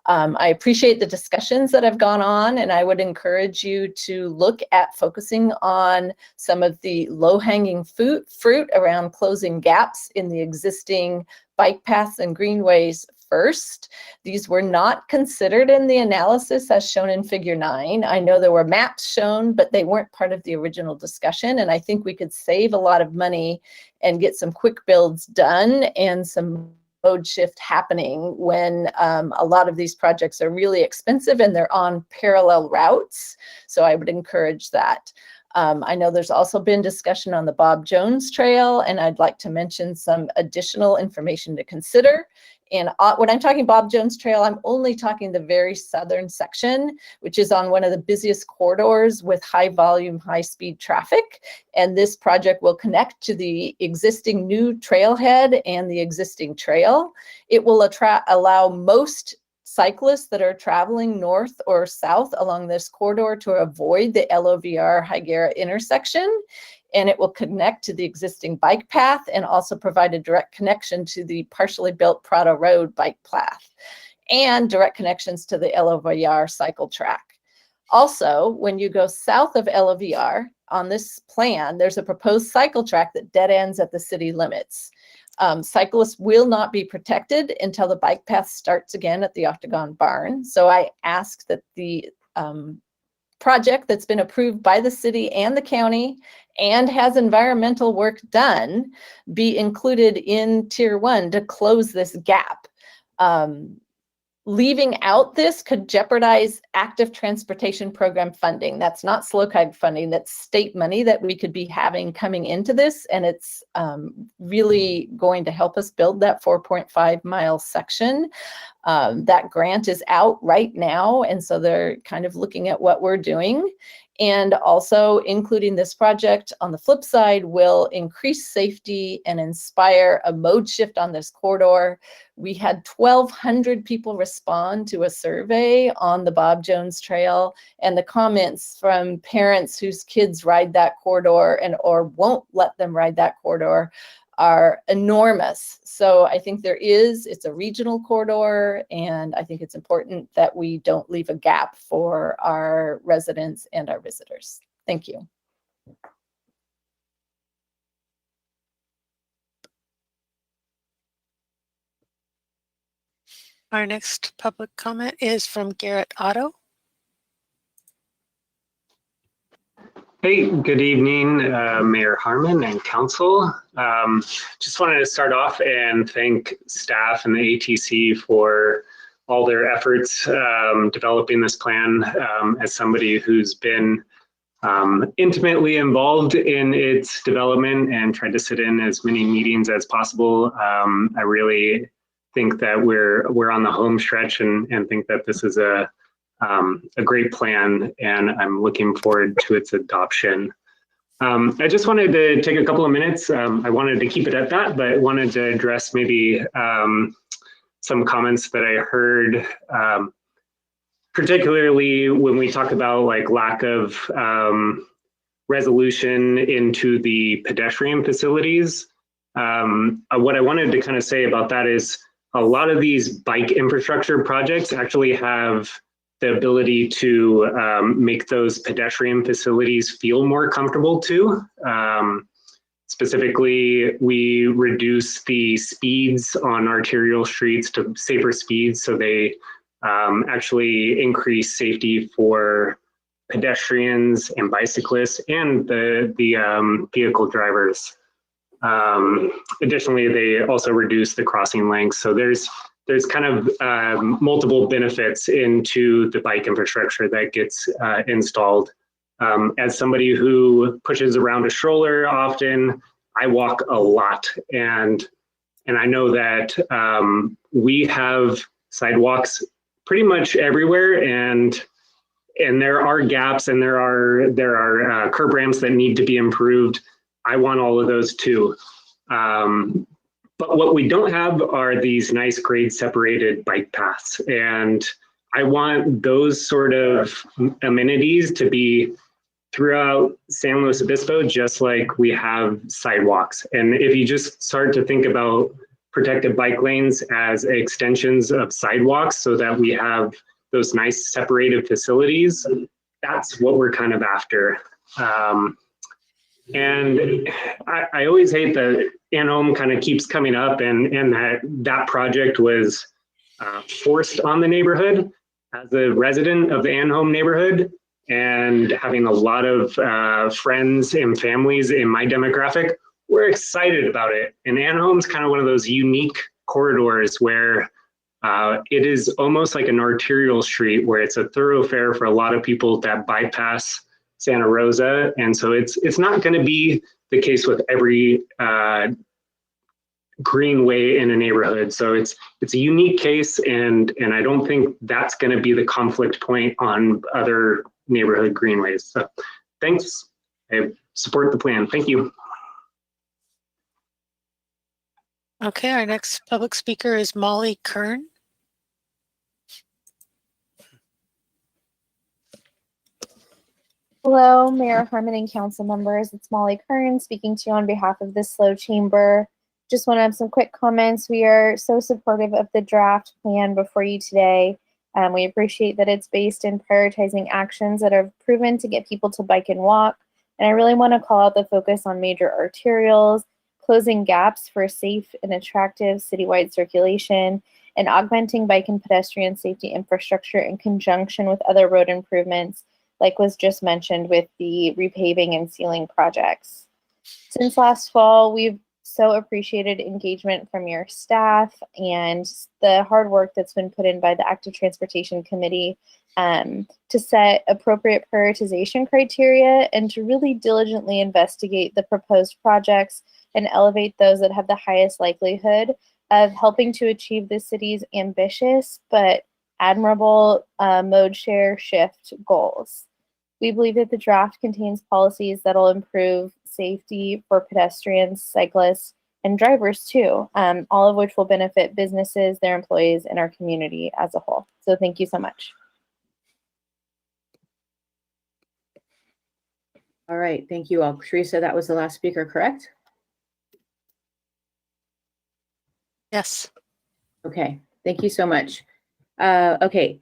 I appreciate the discussions that have gone on, and I would encourage you to look at focusing on some of the low-hanging fruit around closing gaps in the existing bike paths and greenways first. These were not considered in the analysis as shown in Figure 9. I know there were maps shown, but they weren't part of the original discussion, and I think we could save a lot of money and get some quick builds done and some mode shift happening when a lot of these projects are really expensive and they're on parallel routes. So I would encourage that. I know there's also been discussion on the Bob Jones Trail, and I'd like to mention some additional information to consider. And when I'm talking Bob Jones Trail, I'm only talking the very southern section, which is on one of the busiest corridors with high volume, high speed traffic. And this project will connect to the existing new trailhead and the existing trail. It will allow most cyclists that are traveling north or south along this corridor to avoid the LOVR Higuera intersection. And it will connect to the existing bike path and also provide a direct connection to the partially built Prado Road bike path and direct connections to the LOVR cycle track. Also, when you go south of LOVR on this plan, there's a proposed cycle track that dead ends at the city limits. Cyclists will not be protected until the bike path starts again at the Octagon Barn. So I ask that the project that's been approved by the city and the county and has environmental work done be included in Tier 1 to close this gap. leaving out this could jeopardize active transportation program funding. That's not SLOCAG funding, that's state money that we could be having coming into this. And it's really going to help us build that 4.5 mile section. That grant is out right now. And so they're kind of looking at what we're doing. And also including this project on the flip side will increase safety and inspire a mode shift on this corridor. We had 1,200 people respond to a survey on the Bob Jones Trail, and the comments from parents whose kids ride that corridor or won't let them ride that corridor are enormous. So I think it's a regional corridor, and I think it's important that we don't leave a gap for our residents and our visitors. Thank you. Our next public comment is from Garrett Otto. Hey, good evening, Mayor Harmon and Council. Just wanted to start off and thank staff and the ATC for all their efforts developing this plan. As somebody who's been intimately involved in its development and tried to sit in as many meetings as possible, I really think that we're on the home stretch and think that this is a great plan, and I'm looking forward to its adoption. I just wanted to take a couple of minutes. I wanted to keep it at that, but wanted to address maybe some comments that I heard, particularly when we talk about like lack of resolution into the pedestrian facilities. What I wanted to kind of say about that is a lot of these bike infrastructure projects actually have the ability to make those pedestrian facilities feel more comfortable too. Specifically, we reduce the speeds on arterial streets to safer speeds, so they actually increase safety for pedestrians and bicyclists and the vehicle drivers. Additionally, they also reduce the crossing lengths. So there's kind of multiple benefits into the bike infrastructure that gets installed. As somebody who pushes around a stroller often, I walk a lot, and I know that we have sidewalks pretty much everywhere, and there are gaps, and there are curb ramps that need to be improved. I want all of those too. But what we don't have are these nice grade separated bike paths. And I want those sort of amenities to be throughout San Luis Obispo, just like we have sidewalks. And if you just start to think about protected bike lanes as extensions of sidewalks so that we have those nice separated facilities, that's what we're kind of after. And I always hate that Ann kind of keeps coming up, and that project was forced on the neighborhood. As a resident of the Ann neighborhood and having a lot of friends and families in my demographic, we're excited about it. And Ann kind of one of those unique corridors where it is almost like an arterial street where it's a thoroughfare for a lot of people that bypass Santa Rosa. And so it's not going to be the case with every greenway in a neighborhood. So it's a unique case, and I don't think that's going to be the conflict point on other neighborhood greenways. So thanks. I support the plan. Thank you. Okay, our next public speaker is Molly Kern. Hello, Mayor Harmon and council members. It's Molly Kern speaking to you on behalf of the SLO Chamber. Just want to have some quick comments. We are so supportive of the draft plan before you today. We appreciate that it's based in prioritizing actions that are proven to get people to bike and walk. And I really want to call out the focus on major arterials, closing gaps for safe and attractive citywide circulation, and augmenting bike and pedestrian safety infrastructure in conjunction with other road improvements, like was just mentioned with the repaving and sealing projects. Since last fall, we've so appreciated engagement from your staff and the hard work that's been put in by the Active Transportation Committee to set appropriate prioritization criteria and to really diligently investigate the proposed projects and elevate those that have the highest likelihood of helping to achieve the city's ambitious but admirable mode share shift goals. We believe that the draft contains policies that will improve safety for pedestrians, cyclists, and drivers too, all of which will benefit businesses, their employees, and our community as a whole. So thank you so much. All right, thank you all. Teresa, that was the last speaker, correct? Yes. Okay, thank you so much. Okay,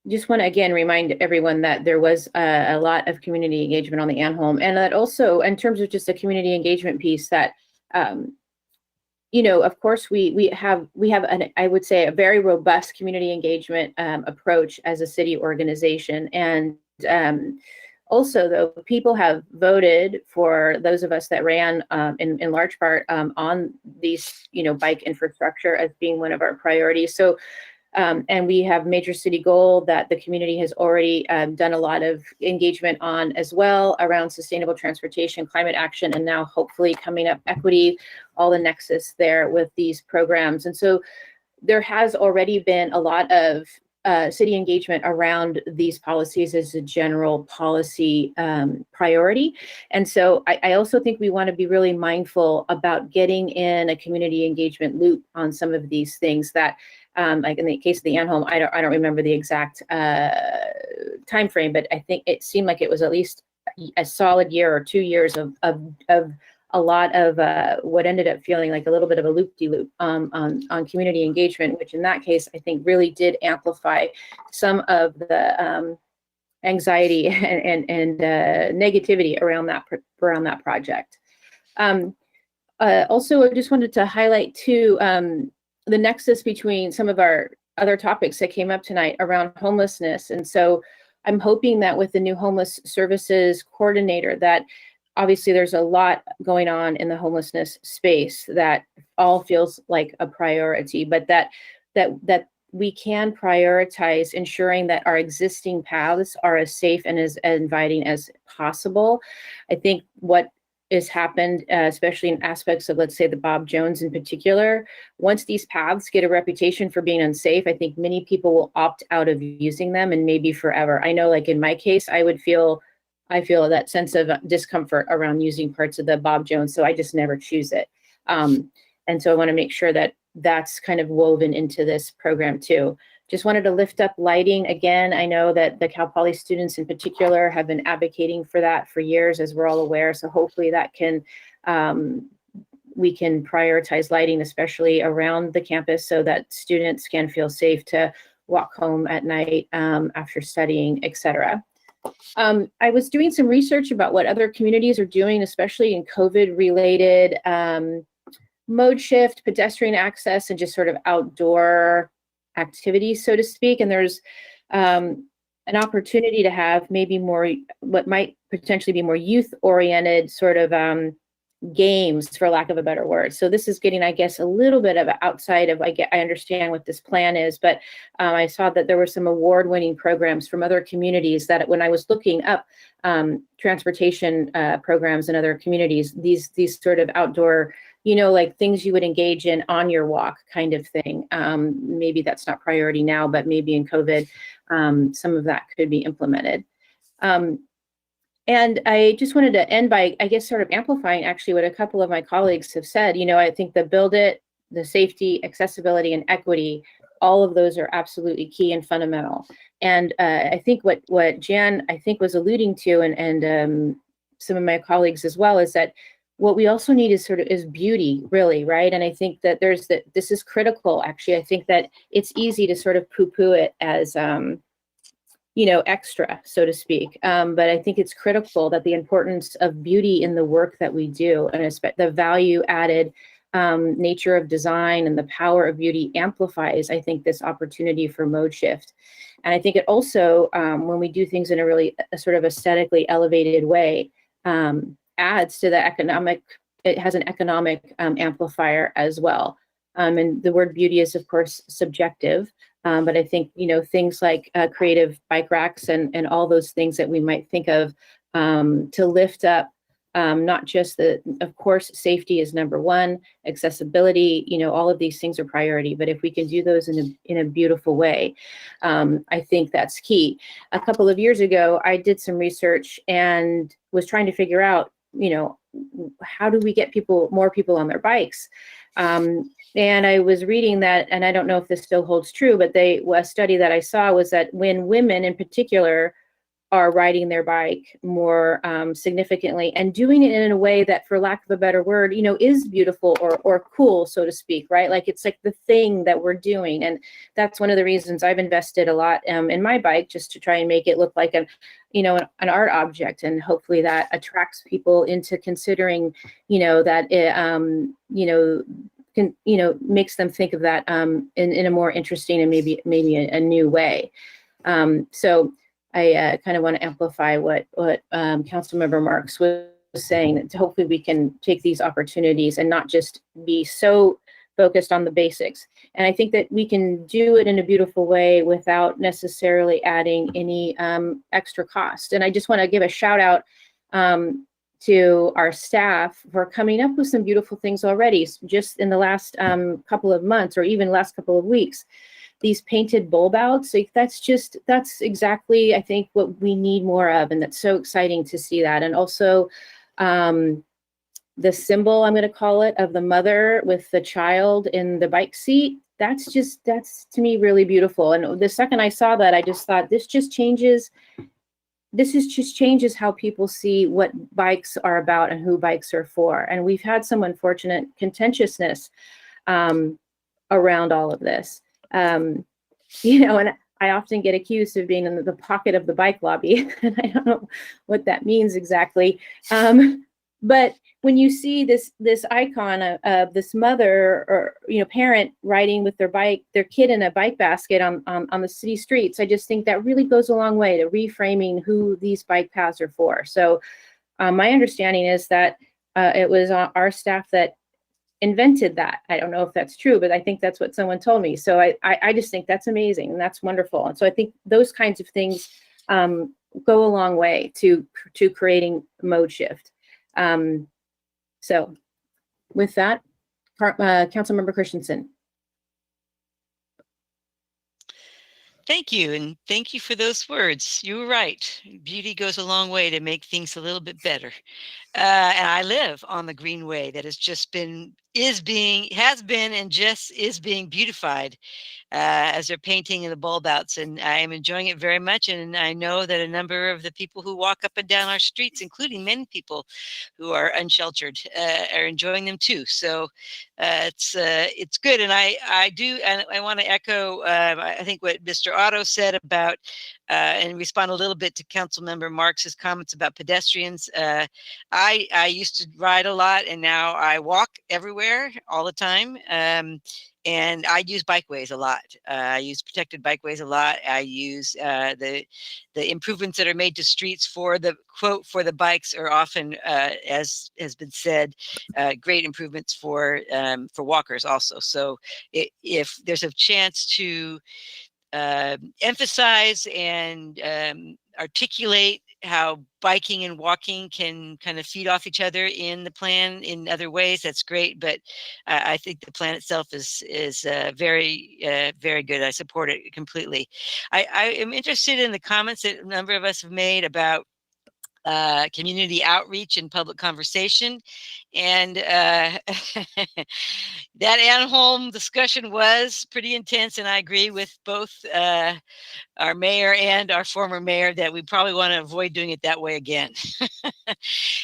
just want to again remind everyone that there was a lot of community engagement on the Anholm, and that also in terms of just a community engagement piece that, you know, of course we have an, I would say, a very robust community engagement approach as a city organization, and also, though, people have voted for those of us that ran in large part on these, you know, bike infrastructure as being one of our priorities. So, and we have major city goal that the community has already done a lot of engagement on as well around sustainable transportation, climate action, and now hopefully coming up equity, all the nexus there with these programs. And so there has already been a lot of city engagement around these policies as a general policy priority. And so I also think we want to be really mindful about getting in a community engagement loop on some of these things that, like in the case of the Anholm, I don't remember the exact time frame, but I think it seemed like it was at least a solid year or 2 years of a lot of what ended up feeling like a little bit of a loop-de-loop on community engagement, which in that case, I think really did amplify some of the anxiety and negativity around that project. Also, I just wanted to highlight too, the nexus between some of our other topics that came up tonight around homelessness. And so I'm hoping that with the new homeless services coordinator that obviously there's a lot going on in the homelessness space that all feels like a priority, but that we can prioritize ensuring that our existing paths are as safe and as inviting as possible. I think what has happened, especially in aspects of, let's say, the Bob Jones in particular, once these paths get a reputation for being unsafe, I think many people will opt out of using them and maybe forever. I know, like in my case, I feel that sense of discomfort around using parts of the Bob Jones, so I just never choose it. And so I want to make sure that that's kind of woven into this program too. Just wanted to lift up lighting again. I know that the Cal Poly students in particular have been advocating for that for years, as we're all aware. So hopefully that can, we can prioritize lighting, especially around the campus, so that students can feel safe to walk home at night after studying, etc. I was doing some research about what other communities are doing, especially in COVID-related mode shift, pedestrian access, and just sort of outdoor activities, so to speak. And there's an opportunity to have maybe more, what might potentially be more youth-oriented sort of games, for lack of a better word. So this is getting, I guess, a little bit of outside of, I understand what this plan is, but I saw that there were some award-winning programs from other communities that when I was looking up transportation programs in other communities, these sort of outdoor, you know, like things you would engage in on your walk kind of thing. Maybe that's not priority now, but maybe in COVID, some of that could be implemented. And I just wanted to end by, I guess, sort of amplifying actually what a couple of my colleagues have said. You know, I think the build it, the safety, accessibility, and equity, all of those are absolutely key and fundamental. And I think what Jan, I think, was alluding to, and some of my colleagues as well, is that what we also need is beauty, really, right? And I think that this is critical, actually. I think that it's easy to sort of poo-poo it as, you know, extra, so to speak. But I think it's critical that the importance of beauty in the work that we do, and the value added nature of design and the power of beauty amplifies, I think, this opportunity for mode shift. And I think it also, when we do things in a really sort of aesthetically elevated way, adds to the economic it has an economic amplifier as well. And the word beauty is, of course, subjective. But I think, things like creative bike racks and all those things that we might think of to lift up not just of course, safety is number one, accessibility, all of these things are priority. But if we can do those in a beautiful way, I think that's key. A couple of years ago, I did some research and was trying to figure out, how do we get more people on their bikes? And I was reading that, and I don't know if this still holds true, but a study that I saw was that when women in particular are riding their bike more significantly and doing it in a way that, for lack of a better word, is beautiful or cool, so to speak, right? Like it's like the thing that we're doing. And that's one of the reasons I've invested a lot in my bike, just to try and make it look like an art object. And hopefully that attracts people into considering, that it, makes them think of that in a more interesting and maybe a new way. So I kind of want to amplify what Councilmember Marks was saying, that hopefully we can take these opportunities and not just be so focused on the basics. And I think that we can do it in a beautiful way without necessarily adding any extra cost. And I just want to give a shout out to our staff for coming up with some beautiful things already, just in the last couple of months or even last couple of weeks. These painted bulb outs, like that's exactly, I think, what we need more of. And that's so exciting to see that. And also the symbol, I'm going to call it, of the mother with the child in the bike seat. That's to me really beautiful. And the second I saw that, I just thought this just changes how people see what bikes are about and who bikes are for. And we've had some unfortunate contentiousness around all of this. And I often get accused of being in the pocket of the bike lobby, and I don't know what that means exactly. But when you see this icon of this mother or parent riding with their kid in a bike basket on the city streets, I just think that really goes a long way to reframing who these bike paths are for. So my understanding is that it was our staff that invented that. I don't know if that's true, but I think that's what someone told me. So I just think that's amazing and that's wonderful. And so I think those kinds of things go a long way to creating mode shift. So with that, Councilmember Christensen. Thank you, and thank you for those words. You were right. Beauty goes a long way to make things a little bit better. And I live on the Greenway that has been beautified as they're painting in the bulb outs, and I am enjoying it very much. And I know that a number of the people who walk up and down our streets, including many people who are unsheltered, are enjoying them too. So it's good. And I want to echo I think what Mr. Otto said about and respond a little bit to Councilmember Marks's comments about pedestrians. I used to ride a lot, and now I walk everywhere all the time. And I use bikeways a lot. I use protected bikeways a lot. I use the improvements that are made to streets for the bikes are often, as has been said, great improvements for walkers also. So if there's a chance to emphasize and articulate how biking and walking can kind of feed off each other in the plan in other ways, that's great. But I think the plan itself is very, very good. I support it completely. I am interested in the comments that a number of us have made about community outreach and public conversation. And that Anholm discussion was pretty intense, and I agree with both our mayor and our former mayor that we probably want to avoid doing it that way again.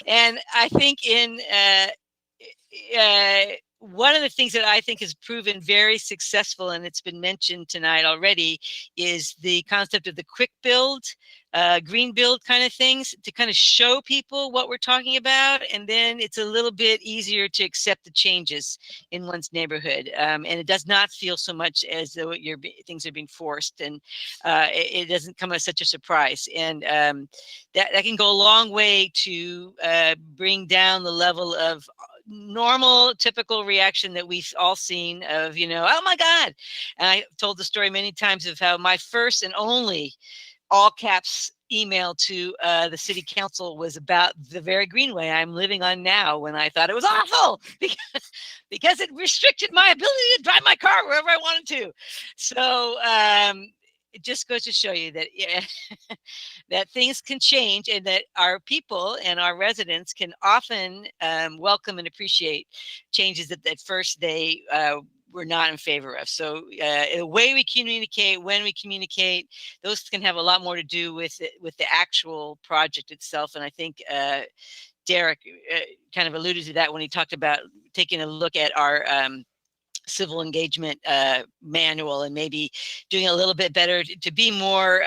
And I think one of the things that I think has proven very successful, and it's been mentioned tonight already, is the concept of the quick build, green build kind of things, to kind of show people what we're talking about. And then it's a little bit easier to accept the changes in one's neighborhood. And it does not feel so much as though things are being forced, and it doesn't come as such a surprise. And that can go a long way to bring down the level of normal, typical reaction that we've all seen of, oh my God. And I told the story many times of how my first and only all caps email to the city council was about the very greenway I'm living on now, when I thought it was awful because it restricted my ability to drive my car wherever I wanted to. So it just goes to show you that that things can change, and that our people and our residents can often welcome and appreciate changes that at first they we're not in favor of. So the way we communicate, when we communicate, those can have a lot more to do with the actual project itself. And I think Derek kind of alluded to that when he talked about taking a look at our civil engagement manual, and maybe doing a little bit better to be more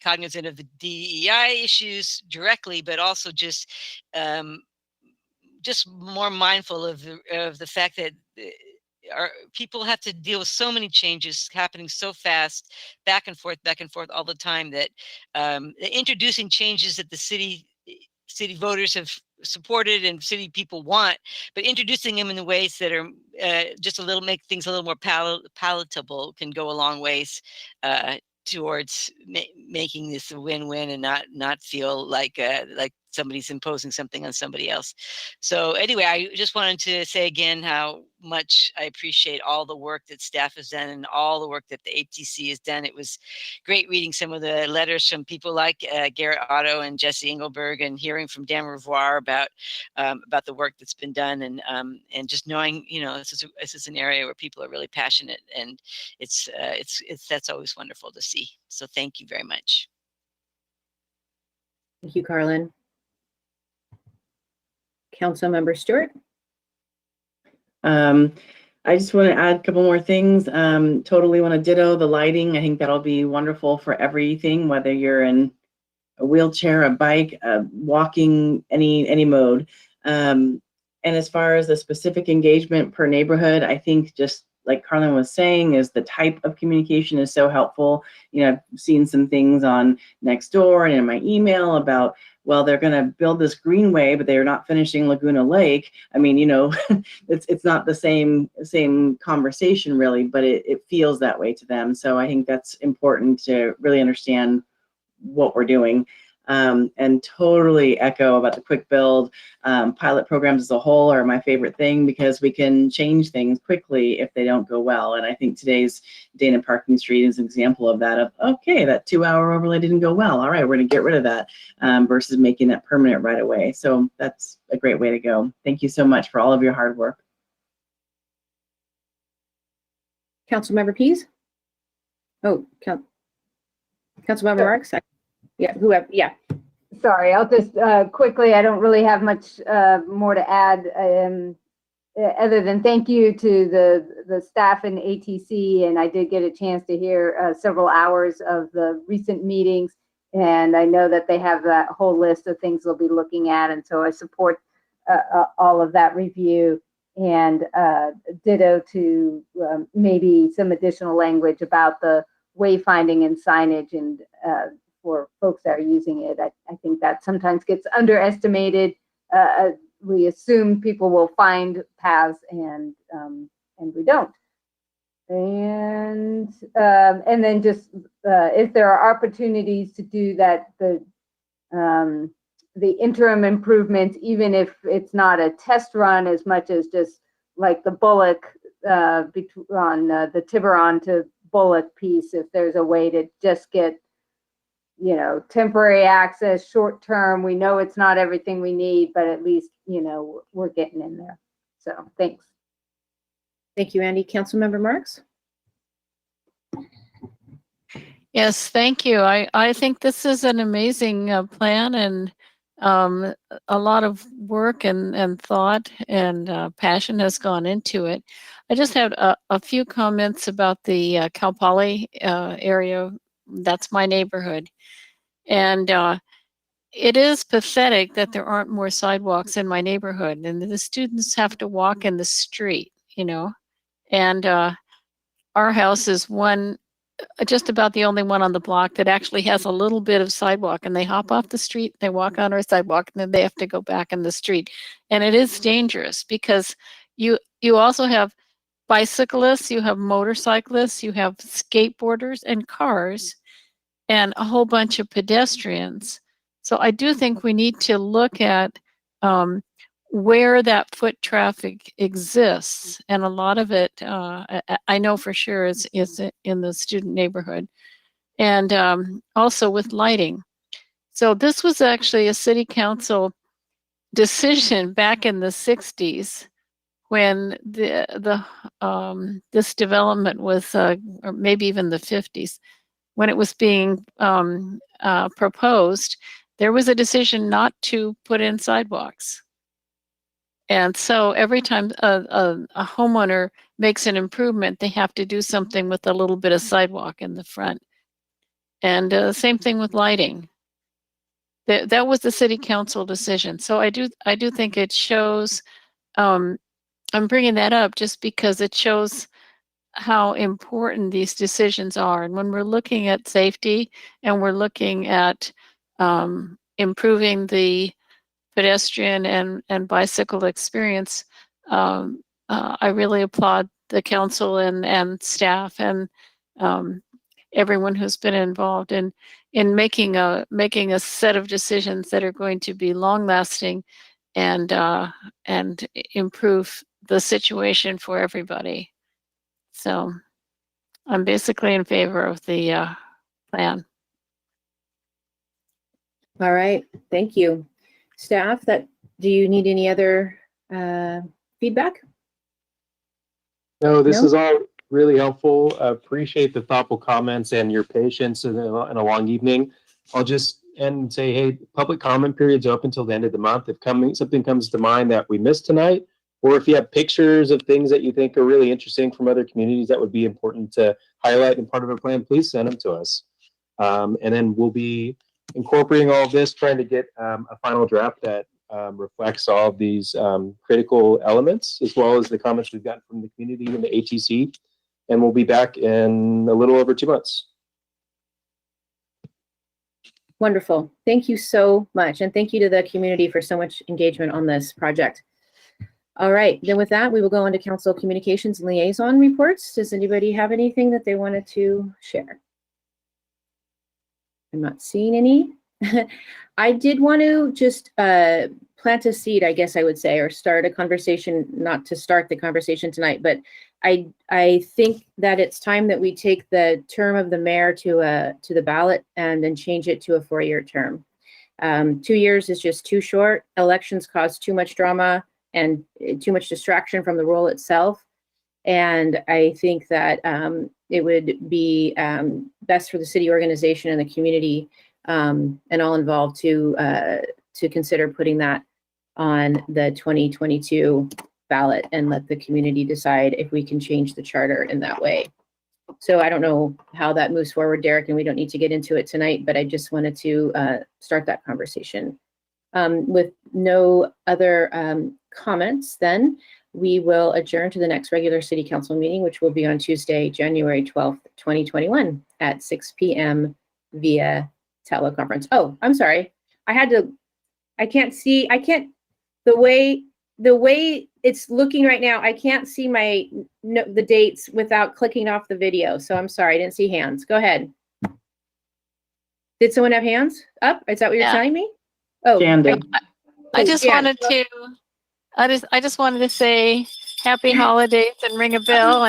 cognizant of the DEI issues directly, but also just more mindful of the fact that our people have to deal with so many changes happening so fast, back and forth all the time, that introducing changes that the city voters have supported and city people want, but introducing them in the ways that are just make things a little more palatable can go a long ways towards making this a win-win, and not feel like somebody's imposing something on somebody else. So anyway, I just wanted to say again how much I appreciate all the work that staff has done and all the work that the ATC has done. It was great reading some of the letters from people like Garrett Otto and Jesse Engelberg, and hearing from Dan Revoir about the work that's been done, and just knowing, this is an area where people are really passionate, and that's always wonderful to see. So thank you very much. Thank you, Carlin. Councilmember Stewart. I just want to add a couple more things. Totally want to ditto the lighting. I think that'll be wonderful for everything, whether you're in a wheelchair, a bike, walking, any mode. And as far as the specific engagement per neighborhood, I think just like Carlin was saying, is the type of communication is so helpful. I've seen some things on Nextdoor and in my email about, well, they're going to build this greenway, but they're not finishing Laguna Lake. I mean, it's not the same conversation really, but it feels that way to them. So I think that's important to really understand what we're doing. And totally echo about the quick build. Pilot programs as a whole are my favorite thing, because we can change things quickly if they don't go well. And I think today's Dana Parking Street is an example of that, of, okay, that 2-hour overlay didn't go well. All right, we're gonna get rid of that, versus making that permanent right away. So that's a great way to go. Thank you so much for all of your hard work. Councilmember Pease? Oh, Councilmember Marks? Yeah, whoever, yeah. Sorry, I'll just quickly, I don't really have much more to add, other than thank you to the staff in ATC, and I did get a chance to hear several hours of the recent meetings, and I know that they have that whole list of things they'll be looking at, and so I support all of that review, and ditto to maybe some additional language about the wayfinding and signage, and for folks that are using it. I think that sometimes gets underestimated. We assume people will find paths, and we don't. And then just if there are opportunities to do that, the interim improvements, even if it's not a test run as much as just like the Bullock on the Tiburon to Bullock piece, if there's a way to just get temporary access, short term. We know it's not everything we need, but at least, we're getting in there. So thanks. Thank you, Andy. Councilmember Marks? Yes, thank you. I think this is an amazing plan, and a lot of work and thought and passion has gone into it. I just had a few comments about the Cal Poly area. That's my neighborhood. And it is pathetic that there aren't more sidewalks in my neighborhood, and the students have to walk in the street, and our house is one just about the only one on the block that actually has a little bit of sidewalk, and they hop off the street, they walk on our sidewalk, and then they have to go back in the street. And it is dangerous because you also have bicyclists, you have motorcyclists, you have skateboarders and cars, and a whole bunch of pedestrians. So I do think we need to look at where that foot traffic exists, and a lot of it, I know for sure, is in the student neighborhood, and also with lighting. So this was actually a city council decision back in the 60s when this development was, or maybe even the 50s, when it was being proposed. There was a decision not to put in sidewalks. And so every time a homeowner makes an improvement, they have to do something with a little bit of sidewalk in the front. And same thing with lighting. That was the city council decision. So I do think it shows, I'm bringing that up just because it shows how important these decisions are. And when we're looking at safety and we're looking at improving the pedestrian and bicycle experience, I really applaud the council and staff and everyone who's been involved in making a set of decisions that are going to be long lasting and improve the situation for everybody. So I'm basically in favor of the plan. All right, thank you. Staff, do you need any other feedback? No, this is all really helpful. Appreciate the thoughtful comments and your patience in a long evening. I'll just end and say, hey, public comment period's open until the end of the month. If something comes to mind that we missed tonight, or if you have pictures of things that you think are really interesting from other communities that would be important to highlight in part of our plan, please send them to us. And then we'll be incorporating all of this, trying to get a final draft that reflects all of these critical elements, as well as the comments we've gotten from the community and the ATC. And we'll be back in a little over 2 months. Wonderful. Thank you so much. And thank you to the community for so much engagement on this project. All right, then with that, we will go into council communications and liaison reports. Does anybody have anything that they wanted to share? I'm not seeing any. I did want to just plant a seed, I guess I would say, or start a conversation, not to start the conversation tonight, but I think that it's time that we take the term of the mayor to the ballot and then change it to a 4-year term. 2 years is just too short. Elections cause too much drama and too much distraction from the role itself. And I think that it would be best for the city organization and the community and all involved to consider putting that on the 2022 ballot and let the community decide if we can change the charter in that way. So I don't know how that moves forward, Derek, and we don't need to get into it tonight, but I just wanted to start that conversation. With no other comments, then we will adjourn to the next regular city council meeting, which will be on Tuesday, January 12th, 2021 at 6 p.m. via teleconference. Oh, I'm sorry. The way it's looking right now, I can't see the dates without clicking off the video. So I'm sorry, I didn't see hands. Go ahead. Did someone have hands up? Is that what you're telling me? Oh, I just wanted to say happy holidays and ring a bell,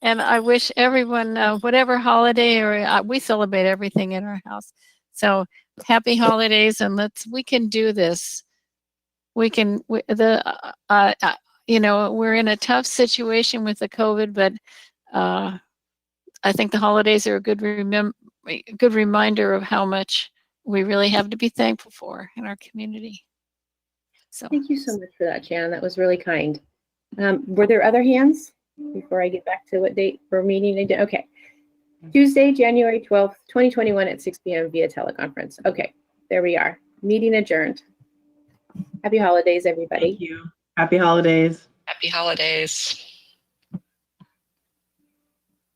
and I wish everyone whatever holiday, or we celebrate everything in our house. So happy holidays, and we can do this. We're in a tough situation with the COVID, but I think the holidays are a good reminder of how much we really have to be thankful for in our community. So thank you so much for that, Shannon. That was really kind. Were there other hands before I get back to what date for meeting? Okay. Tuesday, January 12th, 2021 at 6 p.m. via teleconference. Okay, there we are. Meeting adjourned. Happy holidays, everybody. Thank you. Happy holidays. Happy holidays.